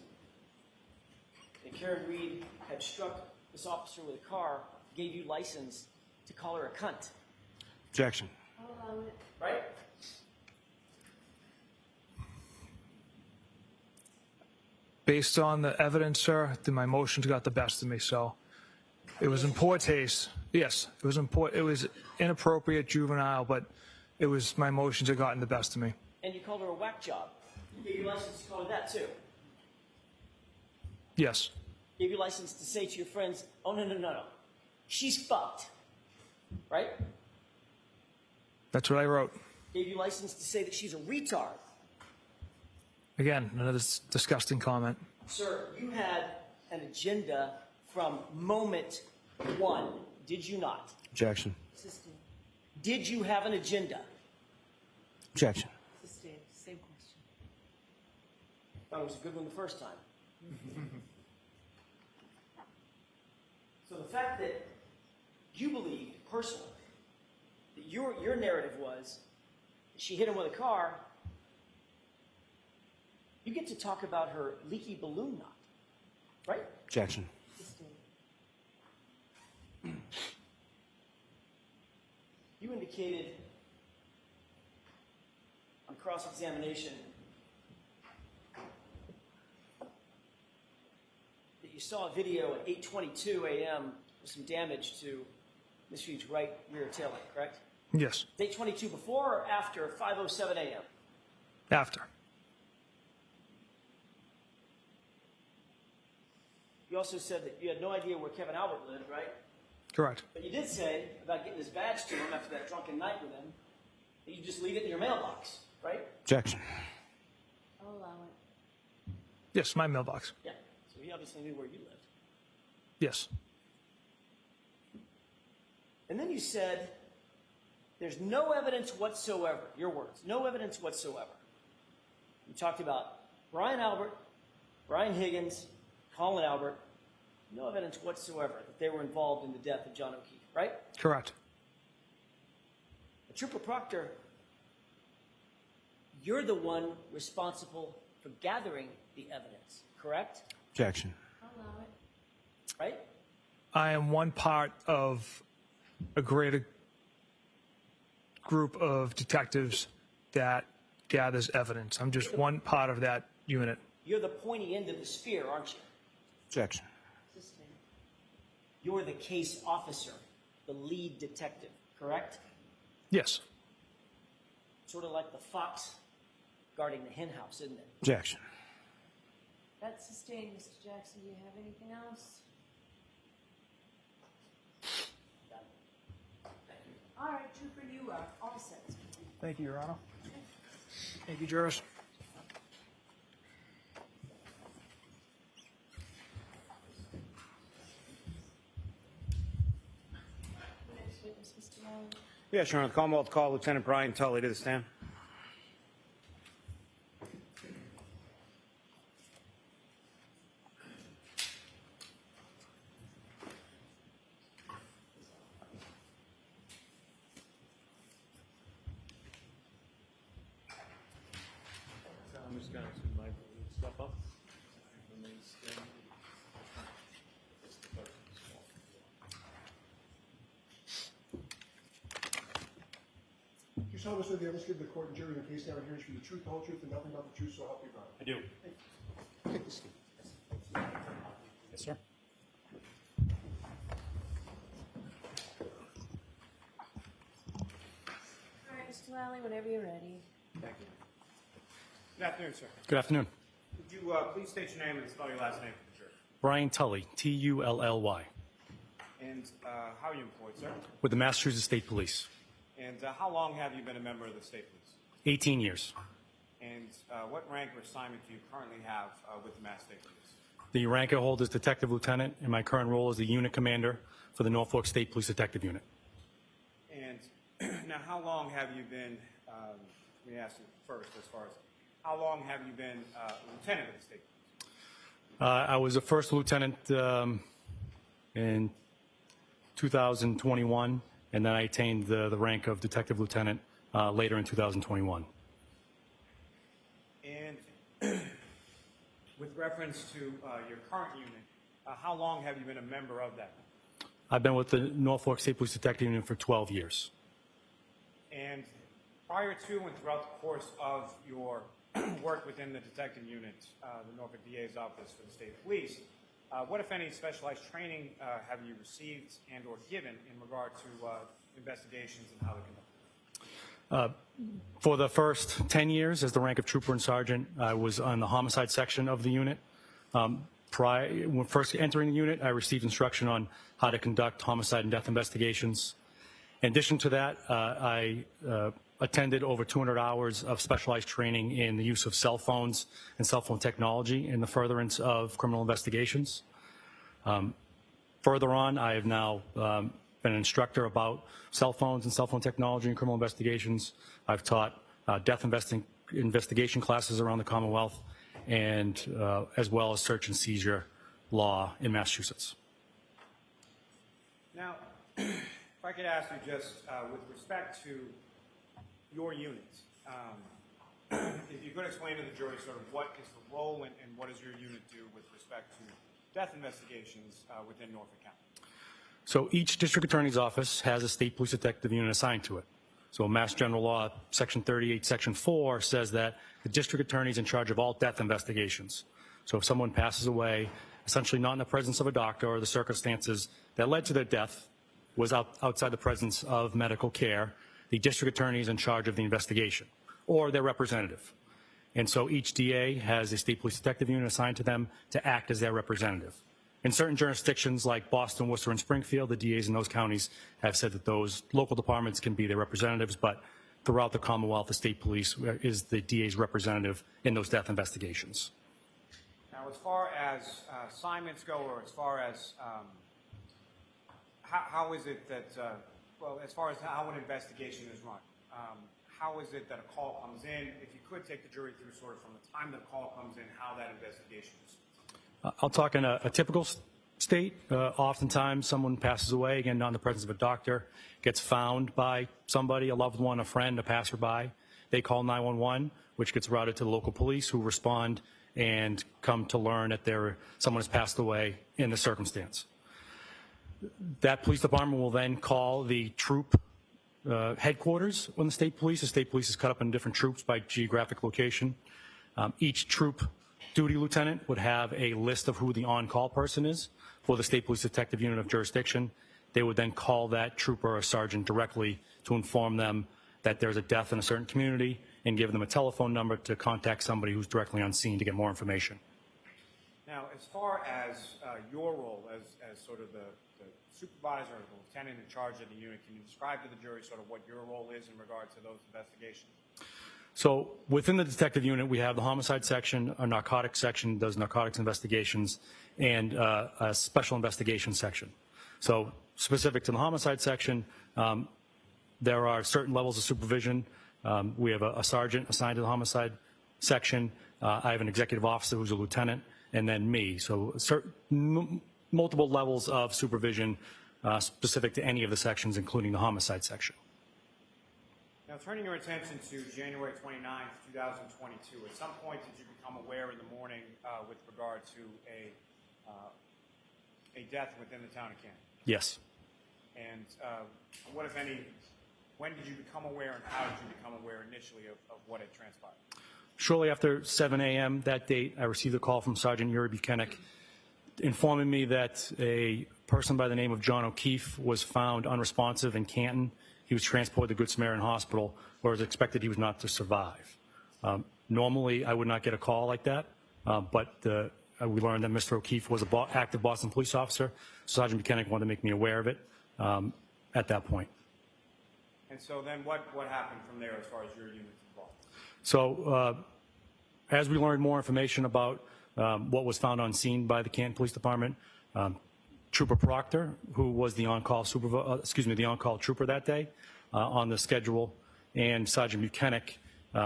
that Karen Reed had struck this officer with a car gave you license to call her a cunt? Objection. I'll allow it. Right? Based on the evidence, sir, my motions got the best of me, so it was in poor taste. Yes, it was it was inappropriate, juvenile, but it was my motions that gotten the best of me. And you called her a whack job. Gave you license to call her that too. Yes. Gave you license to say to your friends, oh, no. She's fucked. Right? That's what I wrote. Gave you license to say that she's a retard. Again, another disgusting comment. Sir, you had an agenda from moment one, did you not? Objection. Sustained. Did you have an agenda? Objection. Sustained. Same question. Thought it was a good one the first time. So the fact that you believed personally that your narrative was that she hit him with a car, you get to talk about her leaky balloon knot, right? Objection. Sustained. You indicated on cross-examination that you saw a video at 8:22 a.m. with some damage to Miss Reed's right rear taillight, correct? Yes. 8:22 before or after 5:07 a.m.? After. You also said that you had no idea where Kevin Albert lived, right? Correct. But you did say about getting his badge to him after that drunken night with him, that you just leave it in your mailbox, right? Objection. I'll allow it. Yes, my mailbox. Yeah. So he obviously knew where you lived. Yes. And then you said, there's no evidence whatsoever, your words, no evidence whatsoever. You talked about Brian Albert, Brian Higgins, Colin Albert, no evidence whatsoever that they were involved in the death of John O'Keefe, right? Correct. Trooper Proctor, you're the one responsible for gathering the evidence, correct? Objection. Allow it. Right? I am one part of a greater group of detectives that gathers evidence. I'm just one part of that unit. You're the pointy end of the spear, aren't you? Objection. You're the case officer, the lead detective, correct? Yes. Sort of like the fox guarding the hen house, isn't it? Objection. That's sustained, Mr. Jackson. Do you have anything else? All right, Trooper, you are all set. Thank you, Your Honor. Thank you, jurors. Next witness, Mr. Rowland. Yes, Your Honor. The Commonwealth call Lieutenant Brian Tully to the stand. I'm just going to mic step up. And then stand. Do you solemnly swear the evidence given to the court and jury in the case now hearing should be the truth, the whole truth, and nothing but the truth, so help you God? I do. Take the seat. Yes, sir. All right, Mr. Lally, whenever you're ready. Thank you. Good afternoon, sir. Good afternoon. Would you please state your name and spell your last name for the jury? Brian Tully, T-U-L-L-Y, And how are you employed, sir? with the Massachusetts State Police. And how long have you been a member of the State Police? 18 years. And what rank or assignment do you currently have with the Mass State Police? The rank I hold is Detective Lieutenant, and my current role is the Unit Commander for the Norfolk State Police Detective Unit. And now, how long have you been, let me ask you first, as far as, how long have you been a lieutenant of the State Police? I was a first lieutenant in 2021, and then I attained the rank of Detective Lieutenant later in 2021. And with reference to your current unit, how long have you been a member of that? I've been with the Norfolk State Police Detective Unit for 12 years. And prior to and throughout the course of your work within the detective unit, the Norfolk DA's office for the state police, what, if any, specialized training have you received and or given in regard to investigations and how they're conducted? For the first 10 years as the rank of Trooper and Sergeant, I was on the homicide section of the unit. When first entering the unit, I received instruction on how to conduct homicide and death investigations. In addition to that, I attended over 200 hours of specialized training in the use of cell phones and cell phone technology in the furtherance of criminal investigations. Further on, I have now been an instructor about cell phones and cell phone technology in criminal investigations. I've taught death investigation classes around the Commonwealth, and as well as search and seizure law in Massachusetts. Now, if I could ask you just with respect to your unit, if you could explain to the jury sort of what is the role and what does your unit do with respect to death investigations within Norfolk County? So each district attorney's office has a state police detective unit assigned to it. So Mass General Law, Section 38, Section 4 says that the district attorney is in charge of all death investigations. So if someone passes away, essentially not in the presence of a doctor or the circumstances that led to their death was outside the presence of medical care, the district attorney is in charge of the investigation, or their representative. And so each DA has a state police detective unit assigned to them to act as their representative. In certain jurisdictions like Boston, Worcester, and Springfield, the DAs in those counties have said that those local departments can be their representatives, but throughout the Commonwealth, the state police is the DA's representative in those death investigations. Now, as far as assignments go, or as far as how is it that, well, as far as how an investigation is run, how is it that a call comes in? If you could take the jury through sort of from the time the call comes in, how that investigation is. I'll talk in a typical state, oftentimes someone passes away, again, not in the presence of a doctor, gets found by somebody, a loved one, a friend, a passerby. They call 911, which gets routed to the local police, who respond and come to learn that someone has passed away in the circumstance. That police department will then call the troop headquarters when the state police is cut up in different troops by geographic location. Each troop duty lieutenant would have a list of who the on-call person is for the state police detective unit of jurisdiction. They would then call that trooper or sergeant directly to inform them that there's a death in a certain community and give them a telephone number to contact somebody who's directly on scene to get more information. Now, as far as your role as sort of the supervisor or the lieutenant in charge of the unit, can you describe to the jury sort of what your role is in regard to those investigations? So within the detective unit, we have the homicide section, a narcotics section does narcotics investigations, and a special investigation section. So specific to the homicide section, there are certain levels of supervision. We have a sergeant assigned to the homicide section. I have an executive officer who's a lieutenant, and then me. So multiple levels of supervision specific to any of the sections, including the homicide section. Now, turning your attention to January 29th, 2022, at some point did you become aware in the morning with regard to a death within the town of Canton? Yes. And what, if any, when did you become aware and how did you become aware initially of what had transpired? Shortly after 7 a.m. that date, I received a call from Sergeant Yuri Buchanan informing me that a person by the name of John O'Keefe was found unresponsive in Canton. He was transported to Good Samaritan Hospital, where it was expected he was not to survive. Normally, I would not get a call like that, but we learned that Mr. O'Keefe was an active Boston police officer. Sergeant Buchanan wanted to make me aware of it at that point. And so then what happened from there as far as your unit's involved? So as we learned more information about what was found on scene by the Canton Police Department, Trooper Proctor, who was the on-call trooper that day on the schedule, and Sergeant Buchanan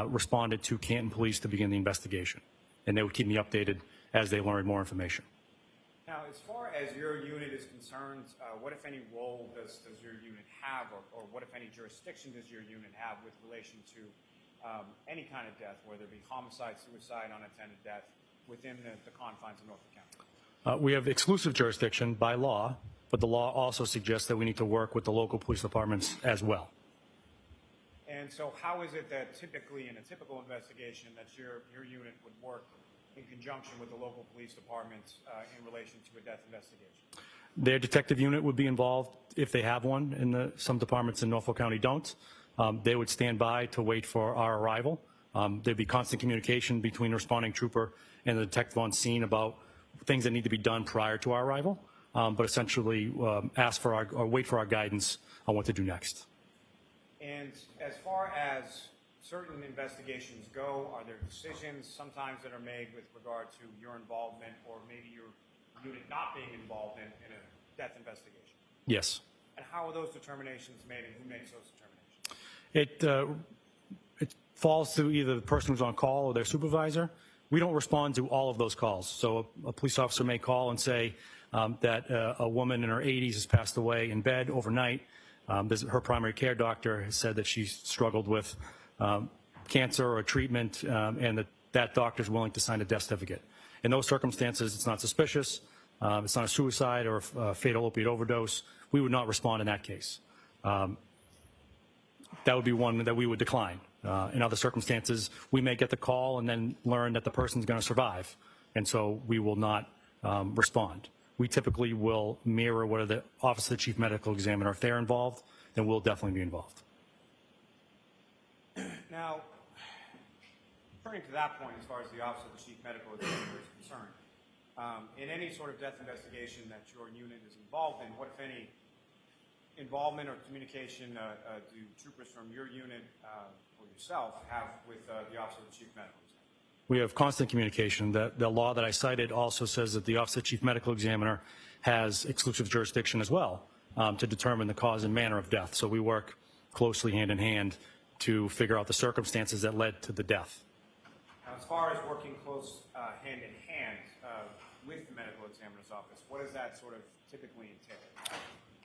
responded to Canton Police to begin the investigation. And they would keep me updated as they learned more information. Now, as far as your unit is concerned, what, if any, role does your unit have, or what, if any, jurisdiction does your unit have with relation to any kind of death, whether it be homicide, suicide, unattended death, within the confines of Norfolk County? We have exclusive jurisdiction by law, but the law also suggests that we need to work with the local police departments as well. And so how is it that typically in a typical investigation that your unit would work in conjunction with the local police departments in relation to a death investigation? Their detective unit would be involved if they have one, and some departments in Norfolk County don't. They would stand by to wait for our arrival. There'd be constant communication between the responding trooper and the detective on scene about things that need to be done prior to our arrival, but essentially ask for or wait for our guidance on what to do next. And as far as certain investigations go, are there decisions sometimes that are made with regard to your involvement or maybe your unit not being involved in a death investigation? Yes. And how are those determinations made, and who makes those determinations? It falls to either the person who's on call or their supervisor. We don't respond to all of those calls. So a police officer may call and say that a woman in her 80s has passed away in bed overnight. Her primary care doctor has said that she's struggled with cancer or treatment, and that doctor is willing to sign a death certificate. In those circumstances, it's not suspicious, it's not a suicide or a fatal opiate overdose. We would not respond in that case. That would be one that we would decline. In other circumstances, we may get the call and then learn that the person's going to survive, and so we will not respond. We typically will mirror what the Office of the Chief Medical Examiner. If they're involved, then we'll definitely be involved. Now, turning to that point, as far as the Office of the Chief Medical Examiner is concerned, in any sort of death investigation that your unit is involved in, what, if any, involvement or communication do troopers from your unit or yourself have with the Office of the Chief Medical Examiner? We have constant communication. The law that I cited also says that the Office of the Chief Medical Examiner has exclusive jurisdiction as well to determine the cause and manner of death. So we work closely hand in hand to figure out the circumstances that led to the death. Now, as far as working close hand in hand with the medical examiner's office? What does that sort of typically entail?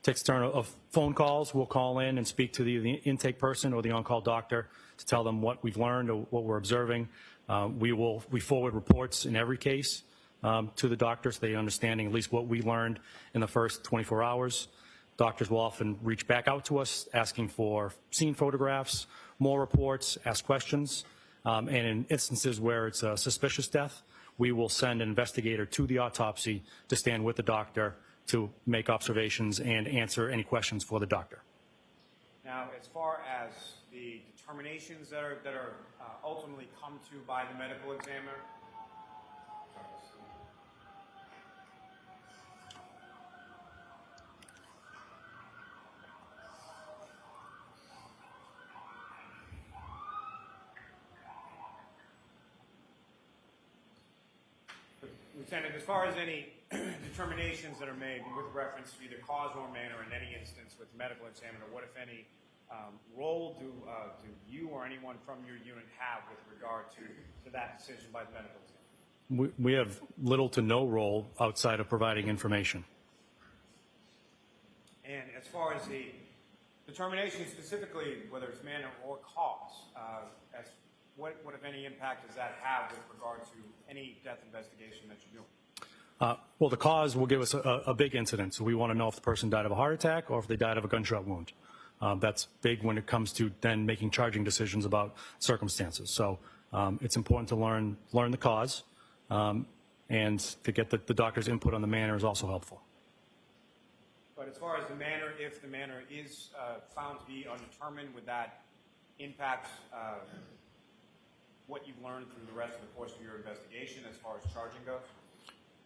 Takes a turn of phone calls. We'll call in and speak to the intake person or the on-call doctor to tell them what we've learned or what we're observing. We forward reports in every case to the doctor so they understanding at least what we learned in the first 24 hours. Doctors will often reach back out to us asking for scene photographs, more reports, ask questions. And in instances where it's a suspicious death, we will send an investigator to the autopsy to stand with the doctor to make observations and answer any questions for the doctor. Now, as far as the determinations that are ultimately come to by the medical examiner, Lieutenant, as far as any determinations that are made with reference to either cause or manner in any instance with the medical examiner, what, if any, role do you or anyone from your unit have with regard to that decision by the medical examiner? We have little to no role outside of providing information. And as far as the determination specifically, whether it's manner or cause, what, if any, impact does that have with regard to any death investigation that you're doing? Well, the cause will give us a big incident. So we want to know if the person died of a heart attack or if they died of a gunshot wound. That's big when it comes to then making charging decisions about circumstances. So it's important to learn the cause, and to get the doctor's input on the manner is also helpful. But as far as the manner, if the manner is found to be undetermined, would that impact what you've learned through the rest of the course of your investigation as far as charging goes?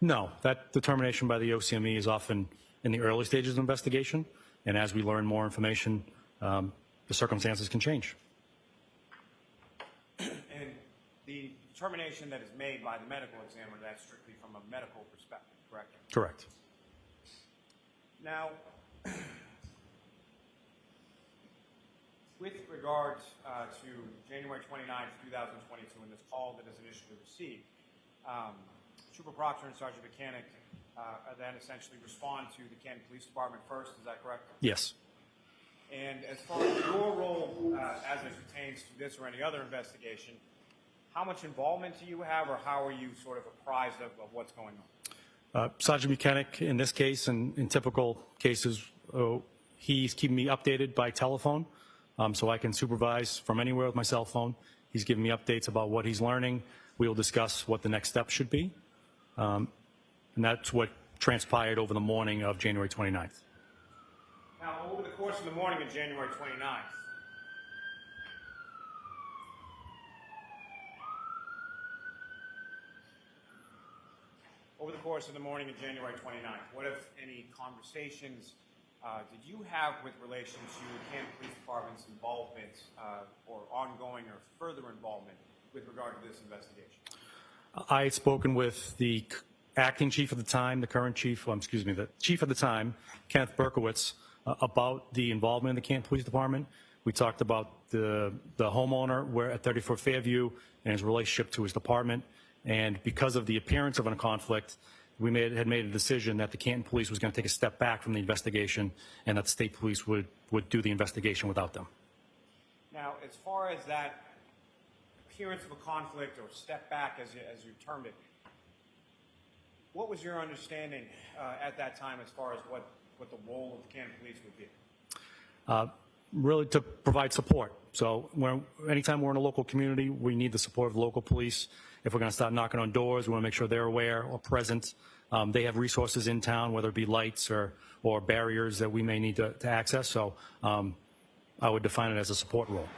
No, that determination by the OCME is often in the early stages of investigation, and as we learn more information, the circumstances can change. And the determination that is made by the medical examiner, that's strictly from a medical perspective, correct? Correct. Now, with regard to January 29th, 2022, and this call that is initially received, Trooper Proctor and Sergeant Mechanic then essentially respond to the Canton Police Department first, is that correct? Yes. And as far as your role as it pertains to this or any other investigation, how much involvement do you have, or how are you sort of apprised of what's going on? Sergeant Mechanic, in this case, and in typical cases, he's keeping me updated by telephone, so I can supervise from anywhere with my cell phone. He's giving me updates about what he's learning. We will discuss what the next step should be. And that's what transpired over the morning of January 29th. Now, over the course of the morning of January 29th, what, if any, conversations did you have with relation to Canton Police Department's involvement or ongoing or further involvement with regard to this investigation? I had spoken with the acting chief at the time, the chief at the time, Kenneth Berkowitz, about the involvement in the Canton Police Department. We talked about the homeowner at 34 Fairview and his relationship to his department. And because of the appearance of a conflict, we had made a decision that the Canton Police was going to take a step back from the investigation, and that the state police would do the investigation without them. Now, as far as that appearance of a conflict or step back, as you termed it, what was your understanding at that time as far as what the role of the Canton Police would be? Really to provide support. So anytime we're in a local community, we need the support of the local police. If we're going to start knocking on doors, we want to make sure they're aware or present. They have resources in town, whether it be lights or barriers that we may need to access. So I would define it as a support role.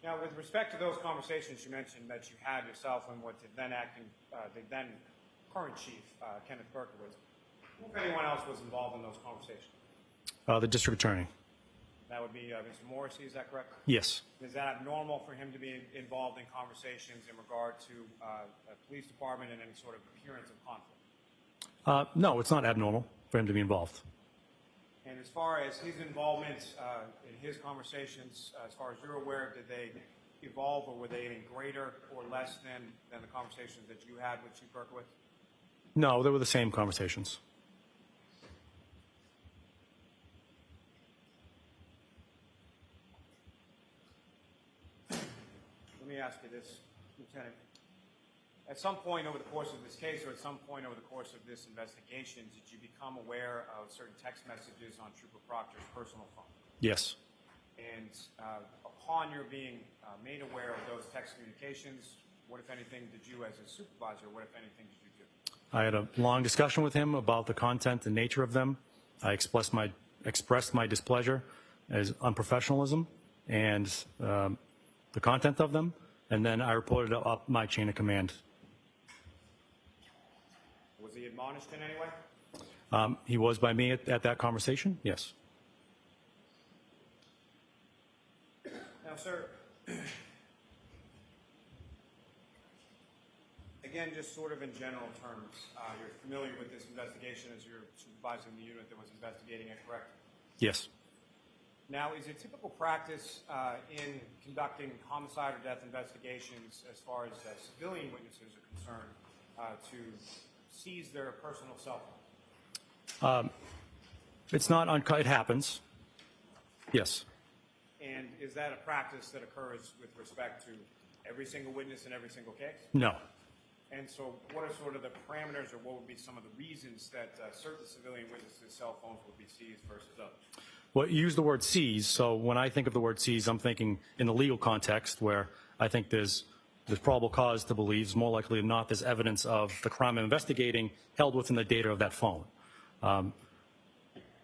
Now, with respect to those conversations you mentioned that you had yourself and with the then current chief, Kenneth Berkowitz, who, if anyone else, was involved in those conversations? The district attorney. That would be Mr. Morrissey, is that correct? Yes. Is that abnormal for him to be involved in conversations in regard to a police department and any sort of appearance of conflict? No, it's not abnormal for him to be involved. And as far as his involvement in his conversations, as far as you're aware, did they evolve, or were they any greater or less than the conversations that you had with Chief Berkowitz? No, they were the same conversations. Let me ask you this, Lieutenant. At some point over the course of this case, or at some point over the course of this investigation, did you become aware of certain text messages on Trooper Proctor's personal phone? Yes. And upon your being made aware of those text communications, what, if anything, did you as a supervisor, what, if anything, did you do? I had a long discussion with him about the content and nature of them. I expressed my displeasure as unprofessionalism and the content of them, and then I reported up my chain of command. Was he admonished in any way? He was by me at that conversation, yes. Now, sir, again, just sort of in general terms, you're familiar with this investigation as you're supervising the unit that was investigating it, correct? Yes. Now, is it typical practice in conducting homicide or death investigations as far as civilian witnesses are concerned to seize their personal cell phone? It's not uncut. It happens. Yes. And is that a practice that occurs with respect to every single witness in every single case? No. And so what are sort of the parameters, or what would be some of the reasons that certain civilian witnesses' cell phones would be seized versus others? Well, you use the word seize, so when I think of the word seize, I'm thinking in the legal context where I think there's probable cause to believe, more likely than not, there's evidence of the crime I'm investigating held within the data of that phone.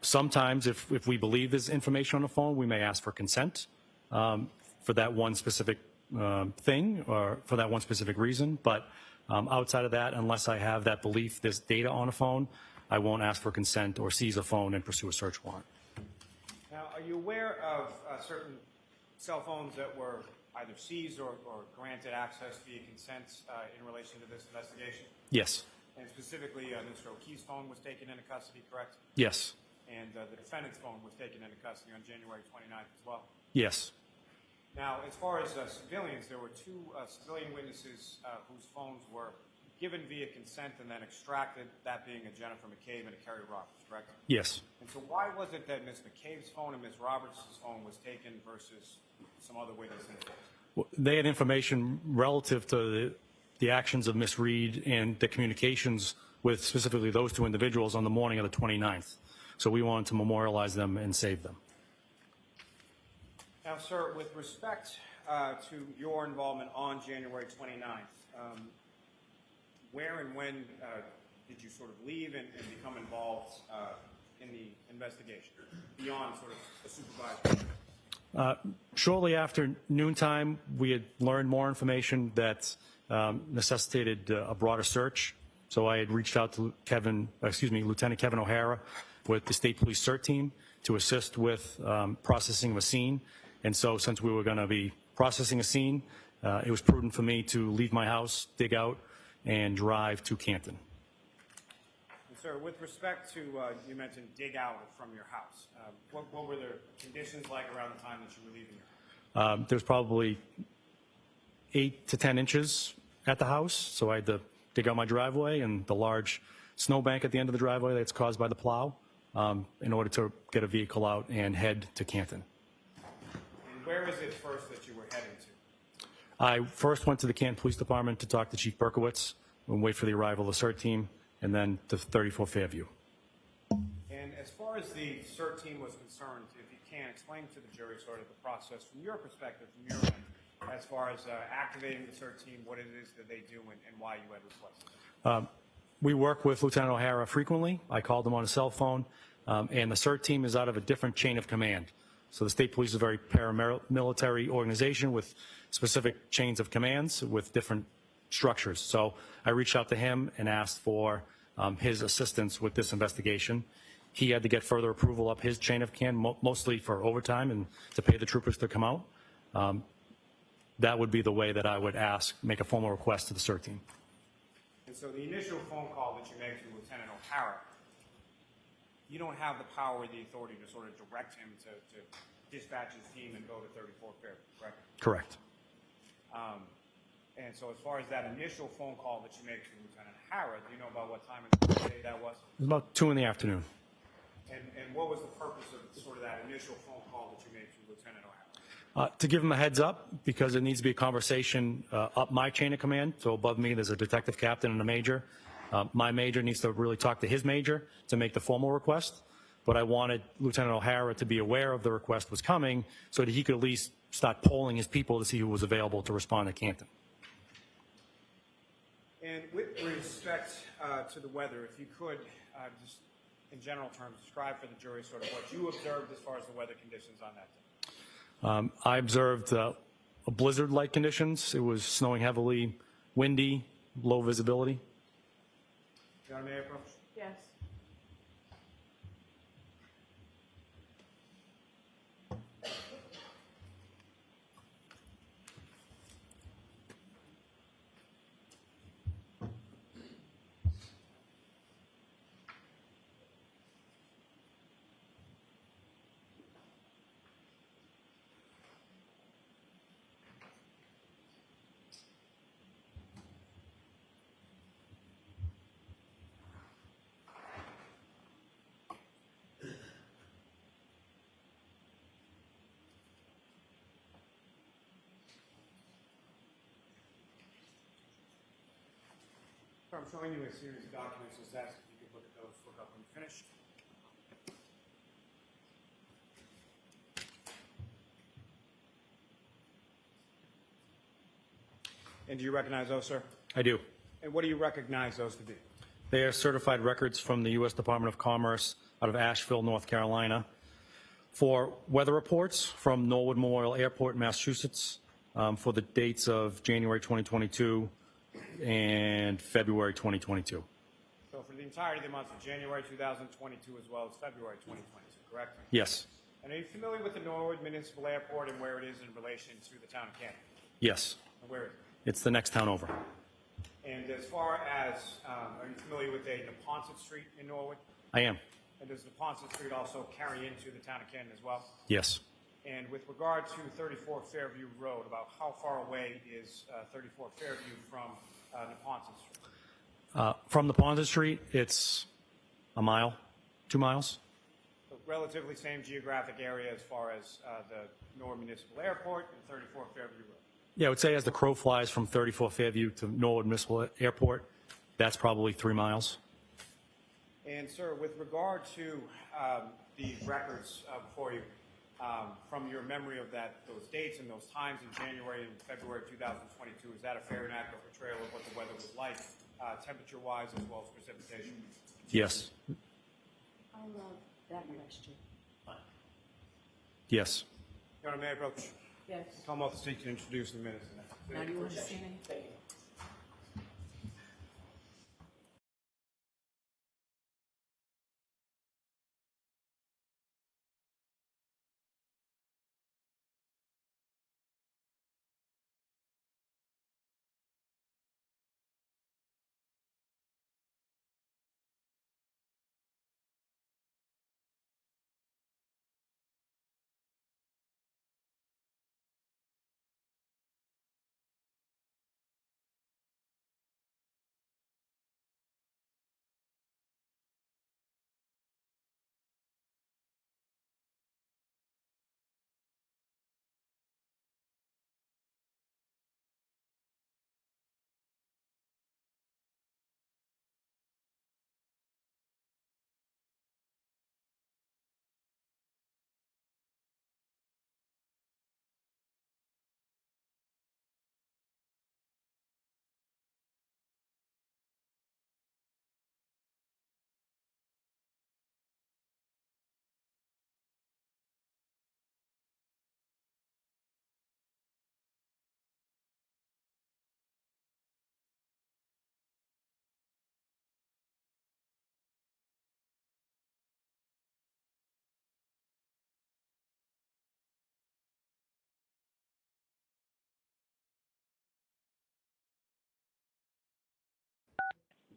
Sometimes, if we believe there's information on the phone, we may ask for consent for that one specific thing or for that one specific reason. But outside of that, unless I have that belief there's data on a phone, I won't ask for consent or seize a phone and pursue a search warrant. Now, are you aware of certain cell phones that were either seized or granted access via consent in relation to this investigation? Yes. And specifically, Mr. O'Keefe's phone was taken into custody, correct? Yes. And the defendant's phone was taken into custody on January 29th as well? Yes. Now, as far as civilians, there were two civilian witnesses whose phones were given via consent and then extracted, that being a Jennifer McCabe and a Kerry Roberts, correct? Yes. And so why was it that Ms. McCabe's phone and Ms. Roberts' phone was taken versus some other witnesses? Well, they had information relative to the actions of Ms. Reed and the communications with specifically those two individuals on the morning of the 29th. So we wanted to memorialize them and save them. Now, sir, with respect to your involvement on January 29th, where and when did you sort of leave and become involved in the investigation beyond sort of a supervisor? Shortly after noontime, we had learned more information that necessitated a broader search. So I had reached out to Lieutenant Kevin O'Hara with the State Police CERT team to assist with processing of a scene. And so since we were going to be processing a scene, it was prudent for me to leave my house, dig out, and drive to Canton. And sir, with respect to, you mentioned dig out from your house. What were the conditions like around the time that you were leaving your house? There's probably 8 to 10 inches at the house, so I had to dig out my driveway and the large snowbank at the end of the driveway that's caused by the plow in order to get a vehicle out and head to Canton. And where is it first that you were heading to? I first went to the Canton Police Department to talk to Chief Berkowitz and wait for the arrival of the CERT team, and then to 34 Fairview. And as far as the CERT team was concerned, if you can, explain to the jury sort of the process from your perspective, from your end, as far as activating the CERT team, what it is that they do and why you had requested. We work with Lieutenant O'Hara frequently. I called him on a cell phone, and the CERT team is out of a different chain of command. So the State Police is a very paramilitary organization with specific chains of commands with different structures. So I reached out to him and asked for his assistance with this investigation. He had to get further approval up his chain of command, mostly for overtime and to pay the troopers to come out. That would be the way that I would make a formal request to the CERT team. And so the initial phone call that you made to Lieutenant O'Hara, you don't have the power or the authority to sort of direct him to dispatch his team and go to 34 Fairview, correct? Correct. And And so as far as that initial phone call that you made to Lieutenant Hara, do you know about what time of the day that was? It was about 2 in the afternoon. And what was the purpose of sort of that initial phone call that you made to Lieutenant O'Hara? To give him a heads up, because there needs to be a conversation up my chain of command. So above me, there's a detective captain and a major. My major needs to really talk to his major to make the formal request. But I wanted Lieutenant O'Hara to be aware of the request was coming so that he could at least start polling his people to see who was available to respond to Canton. And with respect to the weather, if you could just in general terms describe for the jury sort of what you observed as far as the weather conditions on that day. I observed blizzard-like conditions. It was snowing heavily, windy, low visibility. John, may I approach? Yes. I'm showing you a series of documents. Just ask if you could look at those, look up when you're finished. And do you recognize those, sir? I do. And what do you recognize those to be? They are certified records from the U.S. Department of Commerce out of Asheville, North Carolina, for weather reports from Norwood Memorial Airport, Massachusetts, for the dates of January 2022 and February 2022. So for the entirety of the months of January 2022 as well as February 2022, correct? Yes. And are you familiar with the Norwood Municipal Airport and where it is in relation to the town of Canton? Yes. And where is it? It's the next town over. And as far as, are you familiar with a Neponset Street in Norwood? I am. And does Neponset Street also carry into the town of Canton as well? Yes. And with regard to 34 Fairview Road, about how far away is 34 Fairview from Neponset Street? From the Ponza Street, it's a mile, 2 miles. So relatively same geographic area as far as the Norwood Municipal Airport and 34 Fairview Road. Yeah, I would say as the crow flies from 34 Fairview to Norwood Municipal Airport, that's probably 3 miles. And sir, with regard to the records before you, from your memory of those dates and those times in January and February 2022, is that a fair and accurate portrayal of what the weather was like, temperature-wise as well as precipitation? Yes. I love that question. Yes. Your Honor, may I approach? Yes. Come off the seat and introduce the minutes. Now, do you understand anything?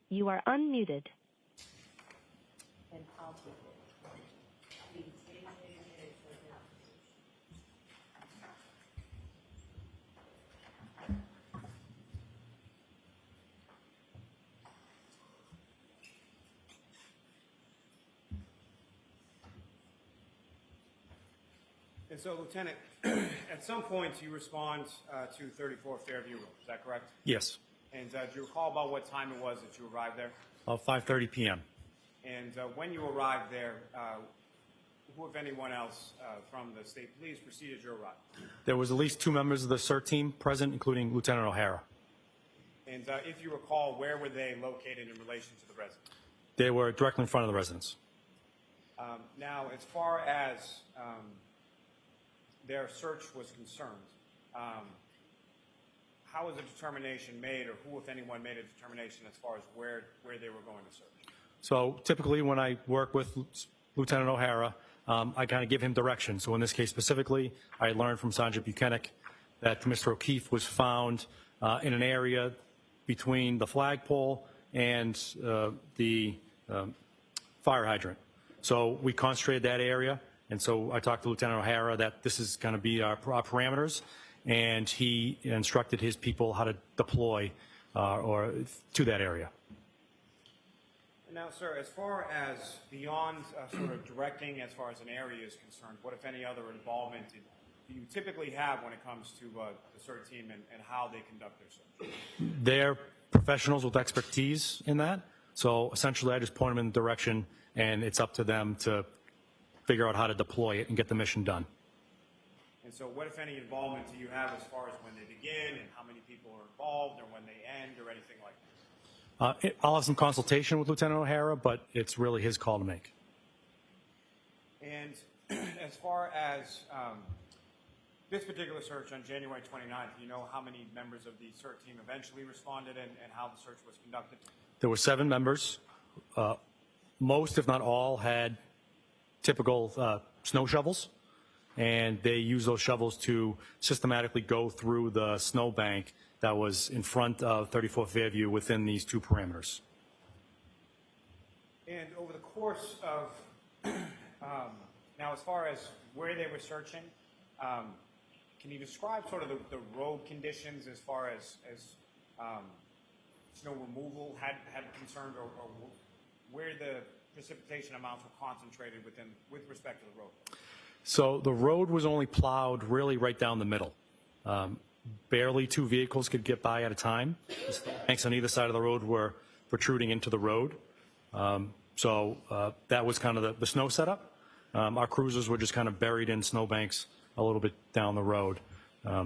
You are unmuted. And I'll take it. And so, Lieutenant, at some point you respond to 34 Fairview Road, is that correct? Yes, And do you recall about what time it was that you arrived there? about 5:30 p.m. And when you arrived there, who, if anyone else, from the state police preceded your arrival? There was at least 2 members of the CERT team present, including Lieutenant O'Hara. And if you recall, where were they located in relation to the residence? They were directly in front of the residence. Now, as far as their search was concerned, how was a determination made, or who, if anyone, made a determination as far as where they were going to search? So typically when I work with Lieutenant O'Hara, I kind of give him direction. So in this case specifically, I learned from Sergeant Buchanan that Mr. O'Keefe was found in an area between the flagpole and the fire hydrant. So we concentrated that area, and so I talked to Lieutenant O'Hara that this is going to be our parameters, and he instructed his people how to deploy or to that area. Now, sir, as far as beyond sort of directing as far as an area is concerned, what, if any, other involvement do you typically have when it comes to the CERT team and how they conduct their search? They're professionals with expertise in that, so essentially I just point them in the direction, and it's up to them to figure out how to deploy it and get the mission done. And so what, if any, involvement do you have as far as when they begin and how many people are involved, or when they end, or anything like that? I'll have some consultation with Lieutenant O'Hara, but it's really his call to make. And as far as this particular search on January 29th, do you know how many members of the CERT team eventually responded and how the search was conducted? There were 7 members. Most, if not all, had typical snow shovels, and they used those shovels to systematically go through the snowbank that was in front of 34 Fairview within these 2 parameters. And over the course of, now as far as where they were searching, can you describe sort of the road conditions as far as snow removal had concerned, or where the precipitation amounts were concentrated with respect to the road? So the road was only plowed really right down the middle. Barely 2 vehicles could get by at a time. The banks on either side of the road were protruding into the road. So that was kind of the snow setup. Our cruisers were just kind of buried in snowbanks a little bit down the road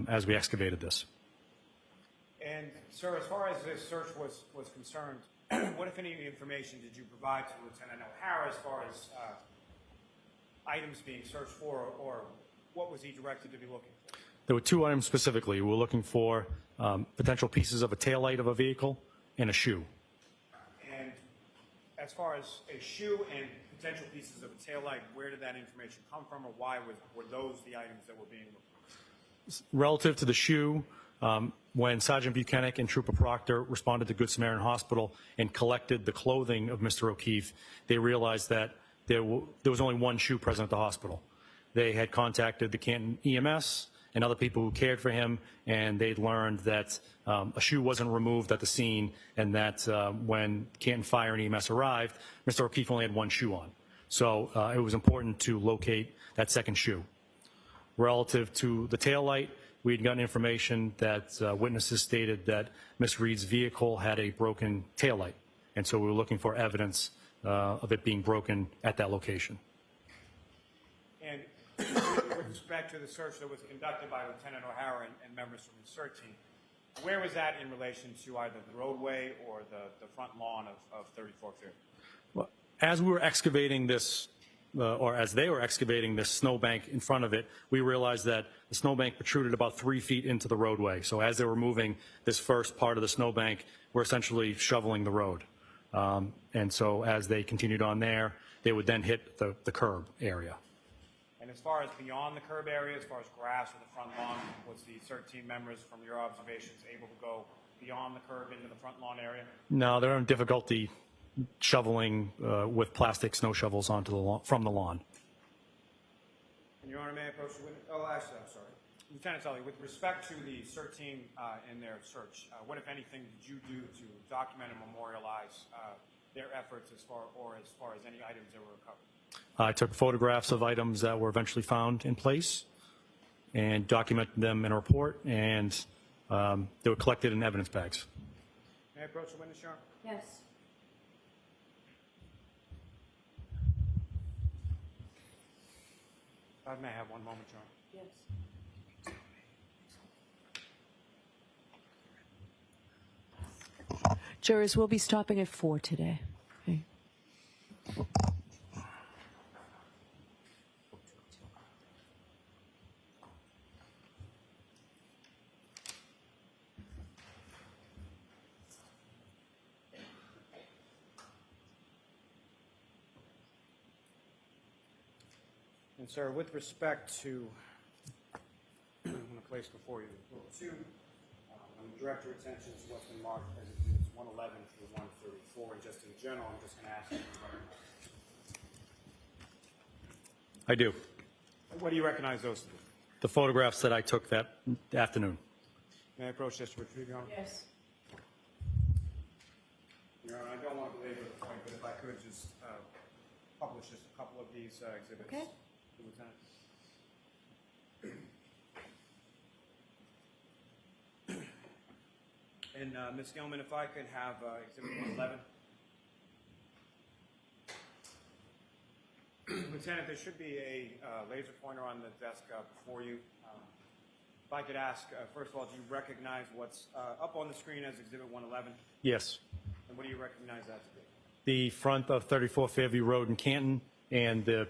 as we excavated this. And, sir, as far as this search was concerned, what, if any, information did you provide to Lieutenant O'Hara as far as items being searched for, or what was he directed to be looking for? There were 2 items specifically. We were looking for potential pieces of a taillight of a vehicle and a shoe. And as far as a shoe and potential pieces of a taillight, where did that information come from, or why were those the items that were being looked for? Relative to the shoe, when Sergeant Buchanan and Trooper Proctor responded to Good Samaritan Hospital and collected the clothing of Mr. O'Keefe, they realized that there was only 1 shoe present at the hospital. They had contacted the Canton EMS and other people who cared for him, and they'd learned that a shoe wasn't removed at the scene, and that when Canton Fire and EMS arrived, Mr. O'Keefe only had 1 shoe on. So it was important to locate that second shoe. Relative to the taillight, we had gotten information that witnesses stated that Ms. Reed's vehicle had a broken taillight, and so we were looking for evidence of it being broken at that location. And with respect to the search that was conducted by Lieutenant O'Hara and members from the CERT team, where was that in relation to either the roadway or the front lawn of 34 Fairview? Well, as we were excavating this, or as they were excavating this snowbank in front of it, we realized that the snowbank protruded about 3 feet into the roadway. So as they were moving this first part of the snowbank, we're essentially shoveling the road. And so as they continued on there, they would then hit the curb area. And as far as beyond the curb area, as far as grass or the front lawn, was the CERT team members, from your observations, able to go beyond the curb into the front lawn area? No, they're having difficulty shoveling with plastic snow shovels onto the lawn, from the lawn. And Your Honor, may I approach the witness? Oh, actually, I'm sorry. Lieutenant Tully, with respect to the CERT team and their search, what, if anything, did you do to document and memorialize their efforts as far as any items that were recovered? I took photographs of items that were eventually found in place. and documented them in a report, and they were collected in evidence bags. May I approach the witness, Your Honor? Yes. May I have one moment, Your Honor? Yes. Jurors, we'll be stopping at 4 today. Okay. And sir, with respect to, I'm going to place before you Rule 2, I'm going to direct your attention to what's been marked as exhibits 111 through 134, and just in general, I'm just going to ask you to recognize. I do. What do you recognize those to be? The photographs that I took that afternoon. May I approach this to retrieve, Your Honor? Yes. Your Honor, I don't want to belabor the point, but if I could just publish just a couple of these exhibits. Okay. Lieutenant. And Ms. Gilman, if I could have exhibit 111. Lieutenant, there should be a laser pointer on the desk before you. If I could ask, first of all, do you recognize what's up on the screen as exhibit 111? Yes. And what do you recognize that to be? The front of 34 Fairview Road in Canton and the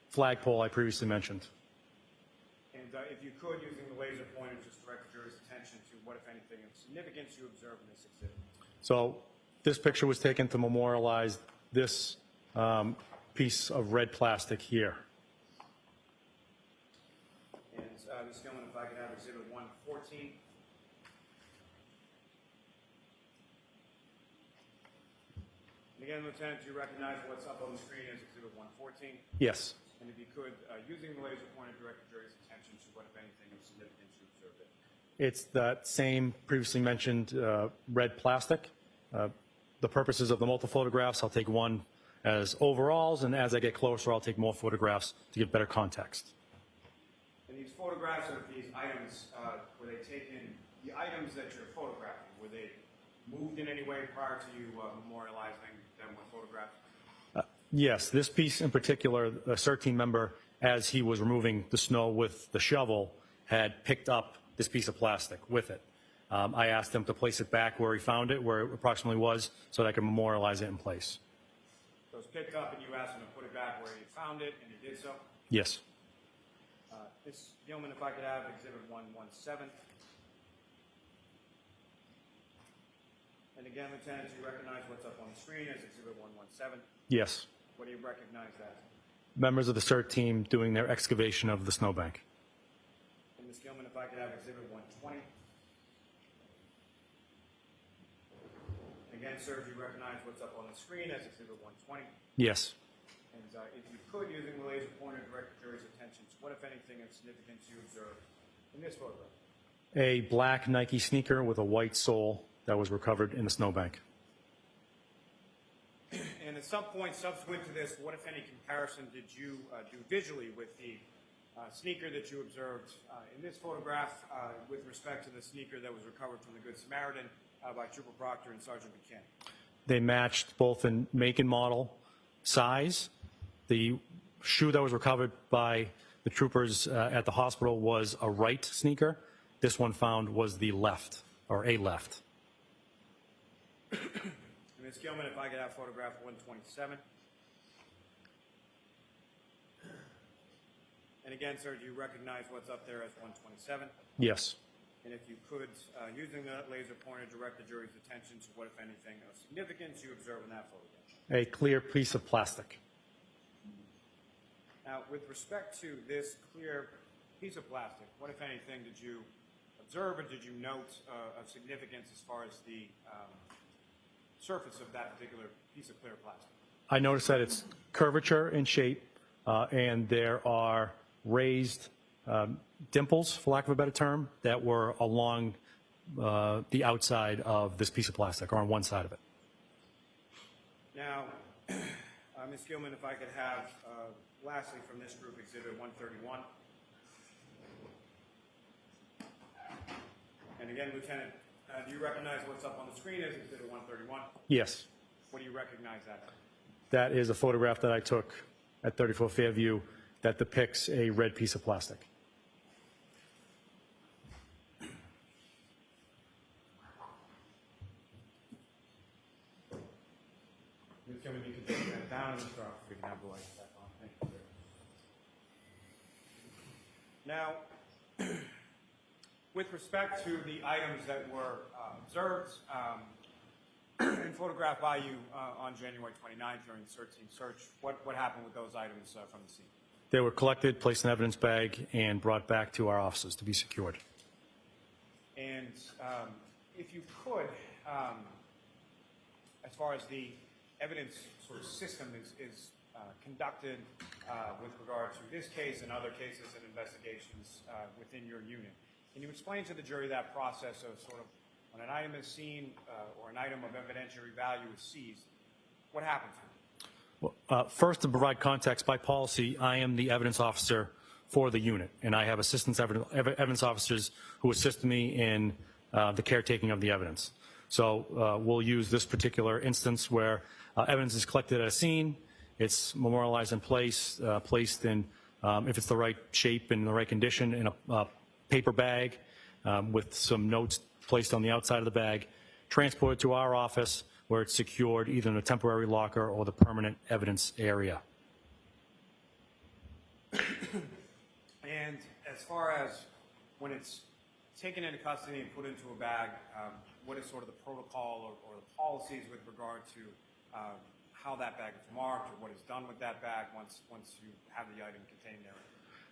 flagpole I previously mentioned. And if you could, using the laser pointer, just direct the jury's attention to what, if anything, of significance you observe in this exhibit. So this picture was taken to memorialize this piece of red plastic here. And Ms. Gilman, if I could have exhibit 114. And again, Lieutenant, do you recognize what's up on the screen as exhibit 114? Yes. And if you could, using the laser pointer, direct the jury's attention to what, if anything, of significance you observed it. It's that same previously mentioned red plastic. The purposes of the multiple photographs, I'll take one as overalls, and as I get closer, I'll take more photographs to give better context. And these photographs of these items, were they taken, the items that you're photographing, were they moved in any way prior to you memorializing them with photographs? Yes, this piece in particular, a CERT team member, as he was removing the snow with the shovel, had picked up this piece of plastic with it. I asked him to place it back where he found it, where it approximately was, so that I could memorialize it in place. So it was picked up and you asked him to put it back where he found it, and he did so? Yes. Ms. Gilman, if I could have exhibit 117. And again, Lieutenant, do you recognize what's up on the screen as exhibit 117? Yes. What do you recognize that? Members of the CERT team doing their excavation of the snowbank. And Ms. Gilman, if I could have exhibit 120. Again, sir, do you recognize what's up on the screen as exhibit 120? Yes. And if you could, using the laser pointer, direct the jury's attention to what, if anything, of significance you observed in this photograph? A black Nike sneaker with a white sole that was recovered in the snowbank. And at some point subsequent to this, what, if any, comparison did you do visually with the sneaker that you observed in this photograph with respect to the sneaker that was recovered from the Good Samaritan by Trooper Proctor and Sergeant Buchanan? They matched both in make and model, size. The shoe that was recovered by the troopers at the hospital was a right sneaker. This one found was the left, or a left. Ms. Gilman, if I could have photograph 127. And again, sir, do you recognize what's up there as 127? Yes. And if you could, using the laser pointer, direct the jury's attention to what, if anything, of significance you observe in that photograph? A clear piece of plastic. Now, with respect to this clear piece of plastic, what, if anything, did you observe or did you note of significance as far as the surface of that particular piece of clear plastic? I noticed that it's curvature in shape, and there are raised dimples, for lack of a better term, that were along the outside of this piece of plastic, or on one side of it. Now, Ms. Gilman, if I could have, lastly from this group, exhibit 131. again, Lieutenant, do you recognize what's up on the screen as Exhibit 131? Yes. What do you recognize that as? That is a photograph that I took at 34 Fairview that depicts a red piece of plastic. Can we take that down and start? We can have the lights back on. Thank you. Now, with respect to the items that were observed and photographed by you on January 29th during the search, what happened with those items from the scene? They were collected, placed in an evidence bag, and brought back to our offices to be secured. And if you could, as far as the evidence sort of system is conducted with regard to this case and other cases and investigations within your unit, can you explain to the jury that process of sort of when an item is seen or an item of evidentiary value is seized, what happens? Well, first, to provide context, by policy, I am the evidence officer for the unit, and I have assistant evidence officers who assist me in the caretaking of the evidence. So we'll use this particular instance where evidence is collected at a scene, it's memorialized in place, placed in, if it's the right shape and the right condition, in a paper bag with some notes placed on the outside of the bag, transported to our office where it's secured either in a temporary locker or the permanent evidence area. And as far as when it's taken into custody and put into a bag, what is sort of the protocol or the policies with regard to how that bag is marked or what is done with that bag once you have the item contained there?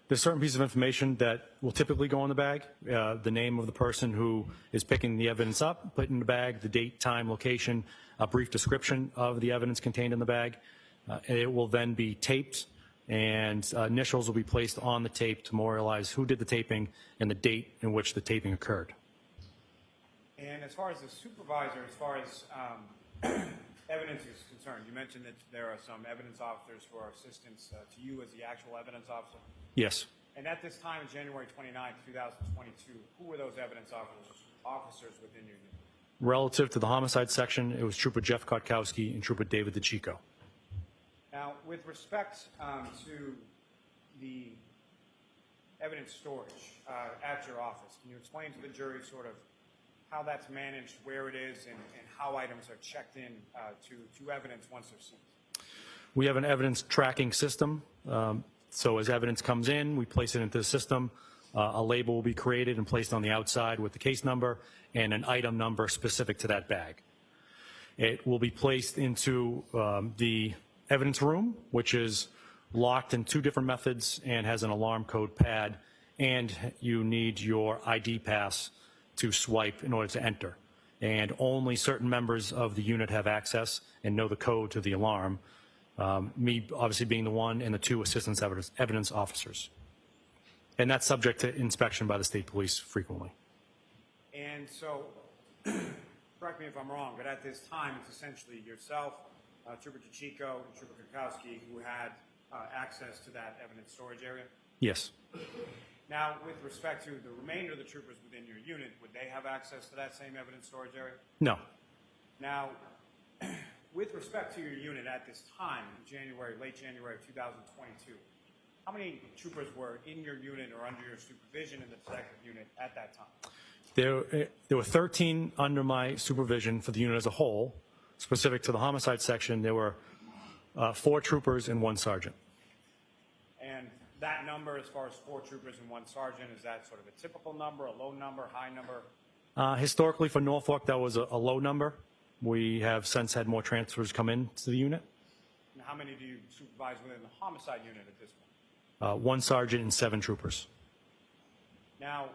There's certain pieces of information that will typically go in the bag, the name of the person who is picking the evidence up, put in the bag, the date, time, location, a brief description of the evidence contained in the bag. It will then be taped, and initials will be placed on the tape to memorialize who did the taping and the date in which the taping occurred. And as far as the supervisor, as far as evidence is concerned, you mentioned that there are some evidence officers who are assistants to you as the actual evidence officer. Yes. And at this time, January 29th, 2022, who were those evidence officers within your unit? Relative to the homicide section, it was Trooper Jeff Kotkowski and Trooper David DeChico. Now, with respect to the evidence storage at your office, can you explain to the jury sort of how that's managed, where it is, and how items are checked in to evidence once they're seen? We have an evidence tracking system. So as evidence comes in, we place it into the system. A label will be created and placed on the outside with the case number and an item number specific to that bag. It will be placed into the evidence room, which is locked in two different methods and has an alarm code pad, and you need your ID pass to swipe in order to enter. And only certain members of the unit have access and know the code to the alarm. Me obviously being the one and the two assistant evidence officers. And that's subject to inspection by the state police frequently. And so, correct me if I'm wrong, but at this time it's essentially yourself, Trooper DeChico, and Trooper Kotkowski who had access to that evidence storage area? Yes. Now, with respect to the remainder of the troopers within your unit, would they have access to that same evidence storage area? No. Now, with respect to your unit at this time, late January of 2022, how many troopers were in your unit or under your supervision in the detective unit at that time? There were 13 under my supervision for the unit as a whole. Specific to the homicide section, there were 4 troopers and 1 sergeant. And that number, as far as 4 troopers and 1 sergeant, is that sort of a typical number, a low number, high number? Historically for Norfolk, that was a low number. We have since had more transfers come into the unit. And how many do you supervise within the homicide unit at this point? 1 sergeant and 7 troopers. Now,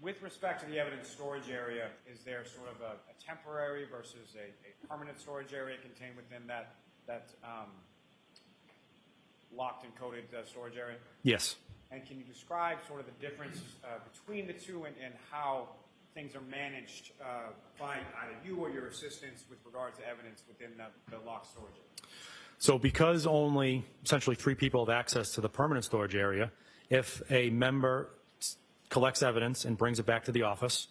with respect to the evidence storage area, is there sort of a temporary versus a permanent storage area contained within that locked and coded storage area? Yes. And can you describe sort of the difference between the two and how things are managed by either you or your assistants with regard to evidence within the locked storage area? So because only essentially 3 people have access to the permanent storage area, if a member collects evidence and brings it back to the office,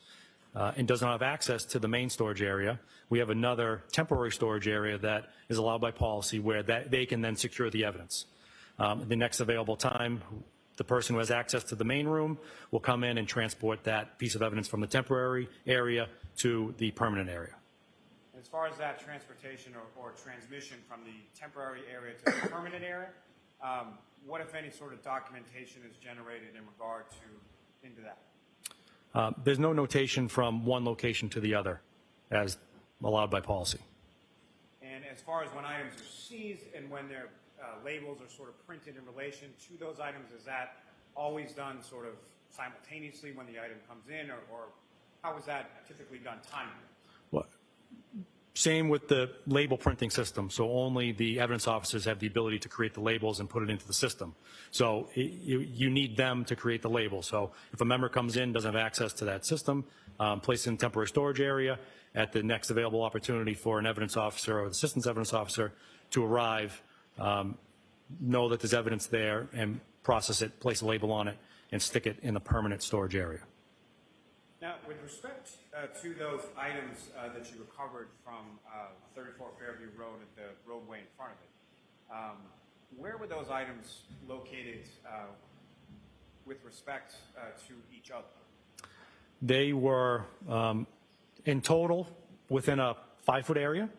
and does not have access to the main storage area, we have another temporary storage area that is allowed by policy where they can then secure the evidence. The next available time, the person who has access to the main room will come in and transport that piece of evidence from the temporary area to the permanent area. As far as that transportation or transmission from the temporary area to the permanent area, what, if any, sort of documentation is generated in regard into that? There's no notation from one location to the other as allowed by policy. And as far as when items are seized and when their labels are sort of printed in relation to those items, is that always done sort of simultaneously when the item comes in, or how is that typically done timely? Well, same with the label printing system. So only the evidence officers have the ability to create the labels and put it into the system. So you need them to create the label. So if a member comes in, doesn't have access to that system, place it in temporary storage area, at the next available opportunity for an evidence officer or the assistant evidence officer to arrive, know that there's evidence there and process it, place a label on it, and stick it in the permanent storage area. Now, with respect to those items that you recovered from 34 Fairview Road at the roadway in front of it, where were those items located with respect to each other? They were, in total, within a 5-foot area.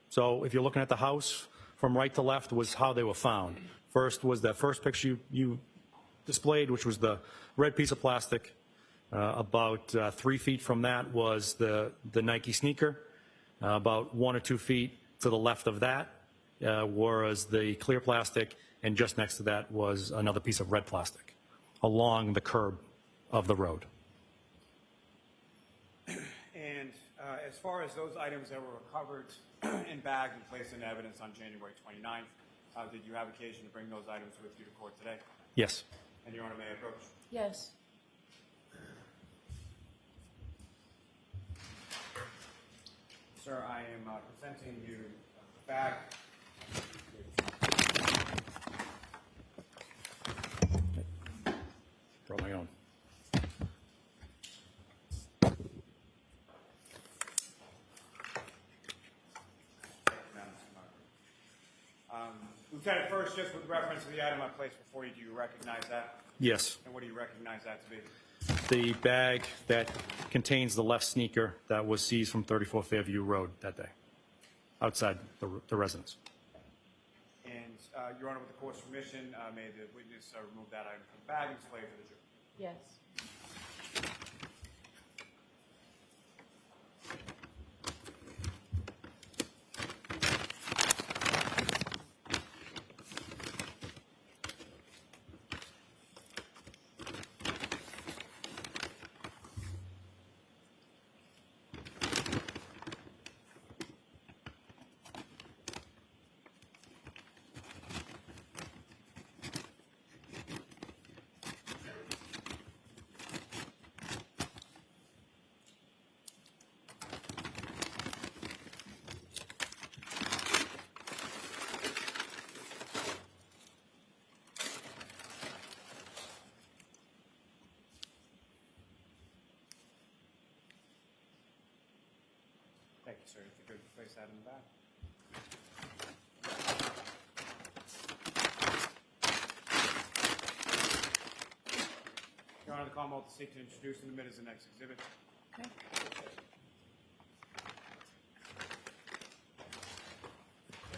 So if you're looking at the house, from right to left was how they were found. First was that first picture you displayed, which was the red piece of plastic. About 3 feet from that was the Nike sneaker. About 1 or 2 feet to the left of that was the clear plastic, and just next to that was another piece of red plastic along the curb of the road. And as far as those items that were recovered and bagged and placed in evidence on January 29th, did you have occasion to bring those items with you to court today? Yes. And Your Honor, may I approach? Yes. Sir, I am presenting you a bag. Brought my own. Lieutenant, first, just with reference to the item I placed before you, do you recognize that? Yes. And what do you recognize that to be? The bag that contains the left sneaker that was seized from 34 Fairview Road that day, outside the residence. And, Your Honor, with the court's permission, may the witness remove that item from the bag and display it for the jury. Yes. Thank you, sir. If you could place that in the bag. Your Honor, the Commonwealth will seek to introduce and admit as the next exhibit. Okay.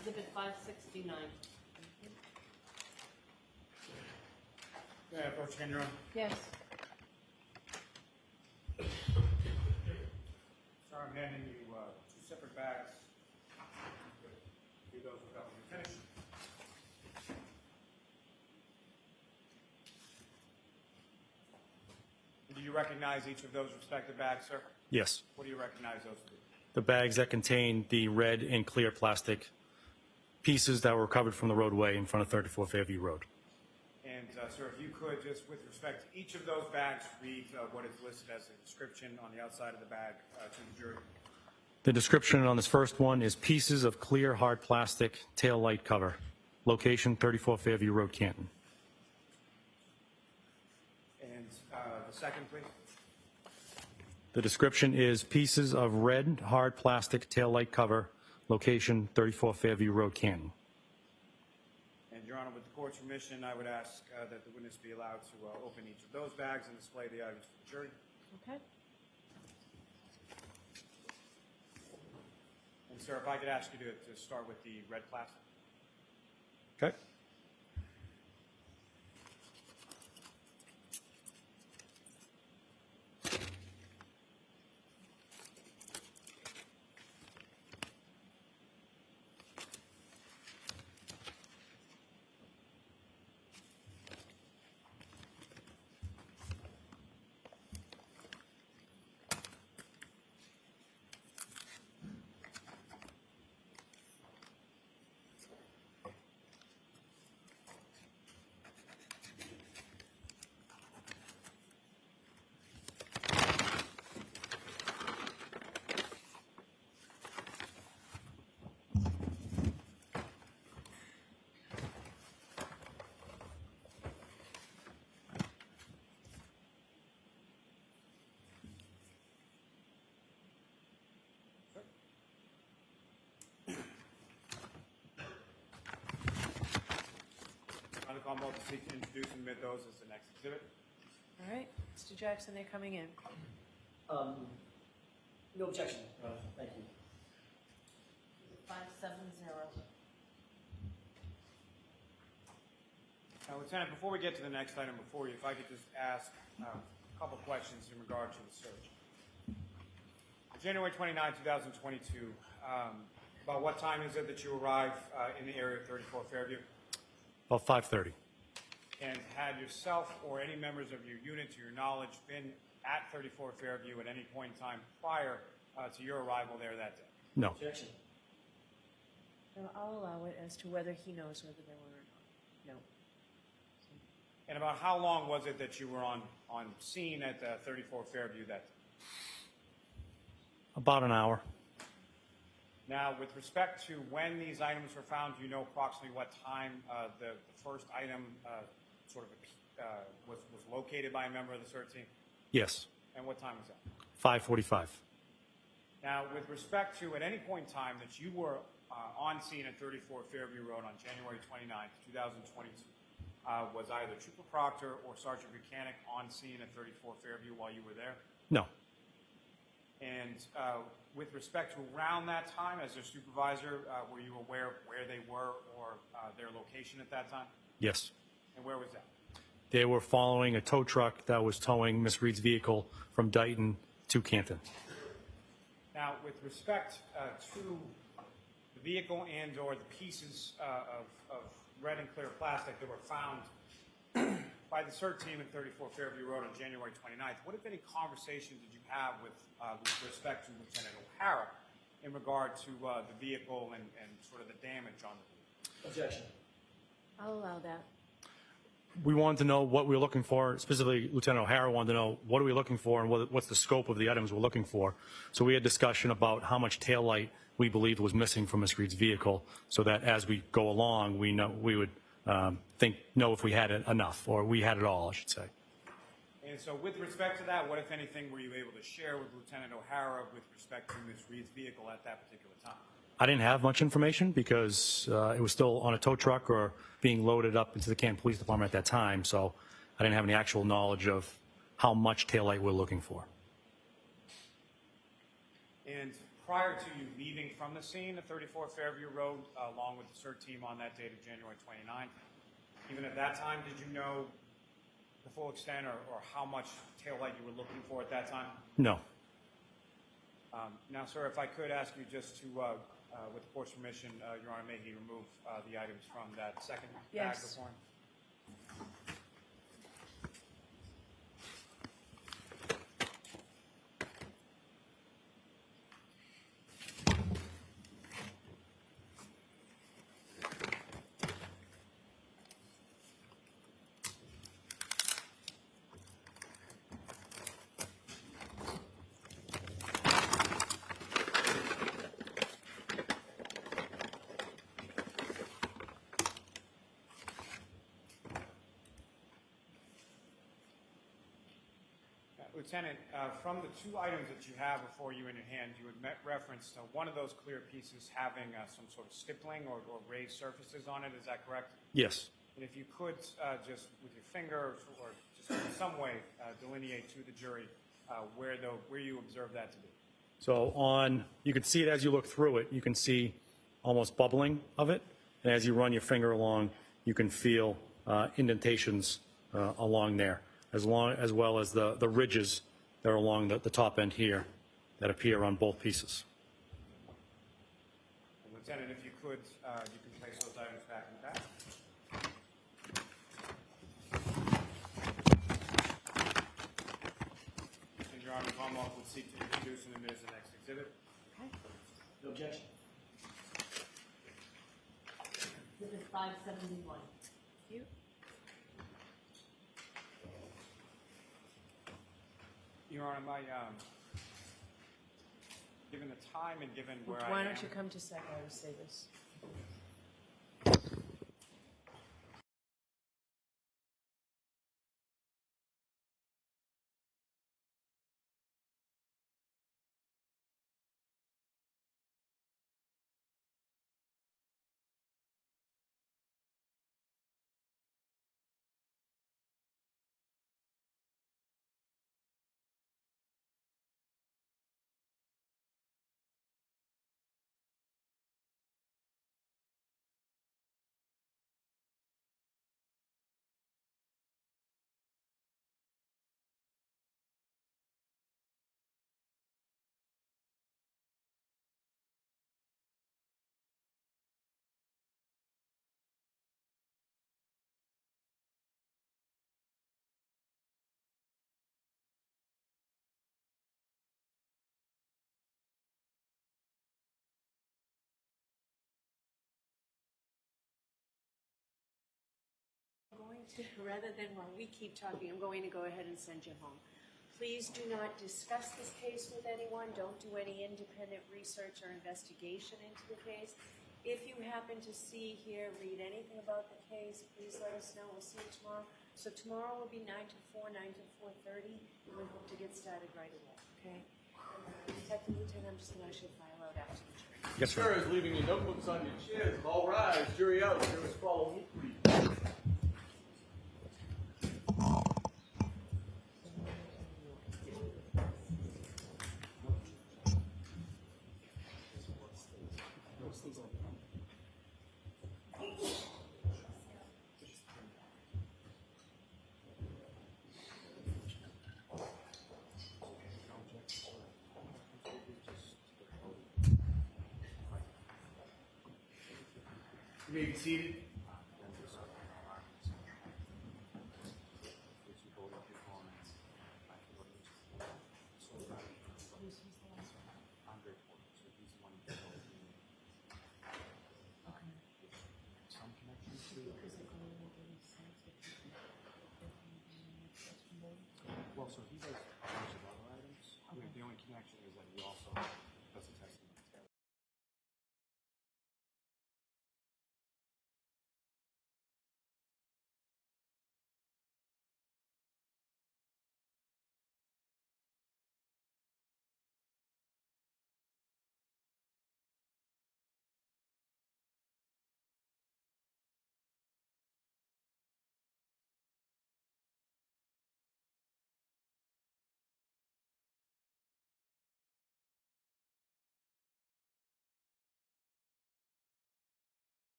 Exhibit 569. May I approach again, Your Honor? Yes. Sir, I'm handing you 2 separate bags. Do those without me finish. Do you recognize each of those respective bags, sir? Yes. What do you recognize those to be? The bags that contain the red and clear plastic pieces that were recovered from the roadway in front of 34 Fairview Road. And, sir, if you could, just with respect to each of those bags, read what is listed as a description on the outside of the bag to the jury. The description on this first one is pieces of clear hard plastic tail light cover. Location 34 Fairview Road, Canton. And the second, please. The description is pieces of red hard plastic taillight cover, location 34 Fairview Road, Canton. And Your Honor, with the court's permission, I would ask that the witness be allowed to open each of those bags and display the items for the jury. Okay. And sir, if I could ask you to start with the red plastic. Okay. On both to seek to introduce and admit those as the next exhibit. All right, Mr. Jackson, they're coming in. No objection. Thank you. 570. Now, Lieutenant, before we get to the next item before you, if I could just ask a couple questions in regard to the search. January 29, 2022, about what time is it that you arrive in the area of 34 Fairview? About 5:30. And had yourself or any members of your unit, to your knowledge, been at 34 Fairview at any point in time prior to your arrival there that day? No. Objection. No, I'll allow it as to whether he knows whether they were or not. No. And about how long was it that you were on scene at 34 Fairview that day? About an hour. Now, with respect to when these items were found, do you know approximately what time the first item was located by a member of the search team? Yes. And what time was that? 5:45. Now, with respect to at any point in time that you were on scene at 34 Fairview Road on January 29th, 2022, was either Trooper Proctor or Sergeant Mechanic on scene at 34 Fairview while you were there? No. And with respect to around that time, as their supervisor, were you aware of where they were or their location at that time? Yes. And where was that? They were following a tow truck that was towing Miss Reed's vehicle from Dighton to Canton. Now, with respect to the vehicle and or the pieces of red and clear plastic that were found by the CERT team at 34 Fairview Road on January 29th, what, if any, conversations did you have with respect to Lieutenant O'Hara in regard to the vehicle and sort of the damage on the vehicle? Objection. I'll allow that. We wanted to know what we were looking for. Specifically, Lieutenant O'Hara wanted to know what are we looking for and what's the scope of the items we're looking for. So we had discussion about how much taillight we believed was missing from Miss Reed's vehicle, so that as we go along, we would know if we had it enough, or we had it all, I should say. And so with respect to that, what, if anything, were you able to share with Lieutenant O'Hara with respect to Ms. Reed's vehicle at that particular time? I didn't have much information because it was still on a tow truck or being loaded up into the Canton Police Department at that time, so I didn't have any actual knowledge of how much taillight we're looking for. And prior to you leaving from the scene at 34 Fairview Road, along with the CERT team on that date of January 29th, even at that time, did you know the full extent or how much taillight you were looking for at that time? No. Now, sir, if I could ask you just to, with the court's permission, Your Honor, may he remove the items from that second bag Yes. before him? Lieutenant, from the two items that you have before you in your hand, you had referenced one of those clear pieces having some sort of stippling or raised surfaces on it. Is that correct? Yes. And if you could just with your finger or just in some way delineate to the jury where you observe that to be. So you can see it as you look through it. You can see almost bubbling of it. And as you run your finger along, you can feel indentations along there, as well as the ridges that are along the top end here that appear on both pieces. And Lieutenant, if you could, you can place those items back in the back. And Your Honor, Commonwealth would seek to introduce and admit as the next exhibit. No objection. Exhibit 571. You? Your Honor, given the time and given where I am. Why don't you come to Sidebar to say this? Rather than while we keep talking, I'm going to go ahead and send you home. Please do not discuss this case with anyone. Don't do any independent research or investigation into the case. If you happen to see, hear, read anything about the case, please let us know. We'll see you tomorrow. So tomorrow will be 9 to 4, 9 to 4:30, and we hope to get started right away, okay? Detective Lieutenant, I'm just going to ask you to file out after the jury. Yes, sir. Jurors, leaving your notebooks on your chairs. All rise. Jury out. Jurors follow me, please. You may be seated. Well, so he does a bunch of other items. I mean, the only connection is that he also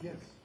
Yes.